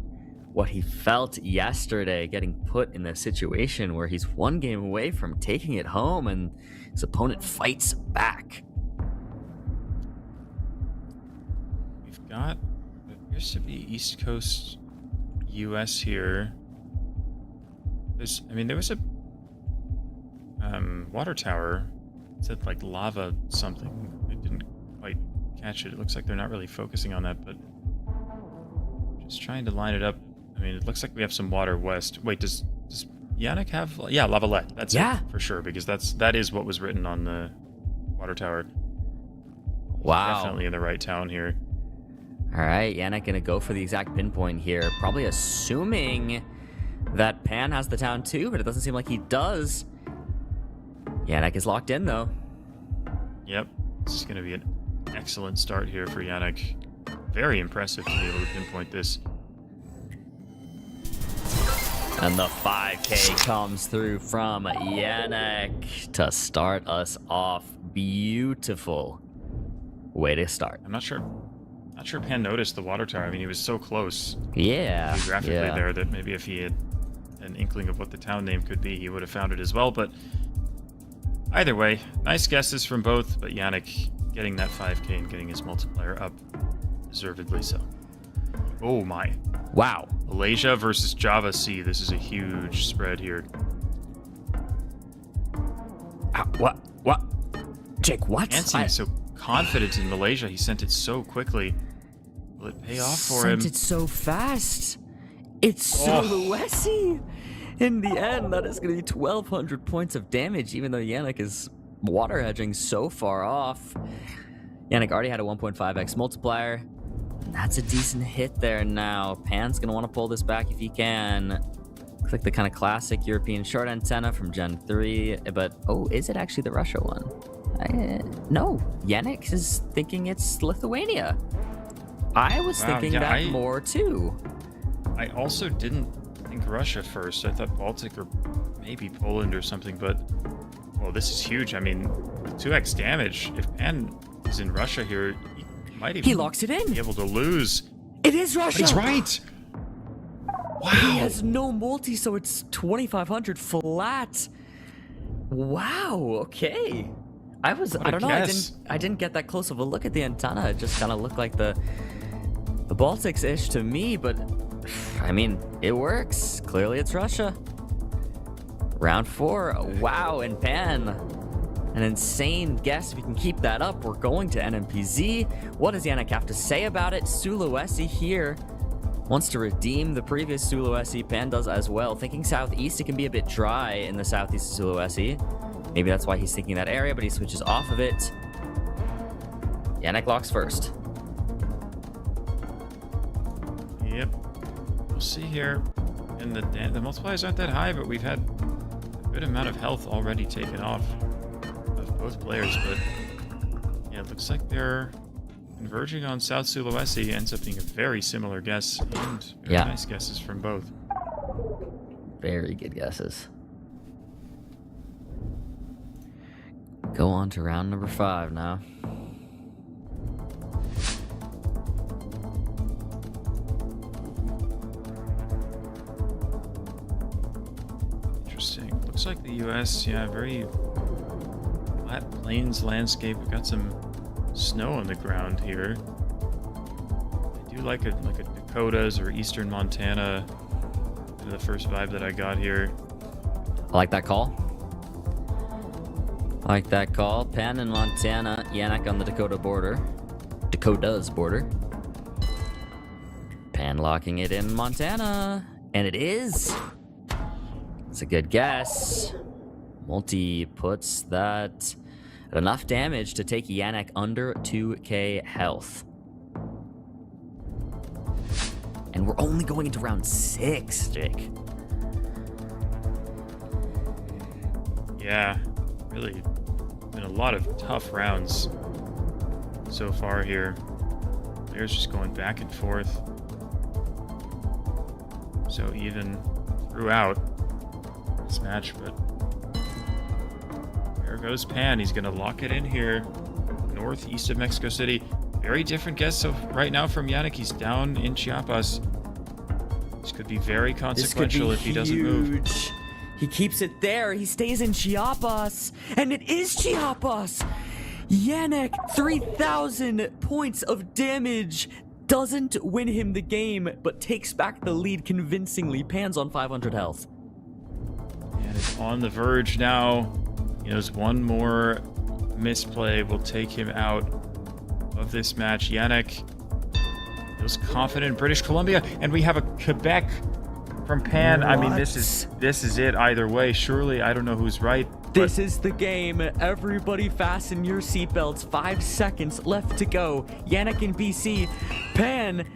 Speaker 3: what he felt yesterday, getting put in the situation where he's one game away from taking it home and his opponent fights back.
Speaker 4: We've got, it appears to be East Coast US here. There was a water tower said like lava something. I didn't quite catch it. It looks like they're not really focusing on that, but just trying to line it up. I mean, it looks like we have some water west. Wait, does Yannick have? Yeah, lavalette. That's it, for sure, because that is what was written on the water tower.
Speaker 3: Wow.
Speaker 4: Definitely in the right town here.
Speaker 3: All right, Yannick gonna go for the exact pinpoint here, probably assuming that Pan has the town too, but it doesn't seem like he does. Yannick is locked in though.
Speaker 4: Yep, this is gonna be an excellent start here for Yannick. Very impressive to be able to pinpoint this.
Speaker 3: And the 5K comes through from Yannick to start us off. Beautiful way to start.
Speaker 4: I'm not sure Pan noticed the water tower. I mean, he was so close.
Speaker 3: Yeah.
Speaker 4: Geographically there that maybe if he had an inkling of what the town name could be, he would have found it as well. But either way, nice guesses from both. But Yannick getting that 5K and getting his multiplier up, deservedly so. Oh my.
Speaker 3: Wow.
Speaker 4: Malaysia versus Java C. This is a huge spread here.
Speaker 3: What? Jake, what?
Speaker 4: Can't seem so confident in Malaysia. He sent it so quickly. Will it pay off for him?
Speaker 3: Sent it so fast. It's Sulawesi. In the end, that is going to be 1,200 points of damage, even though Yannick is water hedging so far off. Yannick already had a 1.5x multiplier. And that's a decent hit there now. Pan's going to want to pull this back if he can. Looks like the kind of classic European short antenna from Gen 3. But, oh, is it actually the Russia one? No. Yannick is thinking it's Lithuania. I was thinking that more, too.
Speaker 4: I also didn't think Russia first. I thought Baltic or maybe Poland or something. But, well, this is huge. I mean, with 2x damage, if Pan is in Russia here, might even
Speaker 3: he locks it in.
Speaker 4: Be able to lose.
Speaker 3: It is Russia.
Speaker 4: But he's right. Wow.
Speaker 3: He has no multi, so it's 2,500 flat. Wow. Okay. I don't know. I didn't get that close of a look at the antenna. It just kind of looked like the Baltics-ish to me, but I mean, it works. Clearly, it's Russia. Round 4. Wow, and Pan. An insane guess. If we can keep that up, we're going to NMPZ. What does Yannick have to say about it? Sulawesi here wants to redeem the previous Sulawesi. Pan does as well. Thinking southeast, it can be a bit dry in the southeast of Sulawesi. Maybe that's why he's thinking that area, but he switches off of it. Yannick locks first.
Speaker 4: Yep. We'll see here. And the multipliers aren't that high, but we've had a good amount of health already taken off of both players. But yeah, it looks like they're converging on South Sulawesi. Ends up being a very similar guess, and very nice guesses from both.
Speaker 3: Very good guesses. Go on to round number 5 now.
Speaker 4: Interesting. Looks like the U.S. very flat plains landscape. We've got some snow on the ground here. I do like a Dakotas or Eastern Montana. The first vibe that I got here.
Speaker 3: I like that call. I like that call. Pan in Montana. Yannick on the Dakota border. Dakota's border. Pan locking it in Montana. And it is. It's a good guess. Multi puts that at enough damage to take Yannick under 2k health. And we're only going into round 6, Jake.
Speaker 4: Yeah, really been a lot of tough rounds so far here. Players just going back and forth. So even throughout this match, but there goes Pan. He's gonna lock it in here, northeast of Mexico City. Very different guess right now from Yannick. He's down in Chiapas. This could be very consequential if he doesn't move.
Speaker 3: He keeps it there. He stays in Chiapas. And it is Chiapas. Yannick, 3,000 points of damage. Doesn't win him the game, but takes back the lead convincingly. Pan's on 500 health.
Speaker 4: And it's on the verge now. He knows one more misplay will take him out of this match. Yannick feels confident in British Columbia, and we have a Quebec from Pan. I mean, this is it either way. Surely, I don't know who's right.
Speaker 12: This is the game. Everybody fasten your seatbelts. 5 seconds left to go. Yannick in BC, Pan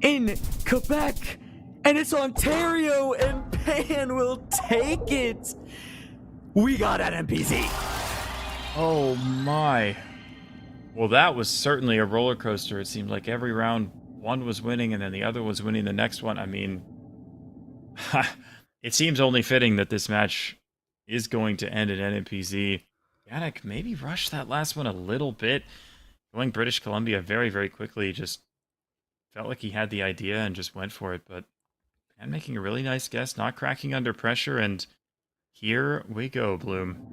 Speaker 12: in Quebec, and it's Ontario, and Pan will take it. We got NMPZ.
Speaker 4: Oh my. Well, that was certainly a roller coaster. It seemed like every round one was winning and then the other was winning the next one. I mean, it seems only fitting that this match is going to end at NMPZ. Yannick maybe rushed that last one a little bit. Going British Columbia very, very quickly. Just felt like he had the idea and just went for it. But Pan making a really nice guess, not cracking under pressure. And here we go, Bloom.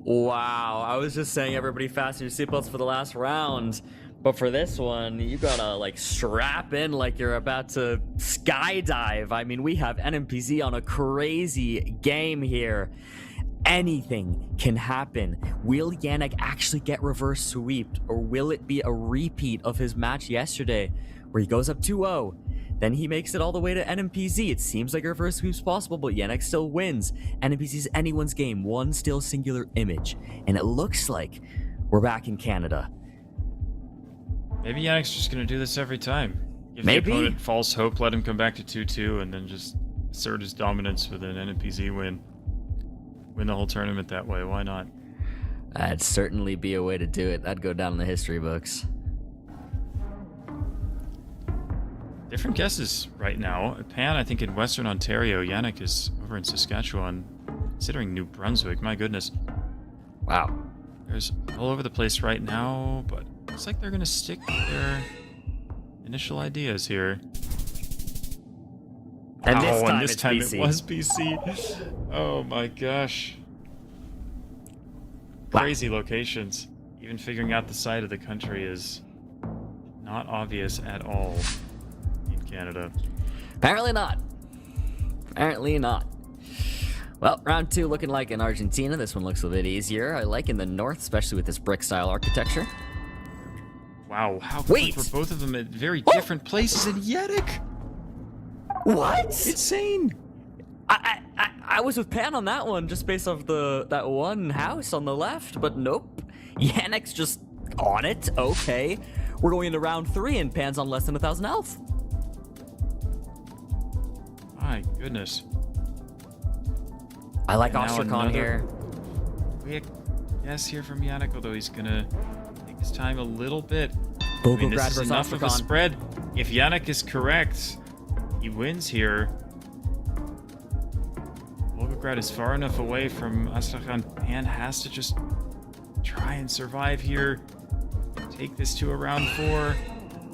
Speaker 12: Wow, I was just saying everybody fasten your seatbelts for the last round. But for this one, you gotta like strap in like you're about to skydive. I mean, we have NMPZ on a crazy game here. Anything can happen. Will Yannick actually get reverse sweeped, or will it be a repeat of his match yesterday where he goes up 2-0? Then he makes it all the way to NMPZ. It seems like a reverse sweep's possible, but Yannick still wins. NMPZ's anyone's game, one still singular image. And it looks like we're back in Canada.
Speaker 4: Maybe Yannick's just going to do this every time. Give
Speaker 12: Maybe.
Speaker 4: the opponent false hope, let him come back to 2-2, and then just assert his dominance with an NMPZ win. Win the whole tournament that way. Why not?
Speaker 12: That'd certainly be a way to do it. That'd go down in the history books.
Speaker 4: Different guesses right now. Pan, I think, in Western Ontario. Yannick is over in Saskatchewan. Considering New Brunswick, my goodness.
Speaker 12: Wow.
Speaker 4: There's all over the place right now, but looks like they're going to stick to their initial ideas here.
Speaker 12: And
Speaker 4: this time
Speaker 12: BC.
Speaker 4: it was BC. Oh my gosh.
Speaker 12: Wow.
Speaker 4: Crazy locations. Even figuring out the side of the country is not obvious at all in Canada.
Speaker 12: Apparently not. Apparently not. Well, round 2 looking like in Argentina. This one looks a bit easier. I like in the north, especially with this brick-style architecture.
Speaker 4: Wow, how
Speaker 12: Wait!
Speaker 4: were both of them at very different places in Yannick?
Speaker 12: What?
Speaker 4: Insane!
Speaker 12: I was with Pan on that one, just based off that one house on the left, but nope. Yannick's just on it. Okay. We're going into round 3 and Pan's on less than 1,000 health.
Speaker 4: My goodness.
Speaker 12: I like
Speaker 4: And now
Speaker 12: Ostracon here.
Speaker 4: Quick guess here from Yannick, although he's gonna take his time a little bit.
Speaker 12: Volgograd
Speaker 4: this is
Speaker 12: versus
Speaker 4: enough of a
Speaker 12: Ostracon.
Speaker 4: spread. If Yannick is correct, he wins here. Volgograd is far enough away from Astrakhan. Pan has to just try and survive here. Take this to a round 4.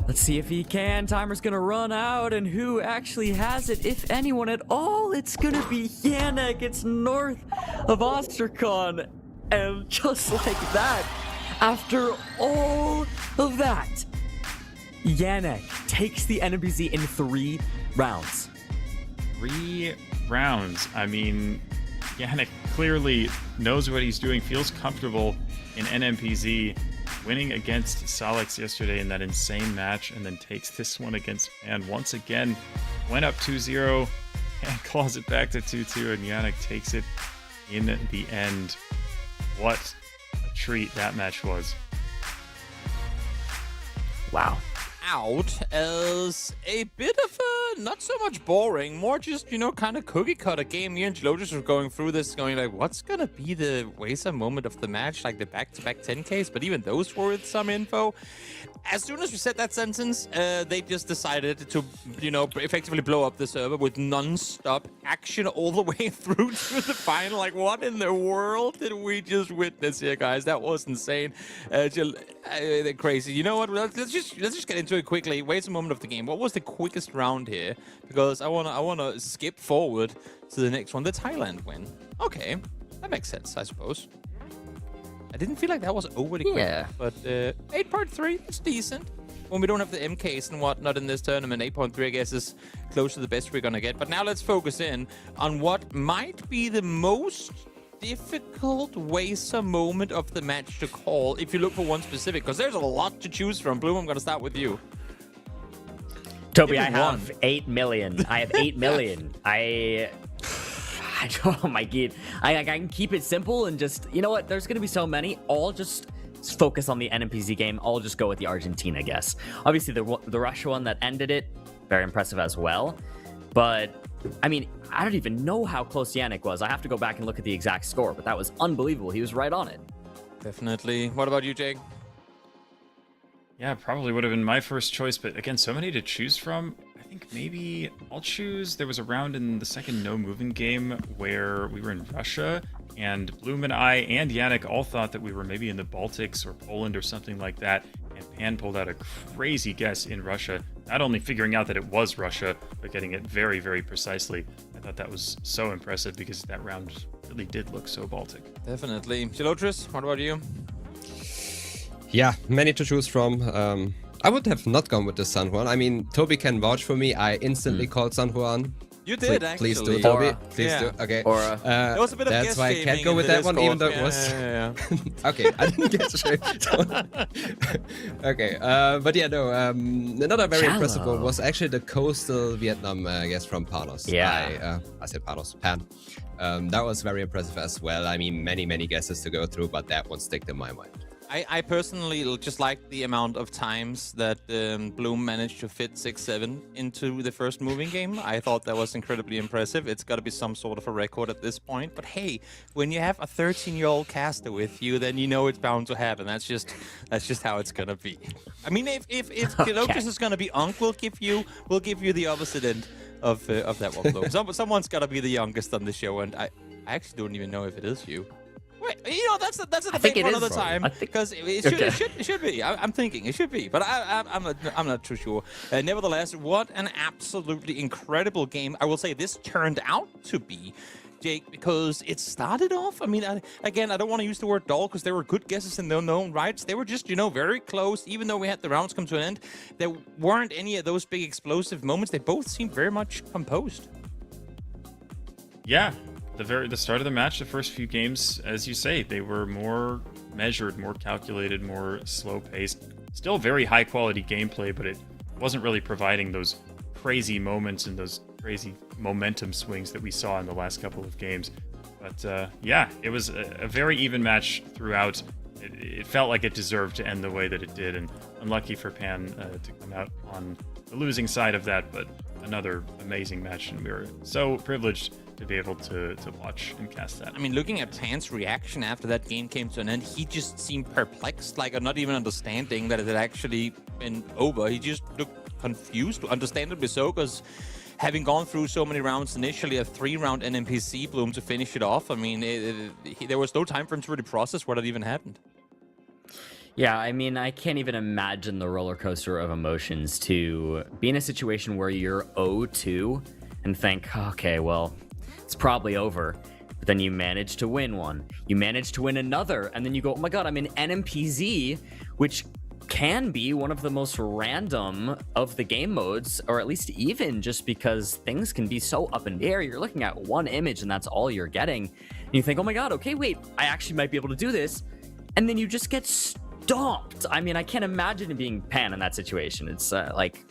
Speaker 12: Let's see if he can. Timer's gonna run out, and who actually has it, if anyone at all? It's gonna be Yannick. It's north of Ostracon. And just like that, after all of that, Yannick takes the NMPZ in 3 rounds.
Speaker 4: 3 rounds. I mean, Yannick clearly knows what he's doing, feels comfortable in NMPZ, winning against Salix yesterday in that insane match, and then takes this one against Pan once again. Went up 2-0 and claws it back to 2-2, and Yannick takes it in the end. What a treat that match was.
Speaker 12: Wow.
Speaker 8: Out as a bit of a not so much boring, more just, you know, kind of cookie cutter game. Me and Geoguessr were going through this, going like, what's gonna be the Wazer moment of the match, like the back-to-back 10Ks, but even those were with some info. As soon as we said that sentence, they just decided to, you know, effectively blow up the server with non-stop action all the way through to the final. Like, what in the world did we just witness here, guys? That was insane. They're crazy. You know what? Let's just get into it quickly. Wait a moment of the game. What was the quickest round here? Because I wanna skip forward to the next one. The Thailand win. Okay, that makes sense, I suppose. I didn't feel like that was overly quick.
Speaker 12: Yeah.
Speaker 8: But 8.3, that's decent. When we don't have the MKs and whatnot in this tournament, 8.3, I guess, is close to the best we're gonna get. But now let's focus in on what might be the most difficult Waser moment of the match to call if you look for one specific, because there's a lot to choose from. Bloom, I'm going to start with you.
Speaker 3: Toby, I have 8 million. I have 8 million. Oh my god. I can keep it simple and just, you know what? There's going to be so many. I'll just focus on the NMPZ game. I'll just go with the Argentina guess. Obviously, the Russia one that ended it, very impressive as well. But, I mean, I don't even know how close Yannick was. I have to go back and look at the exact score, but that was unbelievable. He was right on it.
Speaker 8: Definitely. What about you, Jake?
Speaker 4: Yeah, probably would have been my first choice, but again, so many to choose from. I think maybe I'll choose. There was a round in the second no moving game where we were in Russia, and Bloom and I and Yannick all thought that we were maybe in the Baltics or Poland or something like that, and Pan pulled out a crazy guess in Russia, not only figuring out that it was Russia, but getting it very, very precisely. I thought that was so impressive because that round really did look so Baltic.
Speaker 8: Definitely. Gelotris, what about you?
Speaker 10: Yeah, many to choose from. I would have not gone with the San Juan. I mean, Toby can vouch for me. I instantly called San Juan.
Speaker 8: You did, actually.
Speaker 10: Please do, Toby. Please do. Okay.
Speaker 8: There was a bit of
Speaker 10: that's why I can't go with that one, even though it was... Okay, I didn't get straight. Okay, but yeah, no. Another very impressive one was actually the coastal Vietnam guess from Panos.
Speaker 3: Yeah.
Speaker 10: I said Panos. Pan. That was very impressive as well. I mean, many guesses to go through, but that one stick in my mind.
Speaker 8: I personally just like the amount of times that Bloom managed to fit 6-7 into the first moving game. I thought that was incredibly impressive. It's got to be some sort of a record at this point. But hey, when you have a 13-year-old caster with you, then you know it's bound to happen. That's just how it's gonna be. I mean, if Geoguessr is gonna be Unc, we'll give you the opposite end of that one, Bloom. Someone's got to be the youngest on the show, and I actually don't even know if it is you. Wait, you know, that's a debate for another time, because it should be. I'm thinking it should be, but I'm not too sure. Nevertheless, what an absolutely incredible game. I will say this turned out to be, Jake, because it started off, I mean, again, I don't want to use the word dull, because there were good guesses in their own rights. They were just, you know, very close. Even though we had the rounds come to an end, there weren't any of those big explosive moments. They both seemed very much composed.
Speaker 4: Yeah. The start of the match, the first few games, as you say, they were more measured, more calculated, more slow-paced. Still very high-quality gameplay, but it wasn't really providing those crazy moments and those crazy momentum swings that we saw in the last couple of games. But yeah, it was a very even match throughout. It felt like it deserved to end the way that it did, and unlucky for Pan to come out on the losing side of that, but another amazing match, and we were so privileged to be able to watch and cast that.
Speaker 8: I mean, looking at Pan's reaction after that game came to an end, he just seemed perplexed, like not even understanding that it had actually been over. He just looked confused, understandably so, because having gone through so many rounds initially, a 3-round NMPC Bloom to finish it off, I mean, there was no time for him to really process what had even happened.
Speaker 3: Yeah, I mean, I can't even imagine the roller coaster of emotions to be in a situation where you're 0-2 and think, okay, well, it's probably over. But then you manage to win one. You manage to win another. And then you go, oh my god, I'm in NMPZ, which can be one of the most random of the game modes, or at least even, just because things can be so up in the air. You're looking at one image and that's all you're getting. And you think, oh my god, okay, wait, I actually might be able to do this. And then you just get stomped. I mean, I can't imagine being Pan in that situation. It's like...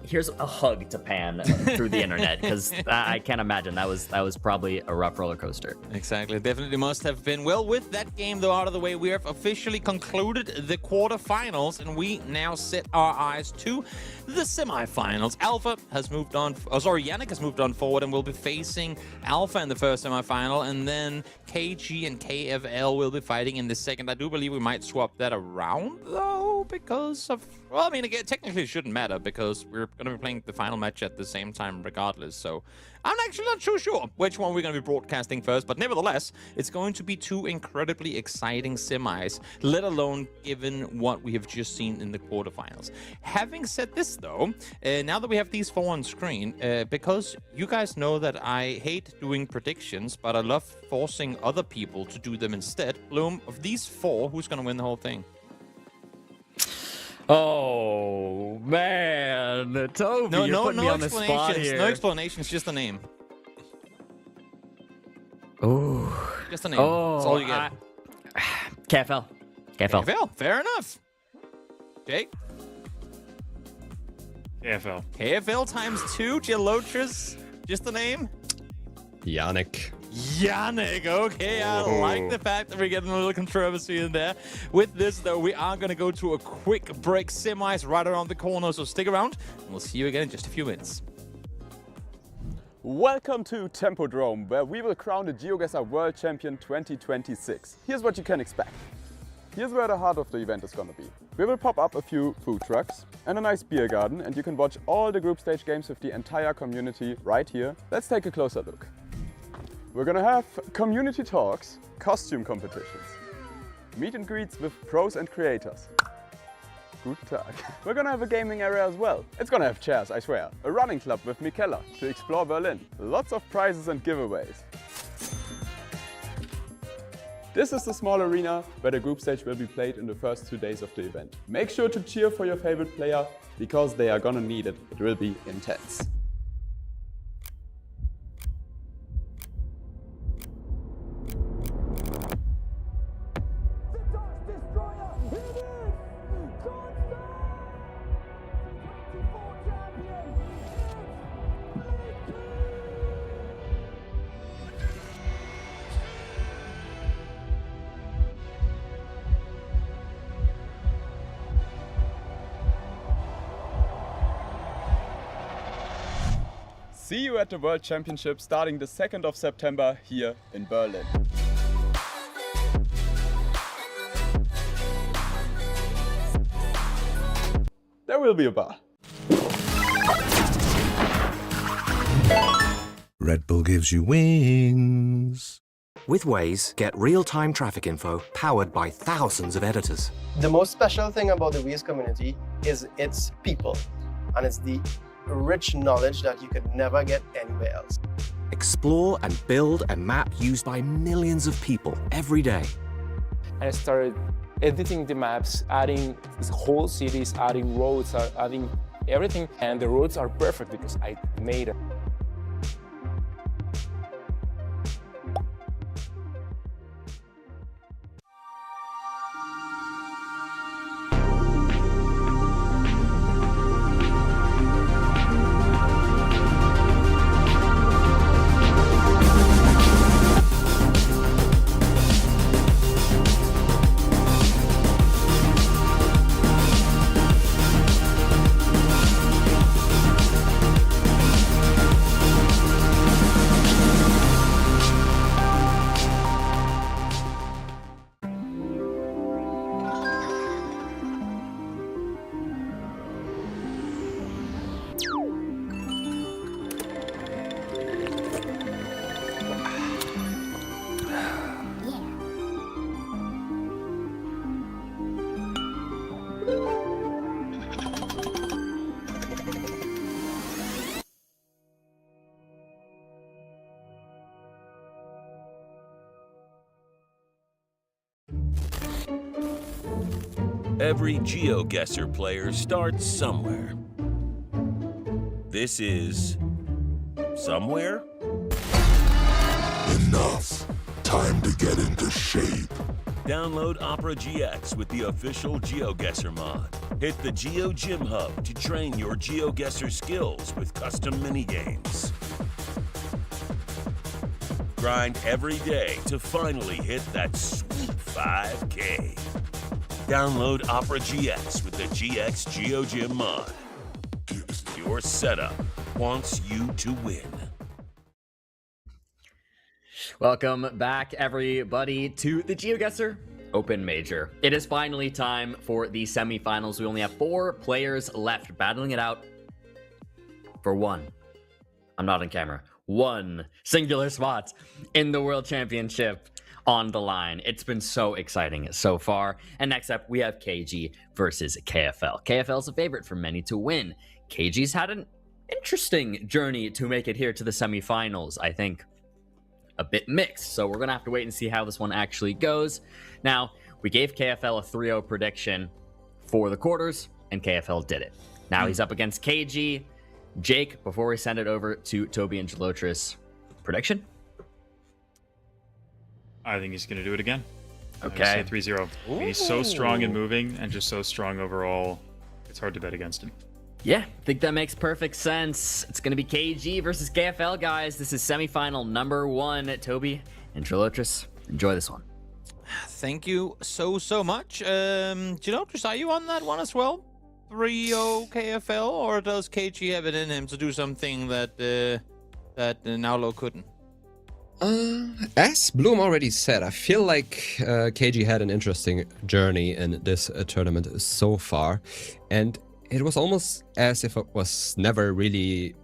Speaker 3: here's a hug to Pan through the internet, because I can't imagine. That was probably a rough roller coaster.
Speaker 8: Exactly. Definitely must have been. Well, with that game, though, out of the way, we have officially concluded the quarterfinals, and we now set our eyes to the semifinals. Alpha has moved on. Yannick has moved on forward and will be facing Alpha in the first semifinal, and then KG and KFL will be fighting in the second. I do believe we might swap that around, though, because of... Well, I mean, again, technically it shouldn't matter, because we're going to be playing the final match at the same time regardless, so I'm actually not too sure which one we're going to be broadcasting first, but nevertheless, it's going to be two incredibly exciting semis, let alone given what we have just seen in the quarterfinals. Having said this, though, now that we have these 4 on screen, because you guys know that I hate doing predictions, but I love forcing other people to do them instead. Bloom, of these 4, who's going to win the whole thing?
Speaker 3: Oh, man. Toby, you're putting me on the spot here.
Speaker 8: No explanations, just a name.
Speaker 3: Ooh.
Speaker 8: Just the name. That's all you get.
Speaker 12: KFL.
Speaker 8: KFL. Fair enough. Jake?
Speaker 4: KFL.
Speaker 8: KFL times 2. Geoguessr. Just the name?
Speaker 10: Yannick.
Speaker 8: Yannick, okay, I like the fact that we're getting a little controversy in there. With this, though, we are going to go to a quick break. Semis right around the corner, so stick around, and we'll see you again in just a few minutes.
Speaker 25: Welcome to Tempodrome, where we will crown the Geoguessr World Champion 2026. Here's what you can expect. Here's where the heart of the event is gonna be. We will pop up a few food trucks and a nice beer garden, and you can watch all the group stage games with the entire community right here. Let's take a closer look. We're gonna have community talks, costume competitions, meet and greets with pros and creators. Good Tag. We're gonna have a gaming area as well. It's gonna have chairs, I swear. A running club with Michaela to explore Berlin. Lots of prizes and giveaways. This is the small arena where the group stage will be played in the first 2 days of the event. Make sure to cheer for your favorite player because they are gonna need it. It will be intense. See you at the World Championship starting the 2nd of September here in Berlin. There will be a bar.
Speaker 20: Red Bull gives you wings.
Speaker 21: With Waze, get real-time traffic info powered by thousands of editors.
Speaker 22: The most special thing about the Waze community is its people, and it's the rich knowledge that you could never get anywhere else.
Speaker 21: Explore and build a map used by millions of people every day.
Speaker 23: And I started editing the maps, adding whole cities, adding roads, adding everything. And the roads are perfect because I made it.
Speaker 24: Every Geoguessr player starts somewhere. This is somewhere?
Speaker 20: Enough. Time to get into shape.
Speaker 24: Download Opera GX with the official Geoguessr mod. Hit the Geo Gym Hub to train your Geoguessr skills with custom minigames. Grind every day to finally hit that sweet 5K. Download Opera GX with the GX Geo Gym mod. Your setup wants you to win.
Speaker 12: Welcome back, everybody, to the Geoguessr Open Major. It is finally time for the semifinals. We only have 4 players left battling it out for one. I'm not on camera. One singular spot in the World Championship on the line. It's been so exciting so far. And next up, we have KG versus KFL. KFL's a favorite for many to win. KG's had an interesting journey to make it here to the semifinals. I think a bit mixed. So we're going to have to wait and see how this one actually goes. Now, we gave KFL a 3-0 prediction for the quarters, and KFL did it. Now he's up against KG. Jake, before we send it over to Toby and Geoguessr, prediction?
Speaker 4: I think he's going to do it again.
Speaker 3: Okay.
Speaker 4: 3-0. He's so strong in moving and just so strong overall. It's hard to bet against him.
Speaker 12: Yeah, I think that makes perfect sense. It's going to be KG versus KFL, guys. This is semifinal number 1. Toby and Trilotris, enjoy this one.
Speaker 8: Thank you so much. Geoguessr, are you on that one as well? 3-0 KFL, or does KG have it in him to do something that Naulo couldn't?
Speaker 10: As Bloom already said, I feel like KG had an interesting journey in this tournament so far, and it was almost as if it was never really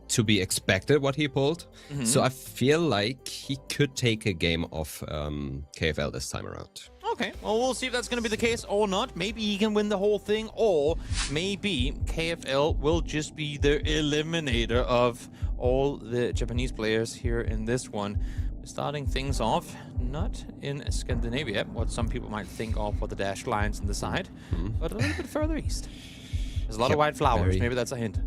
Speaker 10: to be expected what he pulled. So I feel like he could take a game off KFL this time around.
Speaker 8: Okay, well, we'll see if that's going to be the case or not. Maybe he can win the whole thing, or maybe KFL will just be the eliminator of all the Japanese players here in this one. We're starting things off not in Scandinavia, what some people might think of for the dashed lines on the side, but a little bit further east. There's a lot of white flowers. Maybe that's a hint.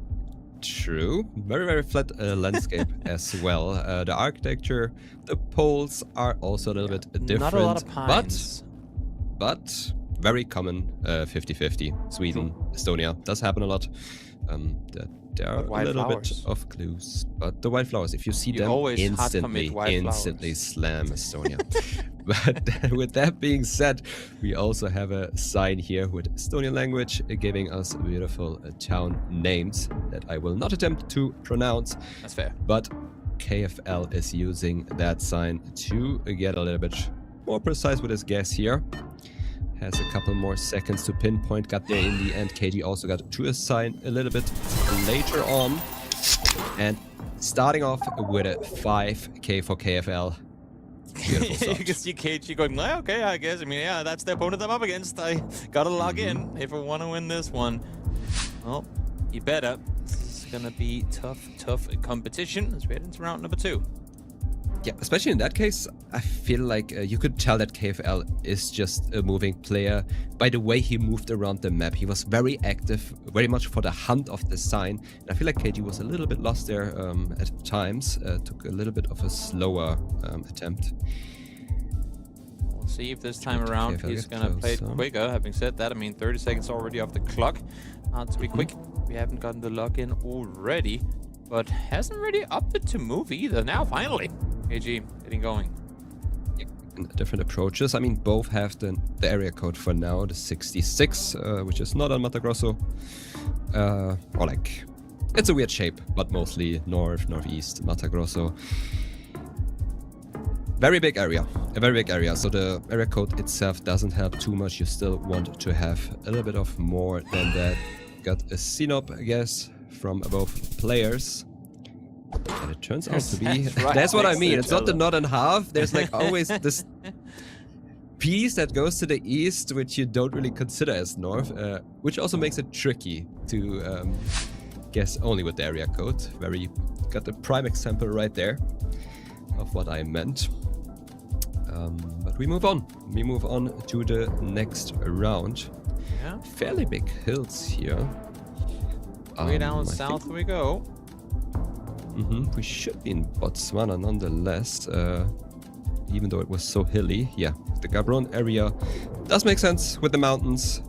Speaker 10: True. Very flat landscape as well. The architecture, the poles are also a little bit different.
Speaker 8: Not a lot of pines.
Speaker 10: But very common 50-50. Sweden, Estonia. Does happen a lot. There are a little bit of clues. But the white flowers, if you see them, instantly slam Estonia. But with that being said, we also have a sign here with Estonian language giving us beautiful town names that I will not attempt to pronounce.
Speaker 8: That's fair.
Speaker 10: But KFL is using that sign to get a little bit more precise with his guess here. Has a couple more seconds to pinpoint. Got there in the end. KG also got to a sign a little bit later on. And starting off with a 5K for KFL.
Speaker 8: You can see KG going, oh, okay, I guess. I mean, yeah, that's the opponent I'm up against. I gotta log in if I want to win this one. Well, you better. It's gonna be tough competition as we head into round number 2.
Speaker 10: Yeah, especially in that case, I feel like you could tell that KFL is just a moving player by the way he moved around the map. He was very active, very much for the hunt of the sign. And I feel like KG was a little bit lost there at times. Took a little bit of a slower attempt.
Speaker 8: We'll see if this time around he's going to play it quicker. Having said that, I mean, 30 seconds already off the clock. Hard to be quick. We haven't gotten the lock in already, but hasn't really upped it to move either. Now, finally. KG, getting going.
Speaker 10: Yeah, different approaches. I mean, both have the area code for now, the 66, which is not on Mato Grosso. Or like, it's a weird shape, but mostly northeast Mato Grosso. Very big area, a very big area. So the area code itself doesn't help too much. You still want to have a little bit of more than that. Got a synop, I guess, from both players. And it turns out to be... That's what I mean. It's not the northern half. There's like always this piece that goes to the east, which you don't really consider as north, which also makes it tricky to guess only with the area code. Got the prime example right there of what I meant. But we move on. We move on to the next round.
Speaker 8: Yeah.
Speaker 10: Fairly big hills here.
Speaker 8: Way down south we go.
Speaker 10: We should be in Botswana nonetheless, even though it was so hilly. Yeah, the Gaborone area does make sense with the mountains.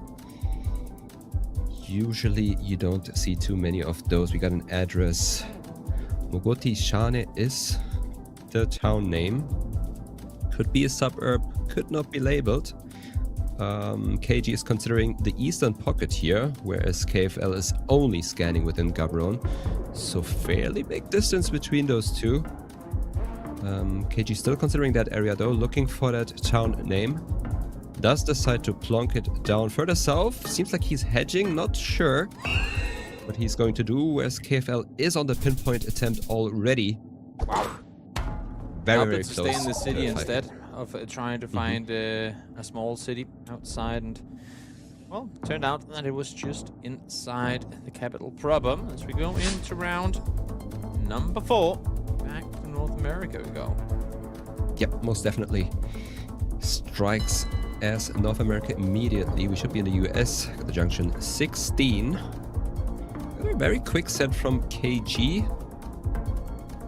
Speaker 10: Usually you don't see too many of those. We got an address. Mogoti Shane is the town name. Could be a suburb, could not be labeled. KG is considering the eastern pocket here, whereas KFL is only scanning within Gaborone. So fairly big distance between those two. KG still considering that area though, looking for that town name. Does decide to plonk it down further south. Seems like he's hedging, not sure what he's going to do, whereas KFL is on the pinpoint attempt already.
Speaker 8: Wow.
Speaker 10: Very close.
Speaker 8: Stay in the city instead of trying to find a small city outside, and well, turned out that it was just inside the capital proper. As we go into round number 4, back to North America we go.
Speaker 10: Yep, most definitely. Strikes as North America immediately. We should be in the US. Got the junction 16. A very quick set from KG.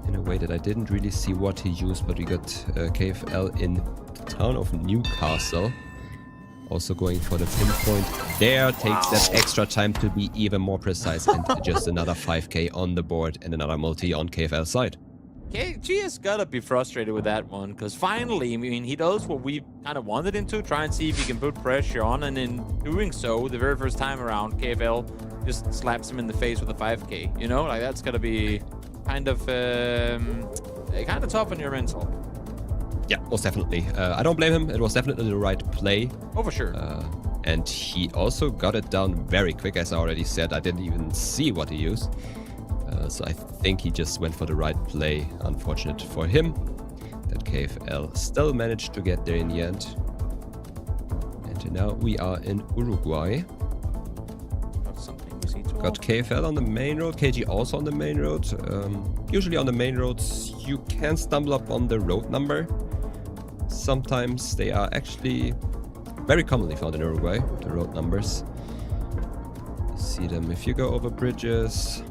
Speaker 10: In in a way that I didn't really see what he used, but we got KFL in the town of Newcastle. Also going for the pinpoint there, takes that extra time to be even more precise, and just another 5k on the board and another multi on KFL side.
Speaker 8: KG has got to be frustrated with that one, because finally, I mean, he does what we kind of wanted him to, try and see if he can put pressure on, and in doing so, the very first time around, KFL just slaps him in the face with a 5k, you know? Like, that's got to be kind of tough on your mental.
Speaker 10: Yeah, most definitely. I don't blame him. It was definitely the right play.
Speaker 8: Oh, for sure.
Speaker 10: And he also got it down very quick, as I already said. I didn't even see what he used. So I think he just went for the right play. Unfortunate for him that KFL still managed to get there in the end. And now we are in Uruguay. Got KFL on the main road, KG also on the main road. Usually on the main roads you can stumble up on the road number. Sometimes they are actually very commonly found in Uruguay, the road numbers. You see them if you go over bridges,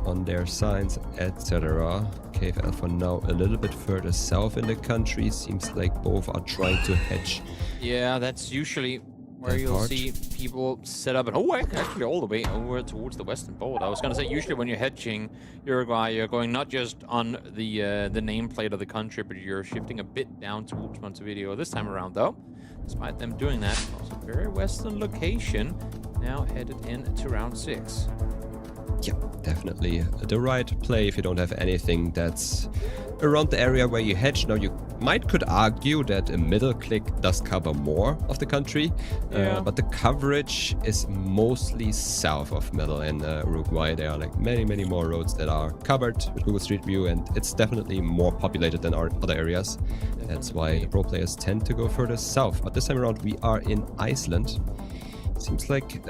Speaker 10: on their signs, etc. KFL for now a little bit further south in the country. Seems like both are trying to hedge.
Speaker 8: Yeah, that's usually where you'll see people set up, and actually all the way over towards the western border. I was gonna say, usually when you're hedging Uruguay, you're going not just on the nameplate of the country, but you're shifting a bit down towards Montevideo. This time around, though, despite them doing that, also very western location, now headed into round 6.
Speaker 10: Yeah, definitely the right play if you don't have anything that's around the area where you hedge. Now, you could argue that a middle click does cover more of the country, but the coverage is mostly south of middle in Uruguay. There are like many more roads that are covered with Google Street View, and it's definitely more populated than our other areas. That's why the pro players tend to go further south. But this time around we are in Iceland. Seems like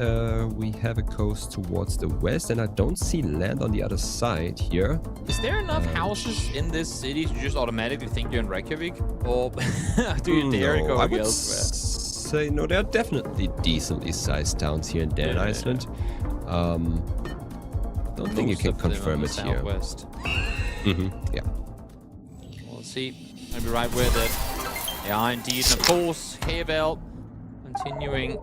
Speaker 10: we have a coast towards the west, and I don't see land on the other side here.
Speaker 8: Is there enough houses in this city to just automatically think you're in Reykjavik? Or do you dare go
Speaker 10: I would
Speaker 8: elsewhere?
Speaker 10: say no, there are definitely decently sized towns here and there in Iceland. Don't think you can confirm it here.
Speaker 8: Southwest.
Speaker 10: Yeah.
Speaker 8: Well, let's see. Maybe right where they are indeed. And of course, KFL continuing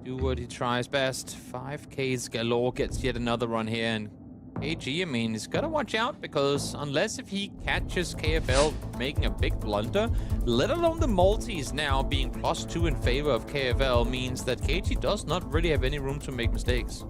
Speaker 8: do what he tries best. 5Ks galore, gets yet another run here, and KG, I mean, he's got to watch out, because unless if he catches KFL making a big blunder, let alone the multis now being +2 in favor of KFL, means that KG does not really have any room to make mistakes.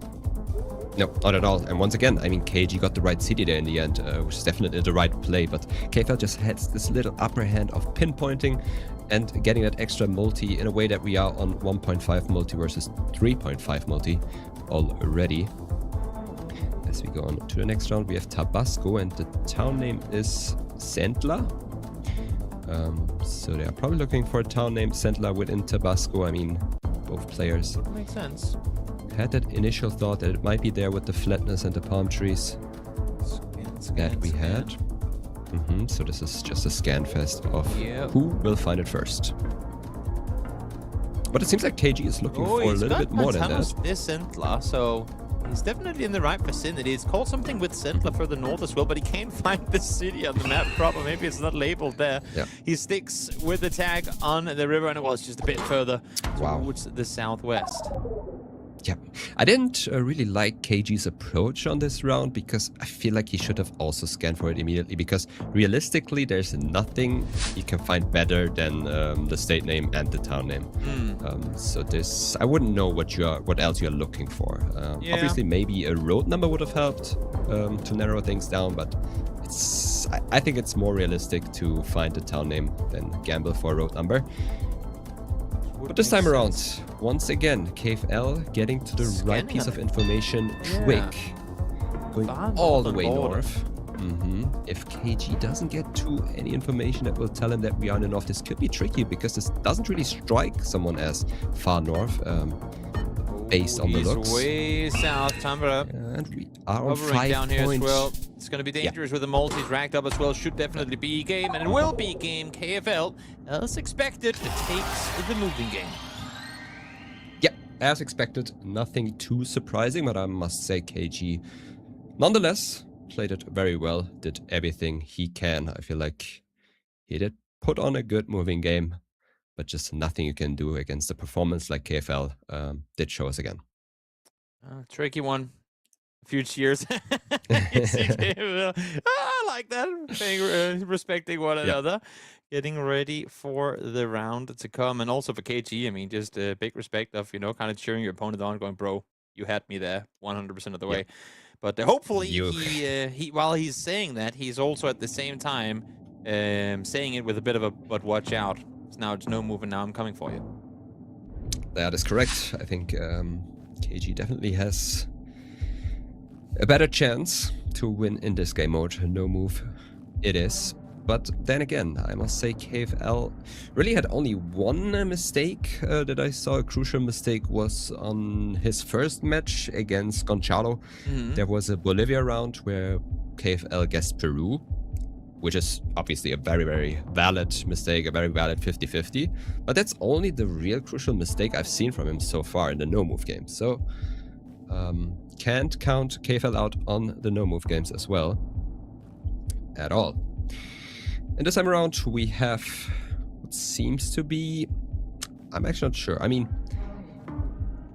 Speaker 10: No, not at all. And once again, I mean, KG got the right city there in the end, which is definitely the right play, but KFL just has this little upper hand of pinpointing and getting that extra multi in a way that we are on 1.5 multi versus 3.5 multi already. As we go on to the next round, we have Tabasco, and the town name is Sentla. So they are probably looking for a town named Sentla within Tabasco. I mean, both players
Speaker 8: Makes sense.
Speaker 10: had that initial thought that it might be there with the flatness and the palm trees that we had. So this is just a scan fest of who will find it first. But it seems like KG is looking for a little bit more than that.
Speaker 8: This Sentla, so he's definitely in the right vicinity. It's called something with Sentla further north as well, but he can't find the city on the map proper. Maybe it's not labeled there.
Speaker 10: Yeah.
Speaker 8: He sticks with the tag on the river, and it was just a bit further towards the southwest.
Speaker 10: Yeah, I didn't really like KG's approach on this round, because I feel like he should have also scanned for it immediately, because realistically there's nothing you can find better than the state name and the town name. So this, I wouldn't know what else you're looking for. Obviously maybe a road number would have helped to narrow things down, but I think it's more realistic to find the town name than gamble for a road number. But this time around, once again, KFL getting to the right piece of information quick. Going all the way north. If KG doesn't get to any information that will tell him that we are in the north, this could be tricky, because this doesn't really strike someone as far north based on the looks.
Speaker 8: He's way south, Tambra.
Speaker 10: And we are on
Speaker 8: hovering
Speaker 10: 5
Speaker 8: down here
Speaker 10: points.
Speaker 8: as well. It's going to be dangerous with the multis racked up as well. Should definitely be game, and it will be game. KFL, as expected, takes the moving game.
Speaker 10: Yeah, as expected, nothing too surprising, but I must say KG, nonetheless, played it very well, did everything he can. I feel like he did put on a good moving game, but just nothing you can do against a performance like KFL did show us again.
Speaker 8: Tricky one. A few cheers. I like that. Respecting one another. Getting ready for the round to come. And also for KG, I mean, just a big respect of, kind of cheering your opponent on, going, bro, you had me there 100% of the way. But hopefully, he while he's saying that, he's also at the same time saying it with a bit of a, but watch out. Now it's no move and now I'm coming for you.
Speaker 10: That is correct. I think KG definitely has a better chance to win in this game mode. No move it is. But then again, I must say KFL really had only one mistake that I saw. A crucial mistake was on his first match against Gonçalo. There was a Bolivia round where KFL guessed Peru, which is obviously a very, very valid mistake, a very valid 50-50. But that's only the real crucial mistake I've seen from him so far in the no-move games. So can't count KFL out on the no-move games as well at all. And this time around, we have what seems to be... I'm actually not sure. I mean,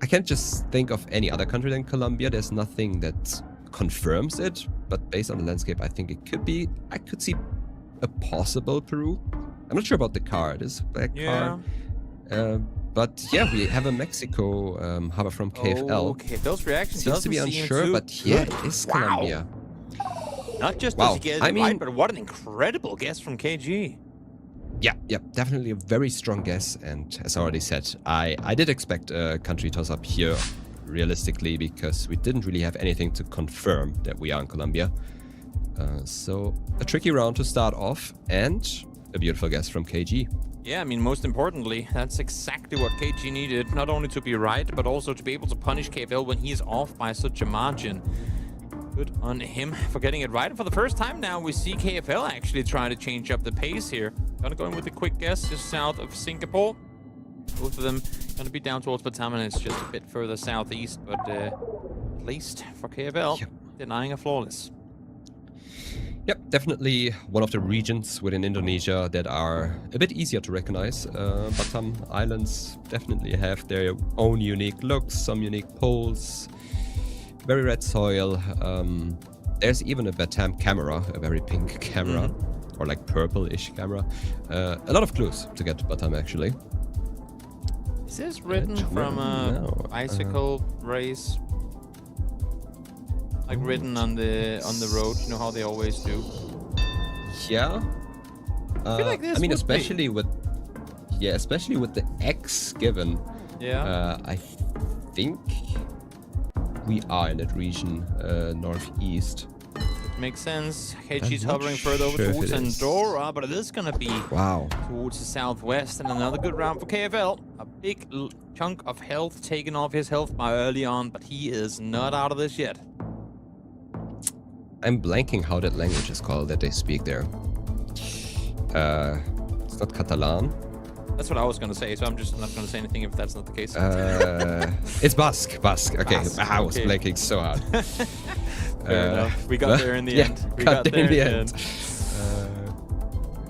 Speaker 10: I can't just think of any other country than Colombia. There's nothing that confirms it, but based on the landscape, I think it could be... I could see a possible Peru. I'm not sure about the card. It's a black card. But yeah, we have a Mexico hover from KFL.
Speaker 8: Okay, those reactions
Speaker 10: seems to be unsure, but yeah, it is Colombia.
Speaker 8: Not just does he get it right, but what an incredible guess from KG.
Speaker 10: Yeah, definitely a very strong guess. And as I already said, I did expect a country toss-up here, realistically, because we didn't really have anything to confirm that we are in Colombia. So a tricky round to start off, and a beautiful guess from KG.
Speaker 8: Yeah, I mean, most importantly, that's exactly what KG needed. Not only to be right, but also to be able to punish KFL when he's off by such a margin. Good on him for getting it right. And for the first time now, we see KFL actually trying to change up the pace here. Gonna go in with a quick guess just south of Singapore. Both of them gonna be down towards Batam, and it's just a bit further southeast, but at least for KFL, denying a flawless.
Speaker 10: Yep, definitely one of the regions within Indonesia that are a bit easier to recognize. Batam Islands definitely have their own unique looks, some unique poles. Very red soil. There's even a Batam camera, a very pink camera, or like purple-ish camera. A lot of clues to get to Batam, actually.
Speaker 8: Is this written from a bicycle race? Like written on the road, you know how they always do.
Speaker 10: Yeah.
Speaker 8: I feel like this
Speaker 10: I mean, especially with the X given.
Speaker 8: Yeah.
Speaker 10: I think we are in that region, northeast.
Speaker 8: Makes sense. KG's hovering further over towards Andorra, but it is going to be towards the southwest. And another good round for KFL. A big chunk of health taken off his health bar early on, but he is not out of this yet.
Speaker 10: I'm blanking how that language is called that they speak there. It's not Catalan.
Speaker 8: That's what I was going to say, so I'm just not going to say anything if that's not the case.
Speaker 10: It's Basque. Okay, I was blanking so hard.
Speaker 8: Fair enough. We got there in the end. We
Speaker 10: got there in the end.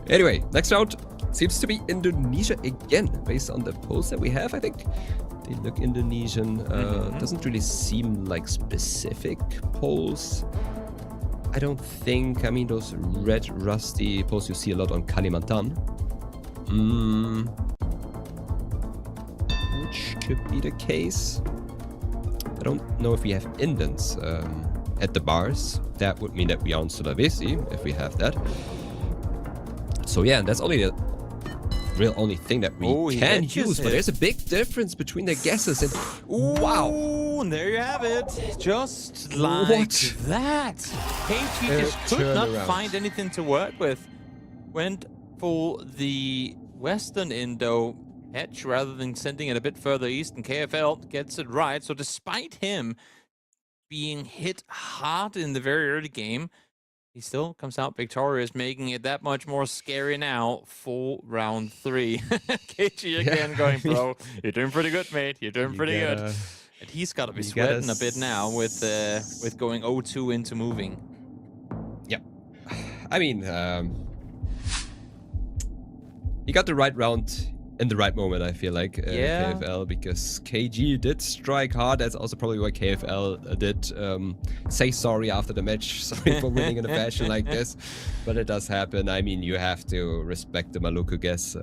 Speaker 10: Anyway, next round seems to be Indonesia again, based on the polls that we have, I think. They look Indonesian. Doesn't really seem like specific polls. I don't think. I mean, those red rusty poles you see a lot on Kalimantan. Which could be the case. I don't know if we have indents at the bars. That would mean that we are on Sulawesi, if we have that. So yeah, that's only the real only thing that we can use. But there's a big difference between the guesses. And wow.
Speaker 8: And there you have it. Just like that. KG just could not find anything to work with. Went for the Western Indo hedge rather than sending it a bit further east, and KFL gets it right. So despite him being hit hard in the very early game, he still comes out victorious, making it that much more scary now for round 3. KG again going, bro, you're doing pretty good, mate. You're doing pretty good. And he's got to be sweating a bit now with going 0-2 into moving.
Speaker 10: I mean, he got the right round in the right moment, I feel like,
Speaker 8: Yeah.
Speaker 10: KFL, because KG did strike hard. That's also probably why KFL did say sorry after the match. Sorry for winning in a fashion like this, but it does happen. I mean, you have to respect the Maluku guess.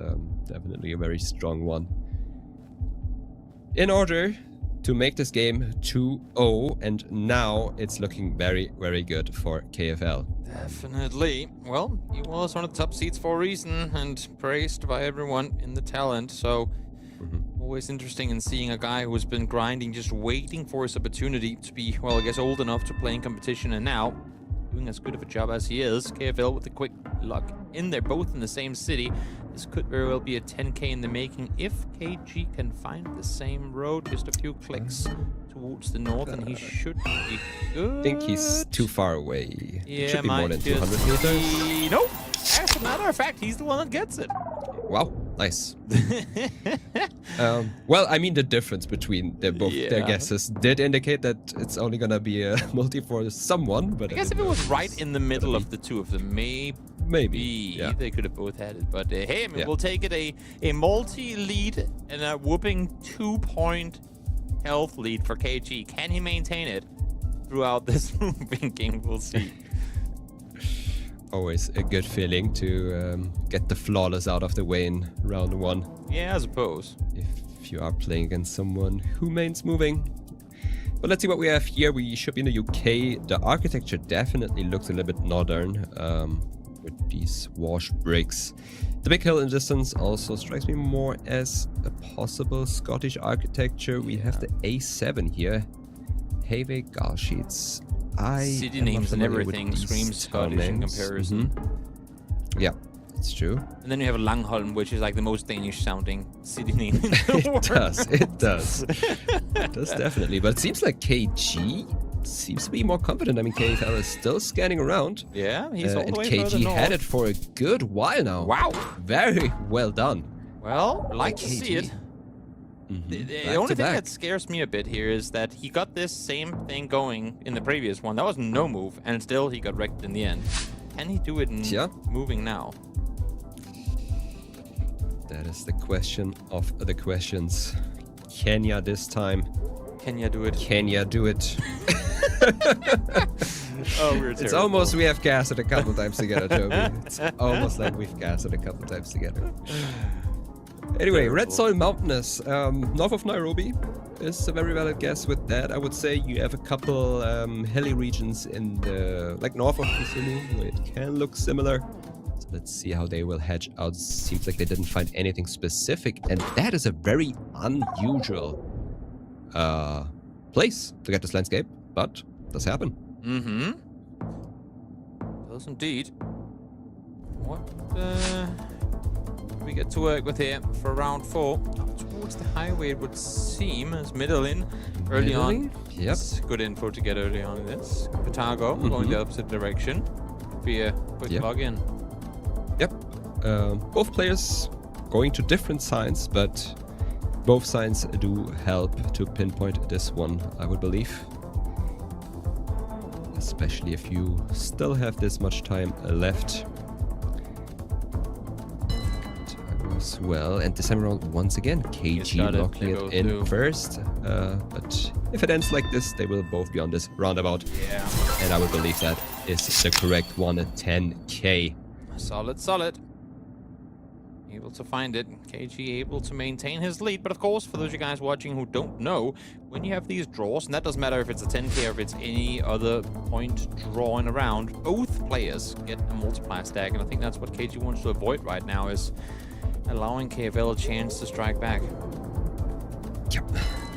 Speaker 10: Definitely a very strong one. In order to make this game 2-0, and now it's looking very, very good for KFL.
Speaker 8: Definitely. Well, he was one of the top seeds for a reason and praised by everyone in the talent. So always interesting in seeing a guy who's been grinding, just waiting for his opportunity to be, well, I guess old enough to play in competition, and now doing as good of a job as he is. KFL with the quick luck in there, both in the same city. This could very well be a 10k in the making if KG can find the same road, just a few clicks towards the north, and he should be good.
Speaker 10: I think he's too far away.
Speaker 8: Yeah,
Speaker 10: It should be more than 200
Speaker 8: just
Speaker 10: meters.
Speaker 8: be- Nope. As a matter of fact, he's the one that gets it.
Speaker 10: Wow, nice. Well, I mean, the difference between their
Speaker 8: Yeah.
Speaker 10: guesses did indicate that it's only gonna be a multi for someone, but
Speaker 8: I guess if it was right in the middle of the two of them, maybe they could have both had it. But hey, I mean, we'll take it a multi-lead and a whooping 2-point health lead for KG. Can he maintain it throughout this moving game? We'll see.
Speaker 10: Always a good feeling to get the flawless out of the way in round 1.
Speaker 8: Yeah, I suppose.
Speaker 10: If you are playing against someone who mains moving. But let's see what we have here. We should be in the UK. The architecture definitely looks a little bit northern with these wash bricks. The big hill in distance also strikes me more as a possible Scottish architecture. We have the A7 here. Hayvey Galsheets.
Speaker 8: City names and everything screams Scottish in comparison.
Speaker 10: Yeah, it's true.
Speaker 8: And then you have Langholm, which is like the most Danish sounding city name in the world.
Speaker 10: It does. It does definitely. But it seems like KG seems to be more confident. I mean, KFL is still scanning around.
Speaker 8: Yeah, he's all the
Speaker 10: and
Speaker 8: way further
Speaker 10: KG
Speaker 8: north.
Speaker 10: had it for a good while now.
Speaker 8: Wow.
Speaker 10: Very well done.
Speaker 8: Well, like to see it. The
Speaker 10: Back
Speaker 8: only
Speaker 10: to
Speaker 8: thing
Speaker 10: back.
Speaker 8: that scares me a bit here is that he got this same thing going in the previous one. That was no move, and still he got wrecked in the end. Can he do it in moving now?
Speaker 10: That is the question of the questions. Kenya this time.
Speaker 8: Kenya do it.
Speaker 10: Kenya do it.
Speaker 8: Oh, we're
Speaker 10: It's
Speaker 8: terrible.
Speaker 10: almost we have cast it a couple times together, Toby. It's almost like we've cast it a couple times together. Anyway, Red Soil Mountainous, north of Nairobi, is a very valid guess with that. I would say you have a couple hilly regions in the, like north of Kisumu, where it can look similar. So let's see how they will hedge out. Seems like they didn't find anything specific, and that is a very unusual place to get this landscape, but does happen.
Speaker 8: Mm-hmm. Does indeed. What we get to work with here for round 4? Up towards the highway, it would seem, as middle in early on.
Speaker 10: Yep.
Speaker 8: It's good info to get early on in this. Patago going the opposite direction. Be a quick log in.
Speaker 10: Yep. Both players going to different signs, but both signs do help to pinpoint this one, I would believe. Especially if you still have this much time left. As well, and this time around, once again, KG locking it in first. But if it ends like this, they will both be on this roundabout.
Speaker 8: Yeah.
Speaker 10: And I would believe that is the correct one at 10k.
Speaker 8: Solid, solid. Able to find it. KG able to maintain his lead. But of course, for those of you guys watching who don't know, when you have these draws, and that doesn't matter if it's a 10k or if it's any other point drawing around, both players get a multiplier stack. And I think that's what KG wants to avoid right now, is allowing KFL a chance to strike back.
Speaker 10: Yep.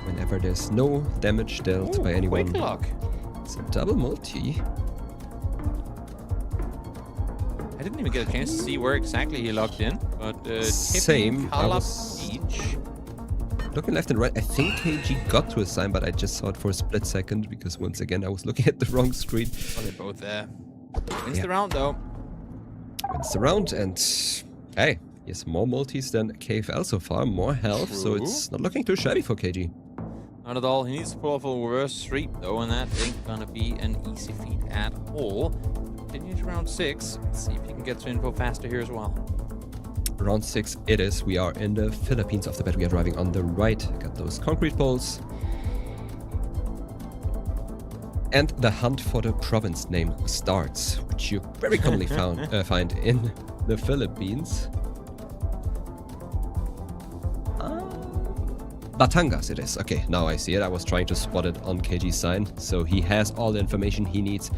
Speaker 10: Whenever there's no damage dealt by anyone.
Speaker 8: Quick luck.
Speaker 10: It's a double multi.
Speaker 8: I didn't even get a chance to see where exactly he locked in, but
Speaker 10: Same. I
Speaker 8: Kalab
Speaker 10: was
Speaker 8: Beach.
Speaker 10: looking left and right. I think KG got to a sign, but I just saw it for a split second because once again I was looking at the wrong screen.
Speaker 8: Oh, they're both there. Wins the round though.
Speaker 10: Wins the round, and hey, he has more multis than KFL so far, more health, so it's not looking too shabby for KG.
Speaker 8: Not at all. He needs to pull off a reverse sweep though, and that ain't gonna be an easy feat at all. Continue to round 6. Let's see if he can get to info faster here as well.
Speaker 10: Round 6 it is. We are in the Philippines off the bat. We are driving on the right. Got those concrete poles. And the hunt for the province name starts, which you very commonly find in the Philippines. Batangas it is. Okay, now I see it. I was trying to spot it on KG's sign. So he has all the information he needs.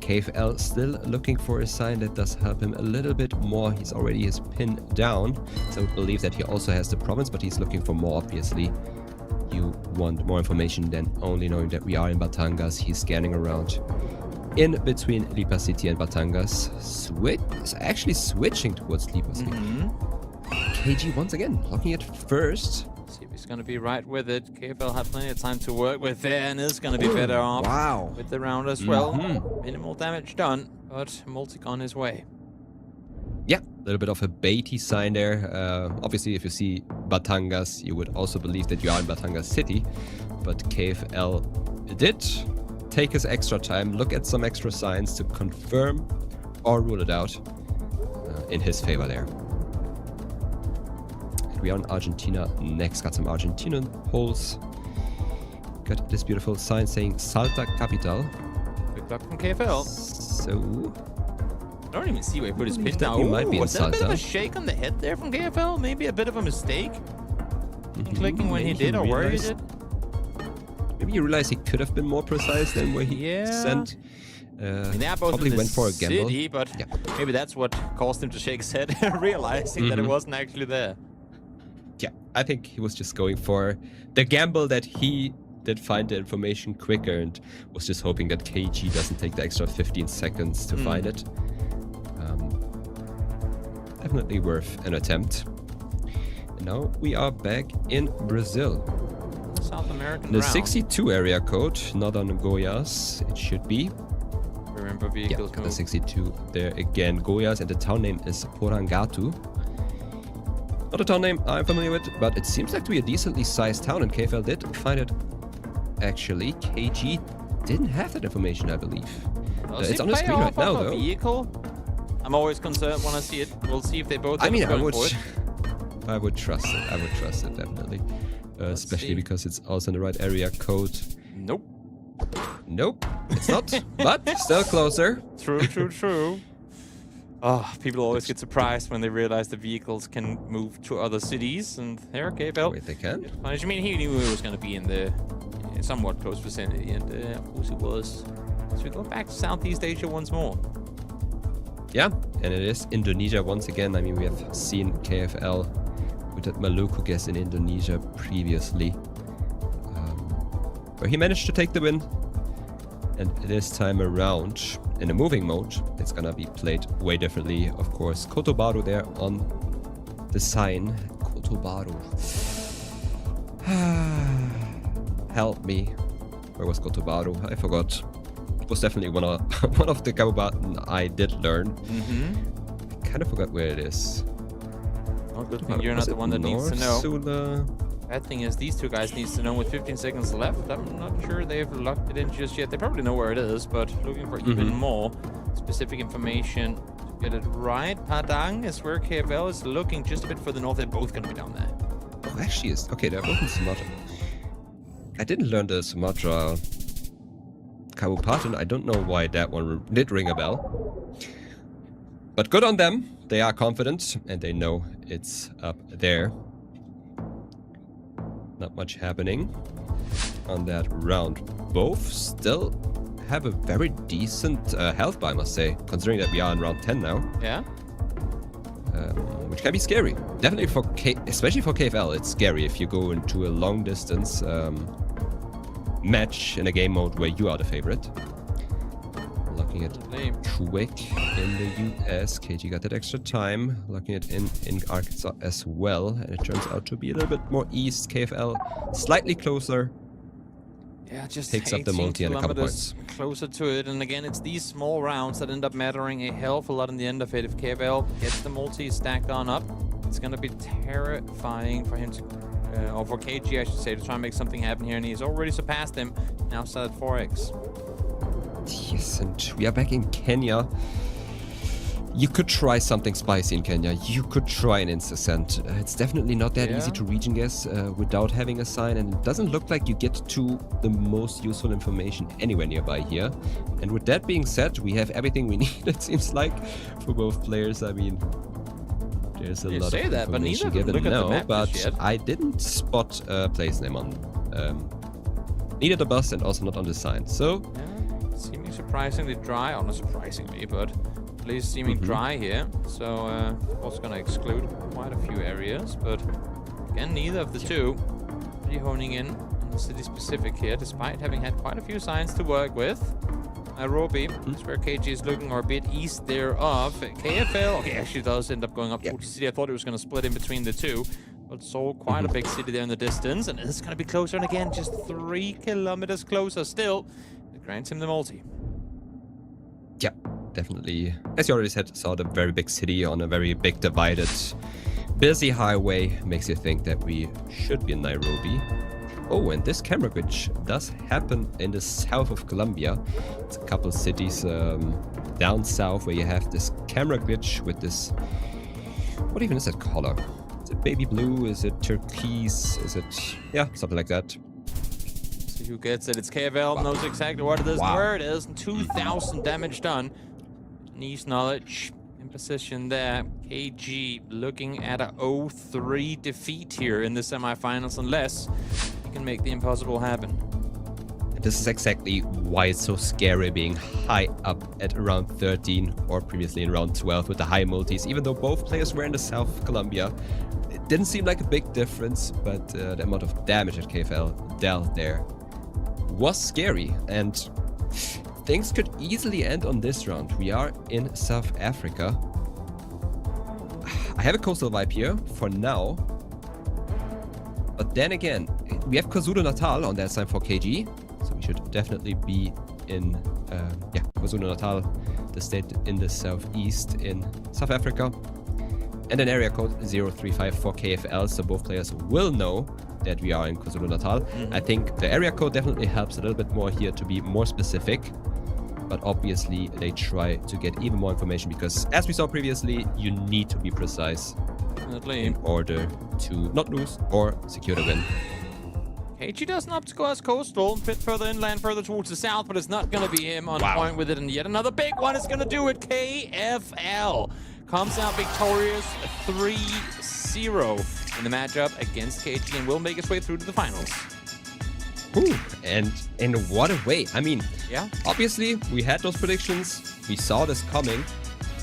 Speaker 10: KFL still looking for a sign that does help him a little bit more. He's already his pin down. So I believe that he also has the province, but he's looking for more, obviously. You want more information than only knowing that we are in Batangas. He's scanning around in between Lipa City and Batangas. Actually switching towards Lipa City. KG once again looking at first.
Speaker 8: See if he's going to be right with it. KFL had plenty of time to work with there and is going to be better off with the round as well. Minimal damage done, but multi on his way.
Speaker 10: Yeah, a little bit of a baity sign there. Obviously, if you see Batangas, you would also believe that you are in Batangas City. But KFL did take his extra time, look at some extra signs to confirm or rule it out in his favor there. We are in Argentina next. Got some Argentinian polls. Got this beautiful sign saying Salta Capital.
Speaker 8: Good luck from KFL.
Speaker 10: So
Speaker 8: I don't even see where he put his pin now.
Speaker 10: He might be in
Speaker 8: was that a bit of a
Speaker 10: Salta.
Speaker 8: shake on the head there from KFL? Maybe a bit of a mistake? Clicking when he did or where he did?
Speaker 10: Maybe you realize he could have been more precise than where he sent.
Speaker 8: I mean, they are both
Speaker 10: Probably
Speaker 8: in the
Speaker 10: went for a gamble.
Speaker 8: city, but maybe that's what caused him to shake his head, realizing that it wasn't actually there.
Speaker 10: Yeah, I think he was just going for the gamble that he did find the information quicker and was just hoping that KG doesn't take the extra 15 seconds to find it. Definitely worth an attempt. And now we are back in Brazil.
Speaker 8: South American
Speaker 10: The
Speaker 8: round.
Speaker 10: 62 area code, not on Goiás, it should be.
Speaker 8: Remember vehicles
Speaker 10: the 62 there again. Goiás, and the town name is Porangatu. Not a town name I'm familiar with, but it seems like to be a decently sized town, and KFL did find it. Actually, KG didn't have that information, I believe. It's on the screen right now, though.
Speaker 8: Vehicle? I'm always concerned when I see it. We'll see if they both
Speaker 10: I mean, I
Speaker 8: going for it.
Speaker 10: would trust it. I would trust it, definitely. Especially because it's also in the right area code.
Speaker 8: Nope.
Speaker 10: Nope, it's not, but still closer.
Speaker 8: True. Oh, people always get surprised when they realize the vehicles can move to other cities, and there, KFL.
Speaker 10: Wait, they can?
Speaker 8: I mean, he knew he was going to be in the somewhat close vicinity, and of course he was. So we go back to Southeast Asia once more.
Speaker 10: Yeah, and it is Indonesia once again. I mean, we have seen KFL with that Maluku guess in Indonesia previously, where he managed to take the win. And this time around, in a moving mode, it's gonna be played way differently. Of course, Kotobaru there on the sign. Kotobaru. Help me. Where was Kotobaru? I forgot. It was definitely one of the Kabubaten I did learn. I kind of forgot where it is.
Speaker 8: Well, good thing you're not the one that needs to know.
Speaker 10: Sula?
Speaker 8: Bad thing is these two guys needs to know with 15 seconds left. I'm not sure they've locked it in just yet. They probably know where it is, but looking for even more specific information to get it right. Padang is where KFL is looking, just a bit further north. They're both going to be down there.
Speaker 10: Oh, actually, is okay. They're both in Sumatra. I didn't learn the Sumatra Kabupaten. I don't know why that one did ring a bell. But good on them. They are confident and they know it's up there. Not much happening on that round. Both still have a very decent health bar, I must say, considering that we are in round 10 now.
Speaker 8: Yeah.
Speaker 10: Which can be scary. Definitely for especially for KFL, it's scary if you go into a long distance match in a game mode where you are the favorite. Looking at Quick in the US. KG got that extra time. Looking at in Arkansas as well. And it turns out to be a little bit more east. KFL slightly closer.
Speaker 8: Yeah, just
Speaker 10: takes up the multi and a couple points.
Speaker 8: Closer to it, and again, it's these small rounds that end up mattering a hell of a lot in the end of it. If KFL gets the multi stacked on up, it's going to be terrifying for him to, or for KG, I should say, to try and make something happen here, and he's already surpassed him. Now set at 4x.
Speaker 10: Yes, and we are back in Kenya. You could try something spicy in Kenya. You could try an Incessant. It's definitely not that easy to region guess without having a sign, and it doesn't look like you get to the most useful information anywhere nearby here. And with that being said, we have everything we need, it seems like, for both players. I mean, there's a lot of information given now, but I didn't spot a place name on neither the bus and also not on the sign. So,
Speaker 8: yeah, seeming surprisingly dry, or not surprisingly, but at least seeming dry here. So, also going to exclude quite a few areas, but again, neither of the two really honing in on the city specific here, despite having had quite a few signs to work with. Nairobi is where KG is looking, or a bit east thereof. KFL, okay, actually does end up going up to City. I thought it was going to split in between the two, but saw quite a big city there in the distance, and it's going to be closer, and again, just 3 kilometers closer still. It grants him the multi.
Speaker 10: Yeah, definitely. As you already said, saw the very big city on a very big divided, busy highway. Makes you think that we should be in Nairobi. Oh, and this camera glitch does happen in the south of Colombia. It's a couple cities down south where you have this camera glitch with this... What even is that color? Is it baby blue? Is it turquoise? Is it... Yeah, something like that.
Speaker 8: See who gets it. It's KFL, knows exactly what it is and where it is. 2,000 damage done. Nice knowledge in position there. KG looking at a 0-3 defeat here in the semifinals, unless he can make the impossible happen.
Speaker 10: This is exactly why it's so scary being high up at around 13 or previously in round 12 with the high multis. Even though both players were in the south of Colombia, it didn't seem like a big difference, but the amount of damage that KFL dealt there was scary, and things could easily end on this round. We are in South Africa. I have a coastal vibe here for now, but then again, we have KwaZulu-Natal on that side for KG. So we should definitely be in, KwaZulu-Natal, the state in the southeast in South Africa. And an area code 035 for KFL, so both players will know that we are in KwaZulu-Natal. I think the area code definitely helps a little bit more here to be more specific. But obviously, they try to get even more information because, as we saw previously, you need to be precise in order to not lose or secure the win.
Speaker 8: KG doesn't opt to go as coastal, a bit further inland, further towards the south, but it's not going to be him on point with it. And yet another big one is going to do it. KFL comes out victorious 3-0 in the matchup against KG and will make its way through to the finals.
Speaker 10: Ooh, and in what a way. I mean, obviously, we had those predictions. We saw this coming.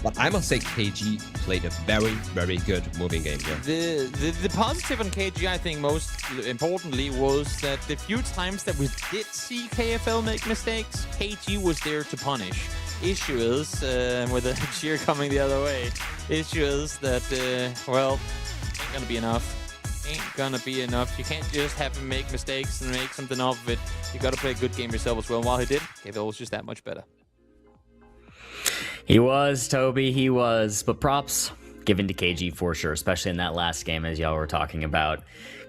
Speaker 10: But I must say KG played a very, very good moving game here.
Speaker 8: The positive on KG, I think, most importantly, was that the few times that we did see KFL make mistakes, KG was there to punish. Issue is, with a cheer coming the other way, issue is that, well, ain't gonna be enough. Ain't gonna be enough. You can't just have him make mistakes and make something off of it. You gotta play a good game yourself as well. And while he did, KFL was just that much better.
Speaker 12: He was, Toby, he was. But props given to KG for sure, especially in that last game, as y'all were talking about.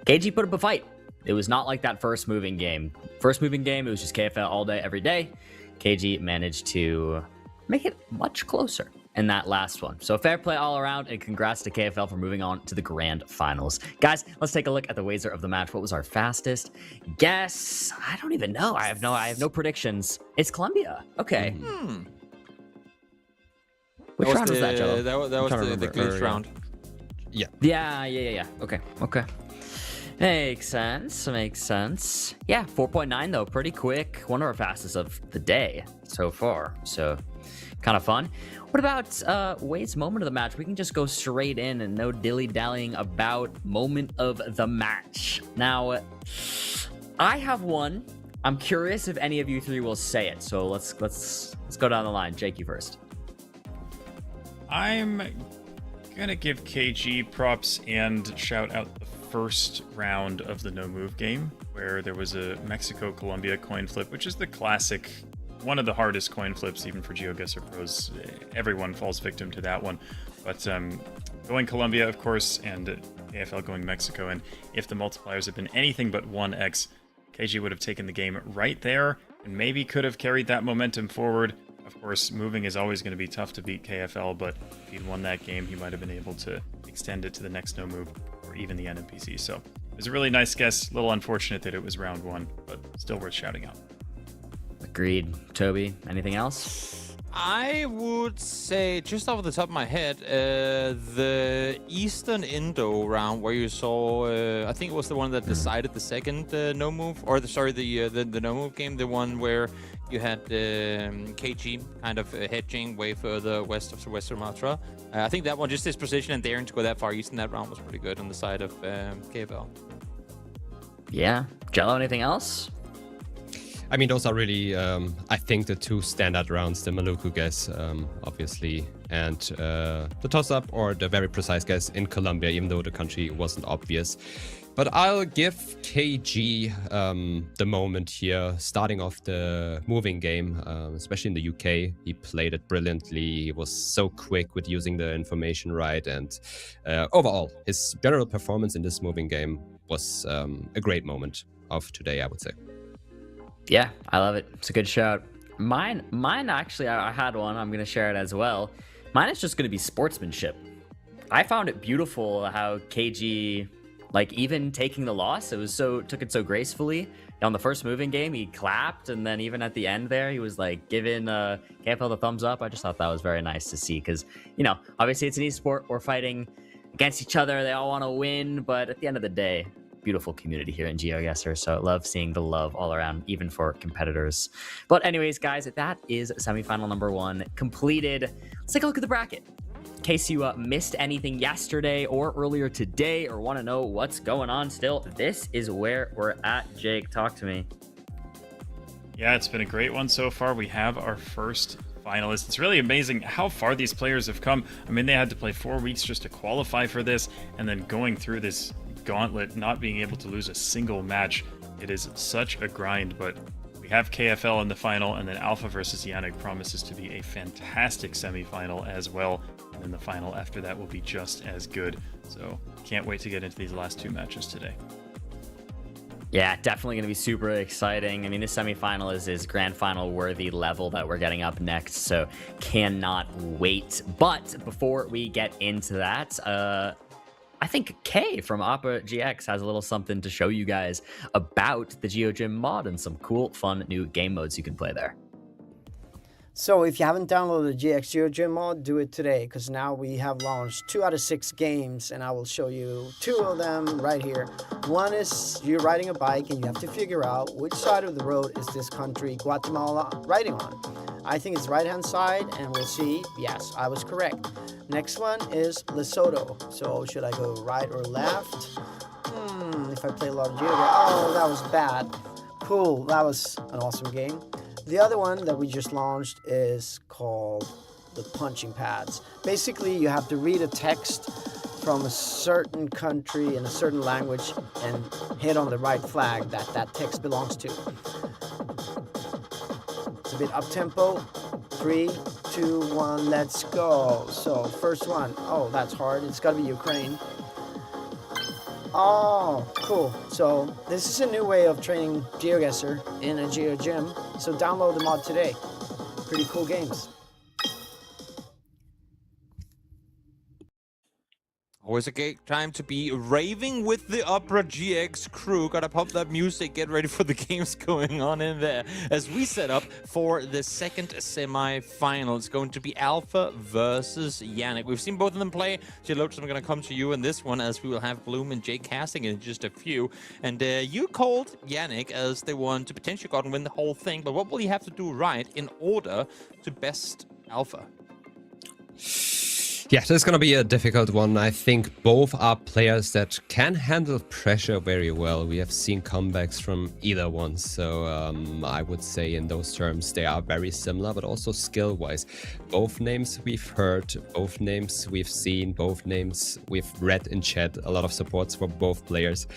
Speaker 12: KG put up a fight. It was not like that first moving game. First moving game, it was just KFL all day, every day. KG managed to make it much closer in that last one. So fair play all around, and congrats to KFL for moving on to the grand finals. Guys, let's take a look at the wager of the match. What was our fastest guess? I don't even know. I have no predictions. It's Colombia. Okay. Which round was that, Jello?
Speaker 8: That was the glitch round.
Speaker 12: Yeah. Okay. Makes sense. Yeah, 4.9 though, pretty quick. One of our fastest of the day so far. So, kind of fun. What about Wade's moment of the match? We can just go straight in and no dilly-dallying about moment of the match. Now, I have one. I'm curious if any of you three will say it. So let's go down the line. Jake, you first.
Speaker 4: I'm gonna give KG props and shout out the first round of the no move game where there was a Mexico-Colombia coin flip, which is the classic, one of the hardest coin flips even for Geoguessr pros. Everyone falls victim to that one. But going Colombia, of course, and AFL going Mexico, and if the multipliers had been anything but 1x, KG would have taken the game right there and maybe could have carried that momentum forward. Of course, moving is always going to be tough to beat KFL, but if he'd won that game, he might have been able to extend it to the next no move or even the NMPC. So it was a really nice guess. A little unfortunate that it was round 1, but still worth shouting out.
Speaker 12: Agreed. Toby, anything else?
Speaker 8: I would say, just off the top of my head, the Eastern Indo round where you saw, I think it was the one that decided the second no move, or the no move game, the one where you had KG kind of hedging way further west of West Sumatra. I think that one, just his position and daring to go that far east in that round was pretty good on the side of KFL.
Speaker 12: Yeah. Jello, anything else?
Speaker 10: I mean, those are really, I think, the two standard rounds, the Maluku guess, obviously, and the toss-up or the very precise guess in Colombia, even though the country wasn't obvious. But I'll give KG the moment here, starting off the moving game, especially in the UK. He played it brilliantly. He was so quick with using the information right. And overall, his general performance in this moving game was a great moment of today, I would say.
Speaker 12: Yeah, I love it. It's a good shout. Mine actually, I had one. I'm going to share it as well. Mine is just going to be sportsmanship. I found it beautiful how KG, like, even taking the loss, took it so gracefully. On the first moving game, he clapped, and then even at the end there, he was like giving KFL the thumbs up. I just thought that was very nice to see because, you know, obviously it's an esport. We're fighting against each other. They all want to win, but at the end of the day, beautiful community here in Geoguessr, so I love seeing the love all around, even for competitors. But anyways, guys, that is semifinal number 1 completed. Let's take a look at the bracket. In case you missed anything yesterday or earlier today or want to know what's going on still, this is where we're at. Jake, talk to me.
Speaker 4: Yeah, it's been a great one so far. We have our first finalists. It's really amazing how far these players have come. I mean, they had to play 4 weeks just to qualify for this, and then going through this gauntlet, not being able to lose a single match. It is such a grind, but we have KFL in the final, and then Alpha versus Yannick promises to be a fantastic semifinal as well, and then the final after that will be just as good. So can't wait to get into these last 2 matches today.
Speaker 12: Yeah, definitely going to be super exciting. I mean, this semifinal is grand final worthy level that we're getting up next, so cannot wait. But before we get into that, I think Kay from Opera GX has a little something to show you guys about the GeoGym mod and some cool, fun new game modes you can play there.
Speaker 11: So if you haven't downloaded the GX GeoGym mod, do it today, because now we have launched 2 out of 6 games, and I will show you 2 of them right here. One is you're riding a bike and you have to figure out which side of the road is this country, Guatemala, riding on. I think it's right-hand side, and we'll see. Yes, I was correct. Next one is Lesotho. So should I go right or left? If I play a lot of GeoGuessr. Oh, that was bad. Cool, that was an awesome game. The other one that we just launched is called the punching pads. Basically, you have to read a text from a certain country in a certain language and hit on the right flag that that text belongs to. It's a bit up-tempo. 3, 2, 1, let's go. So, first one. Oh, that's hard. It's got to be Ukraine. Oh, cool. So this is a new way of training Geoguessr in a GeoGym. So download the mod today. Pretty cool games.
Speaker 8: Always a great time to be raving with the Opera GX crew. Gotta pop that music, get ready for the games going on in there. As we set up for the second semi-final, it's going to be Alpha versus Yannick. We've seen both of them play. Geoguessr, I'm gonna come to you in this one, as we will have Bloom and Jake casting in just a few. And you called Yannick as the one to potentially go out and win the whole thing, but what will he have to do right in order to best Alpha?
Speaker 10: Yeah, this is going to be a difficult one. I think both are players that can handle pressure very well. We have seen comebacks from either one, so I would say in those terms they are very similar, but also skill-wise. Both names we've heard, both names we've seen, both names we've read in chat, a lot of supports for both players.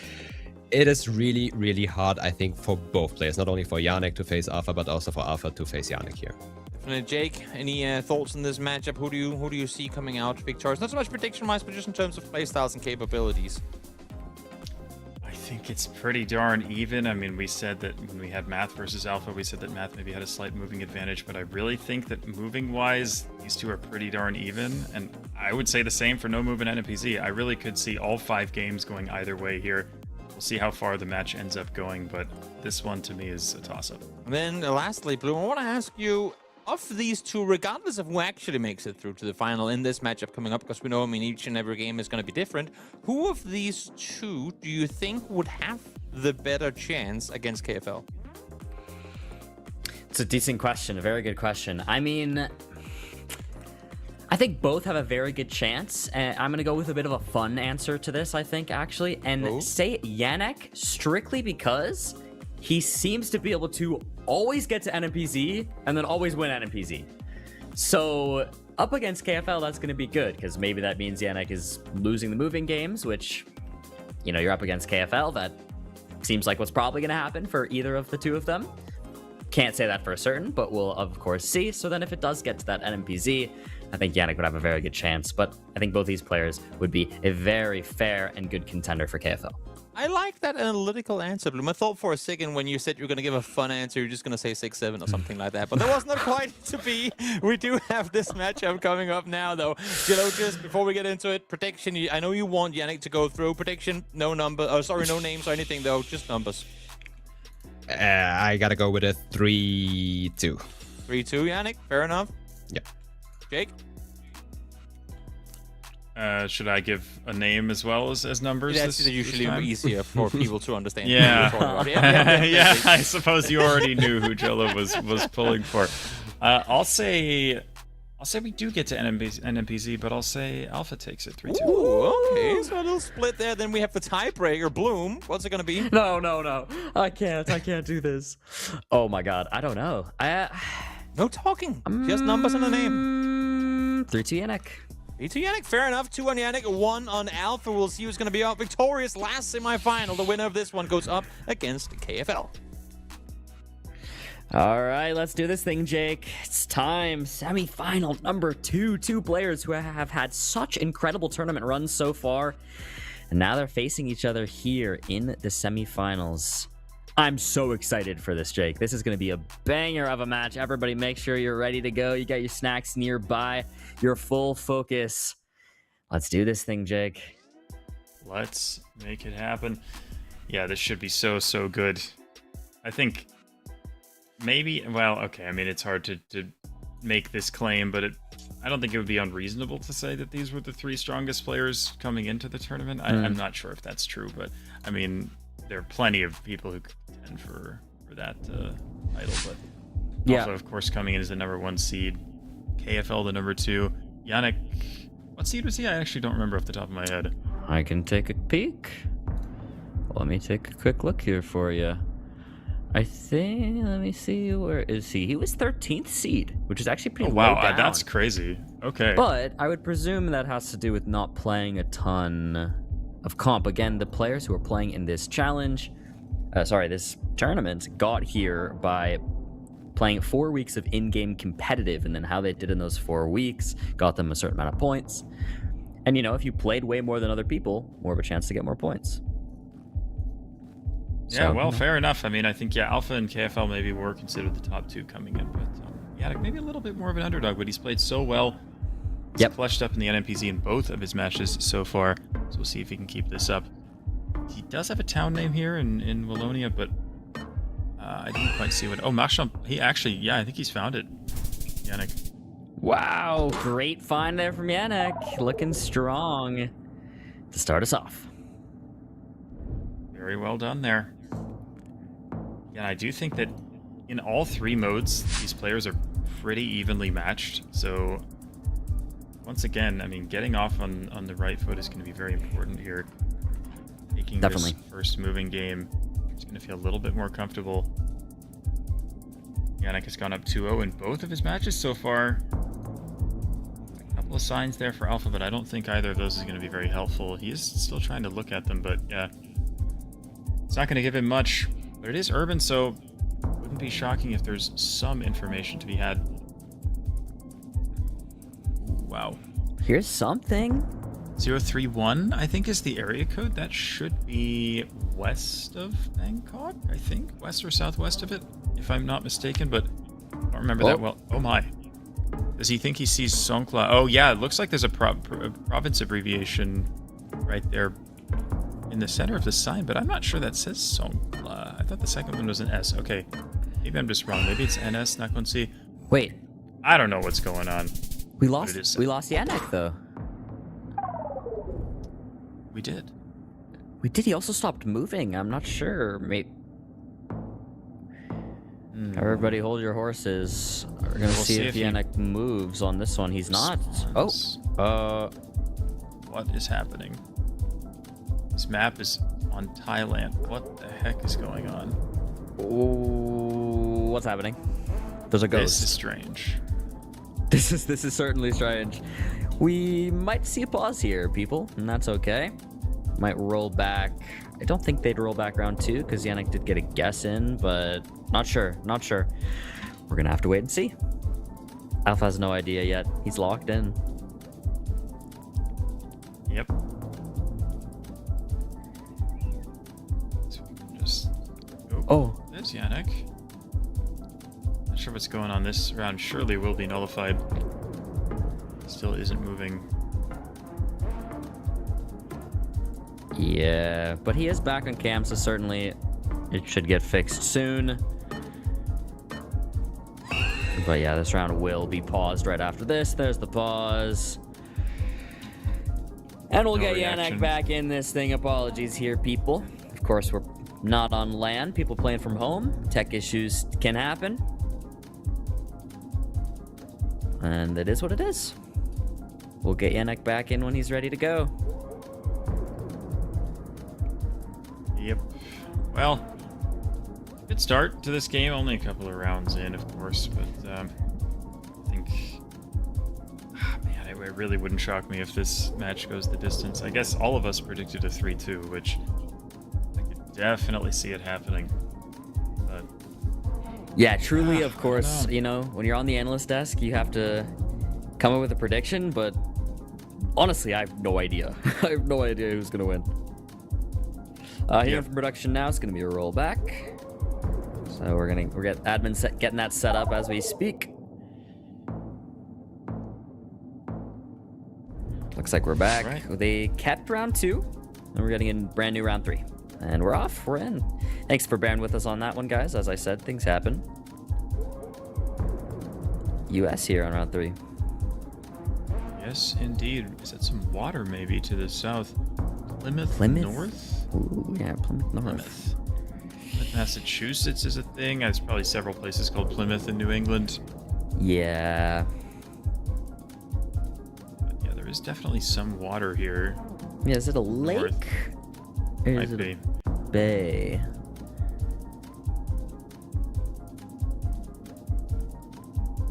Speaker 10: It is really, really hard, I think, for both players, not only for Yannick to face Alpha, but also for Alpha to face Yannick here.
Speaker 8: Jake, any thoughts on this matchup? Who do you see coming out victorious? Not so much prediction-wise, but just in terms of playstyles and capabilities.
Speaker 4: I think think it's pretty darn even. I mean, we said that when we had Math versus Alpha, we said that Math maybe had a slight moving advantage, but I really think that moving-wise, these two are pretty darn even, and I would say the same for No Move and NMPZ. I really could see all 5 games going either way here. We'll see how far the match ends up going, but this one to me is a toss-up.
Speaker 8: And then lastly, Blue, I want to ask you, of these two, regardless of who actually makes it through to the final in this matchup coming up, because we know, I mean, each and every game is going to be different, who of these two do you think would have the better chance against KFL?
Speaker 12: It's a decent question, a very good question. I mean, I think both have a very good chance, and I'm going to go with a bit of a fun answer to this, I think, actually, and say Yannick strictly because he seems to be able to always get to NMPZ and then always win NMPZ. So up against KFL, that's going to be good, because maybe that means Yannick is losing the moving games, which, you know, you're up against KFL. That seems like what's probably going to happen for either of the two of them. Can't say that for certain, but we'll, of course, see. So then if it does get to that NMPZ, I think Yannick would have a very good chance. But I think both these players would be a very fair and good contender for KFL.
Speaker 8: I like that analytical answer, Bloom. I thought for a second when you said you were going to give a fun answer, you're just going to say 6-7 or something like that. But that was not quite to be. We do have this matchup coming up now, though. Jello, just before we get into it, prediction. I know you want Yannick to go through. Prediction, no number. Oh, sorry, no names or anything, though. Just numbers.
Speaker 10: I got to go with a 3-2.
Speaker 8: 3-2, Yannick. Fair enough.
Speaker 10: Yeah.
Speaker 8: Jake?
Speaker 4: Should I give a name as well as numbers?
Speaker 8: That's usually easier for people to understand.
Speaker 4: Yeah. Yeah, I suppose you already knew who Jello was pulling for. I'll say we do get to NMPZ, but I'll say Alpha takes it 3-2.
Speaker 8: Ooh, okay, so a little split there. Then we have the tiebreaker. Bloom, what's it going to be?
Speaker 12: No. I can't do this. Oh my god, I don't know.
Speaker 8: No talking. Just numbers and a name.
Speaker 12: 3-2 Yannick.
Speaker 8: 3-2 Yannick, fair enough. 2 on Yannick, 1 on Alpha. We'll see who's going to be out victorious last semi-final. The winner of this one goes up against KFL.
Speaker 12: All right, let's do this thing, Jake. It's time. Semi-final number 2. 2 players who have had such incredible tournament runs so far. And now they're facing each other here in the semi-finals. I'm so excited for this, Jake. This is going to be a banger of a match. Everybody make sure you're ready to go. You got your snacks nearby, your full focus. Let's do this thing, Jake.
Speaker 4: Let's make it happen. Yeah, this should be so good. I think maybe, well, okay, I mean, it's hard to make this claim, but I don't think it would be unreasonable to say that these were the 3 strongest players coming into the tournament. I'm not sure if that's true, but I mean, there are plenty of people who contend for that title, but
Speaker 12: yeah.
Speaker 4: Also, of course, coming in as the number 1 seed, KFL the number 2. Yannick, what seed was he? I actually don't remember off the top of my head.
Speaker 12: I can take a peek. Let me take a quick look here for you. I think, let me see, where is he? He was 13th seed, which is actually pretty low down.
Speaker 4: That's crazy. Okay.
Speaker 12: But I would presume that has to do with not playing a ton of comp. Again, the players who are playing in this this tournament got here by playing 4 weeks of in-game competitive, and then how they did in those 4 weeks got them a certain amount of points. And, you know, if you played way more than other people, more of a chance to get more points.
Speaker 4: Yeah, well, fair enough. I mean, I think, yeah, Alpha and KFL maybe were considered the top 2 coming in, but yeah, maybe a little bit more of an underdog, but he's played so well. He's clutched up in the NMPZ in both of his matches so far, so we'll see if he can keep this up. He does have a town name here in Wallonia, but I didn't quite see what... Oh, Marchand, he actually, yeah, I think he's found it. Yannick.
Speaker 12: Wow, great find there from Yannick. Looking strong to start us off.
Speaker 4: Very well done there. Yeah, I do think that in all 3 modes, these players are pretty evenly matched, so... Once again, I mean, getting off on the right foot is going to be very important here. Taking this first moving game, he's going to feel a little bit more comfortable. Yannick has gone up 2-0 in both of his matches so far. A couple of signs there for Alpha, but I don't think either of those is going to be very helpful. He is still trying to look at them, but yeah. It's not going to give him much, but it is urban, so it wouldn't be shocking if there's some information to be had. Wow.
Speaker 12: Here's something.
Speaker 4: 031, I think, is the area code. That should be west of Bangkok, I think. West or southwest of it, if I'm not mistaken, but I don't remember that well. Oh my. Does he think he sees Songkhla? Oh yeah, it looks like there's a province abbreviation right there in the center of the sign, but I'm not sure that says Songkhla. I thought the second one was an S. Okay, maybe I'm just wrong. Maybe it's NS Nakhon.
Speaker 12: Wait.
Speaker 4: I don't know what's going on.
Speaker 12: We lost Yannick though.
Speaker 4: We did.
Speaker 12: We did. He also stopped moving. I'm not sure. Maybe. Everybody hold your horses. We're gonna see if Yannick moves on this one. He's not. Oh.
Speaker 4: What is happening? This map is on Thailand. What the heck is going on?
Speaker 12: Oh, what's happening? There's a ghost.
Speaker 4: This is strange.
Speaker 12: This is certainly strange. We might see a pause here, people, and that's okay. Might roll back. I don't think they'd roll back round 2 because Yannick did get a guess in, but not sure. We're gonna have to wait and see. Alpha has no idea yet. He's locked in.
Speaker 4: Yep. So we can just...
Speaker 12: Oh.
Speaker 4: There's Yannick. Not sure what's going on this round. Surely will be nullified. Still isn't moving.
Speaker 12: Yeah, but he is back on cam, so certainly it should get fixed soon. But yeah, this round will be paused right after this. There's the pause. And we'll get Yannick back in this thing. Apologies here, people. Of course, we're not on LAN. People playing from home. Tech issues can happen. And it is what it is. We'll get Yannick back in when he's ready to go.
Speaker 4: Yep. Well, good start to this game. Only a couple of rounds in, of course, but I think... man, it really wouldn't shock me if this match goes the distance. I guess all of us predicted a 3-2, which I could definitely see it happening. But...
Speaker 12: yeah, truly, of course, you know, when you're on the analyst desk, you have to come up with a prediction, but honestly, I have no idea. I have no idea who's going to win. Here from production now, it's going to be a rollback. So we're getting admin getting that set up as we speak. Looks like we're back. Right. They kept round 2, and we're getting in brand new round 3. And we're off. We're in. Thanks for bearing with us on that one, guys. As I said, things happen. US here on round 3.
Speaker 4: yes, indeed. Is that some water maybe to the south? Plymouth North?
Speaker 12: Ooh, yeah, Plymouth North.
Speaker 4: Plymouth, Massachusetts is a thing. There's probably several places called Plymouth in New England.
Speaker 12: Yeah.
Speaker 4: But yeah, there is definitely some water here.
Speaker 12: Yeah, is it a lake? Or is it a bay?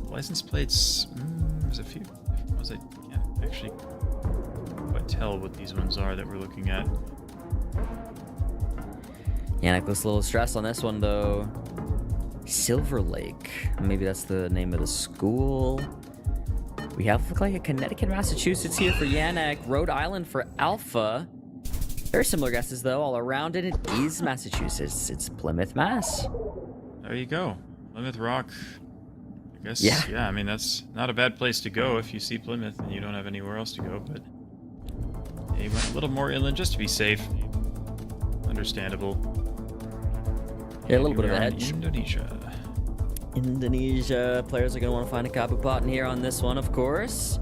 Speaker 4: License plates, there's a few different ones. I can't actually quite tell what these ones are that we're looking at.
Speaker 12: Yeah, Nicholas, a little stress on this one though. Silver Lake, maybe that's the name of the school. We have look like a Connecticut, Massachusetts here for Yannick, Rhode Island for Alpha. Very similar guesses though, all around it. It is Massachusetts. It's Plymouth, Mass.
Speaker 4: There you go, Plymouth Rock. I guess, yeah, I mean, that's not a bad place to go if you see Plymouth and you don't have anywhere else to go, but they went a little more inland just to be safe. Understandable.
Speaker 12: Yeah, a little bit of edge.
Speaker 4: Indonesia.
Speaker 12: Players are going to want to find a copper pot in here on this one, of course.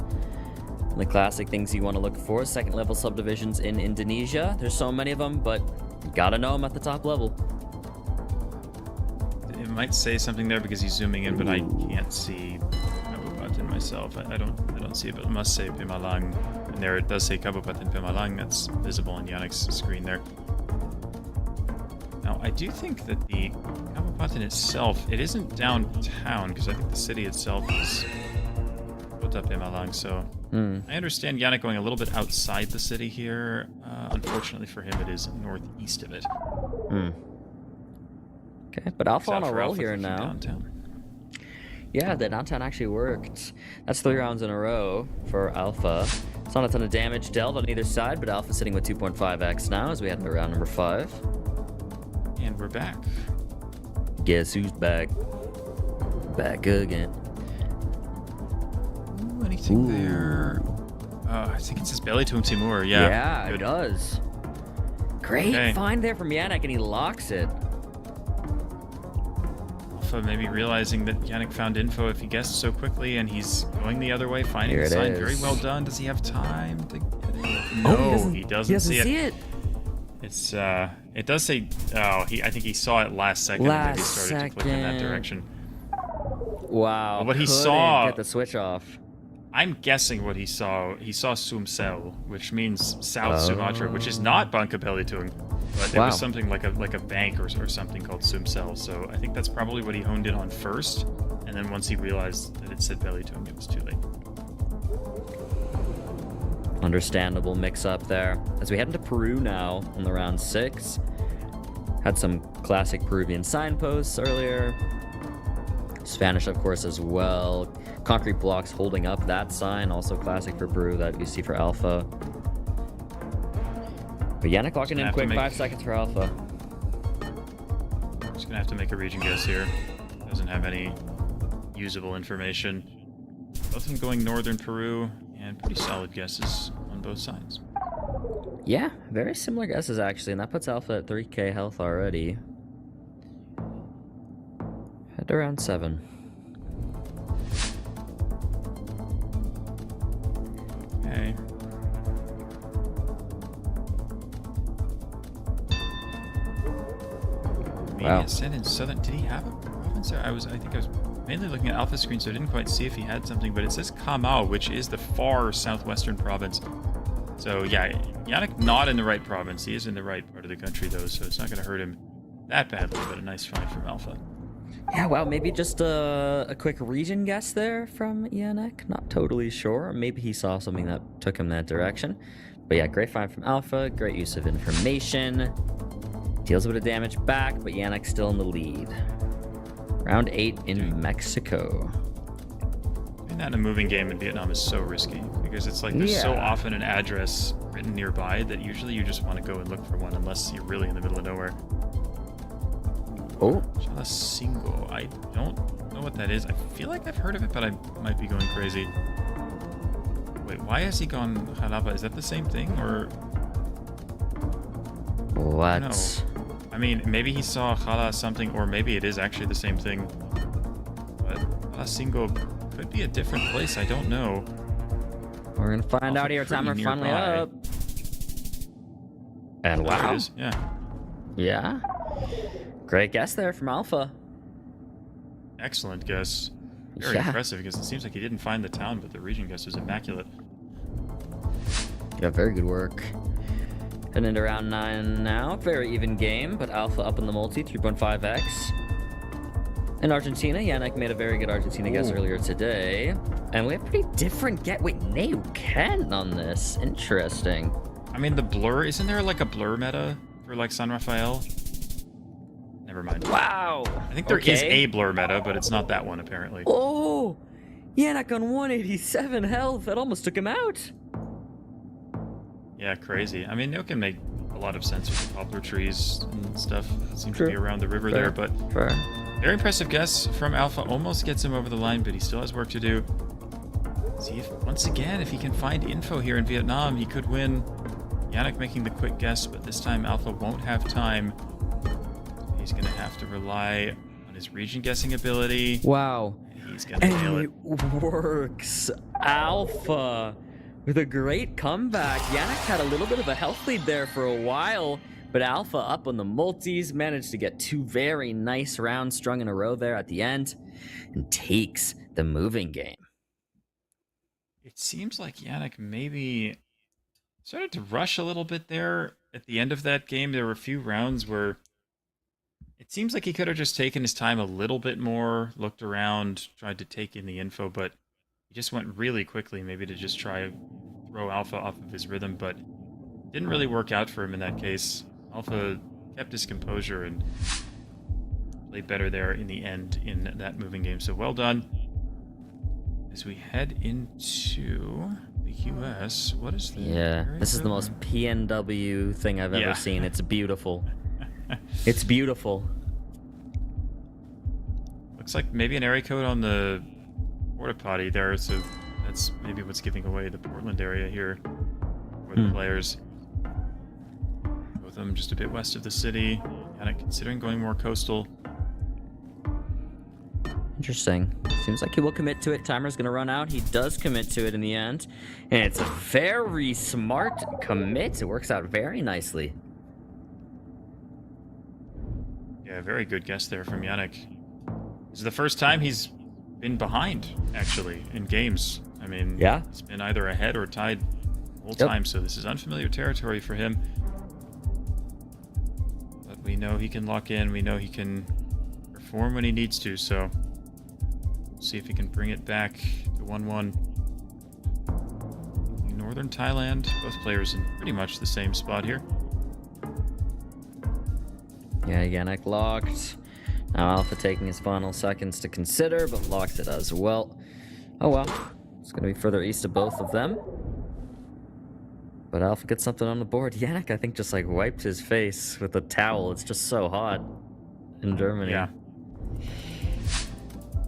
Speaker 12: And the classic things you want to look for, second level subdivisions in Indonesia. There's so many of them, but you gotta know them at the top level.
Speaker 4: It might say something there because he's zooming in, but I can't see Kabupaten myself. I don't see it, but it must say Pimalang. And there it does say Kabupaten Pimalang. That's visible on Yannick's screen there. Now, I do think that the Kabupaten itself, it isn't downtown, because I think the city itself is Kota Pimalang, so I understand Yannick going a little bit outside the city here. Unfortunately for him, it is northeast of it.
Speaker 12: Okay, but Alpha on a roll here now.
Speaker 4: Downtown.
Speaker 12: Yeah, the downtown actually worked. That's 3 rounds in a row for Alpha. It's not a ton of damage dealt on either side, but Alpha's sitting with 2.5x now as we head into round number 5.
Speaker 4: And we're back.
Speaker 12: Guess who's back? Back again.
Speaker 4: Ooh, anything there? I think it says belly to him, Timur. Yeah.
Speaker 12: Yeah,
Speaker 4: good.
Speaker 12: it does. Great
Speaker 4: Okay.
Speaker 12: find there from Yannick, and he locks it.
Speaker 4: Alpha maybe realizing that Yannick found info if he guessed so quickly, and he's going the other way, finding
Speaker 12: Here
Speaker 4: the
Speaker 12: it
Speaker 4: sign.
Speaker 12: is.
Speaker 4: Very well done. Does he have time to get it?
Speaker 12: Oh,
Speaker 4: No, he doesn't
Speaker 12: see it.
Speaker 4: It's it does say I think he saw it last second and maybe started to click in that direction.
Speaker 12: Wow.
Speaker 4: But what he
Speaker 12: couldn't
Speaker 4: saw,
Speaker 12: get the switch off.
Speaker 4: I'm guessing what he saw Sumsel, which means South Sumatra, which is not Bankabelitung, but it
Speaker 12: Wow.
Speaker 4: was something like a bank or something called Sumsel. So I think that's probably what he honed in on first, and then once he realized that it said Belitung, it was too late.
Speaker 12: Understandable mix-up there. As we head into Peru now in the round 6. Had some classic Peruvian signposts earlier. Spanish, of course, as well. Concrete blocks holding up that sign, also classic for Peru that you see for Alpha. But Yannick locking in quick, 5 seconds for Alpha.
Speaker 4: Just gonna have to make a region guess here. Doesn't have any usable information. Both of them going northern Peru, and pretty solid guesses on both sides.
Speaker 12: Yeah, very similar guesses actually, and that puts Alpha at 3k health already. Head to round 7.
Speaker 4: Okay.
Speaker 12: Wow.
Speaker 4: Said in southern. Did he have a province? I think I was mainly looking at Alpha screen, so I didn't quite see if he had something. But it says Kamau, which is the far southwestern province. So yeah, Yannick not in the right province. He is in the right part of the country though, so it's not going to hurt him that badly. But a nice find from Alpha.
Speaker 12: Yeah, wow, maybe just a quick region guess there from Yannick. Not totally sure. Maybe he saw something that took him that direction. But yeah, great find from Alpha. Great use of information. Deals a bit of damage back, but Yannick's still in the lead. Round 8 in Mexico.
Speaker 4: Doing that in a moving game in Vietnam is so risky because it's like there's so often an address written nearby that usually you just want to go and look for one unless you're really in the middle of nowhere.
Speaker 12: Oh.
Speaker 4: Chalacingo. I don't know what that is. I feel like I've heard of it, but I might be going crazy. Wait, why has he gone Jalapa? Is that the same thing or?
Speaker 12: What?
Speaker 4: No. I mean, maybe he saw Jala something, or maybe it is actually the same thing. But Chalacingo could be a different place. I don't know.
Speaker 12: We're gonna find out here. Timer finally up. And
Speaker 4: There it
Speaker 12: wow.
Speaker 4: is, yeah.
Speaker 12: Yeah. Great guess there from Alpha.
Speaker 4: Excellent guess. Very
Speaker 12: Yeah.
Speaker 4: impressive because it seems like he didn't find the town, but the region guess was immaculate.
Speaker 12: Yeah, very good work. Heading into round 9 now. Very even game, but Alpha up in the multi, 3.5x. In Argentina, Yannick made a very good Argentina guess earlier today. And we have pretty different Wait, no, you can on this. Interesting.
Speaker 4: I mean, the blur, isn't there like a blur meta for like San Rafael? Never mind.
Speaker 12: Wow.
Speaker 4: I think there is
Speaker 12: Okay.
Speaker 4: a blur meta, but it's not that one apparently.
Speaker 12: Oh! Yannick on 187 health. That almost took him out.
Speaker 4: Yeah, crazy. I mean, it can make a lot of sense with the poplar trees and stuff that seem to be around the river there, but very impressive guess from Alpha. Almost gets him over the line, but he still has work to do. See if, once again, if he can find info here in Vietnam, he could win. Yannick making the quick guess, but this time Alpha won't have time. He's going to have to rely on his region guessing ability.
Speaker 12: Wow.
Speaker 4: And he's going to nail it.
Speaker 12: It works. Alpha with a great comeback. Yannick had a little bit of a health lead there for a while, but Alpha up on the multis, managed to get 2 very nice rounds strung in a row there at the end, and takes the moving game.
Speaker 4: It seems like Yannick maybe started to rush a little bit there at the end of that game. There were a few rounds where it seems like he could have just taken his time a little bit more, looked around, tried to take in the info, but he just went really quickly, maybe to just try to throw Alpha off of his rhythm, but didn't really work out for him in that case. Alpha kept his composure and played better there in the end in that moving game, so well done. As we head into the US, what is the
Speaker 12: Yeah, this is the most PNW thing I've ever seen. It's beautiful. It's beautiful.
Speaker 4: Looks like maybe an area code on the porta potty there, so that's maybe what's giving away the Portland area here for the players. Both of them just a bit west of the city, kind of considering going more coastal.
Speaker 12: Interesting. Seems like he will commit to it. Timer's going to run out. He does commit to it in the end. And it's a very smart commit. It works out very nicely.
Speaker 4: Yeah, very good guess there from Yannick. This is the first time he's been behind, actually, in games. I mean,
Speaker 12: yeah,
Speaker 4: it's been either ahead or tied the whole time, so this is unfamiliar territory for him. But we know he can lock in. We know he can perform when he needs to, so we'll see if he can bring it back to 1-1. Northern Thailand, both players in pretty much the same spot here.
Speaker 12: Yeah, Yannick locked. Now Alpha taking his final seconds to consider, but locked it as well. Oh well, it's going to be further east of both of them. But Alpha gets something on the board. Yannick, I think, just like wiped his face with a towel. It's just so hot in Germany.
Speaker 4: Yeah.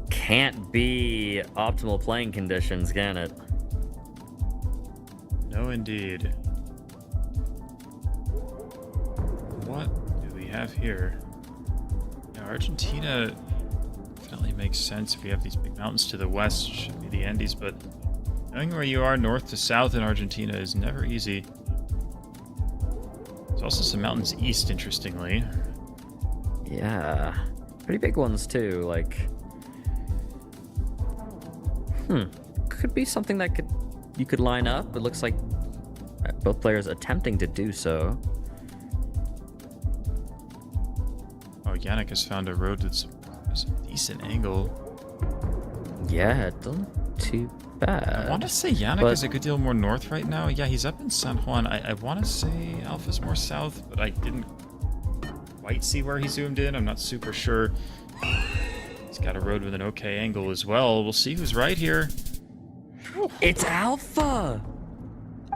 Speaker 12: Can't be optimal playing conditions, can it?
Speaker 4: No, indeed. What do we have here? Yeah, Argentina definitely makes sense if we have these big mountains to the west. Should be the Andes, but knowing where you are north to south in Argentina is never easy. There's also some mountains east, interestingly.
Speaker 12: Yeah. Pretty big ones, too. Like, could be something that you could line up. It looks like both players attempting to do so.
Speaker 4: Oh, Yannick has found a road that's a decent angle.
Speaker 12: Yeah, it doesn't too bad.
Speaker 4: I want to say Yannick is a good deal more north right now. Yeah, he's up in San Juan. I want to say Alpha's more south, but I didn't quite see where he zoomed in. I'm not super sure. He's got a road with an okay angle as well. We'll see who's right here.
Speaker 12: It's Alpha!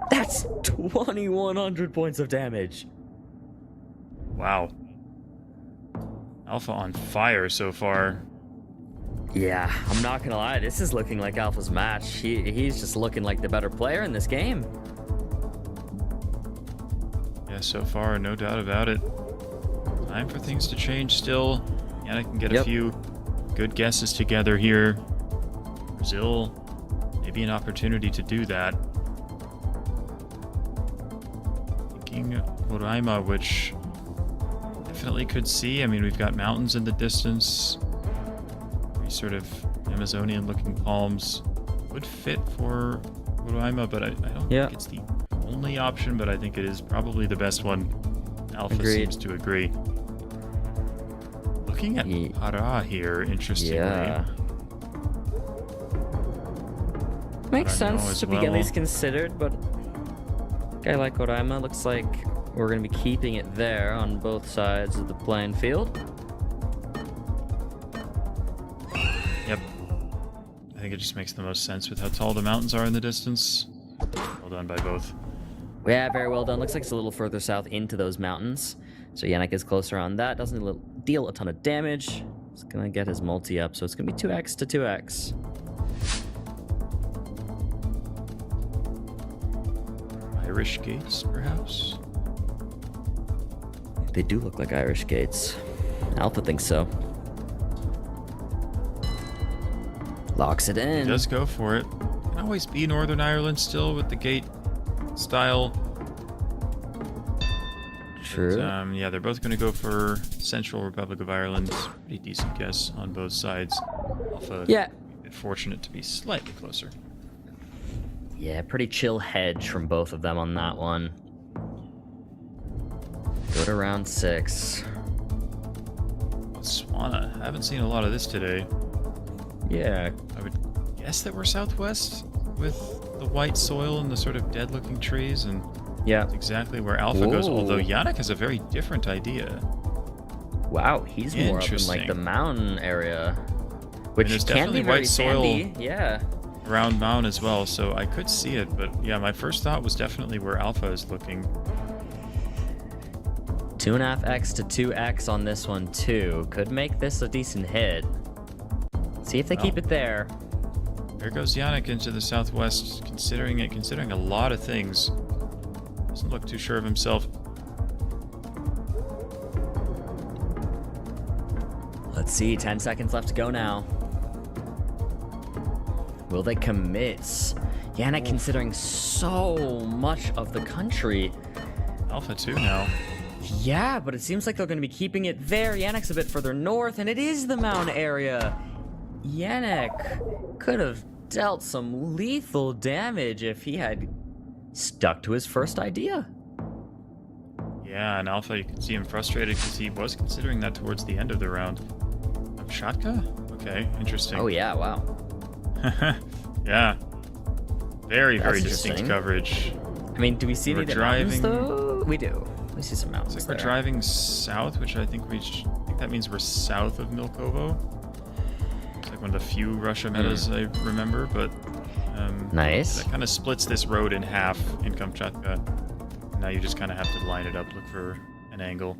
Speaker 12: That's 2,100 points of damage.
Speaker 4: Wow. Alpha on fire so far.
Speaker 12: Yeah, I'm not gonna lie. This is looking like Alpha's match. He's just looking like the better player in this game.
Speaker 4: Yeah, so far, no doubt about it. Time for things to change still. Yannick can get a few good guesses together here. Brazil, maybe an opportunity to do that. Thinking Roraima, which definitely could see. I mean, we've got mountains in the distance. Very sort of Amazonian-looking palms. Would fit for Roraima, but I don't think it's the only option, but I think it is probably the best one. Alpha seems to agree. Looking at Pará here, interestingly.
Speaker 12: Yeah. Makes sense to be at least considered, but a guy like Roraima looks like we're going to be keeping it there on both sides of the playing field.
Speaker 4: Yep. I think it just makes the most sense with how tall the mountains are in the distance. Well done by both.
Speaker 12: Yeah, very well done. Looks like it's a little further south into those mountains. So Yannick is closer on that. Doesn't deal a ton of damage. He's going to get his multi up, so it's going to be 2x to 2x.
Speaker 4: Irish gates, perhaps?
Speaker 12: They do look like Irish gates. Alpha thinks so. Locks it in.
Speaker 4: He does go for it. Can always be Northern Ireland still with the gate style.
Speaker 12: True.
Speaker 4: But, yeah, they're both going to go for Central Republic of Ireland. Pretty decent guess on both sides. Alpha, a bit fortunate to be slightly closer.
Speaker 12: Yeah, pretty chill hedge from both of them on that one. Go to round 6.
Speaker 4: Botswana. Haven't seen a lot of this today.
Speaker 12: Yeah.
Speaker 4: I would guess that we're southwest with the white soil and the sort of dead-looking trees, and that's exactly where Alpha goes, although Yannick has a very different idea.
Speaker 12: Wow, he's more up in like the mountain area, which can be very sandy. Yeah.
Speaker 4: Around Mount as well, so I could see it, but yeah, my first thought was definitely where Alpha is looking.
Speaker 12: 2.5x to 2x on this one too. Could make this a decent hit. See if they keep it there.
Speaker 4: There goes Yannick into the southwest, considering a lot of things. Doesn't look too sure of himself.
Speaker 12: Let's see, 10 seconds left to go now. Will they commit? Yannick considering so much of the country.
Speaker 4: Alpha 2 now.
Speaker 12: Yeah, but it seems like they're going to be keeping it there. Yannick's a bit further north, and it is the mountain area. Yannick could have dealt some lethal damage if he had stuck to his first idea.
Speaker 4: Yeah, and Alpha, you can see him frustrated because he was considering that towards the end of the round. Shatka? Okay, interesting.
Speaker 12: Oh yeah, wow.
Speaker 4: Yeah. Very, very distinct coverage.
Speaker 12: I mean, do we see any of the mountains, though? We do. We see some mountains.
Speaker 4: Looks like we're driving south, which I think that means we're south of Milkovo. It's like one of the few Russia metas I remember, but
Speaker 12: nice.
Speaker 4: That kind of splits this road in half in Kamchatka. Now you just kind of have to line it up, look for an angle.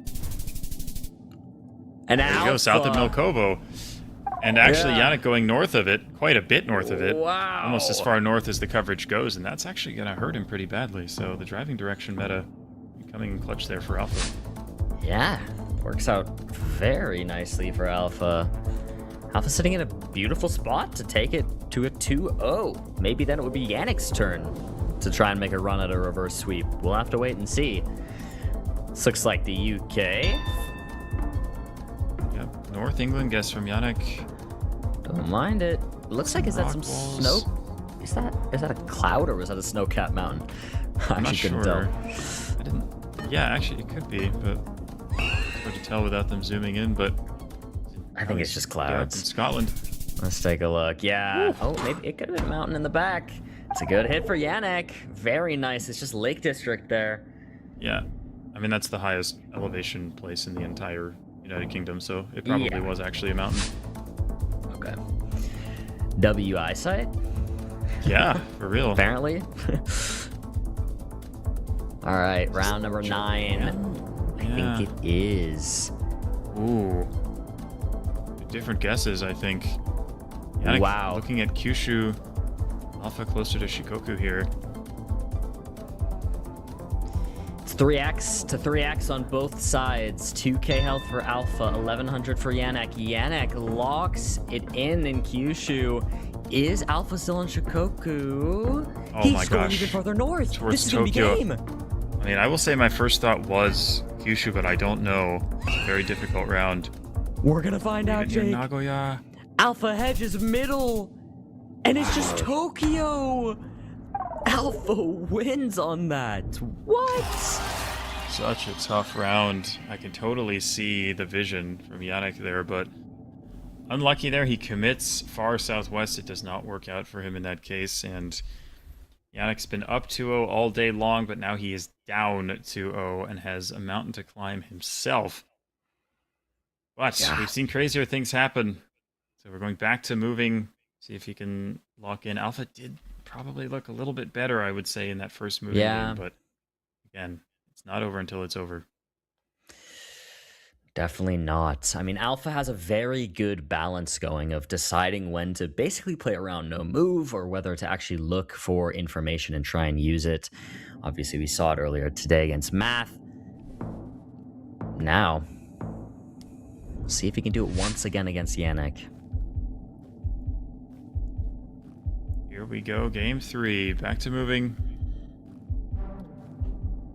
Speaker 12: And
Speaker 4: there you go, south of Milkovo. And actually, Yannick going north of it, quite a bit north of it.
Speaker 12: Wow.
Speaker 4: Almost as far north as the coverage goes, and that's actually going to hurt him pretty badly. So the driving direction meta coming in clutch there for Alpha.
Speaker 12: Yeah, works out very nicely for Alpha. Alpha sitting in a beautiful spot to take it to a 2-0. Maybe then it would be Yannick's turn to try and make a run at a reverse sweep. We'll have to wait and see. This looks like the UK.
Speaker 4: Yep, North England guess from Yannick.
Speaker 12: Don't mind it. It looks like, is that some snow? Is that a cloud or was that a snow-capped mountain?
Speaker 4: I'm not
Speaker 12: couldn't
Speaker 4: sure.
Speaker 12: tell.
Speaker 4: Yeah, actually it could be, but it's hard to tell without them zooming in, but
Speaker 12: I think it's just clouds.
Speaker 4: Yeah, in Scotland.
Speaker 12: Let's take a look. Yeah. Oh, maybe it could have been a mountain in the back. It's a good hit for Yannick. Very nice. It's just Lake District there.
Speaker 4: Yeah. I mean, that's the highest elevation place in the entire United Kingdom, so it probably was actually a mountain.
Speaker 12: Okay. W eyesight?
Speaker 4: Yeah, for real.
Speaker 12: Apparently. All right, round number 9. I think it is.
Speaker 4: Ooh. Different guesses, I think. Yannick,
Speaker 12: wow.
Speaker 4: Looking at Kyushu, Alpha closer to Shikoku here.
Speaker 12: It's 3x to 3x on both sides. 2k health for Alpha, 1100 for Yannick. Yannick locks it in Kyushu. Is Alpha still in Shikoku?
Speaker 4: Oh
Speaker 12: He's
Speaker 4: my
Speaker 12: going
Speaker 4: gosh.
Speaker 12: even farther north.
Speaker 4: Towards
Speaker 12: This is going to be
Speaker 4: Tokyo.
Speaker 12: game.
Speaker 4: I mean, I will say my first thought was Kyushu, but I don't know. It's a very difficult round.
Speaker 12: We're going to find out,
Speaker 4: Even
Speaker 12: Jake.
Speaker 4: near Nagoya.
Speaker 12: Alpha hedges middle. And it's just Tokyo. Alpha wins on that. What?
Speaker 4: Such a tough round. I can totally see the vision from Yannick there, but unlucky there. He commits far southwest. It does not work out for him in that case, and Yannick's been up 2-0 all day long, but now he is down 2-0 and has a mountain to climb himself. But we've seen crazier things happen, so we're going back to moving, see if he can lock in. Alpha did probably look a little bit better, I would say, in that first moving game, but again, it's not over until it's over.
Speaker 12: Definitely not. I mean, Alpha has a very good balance going of deciding when to basically play around no move or whether to actually look for information and try and use it. Obviously, we saw it earlier today against Math. Now, we'll see if he can do it once again against Yannick.
Speaker 4: Here we go, game 3. Back to moving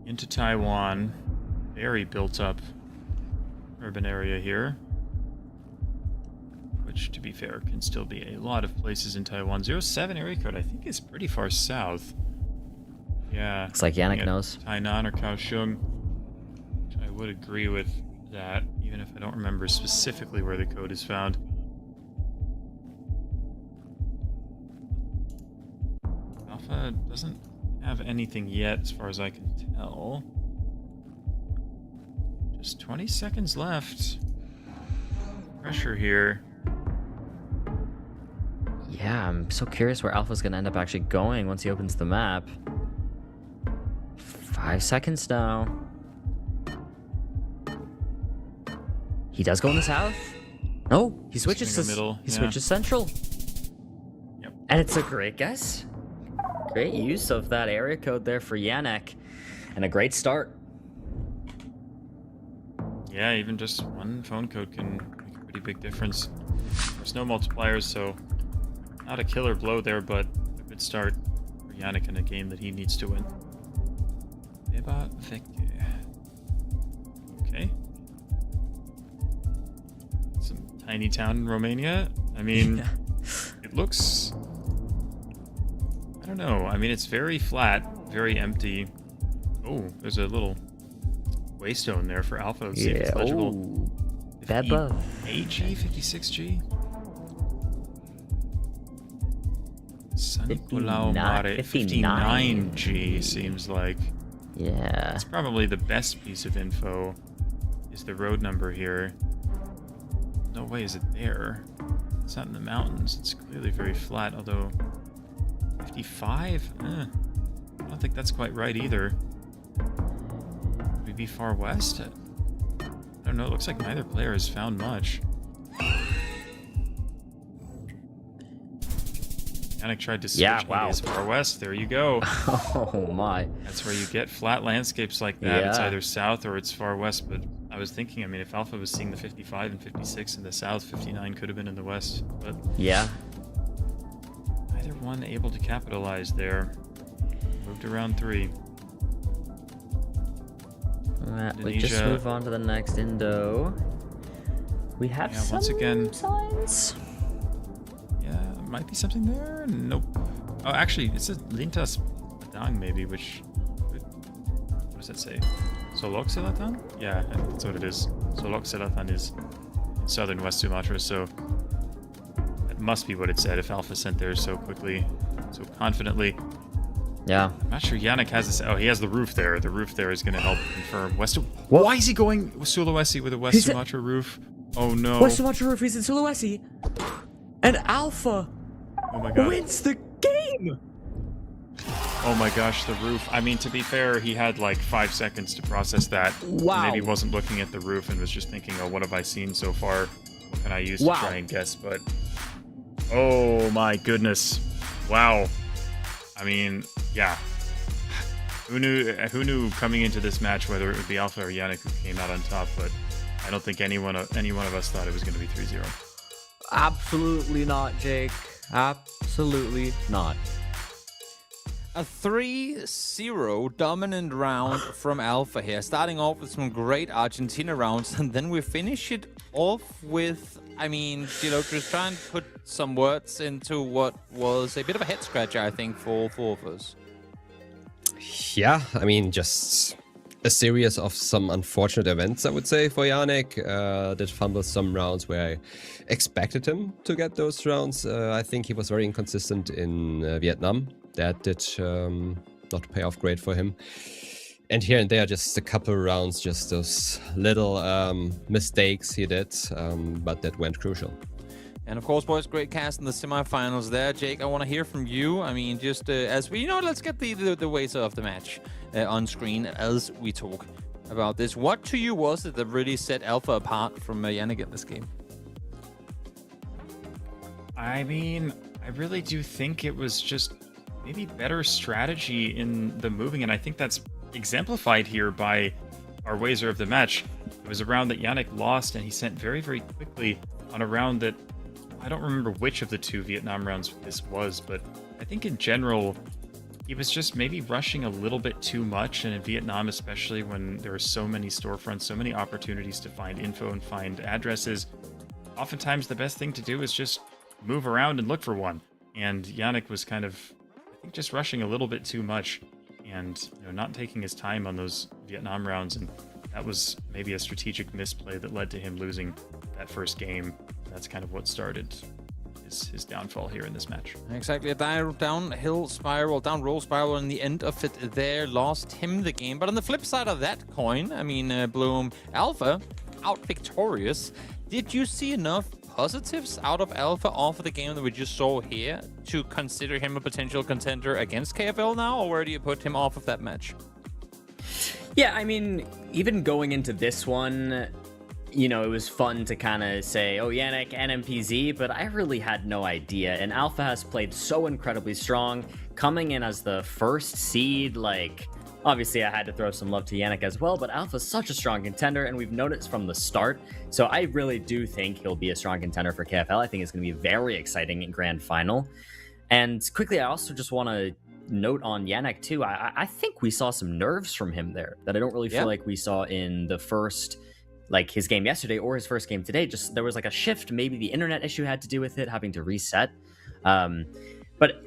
Speaker 4: into Taiwan. Very built up urban area here, which, to be fair, can still be a lot of places in Taiwan. 07 area code, I think, is pretty far south. Yeah.
Speaker 12: Looks like Yannick knows.
Speaker 4: Tainan or Kaohsiung, which I would agree with that, even if I don't remember specifically where the code is found. Alpha doesn't have anything yet, as far as I can tell. Just 20 seconds left. Pressure here.
Speaker 12: Yeah, I'm so curious where Alpha's going to end up actually going once he opens the map. 5 seconds now. He does go in the south. No, he switches to
Speaker 4: middle.
Speaker 12: He switches central.
Speaker 4: Yep.
Speaker 12: And it's a great guess. Great use of that area code there for Yannick, and a great start.
Speaker 4: Yeah, even just one phone code can make a pretty big difference. There's no multipliers, so not a killer blow there, but a good start for Yannick in a game that he needs to win. Okay. Some tiny town in Romania. I mean, it looks... I don't know. I mean, it's very flat, very empty. Oh, there's a little waystone there for Alpha. Let's see if it's legible.
Speaker 12: Bad buff.
Speaker 4: 8G, 56G. San Nicolau Mare, 59G seems like.
Speaker 12: Yeah.
Speaker 4: It's probably the best piece of info is the road number here. No way is it there. It's not in the mountains. It's clearly very flat, although 55? I don't think that's quite right either. Would we be far west? I don't know. It looks like neither player has found much. Yannick tried to switch as far west. There you go.
Speaker 12: Oh my.
Speaker 4: That's where you get flat landscapes like that. It's either south or it's far west, but I was thinking, I mean, if Alpha was seeing the 55 and 56 in the south, 59 could have been in the west, but...
Speaker 12: Yeah.
Speaker 4: Neither one able to capitalize there. Moved around 3.
Speaker 12: We just move on to the next Indo. We have some
Speaker 4: once again,
Speaker 12: signs.
Speaker 4: Yeah, might be something there. Nope. Oh, actually, it's a Lintas Padang maybe, which... What does that say? Solok Selatan? Yeah, that's what it is. Solok Selatan is in southern West Sumatra, so that must be what it said if Alpha sent there so quickly, so confidently.
Speaker 12: Yeah.
Speaker 4: I'm not sure Yannick has this. Oh, he has the roof there. The roof there is going to help confirm. Why is he going Sulawesi with a West Sumatra roof? Oh no.
Speaker 12: West Sumatra roof is in Sulawesi. And Alpha wins the game!
Speaker 4: Oh my gosh, the roof. I mean, to be fair, he had like 5 seconds to process that.
Speaker 12: Wow.
Speaker 4: Maybe wasn't looking at the roof and was just thinking, oh, what have I seen so far? What can I use to try and guess? But, oh my goodness. Wow. I mean, yeah. Who knew coming into this match whether it would be Alpha or Yannick who came out on top, but I don't think any one of us thought it was going to be 3-0.
Speaker 12: Absolutely not, Jake. Absolutely not.
Speaker 8: A 3-0 dominant round from Alpha here, starting off with some great Argentina rounds, and then we finish it off with, I mean, Geoguessr, try and put some words into what was a bit of a head-scratcher, I think, for four of us.
Speaker 10: Yeah, I mean, just a series of some unfortunate events, I would say, for Yannick. Did fumble some rounds where I expected him to get those rounds. I think he was very inconsistent in Vietnam. That did not pay off great for him. And here and there, just a couple rounds, just those little mistakes he did, but that went crucial.
Speaker 8: And of course, boys, great cast in the semifinals there. Jake, I want to hear from you. I mean, just as we, let's get the ways of the match on screen as we talk about this. What to you was it that really set Alpha apart from Yannick in this game?
Speaker 4: I mean, I really do think it was just maybe better strategy in the moving, and I think that's exemplified here by our wager of the match. It was a round that Yannick lost, and he sent very, very quickly on a round that I don't remember which of the 2 Vietnam rounds this was, but I think in general, he was just maybe rushing a little bit too much, and in Vietnam especially, when there are so many storefronts, so many opportunities to find info and find addresses, oftentimes the best thing to do is just move around and look for one. And Yannick was kind of, I think, just rushing a little bit too much and not taking his time on those Vietnam rounds, and that was maybe a strategic misplay that led to him losing that first game. That's kind of what started his downfall here in this match.
Speaker 8: Exactly, a downhill spiral, down roll spiral, and the end of it there lost him the game. But on the flip side of that coin, I mean, Bloom, Alpha out victorious. Did you see enough positives out of Alpha off of the game that we just saw here to consider him a potential contender against KFL now, or where do you put him off of that match?
Speaker 12: Yeah, I mean, even going into this one, you know, it was fun to kind of say, oh, Yannick, NMPZ, but I really had no idea. And Alpha has played so incredibly strong, coming in as the first seed. Like, obviously, I had to throw some love to Yannick as well, but Alpha's such a strong contender, and we've known it from the start. So I really do think he'll be a strong contender for KFL. I think it's going to be very exciting in Grand Final. And quickly, I also just want to note on Yannick, too. I think we saw some nerves from him there that I don't really feel like we saw in the first... like his game yesterday or his first game today. Just there was like a shift. Maybe the internet issue had to do with it, having to reset. But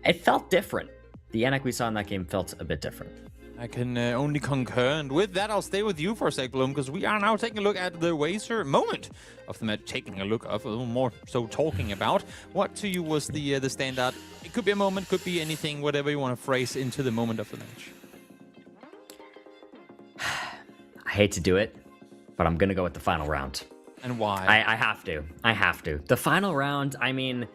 Speaker 12: it felt different. The Yannick we saw in that game felt a bit different.
Speaker 8: I can only concur. And with that, I'll stay with you for a sec, Bloom, because we are now taking a look at the Wazer moment of the match. Taking a look of a little more so talking about. What to you was the standout? It could be a moment, could be anything, whatever you want to phrase into the moment of the match.
Speaker 12: I hate to do it, but I'm going to go with the final round.
Speaker 8: And why?
Speaker 12: I have to. I have to. The final round, I mean,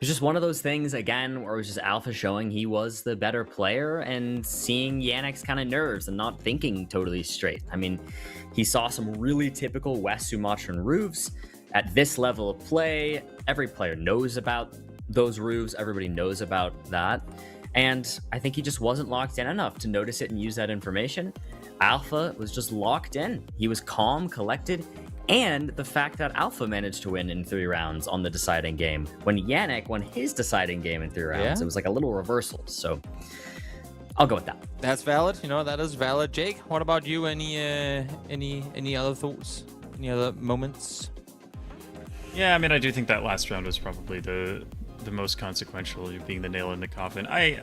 Speaker 12: it's just one of those things, again, where it was just Alpha showing he was the better player and seeing Yannick's kind of nerves and not thinking totally straight. I mean, he saw some really typical West Sumatran roofs at this level of play. Every player knows about those roofs. Everybody knows about that. And I think he just wasn't locked in enough to notice it and use that information. Alpha was just locked in. He was calm, collected, and the fact that Alpha managed to win in 3 rounds on the deciding game when Yannick won his deciding game in 3 rounds. It was like a little reversal. So I'll go with that.
Speaker 8: That's valid. You know, that is valid. Jake, what about you? Any other thoughts? Any other moments?
Speaker 4: Yeah, I mean, I do think that last round was probably the most consequential, being the nail in the coffin. I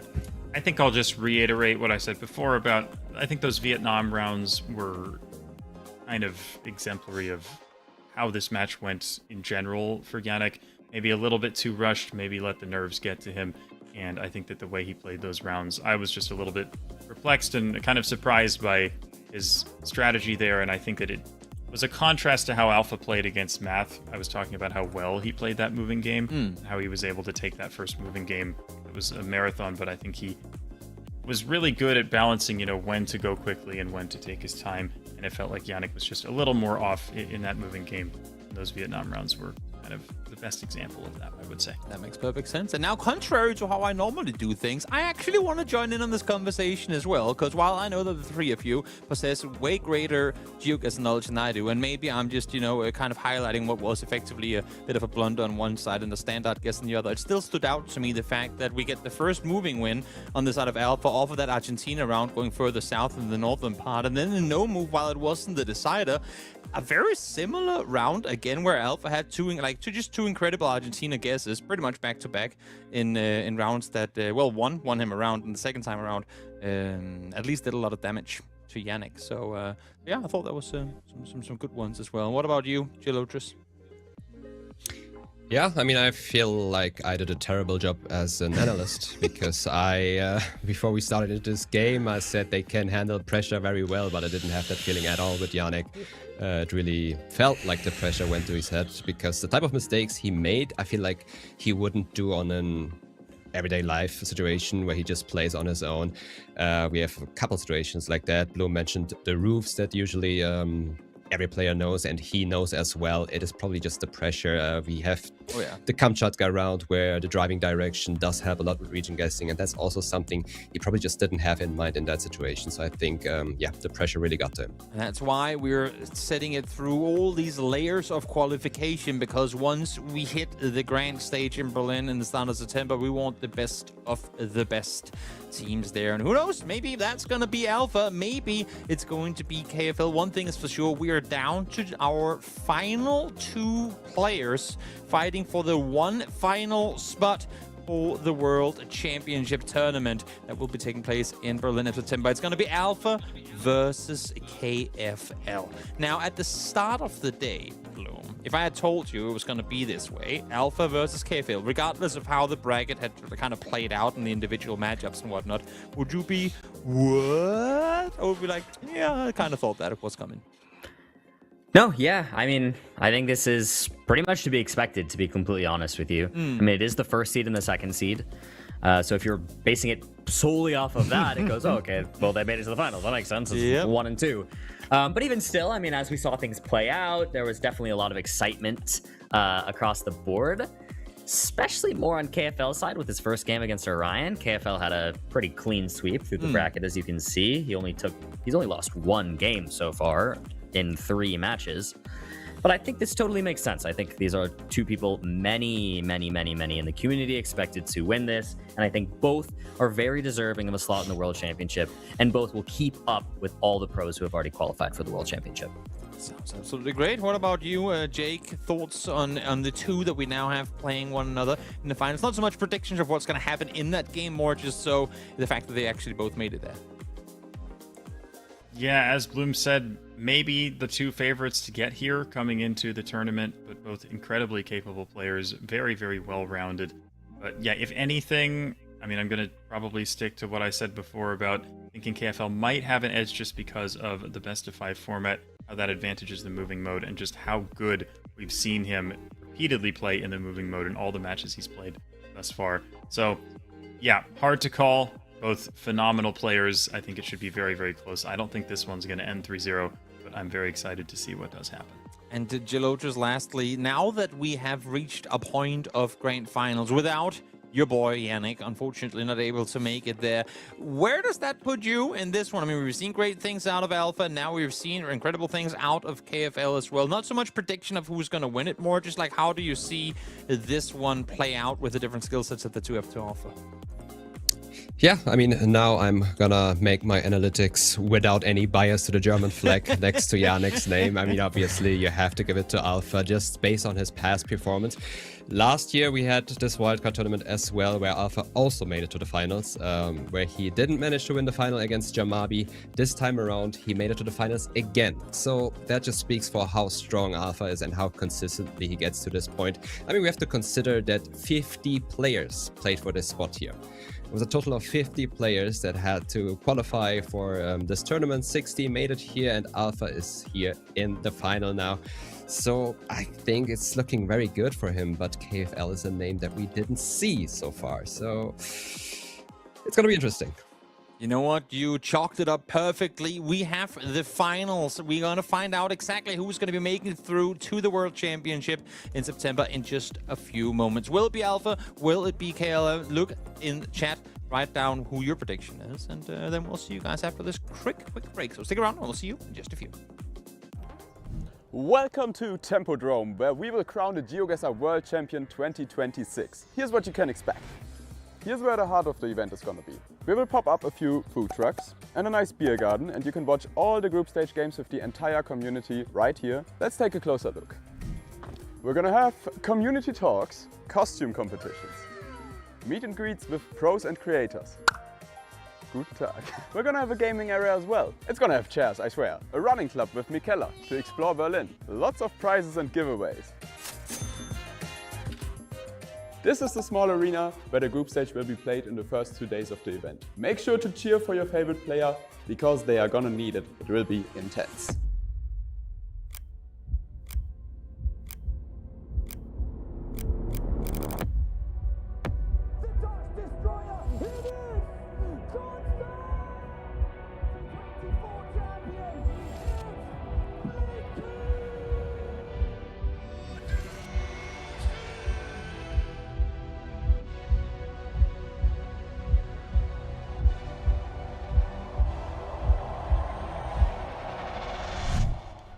Speaker 4: think I'll just reiterate what I said before about, I think those Vietnam rounds were kind of exemplary of how this match went in general for Yannick. Maybe a little bit too rushed, maybe let the nerves get to him. And I think that the way he played those rounds, I was just a little bit perplexed and kind of surprised by his strategy there. And I think that it was a contrast to how Alpha played against Math. I was talking about how well he played that moving game, how he was able to take that first moving game. It was a marathon, but I think he was really good at balancing, you know, when to go quickly and when to take his time. And it felt like Yannick was just a little more off in that moving game. Those Vietnam rounds were kind of the best example of that, I would say.
Speaker 8: That makes perfect sense. And now, contrary to how I normally do things, I actually want to join in on this conversation as well, because while I know that the three of you possess way greater Geoguessr knowledge than I do, and maybe I'm just, you know, kind of highlighting what was effectively a bit of a blunder on one side and the standout guess on the other, it still stood out to me the fact that we get the first moving win on the side of Alpha off of that Argentina round going further south in the northern part, and then the no move while it wasn't the decider. A very similar round again, where Alpha had two incredible Argentina guesses, pretty much back to back in rounds that won him around, and the second time around at least did a lot of damage to Yannick. So yeah, I thought that was some good ones as well. What about you, Geoguessr?
Speaker 10: Yeah, I mean, I feel like I did a terrible job as an analyst because before we started into this game, I said they can handle pressure very well, but I didn't have that feeling at all with Yannick. It really felt like the pressure went to his head because the type of mistakes he made, I feel like he wouldn't do on an everyday life situation where he just plays on his own. We have a couple situations like that. Bloom mentioned the roofs that usually every player knows, and he knows as well. It is probably just the pressure. We have the Kamchatka round where the driving direction does help a lot with region guessing, and that's also something he probably just didn't have in mind in that situation. So I think, the pressure really got to him.
Speaker 8: And that's why we're setting it through all these layers of qualification, because once we hit the grand stage in Berlin in the start of September, we want the best of the best teams there. And who knows, maybe that's going to be Alpha, maybe it's going to be KFL. One thing is for sure, we are down to our final 2 players fighting for the one final spot for the World Championship tournament that will be taking place in Berlin in September. It's going to be Alpha versus KFL. Now, at the start of the day, Bloom, if I had told you it was going to be this way, Alpha versus KFL, regardless of how the bracket had kind of played out in the individual matchups and whatnot, would you be, what? Or would you be like, yeah, I kind of thought that it was coming?
Speaker 12: No, yeah. I mean, I think this is pretty much to be expected, to be completely honest with you. I mean, it is the first seed and the second seed. So if you're basing it solely off of that, it goes, oh, okay, well, they made it to the finals. That makes sense. It's 1 and 2. But even still, I mean, as we saw things play out, there was definitely a lot of excitement across the board, especially more on KFL's side with his first game against Orion. KFL had a pretty clean sweep through the bracket, as you can see. He's only lost 1 game so far in 3 matches. But I think this totally makes sense. I think these are 2 people many in the community expected to win this. And I think both are very deserving of a slot in the World Championship. And both will keep up with all the pros who have already qualified for the World Championship.
Speaker 8: Sounds absolutely great. What about you, Jake? Thoughts on the 2 that we now have playing one another in the finals? Not so much predictions of what's going to happen in that game, more just so the fact that they actually both made it there.
Speaker 4: Yeah, as Bloom said, maybe the 2 favorites to get here coming into the tournament, but both incredibly capable players, very well-rounded. But yeah, if anything, I mean, I'm going to probably stick to what I said before about thinking KFL might have an edge just because of the best-of-5 format, how that advantages the moving mode, and just how good we've seen him repeatedly play in the moving mode in all the matches he's played thus far. So yeah, hard to call. Both phenomenal players. I think it should be very close. I don't think this one's going to end 3-0, but I'm very excited to see what does happen.
Speaker 8: And Geoguessr, lastly, now that we have reached a point of grand finals without your boy Yannick, unfortunately not able to make it there, where does that put you in this one? I mean, we've seen great things out of Alpha, now we've seen incredible things out of KFL as well. Not so much prediction of who's going to win it, more just like how do you see this one play out with the different skill sets that the 2 have to offer?
Speaker 10: Yeah, I mean, now I'm gonna make my analytics without any bias to the German flag next to Yannick's name. I mean, obviously, you have to give it to Alpha just based on his past performance. Last year, we had this wildcard tournament as well, where Alpha also made it to the finals, where he didn't manage to win the final against Jamabi. This time around, he made it to the finals again. So that just speaks for how strong Alpha is and how consistently he gets to this point. I mean, we have to consider that 50 players played for this spot here. It was a total of 50 players that had to qualify for this tournament. 60 made it here, and Alpha is here in the final now. So I think it's looking very good for him, but KFL is a name that we didn't see so far. So it's going to be interesting.
Speaker 8: You know what? You chalked it up perfectly. We have the finals. We're going to find out exactly who's going to be making it through to the World Championship in September in just a few moments. Will it be Alpha? Will it be KLM? Look in the chat. Write down who your prediction is. And then we'll see you guys after this quick break. So stick around and we'll see you in just a few.
Speaker 25: Welcome to Tempodrome, where we will crown the Geoguessr World Champion 2026. Here's what you can expect. Here's where the heart of the event is gonna be. We will pop up a few food trucks and a nice beer garden, and you can watch all the group stage games with the entire community right here. Let's take a closer look. We're gonna have community talks, costume competitions, meet and greets with pros and creators. Guten Tag. We're gonna have a gaming area as well. It's gonna have chairs, I swear. A running club with Mikella to explore Berlin. Lots of prizes and giveaways. This is the small arena where the group stage will be played in the first 2 days of the event. Make sure to cheer for your favorite player because they are gonna need it. It will be intense.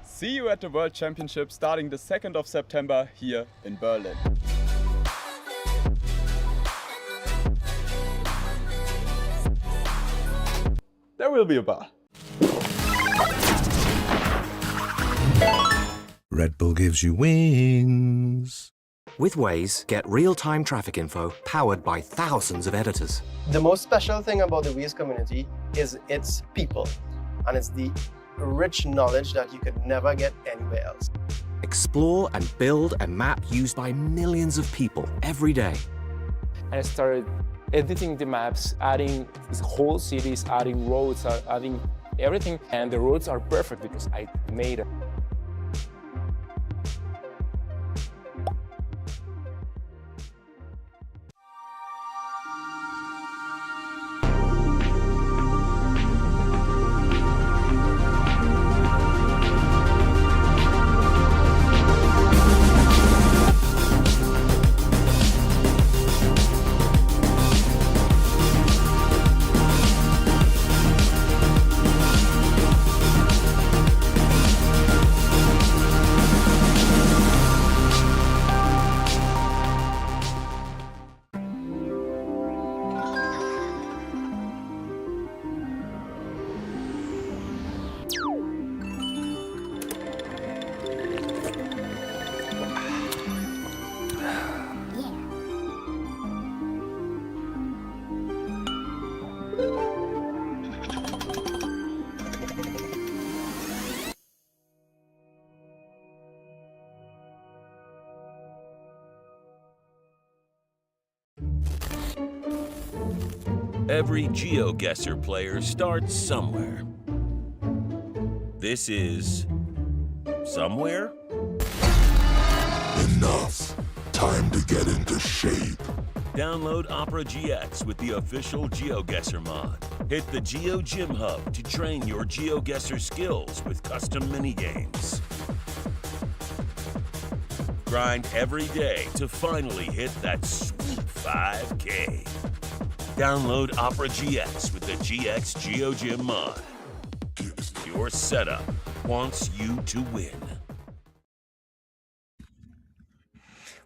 Speaker 25: See you at the World Championship starting the 2nd of September here in Berlin. There will be a bar.
Speaker 20: Red Bull gives you wings.
Speaker 21: With Waze, get real-time traffic info powered by thousands of editors.
Speaker 22: The most special thing about the Waze community is its people, and it's the rich knowledge that you could never get anywhere else.
Speaker 21: Explore and build a map used by millions of people every day.
Speaker 23: And I started editing the maps, adding whole cities, adding roads, adding everything. And the roads are perfect because I made it.
Speaker 24: Every Geoguessr player starts somewhere. This is somewhere?
Speaker 20: Enough. Time to get into shape.
Speaker 24: Download Opera GX with the official Geoguessr mod. Hit the Geo Gym Hub to train your Geoguessr skills with custom minigames. Grind every day to finally hit that sweet 5K. Download Opera GX with the GX Geo Gym mod. Your setup wants you to win.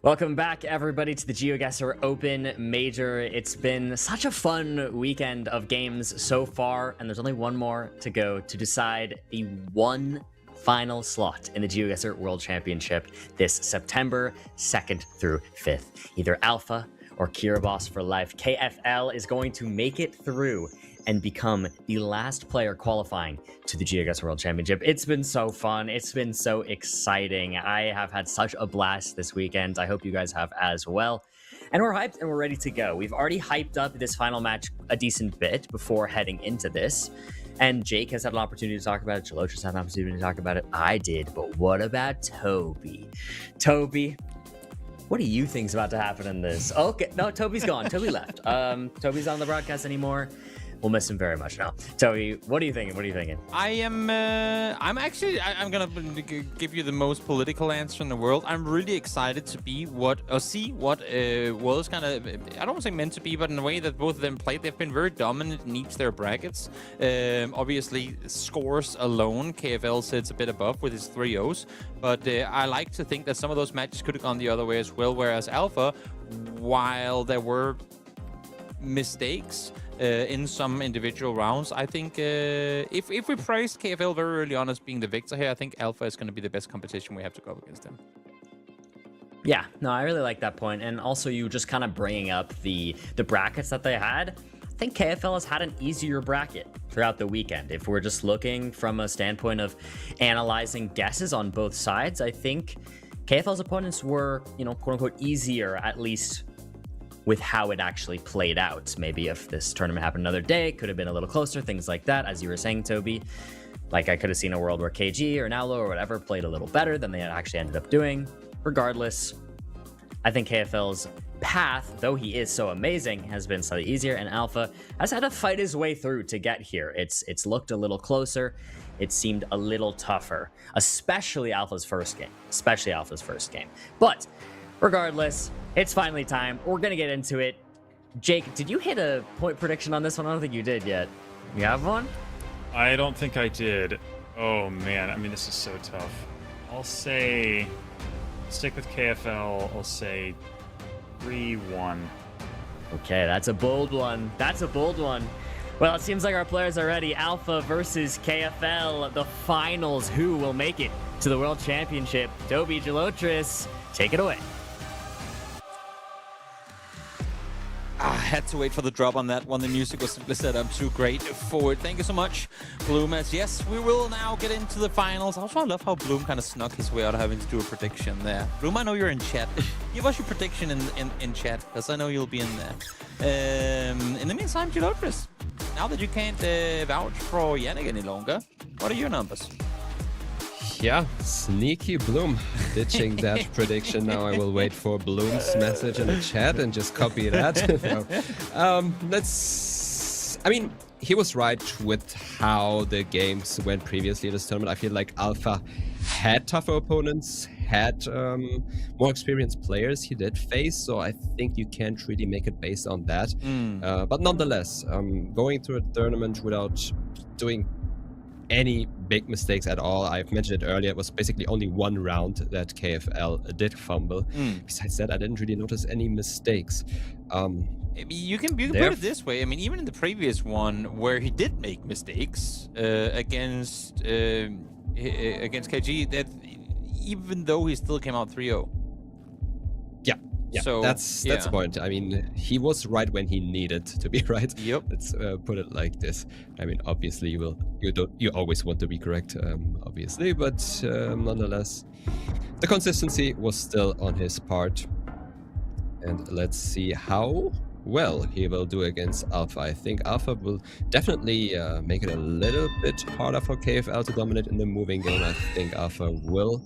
Speaker 3: Welcome back, everybody, to the Geoguessr Open Major. It's been such a fun weekend of games so far, and there's only one more to go to decide the one final slot in the Geoguessr World Championship this September 2nd through 5th. Either Alpha or Kiribos for life. KFL is going to make it through and become the last player qualifying to the Geoguessr World Championship. It's been so fun. It's been so exciting. I have had such a blast this weekend. I hope you guys have as well. And we're hyped and we're ready to go. We've already hyped up this final match a decent bit before heading into this. And Jake has had an opportunity to talk about it. Geoguessr had an opportunity to talk about it. I did, but what about Toby? Toby, what do you think's about to happen in this? Okay, no, Toby's gone. Toby left. Toby's not on the broadcast anymore. We'll miss him very much now. Toby, what are you thinking? What are you thinking?
Speaker 8: I'm gonna give you the most political answer in the world. I'm really excited to see what was kind of, I don't want to say meant to be, but in the way that both of them played, they've been very dominant in each their brackets. Obviously, scores alone, KFL sits a bit above with his 3-0s, but I like to think that some of those matches could have gone the other way as well, whereas Alpha, while there were mistakes in some individual rounds, I think if we praised KFL very early on as being the victor here, I think Alpha is going to be the best competition we have to go up against them.
Speaker 3: Yeah, no, I really like that point. And also you just kind of bringing up the brackets that they had. I think KFL has had an easier bracket throughout the weekend. If we're just looking from a standpoint of analyzing guesses on both sides, I think KFL's opponents were, quote unquote, easier, at least with how it actually played out. Maybe if this tournament happened another day, it could have been a little closer, things like that, as you were saying, Toby. Like, I could have seen a world where KG or Naulo or whatever played a little better than they actually ended up doing. Regardless, I think KFL's path, though he is so amazing, has been slightly easier, and Alpha has had to fight his way through to get here. It's looked a little closer. It seemed a little tougher, especially Alpha's first game. But regardless, it's finally time. We're going to get into it. Jake, did you hit a point prediction on this one? I don't think you did yet. You have one?
Speaker 4: I don't think I did. Oh, man. I mean, this is so tough. I'll say, stick with KFL. I'll say 3-1.
Speaker 3: Okay, that's a bold one. Well, it seems like our players are ready. Alpha versus KFL, the finals. Who will make it to the World Championship? Toby, Geoguessr, take it away.
Speaker 8: I had to wait for the drop on that one. The music was simply set up too great for it. Thank you so much, Bloom. As yes, we will now get into the finals. Also, I love how Bloom kind of snuck his way out of having to do a prediction there. Bloom, I know you're in chat. Give us your prediction in chat, because I know you'll be in there. In the meantime, Geoguessr, now that you can't vouch for Yannick any longer, what are your numbers?
Speaker 10: Yeah, sneaky Bloom ditching that prediction. Now I will wait for Bloom's message in the chat and just copy that. I mean, he was right with how the games went previously in this tournament. I feel like Alpha had tougher opponents, had more experienced players he did face, so I think you can't really make it based on that. But nonetheless, going through a tournament without doing any big mistakes at all. I've mentioned it earlier, it was basically only one round that KFL did fumble. Besides that, I didn't really notice any mistakes.
Speaker 8: You can put it this way. I mean, even in the previous one where he did make mistakes against KG, that even though he still came out 3-0.
Speaker 10: Yeah,
Speaker 8: so,
Speaker 10: that's the point. I mean, he was right when he needed to be right.
Speaker 8: Yep.
Speaker 10: Let's put it like this. I mean, obviously you always want to be correct, obviously, but nonetheless, the consistency was still on his part. And let's see how well he will do against Alpha. I think Alpha will definitely make it a little bit harder for KFL to dominate in the moving game. I think Alpha will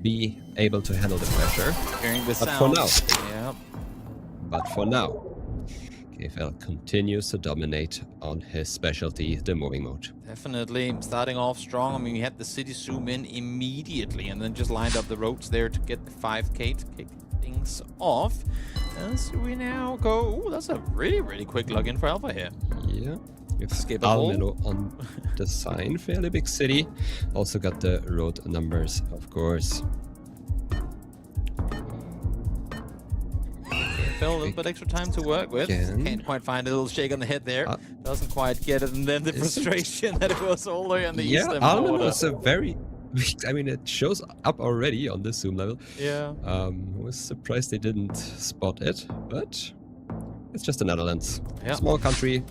Speaker 10: be able to handle the pressure.
Speaker 8: Hearing the
Speaker 10: But for now,
Speaker 8: yeah.
Speaker 10: but for now, KFL continues to dominate on his specialty, the moving mode.
Speaker 8: Definitely starting off strong. I mean, we had the city zoom in immediately and then just lined up the roads there to get the 5K to kick things off. As we now go, that's a really quick login for Alpha here.
Speaker 10: Yeah. With
Speaker 8: Skippable.
Speaker 10: Almelo on the sign, fairly big city. Also got the road numbers, of course.
Speaker 8: A little bit extra time to work with.
Speaker 10: Again.
Speaker 8: Can't quite find a little shake on the head there. Doesn't quite get it. And then the frustration that it was all the way on the eastern
Speaker 10: Almelo
Speaker 8: border.
Speaker 10: was a very... I mean, it shows up already on the zoom level.
Speaker 8: Yeah.
Speaker 10: I was surprised they didn't spot it, but it's just the Netherlands.
Speaker 8: Yeah.
Speaker 10: Small country,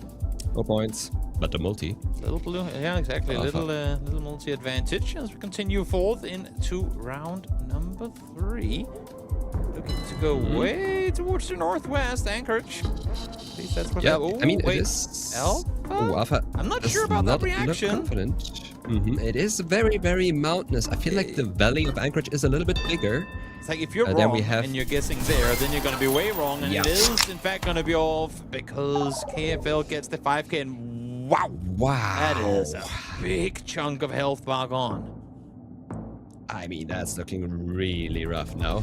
Speaker 10: no points, but the multi.
Speaker 8: Little blue, yeah, exactly.
Speaker 10: Alpha.
Speaker 8: Little multi-advantage as we continue forth into round number 3. Looking to go way towards the northwest, Anchorage. At least that's what
Speaker 10: Yeah,
Speaker 8: that.
Speaker 10: I mean,
Speaker 8: wait,
Speaker 10: it is...
Speaker 8: Alpha?
Speaker 10: Oh, Alpha
Speaker 8: I'm not
Speaker 10: does
Speaker 8: sure about that
Speaker 10: not look
Speaker 8: reaction.
Speaker 10: confident. It is very mountainous. I feel like the valley of Anchorage is a little bit bigger.
Speaker 8: It's like if you're
Speaker 10: then
Speaker 8: wrong
Speaker 10: we have...
Speaker 8: and you're guessing there, then you're going to be way wrong. And
Speaker 10: Yeah.
Speaker 8: it is, in fact, going to be off because KFL gets the 5K. And wow. That is a big chunk of health bar gone.
Speaker 10: I mean, that's looking really rough now.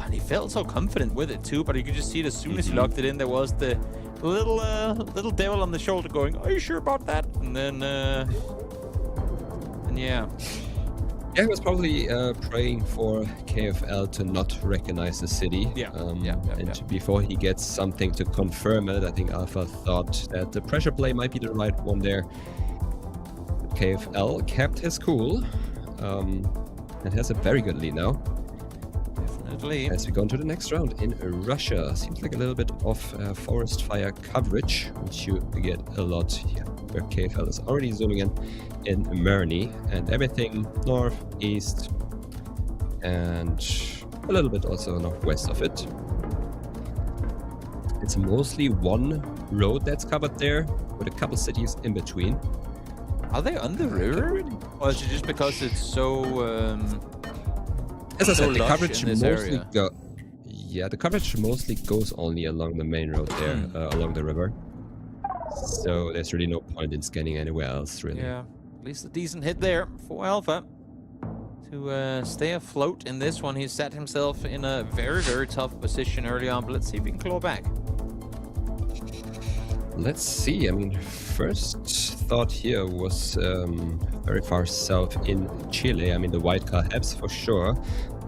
Speaker 8: And he felt so confident with it too, but you could just see it as soon as he locked it in, there was the little devil on the shoulder going, "Are you sure about that?" And then, and yeah.
Speaker 10: Yeah, he was probably praying for KFL to not recognize the city.
Speaker 8: Yeah.
Speaker 10: And before he gets something to confirm it, I think Alpha thought that the pressure play might be the right one there. But KFL kept his cool and has a very good lead now.
Speaker 8: Definitely.
Speaker 10: As we go into the next round in Russia, seems like a little bit of forest fire coverage, which you get a lot here, where KFL is already zooming in Murney, and everything north, east, and a little bit also northwest of it. It's mostly one road that's covered there, with a couple cities in between.
Speaker 8: Are they on the river? Or is it just because it's so
Speaker 10: as I said, the
Speaker 8: lush
Speaker 10: coverage
Speaker 8: in this
Speaker 10: mostly
Speaker 8: area?
Speaker 10: Yeah, the coverage mostly goes only along the main road there, along the river. So there's really no point in scanning anywhere else, really.
Speaker 8: Yeah, at least a decent hit there for Alpha to stay afloat in this one. He set himself in a very tough position early on, but let's see if he can claw back.
Speaker 10: Let's see. I mean, first thought here was very far south in Chile. I mean, the Wildcard helps for sure.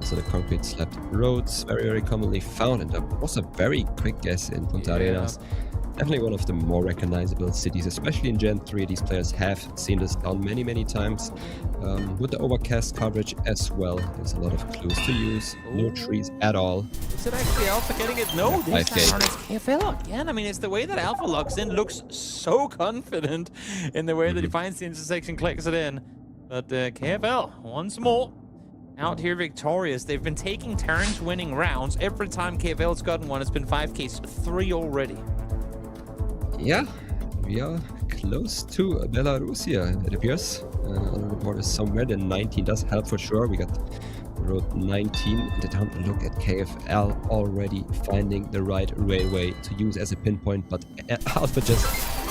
Speaker 10: So the concrete slapped roads, very commonly found, and that was a very quick guess in Punta Arenas. Definitely one of the more recognizable cities, especially in Gen 3. These players have seen this down many times. With the overcast coverage as well, there's a lot of clues to use. No trees at all.
Speaker 8: Is it actually Alpha getting it? No, this
Speaker 10: 5K.
Speaker 8: time it's KFL again. I mean, it's the way that Alpha locks in, looks so confident in the way that he finds the intersection, clicks it in. But KFL, once more, out here victorious. They've been taking turns winning rounds. Every time KFL's gotten one, it's been 5Ks, 3 already.
Speaker 10: Yeah, we are close to Belarus here, it appears. On the border somewhere, the 19 does help for sure. We got road 19, and down a look at KFL already finding the right railway to use as a pinpoint, but Alpha just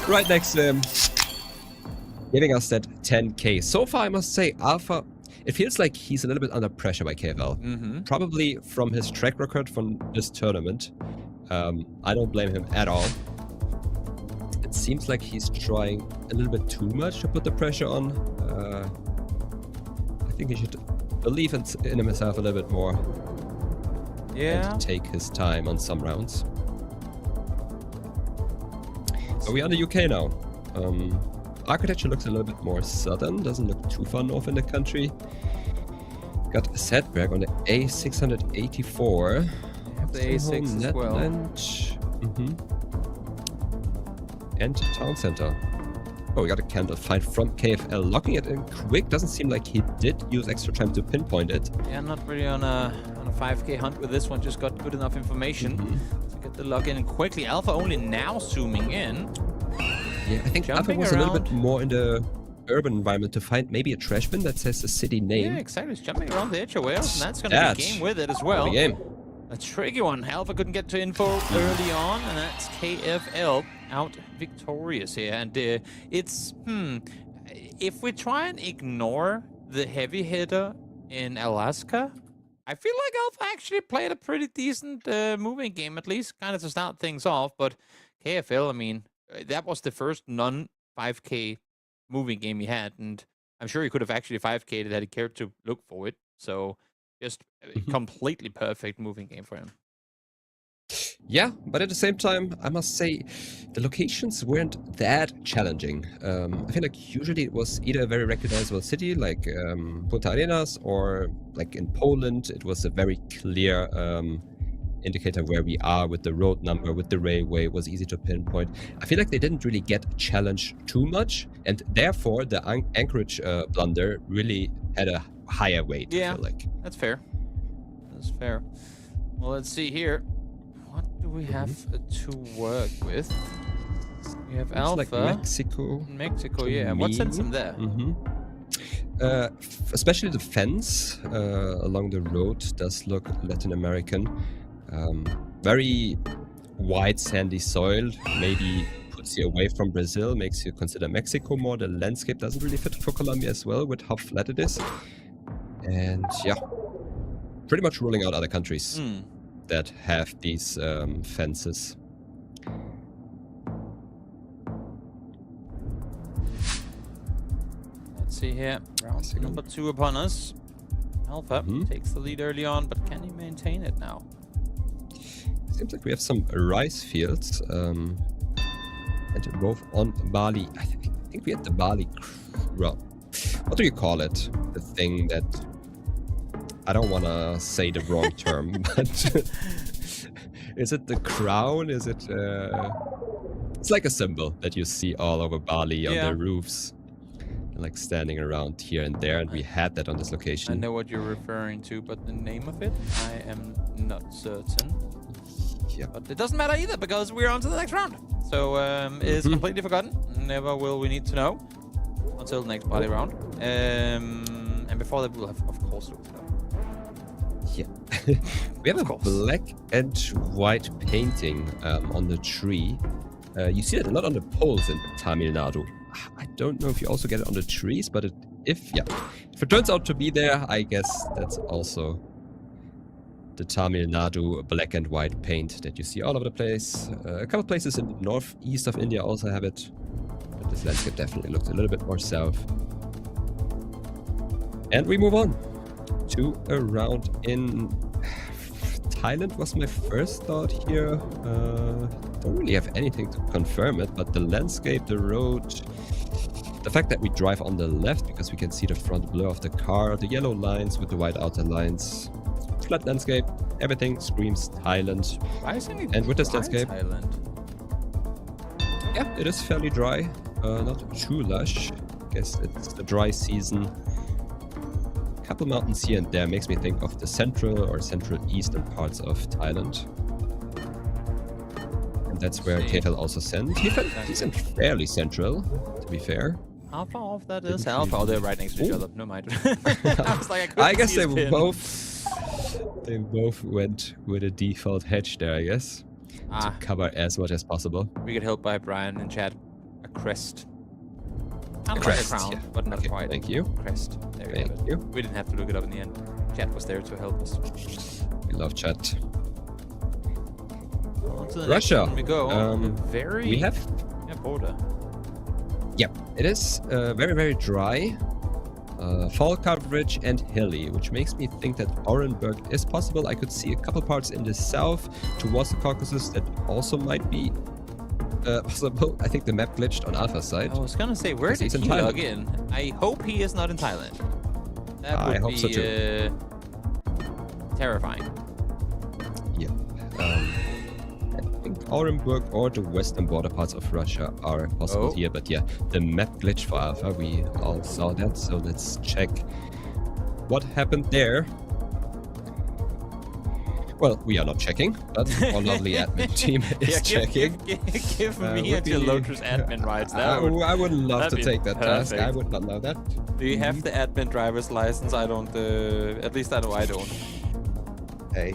Speaker 10: right next to him, giving us that 10K. So far, I must say, Alpha, it feels like he's a little bit under pressure by KFL. Probably from his track record from this tournament. I don't blame him at all. It seems like he's trying a little bit too much to put the pressure on. I think he should believe in himself a little bit more.
Speaker 8: Yeah.
Speaker 10: And take his time on some rounds. So we're on the UK now. Architecture looks a little bit more southern, doesn't look too far north in the country. Got Sedberg on the A684.
Speaker 8: Have the A6 as well.
Speaker 10: And town center. Oh, we got a candle fight from KFL. Locking it in quick. Doesn't seem like he did use extra time to pinpoint it.
Speaker 8: Yeah, not really on a 5K hunt with this one. Just got good enough information to get to log in quickly. Alpha only now zooming in.
Speaker 10: Yeah, I think Alpha
Speaker 8: Jumping
Speaker 10: was a little bit
Speaker 8: around.
Speaker 10: more in the urban environment to find maybe a trash bin that says the city name.
Speaker 8: Yeah, exactly. It's jumping around the edge of Wales, and that's going to
Speaker 10: That
Speaker 8: be game with it as well.
Speaker 10: the game.
Speaker 8: A tricky one. Alpha couldn't get to info early on, and that's KFL out victorious here. And it's, if we try and ignore the heavy hitter in Alaska, I feel like Alpha actually played a pretty decent moving game, at least kind of to start things off. But KFL, I mean, that was the first non-5K moving game he had, and I'm sure he could have actually 5K'd had he cared to look for it. So just a completely perfect moving game for him.
Speaker 10: Yeah, but at the same time, I must say, the locations weren't that challenging. I feel like usually it was either a very recognizable city like Punta Arenas, or like in Poland, it was a very clear indicator where we are with the road number, with the railway. It was easy to pinpoint. I feel like they didn't really get challenged too much, and therefore the Anchorage blunder really had a higher weight.
Speaker 8: Yeah,
Speaker 10: I feel like.
Speaker 8: that's fair. That's fair. Well, let's see here. What do we have to work with? We have
Speaker 10: Looks
Speaker 8: Alpha.
Speaker 10: like Mexico.
Speaker 8: Mexico,
Speaker 10: to
Speaker 8: yeah. What
Speaker 10: me.
Speaker 8: sends them there?
Speaker 10: Especially the fence along the road does look Latin American. Very white sandy soil, maybe puts you away from Brazil, makes you consider Mexico more. The landscape doesn't really fit for Colombia as well, with how flat it is. And yeah, pretty much ruling out other countries that have these fences.
Speaker 8: Let's see here. Round number 2 upon us. Alpha takes the lead early on, but can he maintain it now?
Speaker 10: Seems like we have some rice fields, and both on Bali. I think we had the Bali. Well, what do you call it? The thing that I don't want to say the wrong term, but is it the crown? Is it? It's like a symbol that you see all over Bali on the roofs, like standing around here and there, and we had that on this location.
Speaker 8: I know what you're referring to, but the name of it, I am not certain.
Speaker 10: Yeah.
Speaker 8: But it doesn't matter either, because we're on to the next round. So it's completely forgotten. Never will we need to know until the next Bali round. And before that, we'll have, of course, looked it up.
Speaker 10: Yeah. We have a black and white painting on the tree. You see that a lot on the poles in Tamil Nadu. I don't know if you also get it on the trees, but if it turns out to be there, I guess that's also the Tamil Nadu black and white paint that you see all over the place. A couple places in the northeast of India also have it, but this landscape definitely looks a little bit more south. And we move on to a round in Thailand. Was my first thought here. Don't really have anything to confirm it, but the landscape, the road, the fact that we drive on the left because we can see the front blur of the car, the yellow lines with the white outer lines, flat landscape, everything screams Thailand. And with this landscape,
Speaker 8: Thailand.
Speaker 10: Yeah, it is fairly dry, not too lush. Guess it's the dry season. Couple mountains here and there makes me think of the central or central eastern parts of Thailand. And that's where KFL also sent. He's in fairly central, to be fair.
Speaker 8: How far off that is? How far? They're right next to each other. No mind. I was like,
Speaker 10: I guess they both went with a default hedge there, I guess. To cover as much as possible.
Speaker 8: We get helped by Brian in chat. A crest.
Speaker 10: A
Speaker 8: crest,
Speaker 10: crest,
Speaker 8: crown,
Speaker 10: yeah.
Speaker 8: but not
Speaker 10: Okay,
Speaker 8: quite.
Speaker 10: thank you.
Speaker 8: Crest. There
Speaker 10: Thank
Speaker 8: we
Speaker 10: you.
Speaker 8: go. We didn't have to look it up in the end. Chat was there to help us.
Speaker 10: We love chat.
Speaker 8: On to the
Speaker 10: Russia.
Speaker 8: next one we go. Very.
Speaker 10: We have.
Speaker 8: Yeah, border.
Speaker 10: Yep, it is very, very dry. Fall coverage and hilly, which makes me think that Orenburg is possible. I could see a couple parts in the south towards the Caucasus that also might be possible. I think the map glitched on Alpha's side.
Speaker 8: I was gonna say, where did he log in? I hope he is not in Thailand. That would
Speaker 10: I hope
Speaker 8: be
Speaker 10: so too.
Speaker 8: terrifying.
Speaker 10: Yeah. I think Orenburg or the western border parts of Russia are possible here, but yeah, the map glitched for Alpha. We all saw that, so let's check what happened there. Well, we are not checking, but our lovely admin team is checking.
Speaker 8: Give me and your Lotus admin rights.
Speaker 10: I would love to
Speaker 8: be
Speaker 10: take that task.
Speaker 8: perfect.
Speaker 10: I would not know that.
Speaker 8: Do you have the admin driver's license? I don't. At least I know I don't.
Speaker 10: Hey,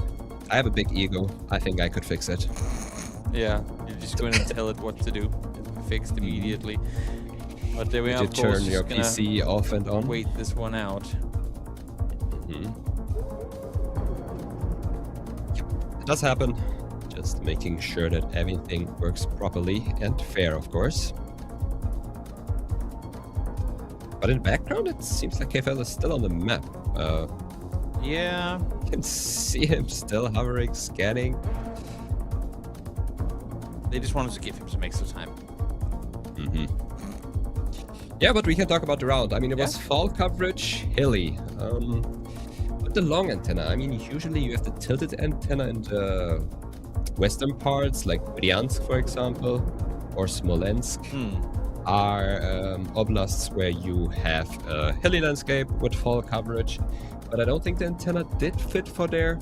Speaker 10: I have a big ego. I think I could fix it.
Speaker 8: Yeah, you're just going to tell it what to do. It'll be fixed immediately. But there we are.
Speaker 10: You
Speaker 8: Of course,
Speaker 10: turn your
Speaker 8: just
Speaker 10: PC off and on.
Speaker 8: wait this one out.
Speaker 10: It does happen. Just making sure that everything works properly and fair, of course. But in the background, it seems like KFL is still on the map.
Speaker 8: Yeah.
Speaker 10: You can see him still hovering, scanning.
Speaker 8: They just wanted to give him some extra time.
Speaker 10: Yeah, but we can talk about the round. I mean, it was fall coverage, hilly. With the long antenna, I mean, usually you have the tilted antenna in the western parts, like Bryansk, for example, or Smolensk, are oblasts where you have a hilly landscape with fall coverage. But I don't think the antenna did fit for there.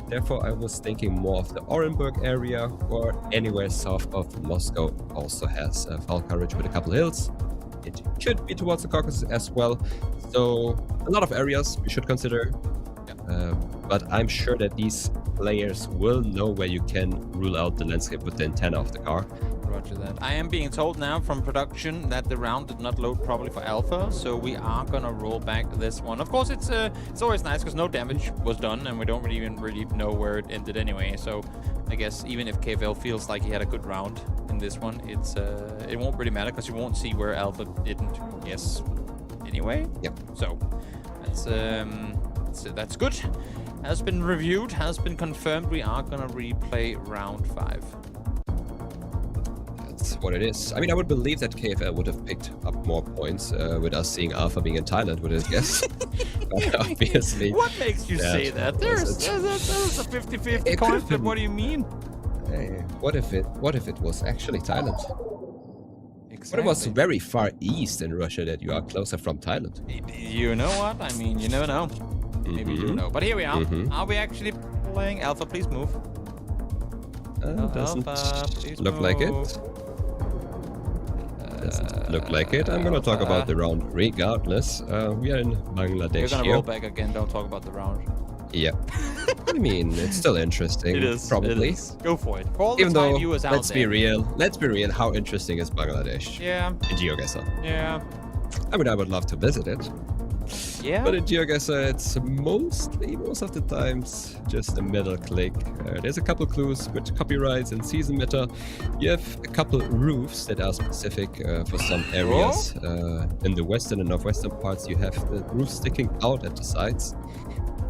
Speaker 10: Therefore, I was thinking more of the Orenburg area, or anywhere south of Moscow also has fall coverage with a couple hills. It could be towards the Caucasus as well. So a lot of areas we should consider. But I'm sure that these players will know where you can rule out the landscape with the antenna of the car.
Speaker 8: Roger that. I am being told now from production that the round did not load properly for Alpha, so we are gonna roll back this one. Of course, it's always nice because no damage was done, and we don't even really know where it ended anyway. So I guess even if KFL feels like he had a good round in this one, it won't really matter because you won't see where Alpha didn't guess anyway.
Speaker 10: Yep.
Speaker 8: So that's good. Has been reviewed, has been confirmed. We are gonna replay round 5.
Speaker 10: That's what it is. I mean, I would believe that KFL would have picked up more points with us seeing Alpha being in Thailand with his guess. But obviously.
Speaker 8: What makes you say that? There's a 50-50 coin flip. What do you mean?
Speaker 10: What if it was actually Thailand?
Speaker 8: Exactly.
Speaker 10: But it was very far east in Russia that you are closer from Thailand.
Speaker 8: You know what? I mean, you never know. Maybe you do know. But here we are. Are we actually playing Alpha? Please move.
Speaker 10: Doesn't
Speaker 8: Alpha, please
Speaker 10: look
Speaker 8: move.
Speaker 10: like it. Doesn't look like it. I'm gonna talk about the round regardless. We are in Bangladesh
Speaker 8: You're gonna
Speaker 10: here.
Speaker 8: roll back again. Don't talk about the round.
Speaker 10: Yeah. I mean, it's still interesting.
Speaker 8: It is.
Speaker 10: Probably.
Speaker 8: It is. Go for it. For all the
Speaker 10: Even
Speaker 8: Thai
Speaker 10: though,
Speaker 8: viewers out
Speaker 10: let's
Speaker 8: there.
Speaker 10: be real, how interesting is Bangladesh?
Speaker 8: Yeah.
Speaker 10: In Geoguessr.
Speaker 8: Yeah.
Speaker 10: I mean, I would love to visit it.
Speaker 8: Yeah.
Speaker 10: But in Geoguessr, it's most of the times, just a middle click. There's a couple clues with copyrights and season meta. You have a couple roofs that are specific for some areas. In the western and northwestern parts, you have the roof sticking out at the sides.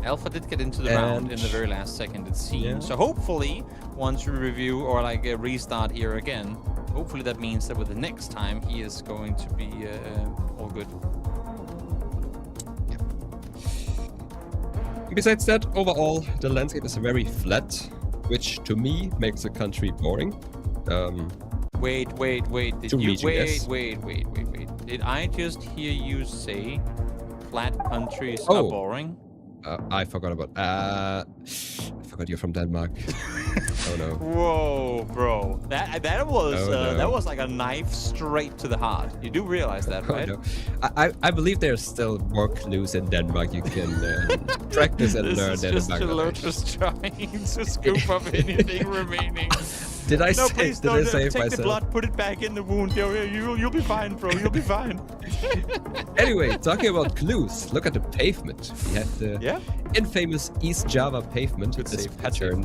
Speaker 8: Alpha did get into the round in the very last second, it seems.
Speaker 10: Yeah.
Speaker 8: So hopefully, once we review or like a restart here again, hopefully that means that with the next time he is going to be all good.
Speaker 10: Besides that, overall, the landscape is very flat, which to me makes the country boring.
Speaker 8: Wait. Did
Speaker 10: To
Speaker 8: you
Speaker 10: region, yes.
Speaker 8: wait. Did I just hear you say flat countries are boring?
Speaker 10: I forgot about. I forgot you're from Denmark. Oh no.
Speaker 8: Whoa, bro. That was
Speaker 10: Oh, no.
Speaker 8: that was like a knife straight to the heart. You do realize that, right?
Speaker 10: Oh, no. I believe there's still more clues in Denmark you can practice and learn than in
Speaker 8: This is just
Speaker 10: Bangladesh.
Speaker 8: Lotus trying to scoop up anything remaining.
Speaker 10: Did I
Speaker 8: No,
Speaker 10: say?
Speaker 8: please
Speaker 10: Did I
Speaker 8: don't
Speaker 10: save
Speaker 8: take
Speaker 10: myself?
Speaker 8: the blood, put it back in the wound. You'll be fine, bro. You'll be fine.
Speaker 10: Anyway, talking about clues, look at the pavement. We have the infamous East Java pavement. This pattern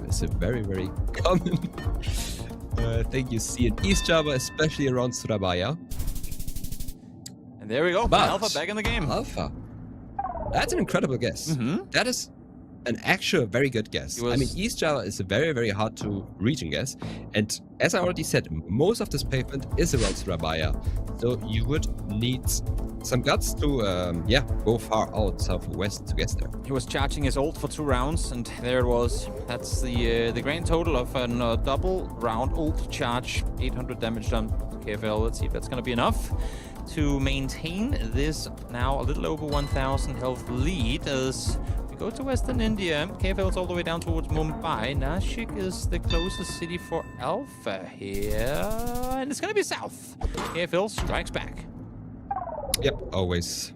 Speaker 10: is a very, very common thing you see in East Java, especially around Surabaya.
Speaker 8: And there we go.
Speaker 10: But
Speaker 8: Alpha back in the game.
Speaker 10: Alpha. That's an incredible guess. That is an actual very good guess. I mean, East Java is a very, very hard to region guess. And as I already said, most of this pavement is around Surabaya. So you would need some guts to, go far out southwest to get there.
Speaker 8: He was charging his ult for 2 rounds, and there it was. That's the grand total of a double round ult charge. 800 damage done to KFL. Let's see if that's going to be enough to maintain this now a little over 1,000 health lead as we you go to Western India, KFL is all the way down towards Mumbai. Nashik is the closest city for Alpha here. And it's going to be south. KFL strikes back.
Speaker 10: Yep, always.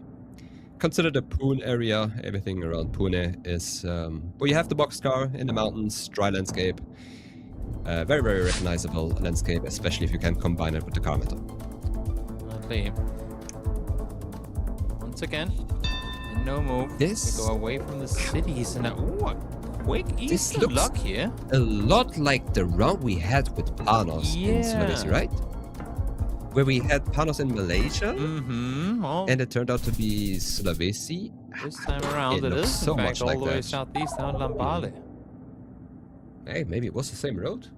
Speaker 10: Consider the Pune area. Everything around Pune is where you have the boxcar in the mountains, dry landscape. Very, very recognizable landscape, especially if you can combine it with the car metal.
Speaker 8: Lovely. Once again, no move.
Speaker 10: This
Speaker 8: we go away from the cities and ooh, a quick
Speaker 10: this
Speaker 8: East
Speaker 10: looks
Speaker 8: luck here.
Speaker 10: a lot like the round we had with Panos in Sulawesi, right? Where we had Panos in Malaysia, and it turned out to be Sulawesi.
Speaker 8: This time around it is
Speaker 10: so
Speaker 8: in fact
Speaker 10: much
Speaker 8: all
Speaker 10: like
Speaker 8: the way
Speaker 10: that.
Speaker 8: southeast down Lambale.
Speaker 10: Hey, maybe it was the same road.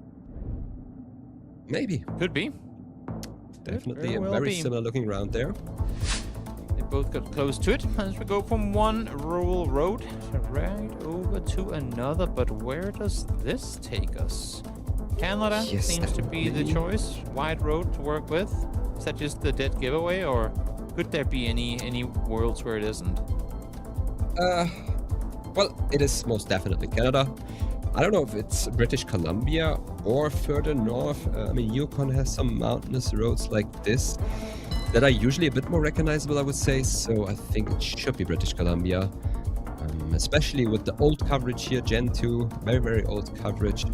Speaker 10: Maybe.
Speaker 8: Could be.
Speaker 10: Definitely
Speaker 8: very
Speaker 10: a
Speaker 8: well
Speaker 10: very
Speaker 8: be.
Speaker 10: similar looking round there.
Speaker 8: They both got close to it as we go from one rural road right over to another. But where does this take us? Canada
Speaker 10: Yes,
Speaker 8: seems to be the
Speaker 10: maybe.
Speaker 8: choice. Wide road to work with. Is that just the dead giveaway, or could there be any worlds where it isn't?
Speaker 10: Well, it is most definitely Canada. I don't know if it's British Columbia or further north. I mean, Yukon has some mountainous roads like this that are usually a bit more recognizable, I would say. So I think it should be British Columbia, especially with the old coverage here, Gen 2, very, very old coverage.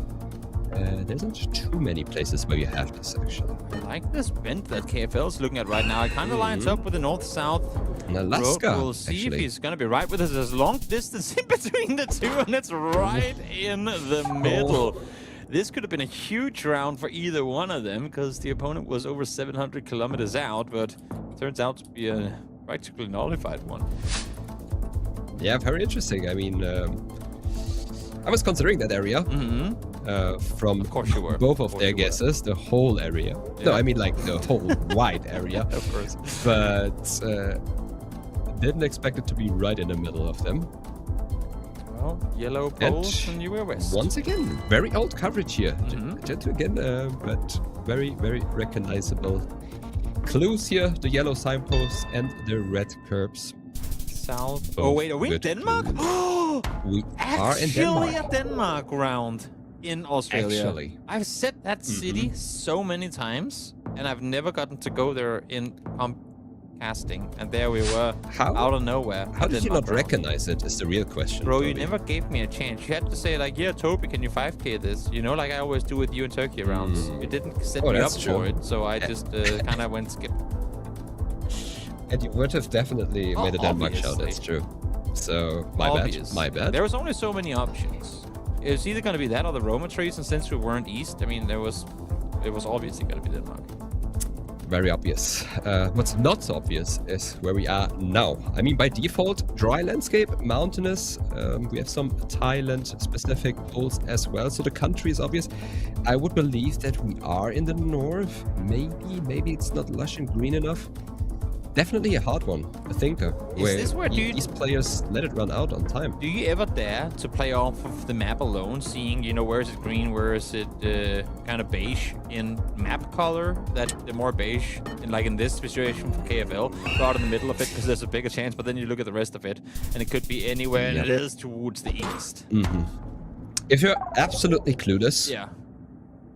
Speaker 10: There's not too many places where you have this, actually.
Speaker 8: I like this bend that KFL is looking at right now. It kind of lines up with the north-south
Speaker 10: Alaska,
Speaker 8: road. We'll see if
Speaker 10: actually.
Speaker 8: he's going to be right with us. There's long distance in between the two, and it's right in the middle. This could have been a huge round for either one of them, because the opponent was over 700 kilometers out, but turns out to be a practically nullified one.
Speaker 10: Yeah, very interesting. I mean, I was considering that area from both of their guesses, the whole area. No, I mean like the whole wide area.
Speaker 8: Of course.
Speaker 10: But didn't expect it to be right in the middle of them.
Speaker 8: Well, yellow poles and you were west.
Speaker 10: Once again, very old coverage here. Jet 2 again, but very, very recognizable clues here. The yellow signposts and the red curbs.
Speaker 8: South.
Speaker 10: Both
Speaker 8: Oh, wait, are we in
Speaker 10: good
Speaker 8: Denmark?
Speaker 10: We are in
Speaker 8: Actually
Speaker 10: Denmark.
Speaker 8: a Denmark round in Australia.
Speaker 10: Actually.
Speaker 8: I've said that city so many times, and I've never gotten to go there in casting. And there we were, out of nowhere.
Speaker 10: How did you
Speaker 8: Denmark
Speaker 10: not
Speaker 8: round.
Speaker 10: recognize it is the real question.
Speaker 8: Bro, you
Speaker 10: Toby.
Speaker 8: never gave me a chance. You had to say like, yeah, Toby, can you 5k this? You know, like I always do with you in Turkey rounds. You didn't set
Speaker 10: Oh,
Speaker 8: me up
Speaker 10: that's true.
Speaker 8: for it, so I just kind of went skip.
Speaker 10: And you would have definitely made a Denmark show,
Speaker 8: obviously.
Speaker 10: that's true. So, my
Speaker 8: Obvious.
Speaker 10: bad. My bad.
Speaker 8: There was only so many options. It was either going to be that or the Roma trees, and since we weren't east, I mean, it was obviously going to be Denmark.
Speaker 10: Very obvious. What's not so obvious is where we are now. I mean, by default, dry landscape, mountainous. We have some Thailand-specific poles as well, so the country is obvious. I would believe that we are in the north. Maybe it's not lush and green enough. Definitely a hard one, a thinker.
Speaker 8: Is this where
Speaker 10: these players let it run out on time?
Speaker 8: Do you ever dare to play off of the map alone, seeing, you know, where is it green, where is it kind of beige in map color? That the more beige, in this situation for KFL, go out in the middle of it because there's a bigger chance, but then you look at the rest of it, and it could be anywhere, and it is towards the east.
Speaker 10: If you're absolutely clueless,
Speaker 8: Yeah.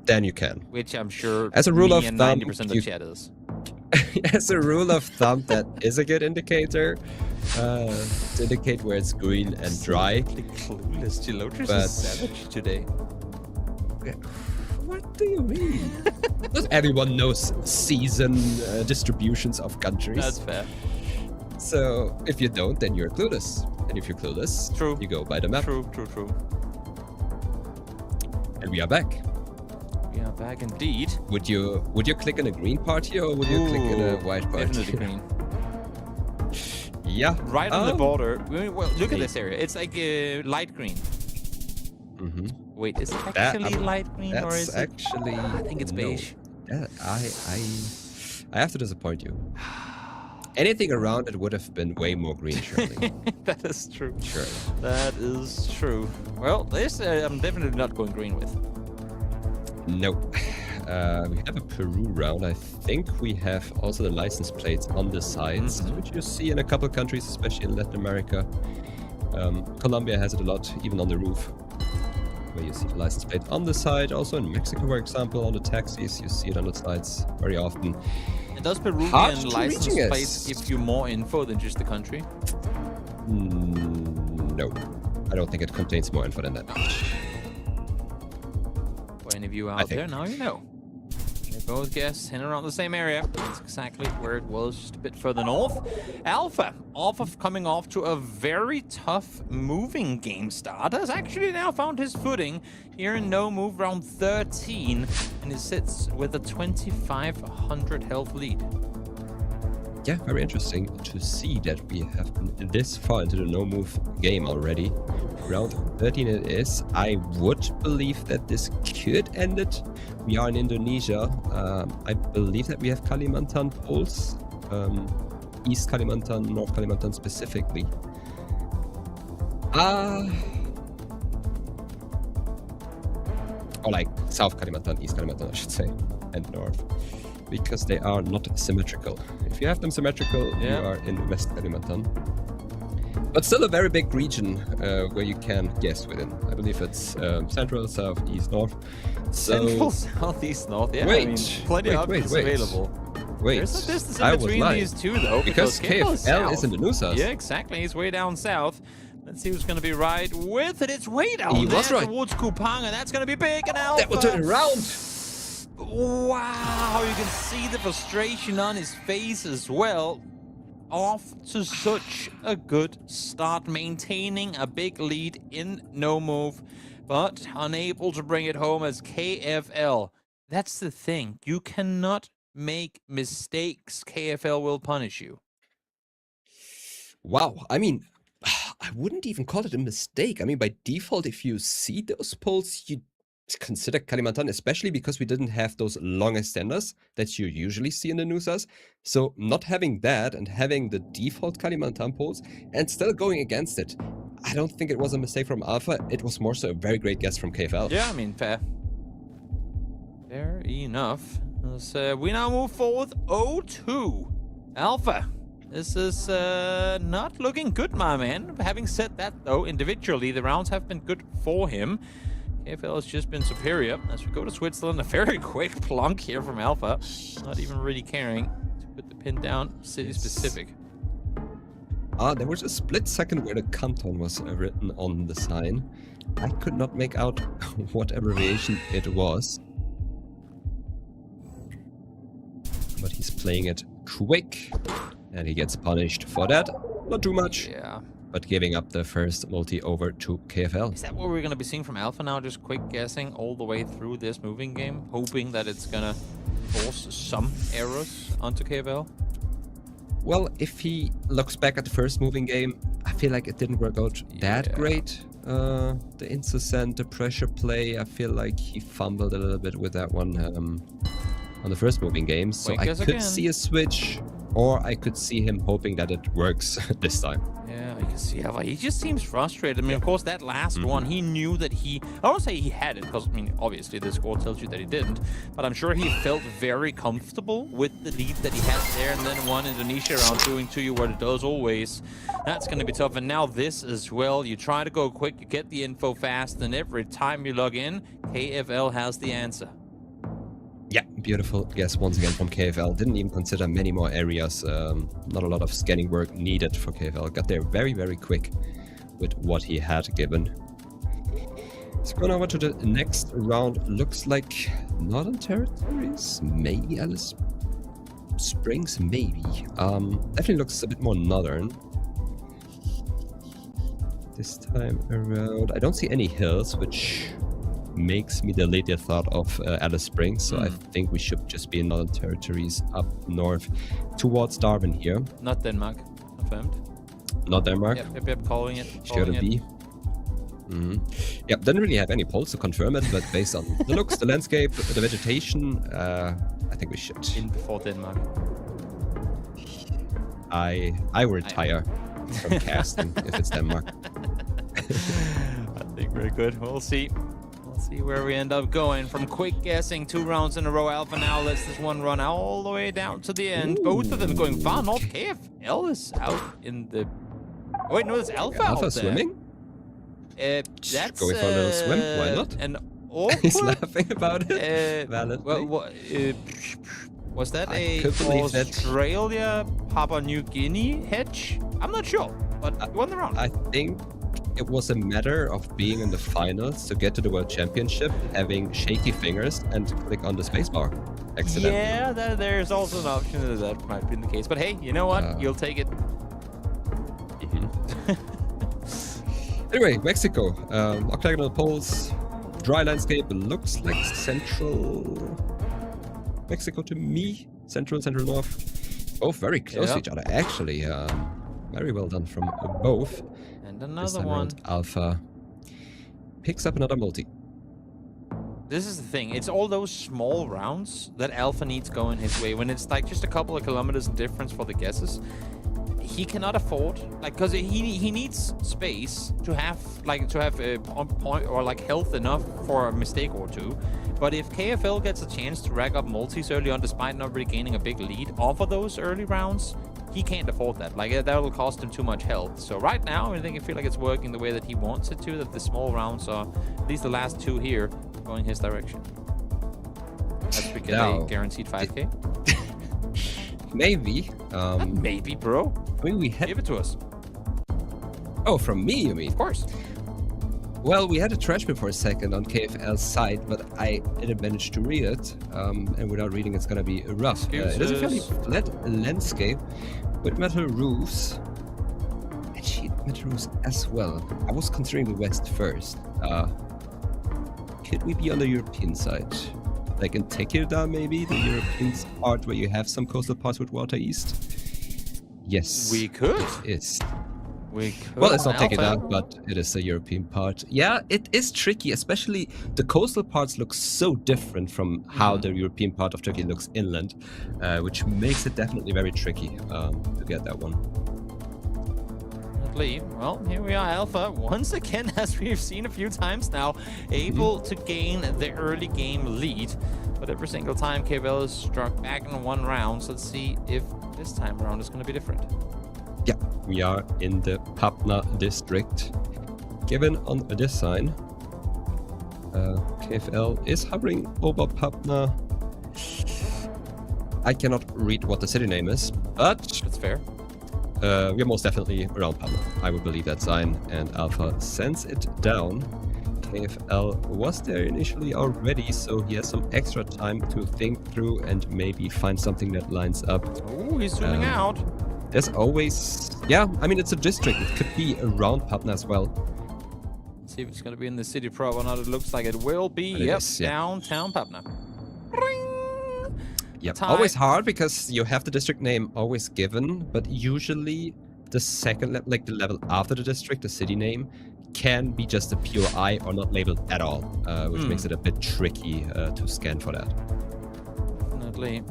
Speaker 10: then you can.
Speaker 8: Which I'm sure
Speaker 10: As a rule
Speaker 8: me
Speaker 10: of
Speaker 8: and
Speaker 10: thumb,
Speaker 8: 90% of the
Speaker 10: you-
Speaker 8: chat is.
Speaker 10: As a rule of thumb, that is a good indicator to indicate where it's green and dry.
Speaker 8: The clueless Geoguessr
Speaker 10: But-
Speaker 8: is savage today.
Speaker 10: What do you mean? Not everyone knows season distributions of countries.
Speaker 8: That's fair.
Speaker 10: So if you don't, then you're clueless. And if you're clueless,
Speaker 8: True.
Speaker 10: you go by the map.
Speaker 8: True.
Speaker 10: And we are back.
Speaker 8: We are back indeed.
Speaker 10: Would you click in a green part here, or would you click in a white part?
Speaker 8: Definitely green.
Speaker 10: Yeah.
Speaker 8: Right on the border. Well, look at this area. It's like light green. Wait, is it actually light green or is it?
Speaker 10: Actually,
Speaker 8: I think it's
Speaker 10: no.
Speaker 8: beige.
Speaker 10: I have to disappoint you. Anything around it would have been way more green, surely.
Speaker 8: That is true.
Speaker 10: Sure.
Speaker 8: That is true. Well, this I'm definitely not going green with.
Speaker 10: Nope. We have a Peru round. I think we have also the license plates on the sides, which you see in a couple countries, especially in Latin America. Colombia has it a lot, even on the roof, where you see the license plate on the side. Also in Mexico, for example, on the taxis, you see it on the sides very often.
Speaker 8: And does Peruvian license plates give you more info than just the country?
Speaker 10: No, I don't think it contains more info than that.
Speaker 8: For any of you out there, now you know. They both guess in and around the same area. That's exactly where it was, just a bit further north. Alpha coming off to a very tough moving game start, has actually now found his footing here in no move round 13, and he sits with a 2,500 health lead.
Speaker 10: Yeah, very interesting to see that we have been this far into the no-move game already. Round 13 it is. I would believe that this could end it. We are in Indonesia. I believe that we have Kalimantan poles. East Kalimantan, North Kalimantan specifically. Or like South Kalimantan, East Kalimantan, I should say, and North. Because they are not symmetrical. If you have them symmetrical, you are in West Kalimantan. But still a very big region where you can guess within. I believe it's Central, South, East, North. So...
Speaker 8: Central, South, East, North. Yeah,
Speaker 10: wait,
Speaker 8: I mean, plenty of options available.
Speaker 10: Wait,
Speaker 8: there's some distance in between these two, though.
Speaker 10: Because KFL is in the Nusas.
Speaker 8: Yeah, exactly. He's way down south. Let's see who's going to be right with it. It's way down
Speaker 10: He
Speaker 8: there
Speaker 10: was right.
Speaker 8: towards Kupang, and that's going to be big. And Alpha.
Speaker 10: That will turn around.
Speaker 8: Wow, you can see the frustration on his face as well. Off to such a good start, maintaining a big lead in no move, but unable to bring it home as KFL. That's the thing. You cannot make mistakes. KFL will punish you.
Speaker 10: Wow, I mean, I wouldn't even call it a mistake. I mean, by default, if you see those poles, you consider Kalimantan, especially because we didn't have those long extenders that you usually see in the Nusas. So not having that and having the default Kalimantan poles and still going against it, I don't think it was a mistake from Alpha. It was more so a very great guess from KFL.
Speaker 8: Yeah, I mean, fair. Fair enough. We now move forward 0-2. Alpha. This is not looking good, my man. Having said that, though, individually, the rounds have been good for him. KFL has just been superior. As we go to Switzerland, a very quick plunk here from Alpha. Not even really caring to put the pin down city specific.
Speaker 10: There was a split second where the canton was written on the sign. I could not make out what abbreviation it was. But he's playing it quick. And he gets punished for that. Not too much.
Speaker 8: Yeah.
Speaker 10: But giving up the first multi over to KFL.
Speaker 8: Is that what we're going to be seeing from Alpha now? Just quick guessing all the way through this moving game, hoping that it's going to force some errors onto KFL?
Speaker 10: Well, if he looks back at the first moving game, I feel like it didn't work out that great. The incessant, the pressure play, I feel like he fumbled a little bit with that one on the first moving game. So I could see a switch, or I could see him hoping that it works this time.
Speaker 8: Yeah, I can see how he just seems frustrated. I mean, of course, that last one, he knew that I won't say he had it, because, I mean, obviously the score tells you that he didn't, but I'm sure he felt very comfortable with the lead that he had there, and then one Indonesia round doing to you what it does always. That's going to be tough, and now this as well. You try to go quick, you get the info fast, and every time you log in, KFL has the answer.
Speaker 10: Yeah, beautiful guess once again from KFL. Didn't even consider many more areas. Not a lot of scanning work needed for KFL. Got there very, very quick with what he had given. Let's go over to the next round. Looks like Northern Territories, maybe Alice Springs, maybe. Definitely looks a bit more northern. This time around, I don't see any hills, which makes me delete the thought of Alice Springs, so I think we should just be in Northern Territories up north towards Darwin here.
Speaker 8: Not Denmark, confirmed.
Speaker 10: Not Denmark?
Speaker 8: Yep, calling it.
Speaker 10: Sure to be. Yep, didn't really have any polls to confirm it, but based on the looks, the landscape, the vegetation, I think we should.
Speaker 8: In before Denmark.
Speaker 10: I retire from casting if it's Denmark.
Speaker 8: I think very good. We'll see. See where we end up going. From quick guessing, 2 rounds in a row, Alpha now lets this one run all the way down to the end. Both of them going far north. KFL is out in the Oh, wait, no, it's Alpha.
Speaker 10: Alpha
Speaker 8: out there.
Speaker 10: swimming?
Speaker 8: That's
Speaker 10: Going for a little swim. Why not?
Speaker 8: An awkward.
Speaker 10: He's laughing about it.
Speaker 8: Well, was that
Speaker 10: I could believe that.
Speaker 8: Australia Papua New Guinea hedge? I'm not sure, but you won the round.
Speaker 10: I think it was a matter of being in the finals to get to the World Championship, having shaky fingers, and click on the spacebar accidentally.
Speaker 8: Yeah, there's also an option that might be the case. But hey, you know what? You'll take it.
Speaker 10: Anyway, Mexico. Octagonal poles, dry landscape, looks like central Mexico to me. Central north. Both very close to each other, actually. Very well done from both.
Speaker 8: And another
Speaker 10: this time
Speaker 8: one.
Speaker 10: around, Alpha picks up another multi.
Speaker 8: This is the thing. It's all those small rounds that Alpha needs going his way. When it's like just a couple of kilometers in difference for the guesses, he cannot afford, like, because he needs space to have on point or like health enough for a mistake or two. But if KFL gets a chance to rack up multis early on, despite not really gaining a big lead off of those early rounds, he can't afford that. Like, that will cost him too much health. So right now, I think I feel like it's working the way that he wants it to, that the small rounds are, at least the last two here, going his direction. That's because they guaranteed 5k.
Speaker 10: Maybe.
Speaker 8: Maybe, bro.
Speaker 10: I mean, we had...
Speaker 8: Give it to us.
Speaker 10: Oh, from me, you mean?
Speaker 8: Of course.
Speaker 10: Well, we had a trash bin for a second on KFL's side, but I didn't manage to read it. And without reading, it's gonna be rough. It is a fairly flat landscape with metal roofs. And sheet metal roofs as well. I was considering the west first. Could we be on the European side? Like in Tequila, maybe? The European part where you have some coastal parts with water east? Yes.
Speaker 8: We could.
Speaker 10: It is.
Speaker 8: We could.
Speaker 10: Well, it's not Tequila, but it is the European part. Yeah, it is tricky, especially the coastal parts look so different from how the European part of Turkey looks inland, which makes it definitely very tricky to get that one.
Speaker 8: Well, here we are, Alpha, once again, as we've seen a few times now, able to gain the early game lead. But every single time, KFL is struck back in one round. So let's see if this time around is going to be different.
Speaker 10: Yeah, we are in the Patna district. Given on this sign, KFL is hovering over Patna. I cannot read what the city name is, but...
Speaker 8: That's fair.
Speaker 10: We're most definitely around Patna. I would believe that sign, and Alpha sends it down. KFL was there initially already, so he has some extra time to think through and maybe find something that lines up.
Speaker 8: Oh, he's zooming out.
Speaker 10: There's always... Yeah, I mean, it's a district. It could be around Patna as well.
Speaker 8: Let's see if it's going to be in the city pro or not. It looks like it will be. Yep, downtown Patna.
Speaker 10: Yep, always hard because you have the district name always given, but usually the second, like the level after the district, the city name, can be just a pure I or not labeled at all, which makes it a bit tricky to scan for that.
Speaker 8: Definitely.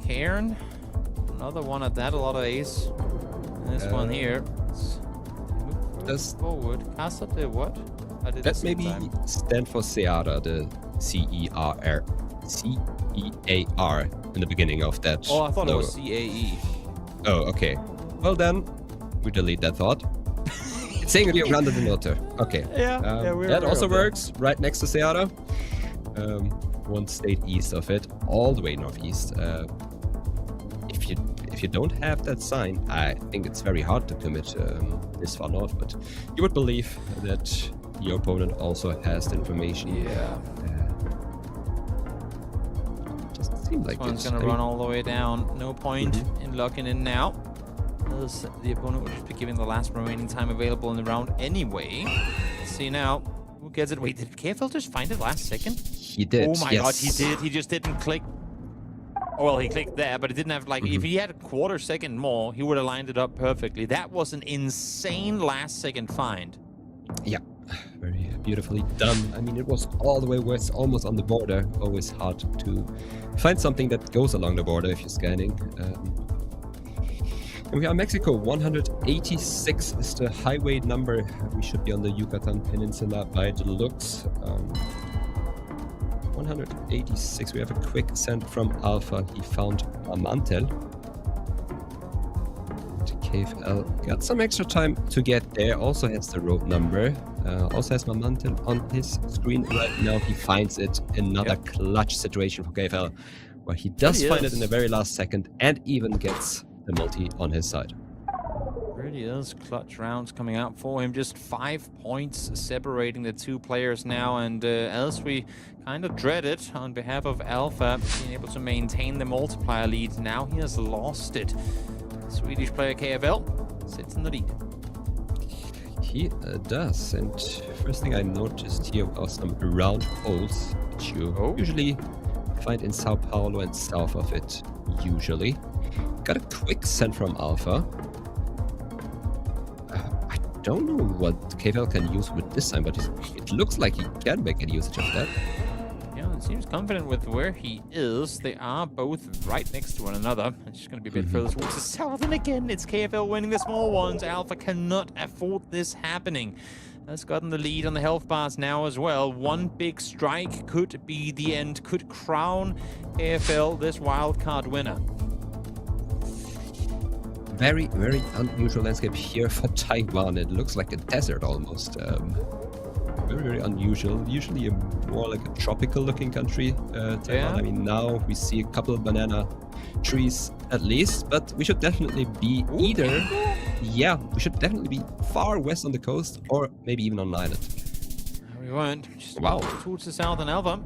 Speaker 8: Cairn, another one at that, a lot of ace. And this one here.
Speaker 10: Just
Speaker 8: forward. Casa de what?
Speaker 10: That maybe stand for Ceara, the C-E-A-R in the beginning of that.
Speaker 8: Oh, I thought it was C-A-E.
Speaker 10: Oh, okay. Well then, we delete that thought. It's saying Rio Grande do Norte. Okay. That also works. Right next to Ceara. One state east of it, all the way northeast. If you don't have that sign, I think it's very hard to commit this far north. But you would believe that your opponent also has the information.
Speaker 8: Yeah.
Speaker 10: Seems like
Speaker 8: this one's going to run all the way down. No point in locking in now. As the opponent will just be giving the last remaining time available in the round anyway. Let's see now. Who gets it? Wait, did KFL just find it last second?
Speaker 10: He did.
Speaker 8: Oh my god, he did. He just didn't click. Oh, well, he clicked there, but it didn't have, like, if he had a quarter second more, he would have lined it up perfectly. That was an insane last second find.
Speaker 10: Yeah. Very beautifully done. I mean, it was all the way west, almost on the border. Always hard to find something that goes along the border if you're scanning. And we are in Mexico. 186 is the highway number. We should be on the Yucatan Peninsula by the looks. 186. We have a quick send from Alpha. He found a mantel. KFL got some extra time to get there. Also has the road number. Also has momentum on his screen right now. He finds it. Another clutch situation for KFL, where he does find it in the very last second and even gets the multi on his side.
Speaker 8: Really is clutch rounds coming out for him. Just 5 points separating the two players now, and as we kind of dreaded on behalf of Alpha, being able to maintain the multiplier lead, now he has lost it. Swedish player KFL sits in the lead.
Speaker 10: He does, and first thing I noticed here are some round holes, which you usually find in Sao Paulo and south of it, usually. Got a quick send from Alpha. I don't know what KFL can use with this time, but it looks like he can make any usage of that.
Speaker 8: Yeah, it seems confident with where he is. They are both right next to one another. It's just going to be a bit further towards the south, and again, it's KFL winning the small ones. Alpha cannot afford this happening. Has gotten the lead on the health bars now as well. One big strike could be the end, could crown KFL this wildcard winner.
Speaker 10: Very, very unusual landscape here for Taiwan. It looks like a desert almost. Very, very unusual. Usually more like a tropical looking country, Taiwan. I mean, now we see a couple of banana trees at least, but we should definitely be either... Yeah, we should definitely be far west on the coast or maybe even on an island.
Speaker 8: We weren't. Just towards the south and Alpha.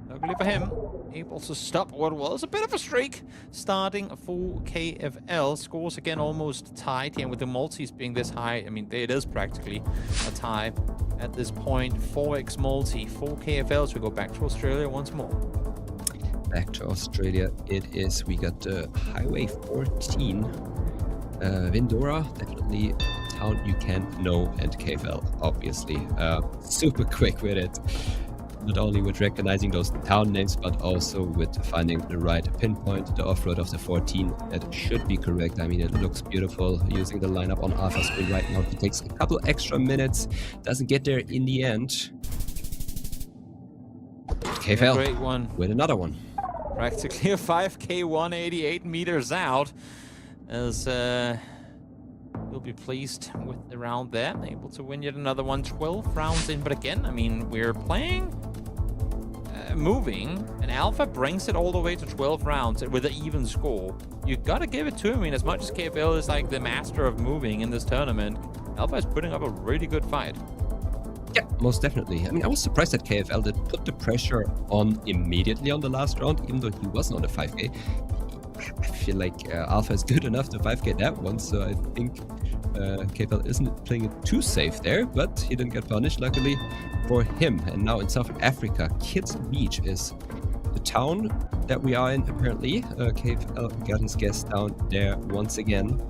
Speaker 8: Luckily for him, able to stop what was a bit of a streak starting for KFL. Scores again almost tied, and with the multis being this high, I mean, it is practically a tie at this point. 4x multi for KFL, so we go back to Australia once more.
Speaker 10: Back to Australia it is. We got Highway 14. Vindora, definitely a town you can know, and KFL, obviously. Super quick with it. Not only with recognizing those town names, but also with finding the right pinpoint, the off-road of the 14. That should be correct. I mean, it looks beautiful using the lineup on Alpha screen right now. It takes a couple extra minutes, doesn't get there in the end. KFL,
Speaker 8: great one.
Speaker 10: With another one.
Speaker 8: Practically a 5K 188 meters out, as we'll be pleased with the round there. Able to win yet another one, 12 rounds in. But again, I mean, we're playing moving, and Alpha brings it all the way to 12 rounds with an even score. You gotta give it to him. I mean, as much as KFL is like the master of moving in this tournament, Alpha is putting up a really good fight.
Speaker 10: Yeah, most definitely. I mean, I was surprised that KFL did put the pressure on immediately on the last round, even though he wasn't on the 5K. I feel like Alpha is good enough to 5K that one, so I think KFL isn't playing it too safe there, but he didn't get punished, luckily for him. And now in South Africa, Kids Beach is the town that we are in, apparently. KFL got his guest down there once again.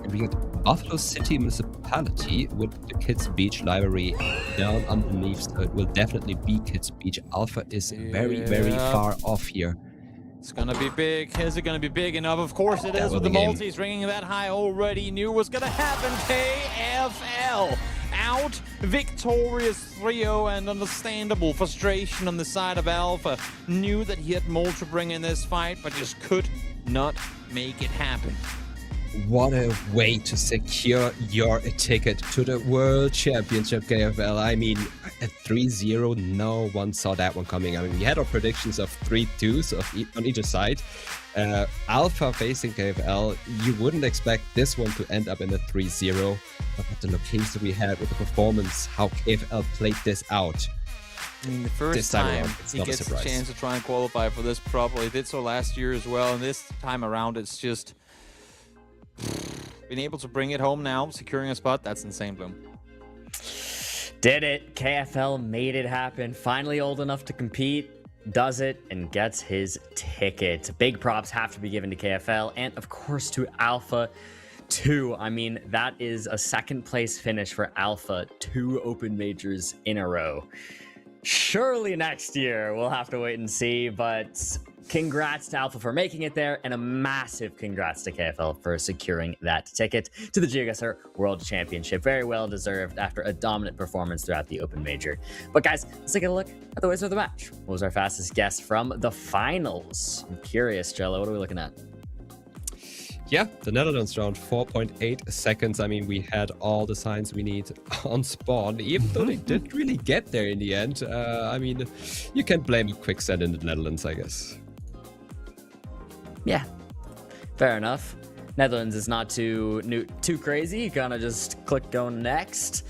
Speaker 10: And we got Buffalo City Municipality with the Kids Beach library down underneath, so it will definitely be Kids Beach. Alpha is very, very far off here.
Speaker 8: It's gonna be big. Is it gonna be big enough? Of course it is, with the multis ringing that high. Already knew was gonna happen. KFL out victorious 3-0, and understandable frustration on the side of Alpha. Knew that he had more to bring in this fight, but just could not make it happen.
Speaker 10: What a way to secure your ticket to the World Championship, KFL. I mean, at 3-0, no one saw that one coming. I mean, we had our predictions of 3-2s on either side. Alpha facing KFL, you wouldn't expect this one to end up in a 3-0. But at the location we had with the performance, how KFL played this out.
Speaker 8: I mean, the first time he gets a chance to try and qualify for this properly. Did so last year as well, and this time around it's just... Being able to bring it home now, securing a spot, that's insane, Bloom.
Speaker 12: Did it. KFL made it happen. Finally old enough to compete, does it, and gets his ticket. Big props have to be given to KFL, and of course to Alpha too. I mean, that is a second place finish for Alpha, 2 open majors in a row. Surely next year we'll have to wait and see, but congrats to Alpha for making it there, and a massive congrats to KFL for securing that ticket to the Geoguessr World Championship. Very well deserved after a dominant performance throughout the open major. But guys, let's take a look at the winners of the match. What was our fastest guess from the finals? I'm curious, Jello, what are we looking at?
Speaker 10: Yeah, the Netherlands round, 4.8 seconds. I mean, we had all the signs we need on spawn, even though they didn't really get there in the end. I mean, you can't blame a quicksand in the Netherlands, I guess.
Speaker 12: Yeah, fair enough. Netherlands is not too crazy. You kind of just click go next.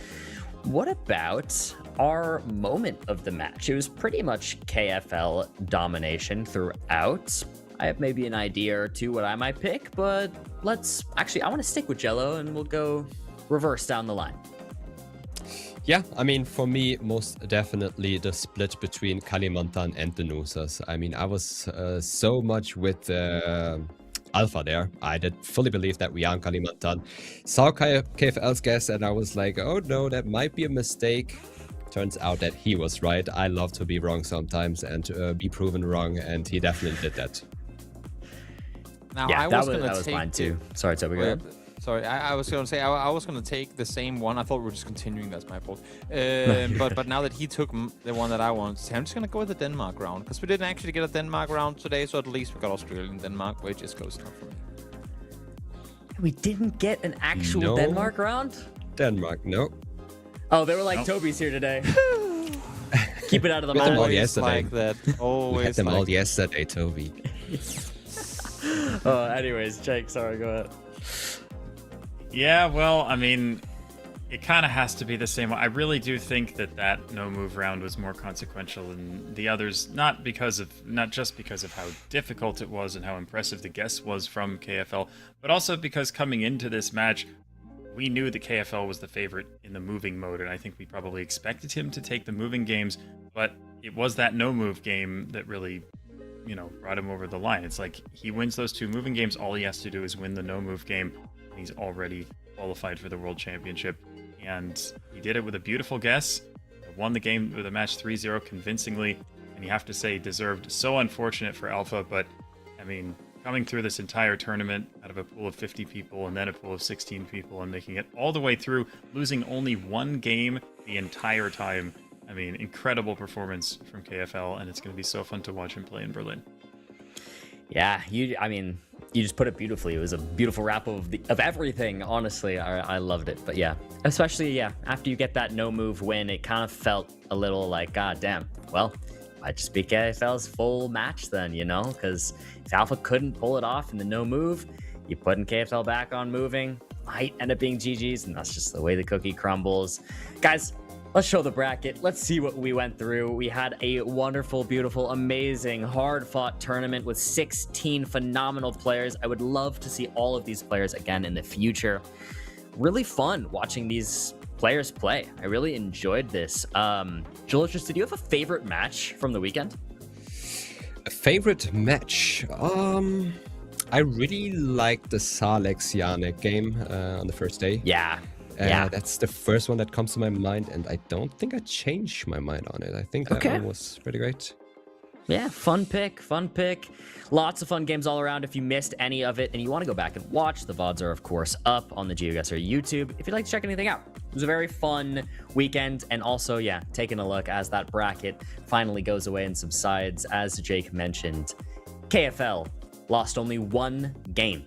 Speaker 12: What about our moment of the match? It was pretty much KFL domination throughout. I have maybe an idea or two what I might pick, but I want to stick with Jello and we'll go reverse down the line.
Speaker 10: Yeah, I mean, for me, most definitely the split between Kalimantan and the Nusas. I mean, I was so much with Alpha there. I did fully believe that we are in Kalimantan. Saw KFL's guess and I was like, oh no, that might be a mistake. Turns out that he was right. I love to be wrong sometimes and be proven wrong, and he definitely did that.
Speaker 8: Now,
Speaker 12: yeah,
Speaker 8: I
Speaker 12: that
Speaker 8: was
Speaker 12: was mine too. Sorry, Toby, go ahead.
Speaker 8: Sorry, I was going to say, I was going to take the same one. I thought we were just continuing. That's my fault. But now that he took the one that I wanted to say, I'm just going to go with the Denmark round. Because we didn't actually get a Denmark round today, so at least we got Australia and Denmark, which is close enough for me.
Speaker 12: We didn't get an actual Denmark round?
Speaker 10: Denmark, no.
Speaker 12: Oh, they were like, Toby's here today. Keep it out of the
Speaker 10: We had them all
Speaker 12: mouth.
Speaker 10: yesterday.
Speaker 8: Like that. Always
Speaker 10: We had them
Speaker 8: like
Speaker 10: all
Speaker 8: that.
Speaker 10: yesterday, Toby.
Speaker 12: Anyways, Jake, sorry, go ahead.
Speaker 4: Yeah, well, I mean, it kind of has to be the same. I really do think that no move round was more consequential than the others, not just because of how difficult it was and how impressive the guess was from KFL, but also because coming into this match, we knew that KFL was the favorite in the moving mode, and I think we probably expected him to take the moving games, but it was that no move game that really, brought him over the line. It's like he wins those 2 moving games, all he has to do is win the no move game, and he's already qualified for the World Championship. And he did it with a beautiful guess, won the game with a match 3-0 convincingly, and you have to say deserved. So unfortunate for Alpha, but I mean, coming through this entire tournament out of a pool of 50 people and then a pool of 16 people and making it all the way through, losing only 1 game the entire time. I mean, incredible performance from KFL, and it's going to be so fun to watch him play in Berlin.
Speaker 12: Yeah, you just put it beautifully. It was a beautiful wrap of everything. Honestly, I loved it. But yeah, especially after you get that no move win, it kind of felt a little like, God damn. Well, might just be KFL's full match then, because if Alpha couldn't pull it off in the no move, you putting KFL back on moving might end up being GG's, and that's just the way the cookie crumbles. Guys, let's show the bracket. Let's see what we went through. We had a wonderful, beautiful, amazing, hard-fought tournament with 16 phenomenal players. I would love to see all of these players again in the future. Really fun watching these players play. I really enjoyed this. Geoguessr, did you have a favorite match from the weekend?
Speaker 10: A favorite match? I really liked the Salex Janek game on the first day.
Speaker 12: Yeah.
Speaker 10: That's the first one that comes to my mind, and I don't think I changed my mind on it. I think that one was pretty great.
Speaker 12: Yeah, fun pick. Lots of fun games all around. If you missed any of it and you want to go back and watch, the VODs are, of course, up on the Geoguessr YouTube if you'd like to check anything out. It was a very fun weekend, and also, taking a look as that bracket finally goes away and subsides. As Jake mentioned, KFL lost only 1 game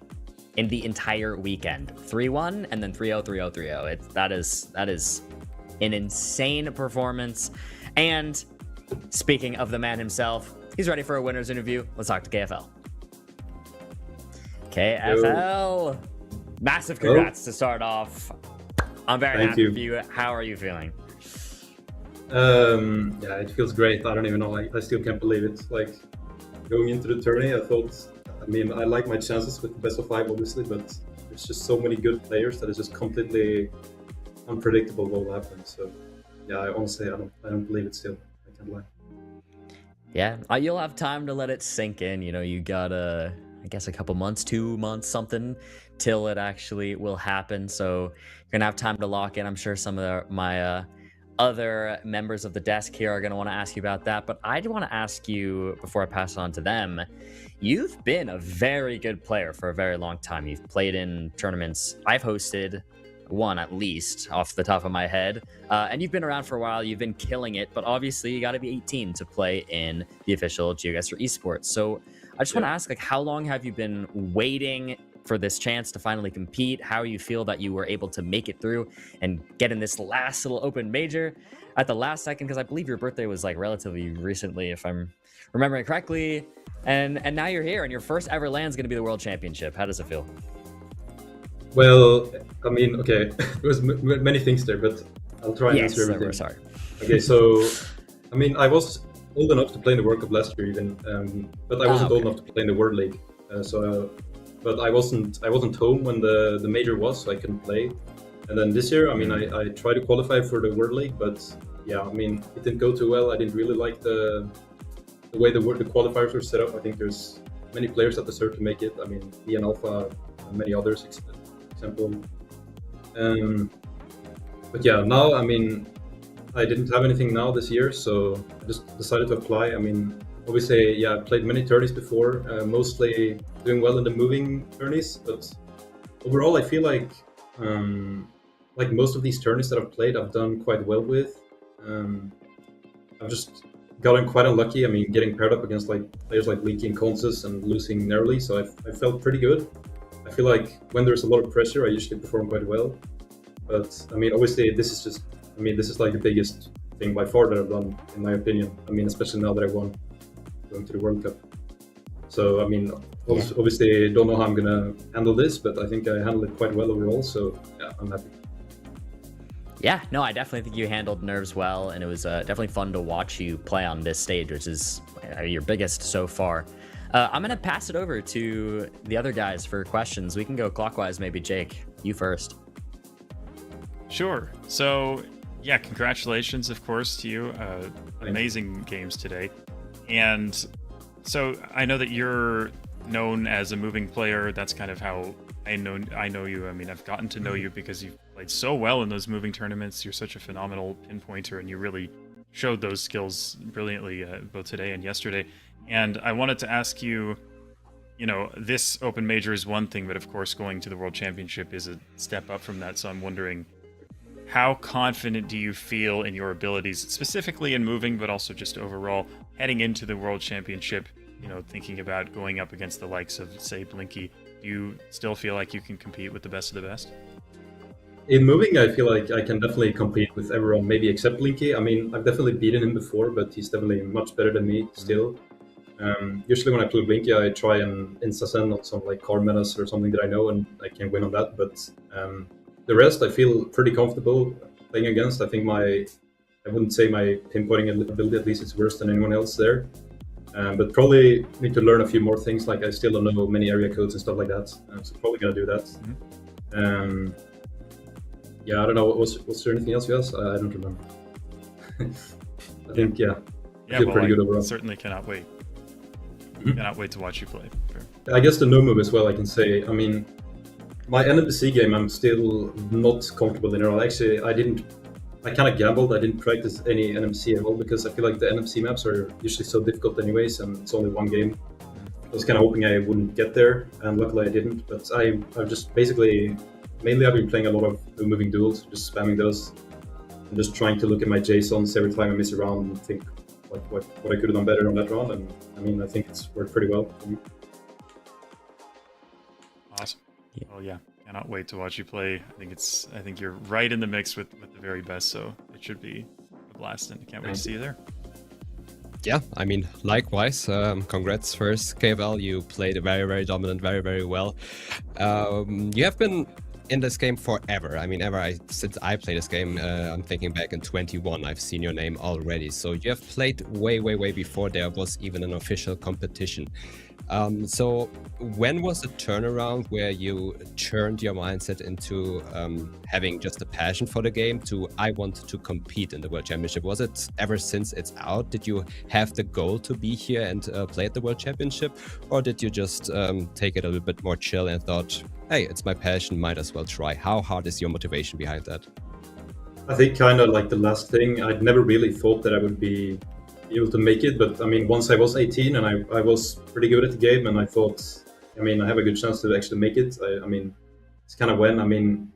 Speaker 12: in the entire weekend. 3-1 and then 3-0, 3-0, 3-0. That is an insane performance. And speaking of the man himself, he's ready for a winner's interview. Let's talk to KFL. KFL! Massive congrats to start off. I'm very happy for you. How are you feeling?
Speaker 13: It feels great. I don't even know. I still can't believe it. Like, going into the tourney, I like my chances with the best of 5, obviously, but there's just so many good players that it's just completely unpredictable what will happen. So, I honestly, I don't believe it still. I can't lie.
Speaker 12: Yeah, you'll have time to let it sink in. You got I guess a couple months, 2 months, something, till it actually will happen. So you're gonna have time to lock in. I'm sure some of my other members of the desk here are gonna want to ask you about that. But I do want to ask you, before I pass it on to them, you've been a very good player for a very long time. You've played in tournaments I've hosted, 1 at least, off the top of my head. And you've been around for a while, you've been killing it, but obviously you gotta be 18 to play in the official Geoguessr esports. So I just want to ask, how long have you been waiting for this chance to finally compete, how you feel that you were able to make it through and get in this last little open major at the last second, because I believe your birthday was like relatively recently, if I'm remembering correctly. And now you're here, and your first ever LAN is going to be the World Championship. How does it feel?
Speaker 13: Well, I mean, okay, there was many things there, but I'll try and answer everything.
Speaker 12: Sorry.
Speaker 13: Okay, so, I mean, I was old enough to play in the World Cup last year even, but I wasn't old enough to play in the World League. But I wasn't home when the major was, so I couldn't play. And then this year, I mean, I tried to qualify for the World League, but yeah, I mean, it didn't go too well. I didn't really like the way the qualifiers were set up. I think there's many players that deserve to make it. I mean, me and Alpha and many others, example. But yeah, now, I mean, I didn't have anything now this year, so I just decided to apply. I mean, obviously, yeah, I played many tourneys before, mostly doing well in the moving tourneys, but overall, I feel like most of these tourneys that I've played, I've done quite well with. I've just gotten quite unlucky. I mean, getting paired up against like players like Leaky and Consus and losing narrowly, so I felt pretty good. I feel like when there's a lot of pressure, I usually perform quite well. But I mean, obviously, this is like the biggest thing by far that I've done, in my opinion. I mean, especially now that I won going to the World Cup. So, I mean, obviously, don't know how I'm going to handle this, but I think I handled it quite well overall. So, yeah, I'm happy.
Speaker 12: Yeah, no, I definitely think you handled nerves well, and it was definitely fun to watch you play on this stage, which is your biggest so far. I'm going to pass it over to the other guys for questions. We can go clockwise, maybe. Jake, you first.
Speaker 4: Sure. So, yeah, congratulations, of course, to you. Amazing games today. And so I know that you're known as a moving player. That's kind of how I know you. I mean, I've gotten to know you because you've played so well in those moving tournaments. You're such a phenomenal pinpointer, and you really showed those skills brilliantly both today and yesterday. And I wanted to ask you, you know, this open major is one thing, but of course going to the World Championship is a step up from that. So I'm wondering, how confident do you feel in your abilities, specifically in moving, but also just overall heading into the World Championship, you know, thinking about going up against the likes of, say, Blinky? Do you still feel like you can compete with the best of the best?
Speaker 13: In moving, I feel like I can definitely compete with everyone, maybe except Blinky. I mean, I've definitely beaten him before, but he's definitely much better than me still. Usually when I play Blinky, I try and insta-send on some like car metas or something that I know, and I can win on that. But the rest, I feel pretty comfortable playing against. I think I wouldn't say my pinpointing ability, at least, is worse than anyone else there. But probably need to learn a few more things. Like I still don't know many area codes and stuff like that. So probably gonna do that. Yeah, I don't know. Was there anything else you asked? I don't remember. I think I feel pretty good overall.
Speaker 4: Certainly cannot wait. Cannot wait to watch you play. Sure.
Speaker 13: I guess the no move as well, I can say. I mean, my NMPC game, I'm still not comfortable in at all. Actually, I kind of gambled. I didn't practice any NMC at all because I feel like the NMC maps are usually so difficult anyways, and it's only one game. I was kind of hoping I wouldn't get there, and luckily I didn't. But I've just basically, mainly I've been playing a lot of moving duels, just spamming those. I'm just trying to look at my JSONs every time I miss a round and think like what I could have done better on that round. And I mean, I think it's worked pretty well for me.
Speaker 4: Awesome. Well, yeah, cannot wait to watch you play. I think you're right in the mix with the very best, so it should be a blast, and I can't wait to see you there.
Speaker 10: Yeah, I mean, likewise. Congrats first, KFL. You played very, very dominant, very, very well. You have been in this game forever. I mean, since I played this game, I'm thinking back in 21, I've seen your name already. So you have played way, way, way before there was even an official competition. So when was the turnaround where you turned your mindset into having just a passion for the game to, I want to compete in the World Championship? Was it ever since it's out? Did you have the goal to be here and play at the World Championship? Or did you just take it a little bit more chill and thought, hey, it's my passion, might as well try? How hard is your motivation behind that?
Speaker 13: I think kind of like the last thing, I'd never really thought that I would be able to make it, but I mean, once I was 18 and I was pretty good at the game, and I thought, I mean, I have a good chance to actually make it. I mean, it's kind of when, I mean,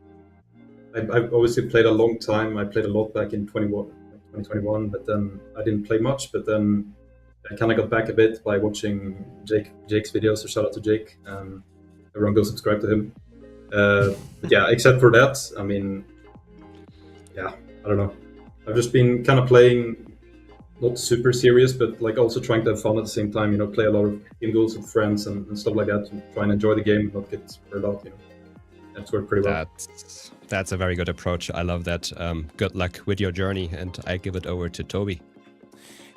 Speaker 13: I've obviously played a long time. I played a lot back in 2021, but then I didn't play much, but then I kind of got back a bit by watching Jake's videos, so shout out to Jake. everyone go subscribe to him. But yeah, except for that, I mean, yeah, I don't know. I've just been kind of playing, not super serious, but like also trying to have fun at the same time. You know, play a lot of game goals with friends and stuff like that, to try and enjoy the game and not get spread out. You know, that's worked pretty well.
Speaker 10: That's a very good approach. I love that. Good luck with your journey, and I give it over to Toby.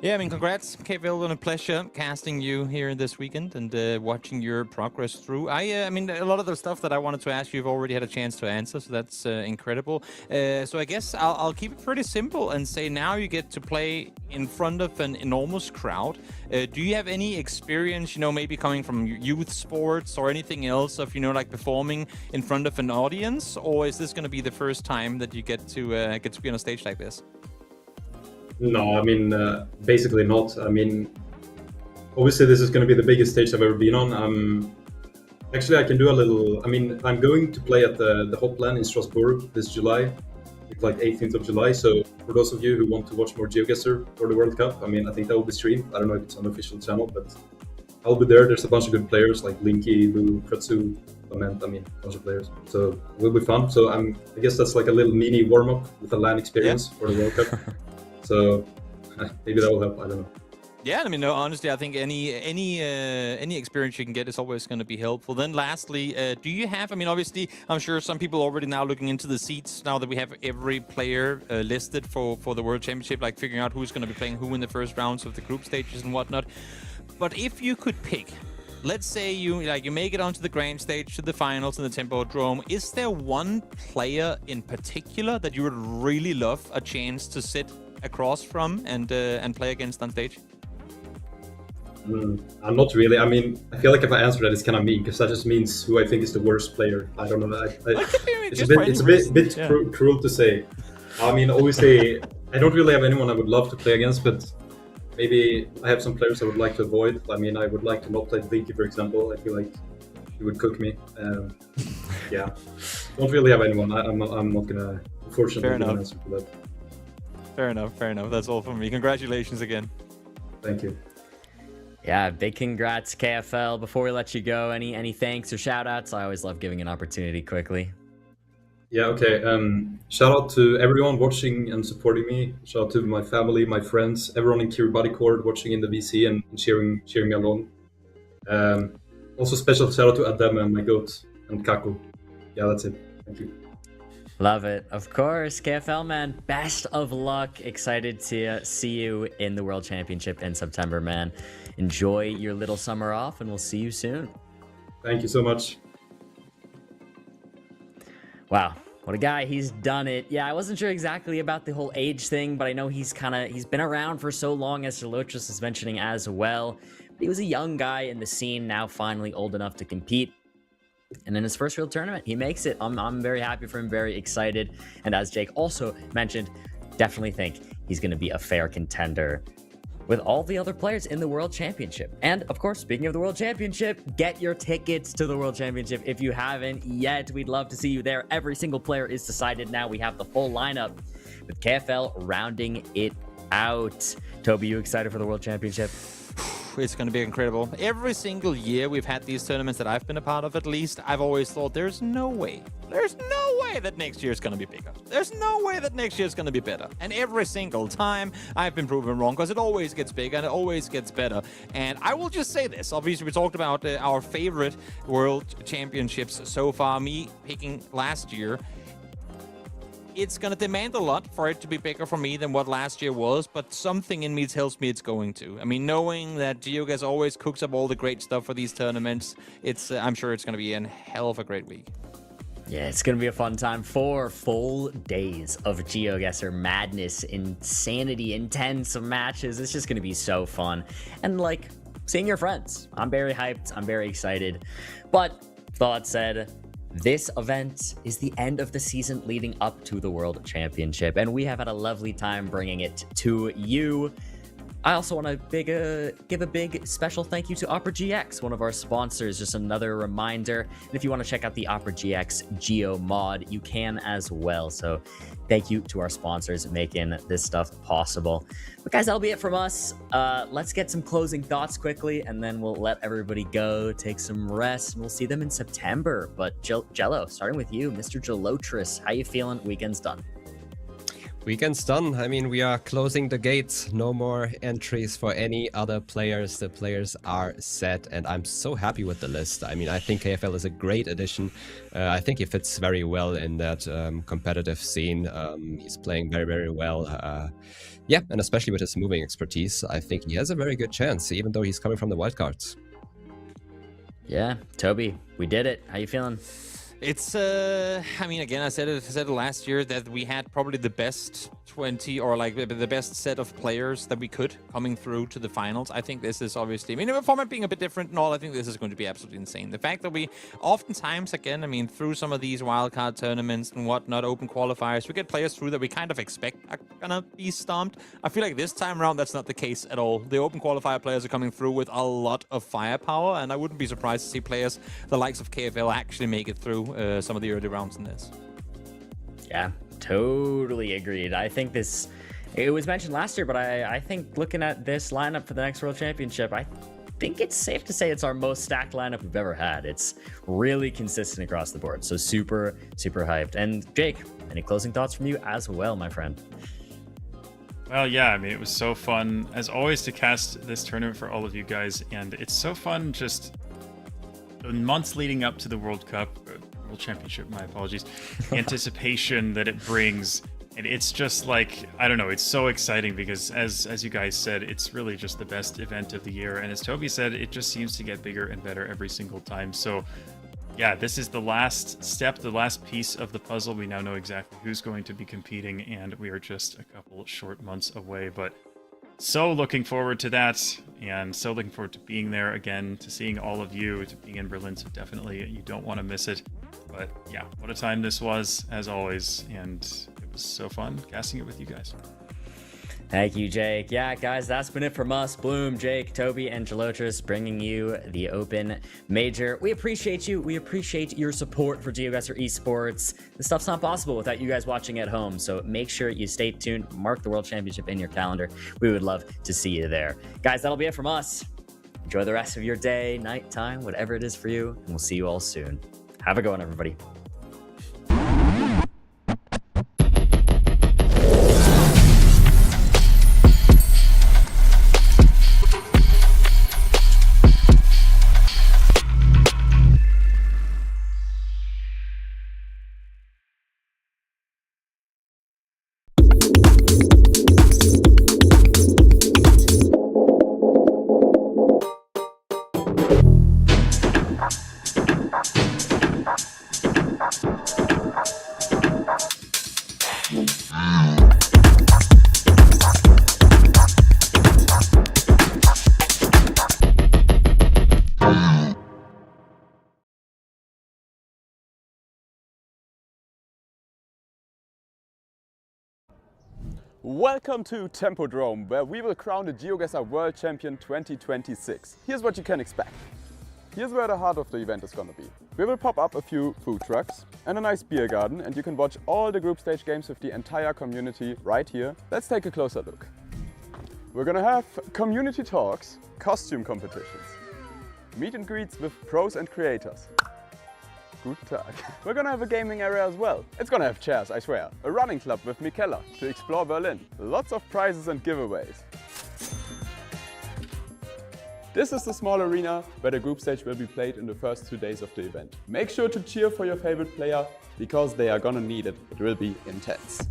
Speaker 8: Yeah, I mean, congrats, KVL. Been a pleasure casting you here this weekend and watching your progress through. I mean, a lot of the stuff that I wanted to ask you, you've already had a chance to answer, so that's incredible. So I guess I'll keep it pretty simple and say now you get to play in front of an enormous crowd. Do you have any experience, you know, maybe coming from youth sports or anything else of, you know, like performing in front of an audience, or is this going to be the first time that you get to be on a stage like this?
Speaker 13: No, I mean, basically not. I mean, obviously this is going to be the biggest stage I've ever been on. Actually, I can do a little, I mean, I'm going to play at the Hotland in Strasbourg this July. It's like 18th of July. So for those of you who want to watch more Geoguessr for the World Cup, I mean, I think that will be streamed. I don't know if it's on the official channel, but I'll be there. There's a bunch of good players like Linky, Lou, Kratzu, Lament, I mean, a bunch of players. So it will be fun. So I guess that's like a little mini warm-up with a LAN experience for the World Cup. So maybe that will help. I don't know.
Speaker 8: Yeah, I mean, no, honestly, I think any experience you can get is always going to be helpful. Then lastly, do you have, I mean, obviously, I'm sure some people are already now looking into the seats now that we have every player listed for the World Championship, like figuring out who's going to be playing who in the first rounds of the group stages and whatnot. But if you could pick, let's say you make it onto the grand stage, to the finals in the Tempodrome, is there one player in particular that you would really love a chance to sit across from and play against on stage?
Speaker 13: I'm not really. I mean, I feel like if I answer that, it's kind of mean, because that just means who I think is the worst player. I don't know. It's a bit cruel to say. I mean, obviously, I don't really have anyone I would love to play against, but maybe I have some players I would like to avoid. I mean, I would like to not play Linky, for example. I feel like he would cook me. Yeah, don't really have anyone. I'm not gonna, unfortunately, give an answer to that.
Speaker 8: Fair enough. That's all from me. Congratulations again.
Speaker 13: Thank you.
Speaker 12: Yeah, big congrats, KFL. Before we let you go, any thanks or shout outs? I always love giving an opportunity quickly.
Speaker 13: Yeah, okay. Shout out to everyone watching and supporting me. Shout out to my family, my friends, everyone in Kiribati Court watching in the VC and cheering me along. Also special shout out to Adem and my goat and Kaku. Yeah, that's it. Thank you.
Speaker 12: Love it. Of course, KFL, man. Best of luck. Excited to see you in the World Championship in September, man. Enjoy your little summer off, and we'll see you soon.
Speaker 13: Thank you so much.
Speaker 12: Wow. What a guy. He's done it. Yeah, I wasn't sure exactly about the whole age thing, but I know he's been around for so long, as Delotris is mentioning as well. But he was a young guy in the scene, now finally old enough to compete. And in his first real tournament, he makes it. I'm very happy for him, very excited. And as Jake also mentioned, definitely think he's going to be a fair contender with all the other players in the World Championship. And of course, speaking of the World Championship, get your tickets to the World Championship if you haven't yet. We'd love to see you there. Every single player is decided now. We have the full lineup with KFL rounding it out. Toby, you excited for the World Championship?
Speaker 8: It's going to be incredible. Every single year we've had these tournaments that I've been a part of, at least, I've always thought there's no way that next year is going to be bigger. There's no way that next year is going to be better. And every single time I've been proven wrong, because it always gets bigger and it always gets better. And I will just say this. Obviously, we talked about our favorite World Championships so far. Me picking last year. It's going to demand a lot for it to be bigger for me than what last year was, but something in me tells me it's going to. I mean, knowing that Geoguessr always cooks up all the great stuff for these tournaments, I'm sure it's going to be a hell of a great week.
Speaker 12: Yeah, it's going to be a fun time. 4 full days of Geoguessr madness, insanity, intense matches. It's just going to be so fun. And, like, seeing your friends. I'm very hyped. I'm very excited. But, with all that said, this event is the end of the season leading up to the World Championship, and we have had a lovely time bringing it to you. I also want to give a big special thank you to Opera GX, one of our sponsors. Just another reminder. And if you want to check out the Opera GX Geo mod, you can as well. So thank you to our sponsors making this stuff possible. But guys, that'll be it from us. Let's get some closing thoughts quickly, and then we'll let everybody go, take some rest, and we'll see them in September. But Jello, starting with you, Mr. Gelotris, how you feeling? Weekend's done.
Speaker 10: Weekend's done. I mean, we are closing the gates. No more entries for any other players. The players are set, and I'm so happy with the list. I mean, I think KFL is a great addition. I think he fits very well in that competitive scene. He's playing very, very well. Yeah, and especially with his moving expertise, I think he has a very good chance, even though he's coming from the wildcards.
Speaker 12: Yeah, Toby, we did it. How you feeling?
Speaker 8: It's, I mean, again, I said it last year that we had probably the best 20 or like the best set of players that we could coming through to the finals. I think this is obviously, I mean, the format being a bit different and all, I think this is going to be absolutely insane. The fact that we oftentimes, again, I mean, through some of these wildcard tournaments and whatnot, open qualifiers, we get players through that we kind of expect are gonna be stomped. I feel like this time around, that's not the case at all. The open qualifier players are coming through with a lot of firepower, and I wouldn't be surprised to see players the likes of KFL actually make it through some of the early rounds in this.
Speaker 12: Yeah, totally agreed. I think it was mentioned last year, but I think looking at this lineup for the next World Championship, I think it's safe to say it's our most stacked lineup we've ever had. It's really consistent across the board. So super, super hyped. And Jake, any closing thoughts from you as well, my friend?
Speaker 4: Well, yeah, I mean, it was so fun, as always, to cast this tournament for all of you guys. And it's so fun just the months leading up to the World Championship, my apologies, anticipation that it brings. And it's just like, I don't know, it's so exciting because as you guys said, it's really just the best event of the year. And as Toby said, it just seems to get bigger and better every single time. So yeah, this is the last step, the last piece of the puzzle. We now know exactly who's going to be competing, and we are just a couple short months away. But so looking forward to that, and so looking forward to being there again, to seeing all of you, to being in Berlin. So definitely, you don't want to miss it. But yeah, what a time this was, as always, and it was so fun casting it with you guys.
Speaker 12: Thank you, Jake. Yeah, guys, that's been it from us. Bloom, Jake, Toby, and Gelotris bringing you the Open Major. We appreciate you. We appreciate your support for Geoguessr Esports. This stuff's not possible without you guys watching at home, so make sure you stay tuned. Mark the World Championship in your calendar. We would love to see you there. Guys, that'll be it from us. Enjoy the rest of your day, nighttime, whatever it is for you, and we'll see you all soon. Have a good one, everybody.
Speaker 25: Welcome to Tempodrome, where we will crown the Geoguessr World Champion 2026. Here's what you can expect. Here's where the heart of the event is gonna be. We will pop up a few food trucks and a nice beer garden, and you can watch all the group stage games with the entire community right here. Let's take a closer look. We're gonna have community talks, costume competitions, meet and greets with pros and creators. Guten Tag. We're gonna have a gaming area as well. It's gonna have chairs, I swear. A running club with Mikella to explore Berlin. Lots of prizes and giveaways. This is the small arena where the group stage will be played in the first 2 days of the event. Make sure to cheer for your favorite player because they are gonna need it. It will be intense.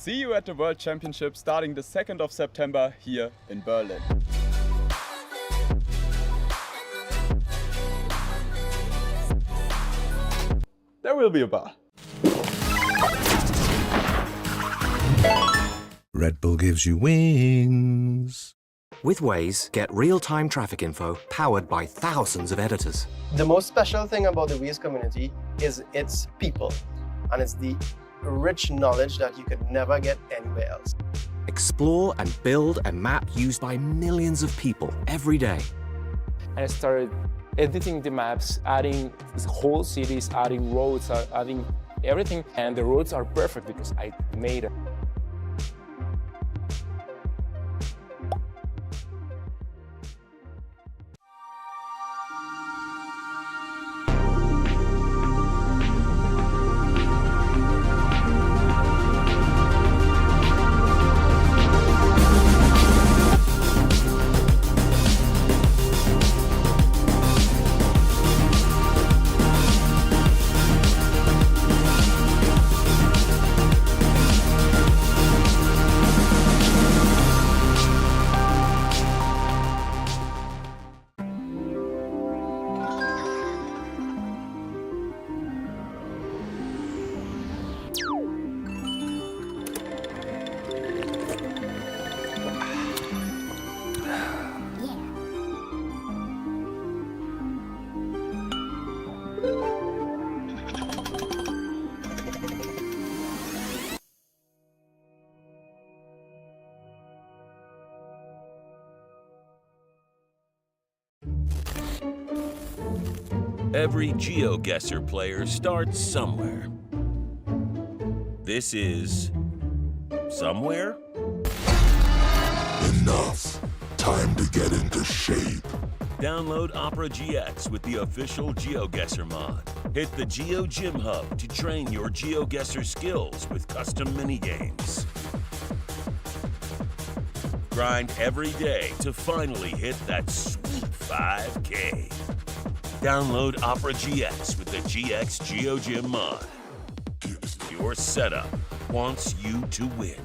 Speaker 25: See you at the World Championship starting the 2nd of September here in Berlin. There will be a bar.
Speaker 21: Red Bull gives you wings. With Waze, get real-time traffic info powered by thousands of editors.
Speaker 22: The most special thing about the Waze community is its people, and it's the rich knowledge that you could never get anywhere else.
Speaker 21: Explore and build a map used by millions of people every day.
Speaker 23: And I started editing the maps, adding whole cities, adding roads, adding everything. And the roads are perfect because I made it.
Speaker 24: Every Geoguessr player starts somewhere. This is somewhere?
Speaker 20: Enough. Time to get into shape.
Speaker 24: Download Opera GX with the official Geoguessr mod. Hit the Geo Gym Hub to train your Geoguessr skills with custom minigames. Grind every day to finally hit that sweet 5K. Download Opera GX with the GX Geo Gym mod. Your setup wants you to win.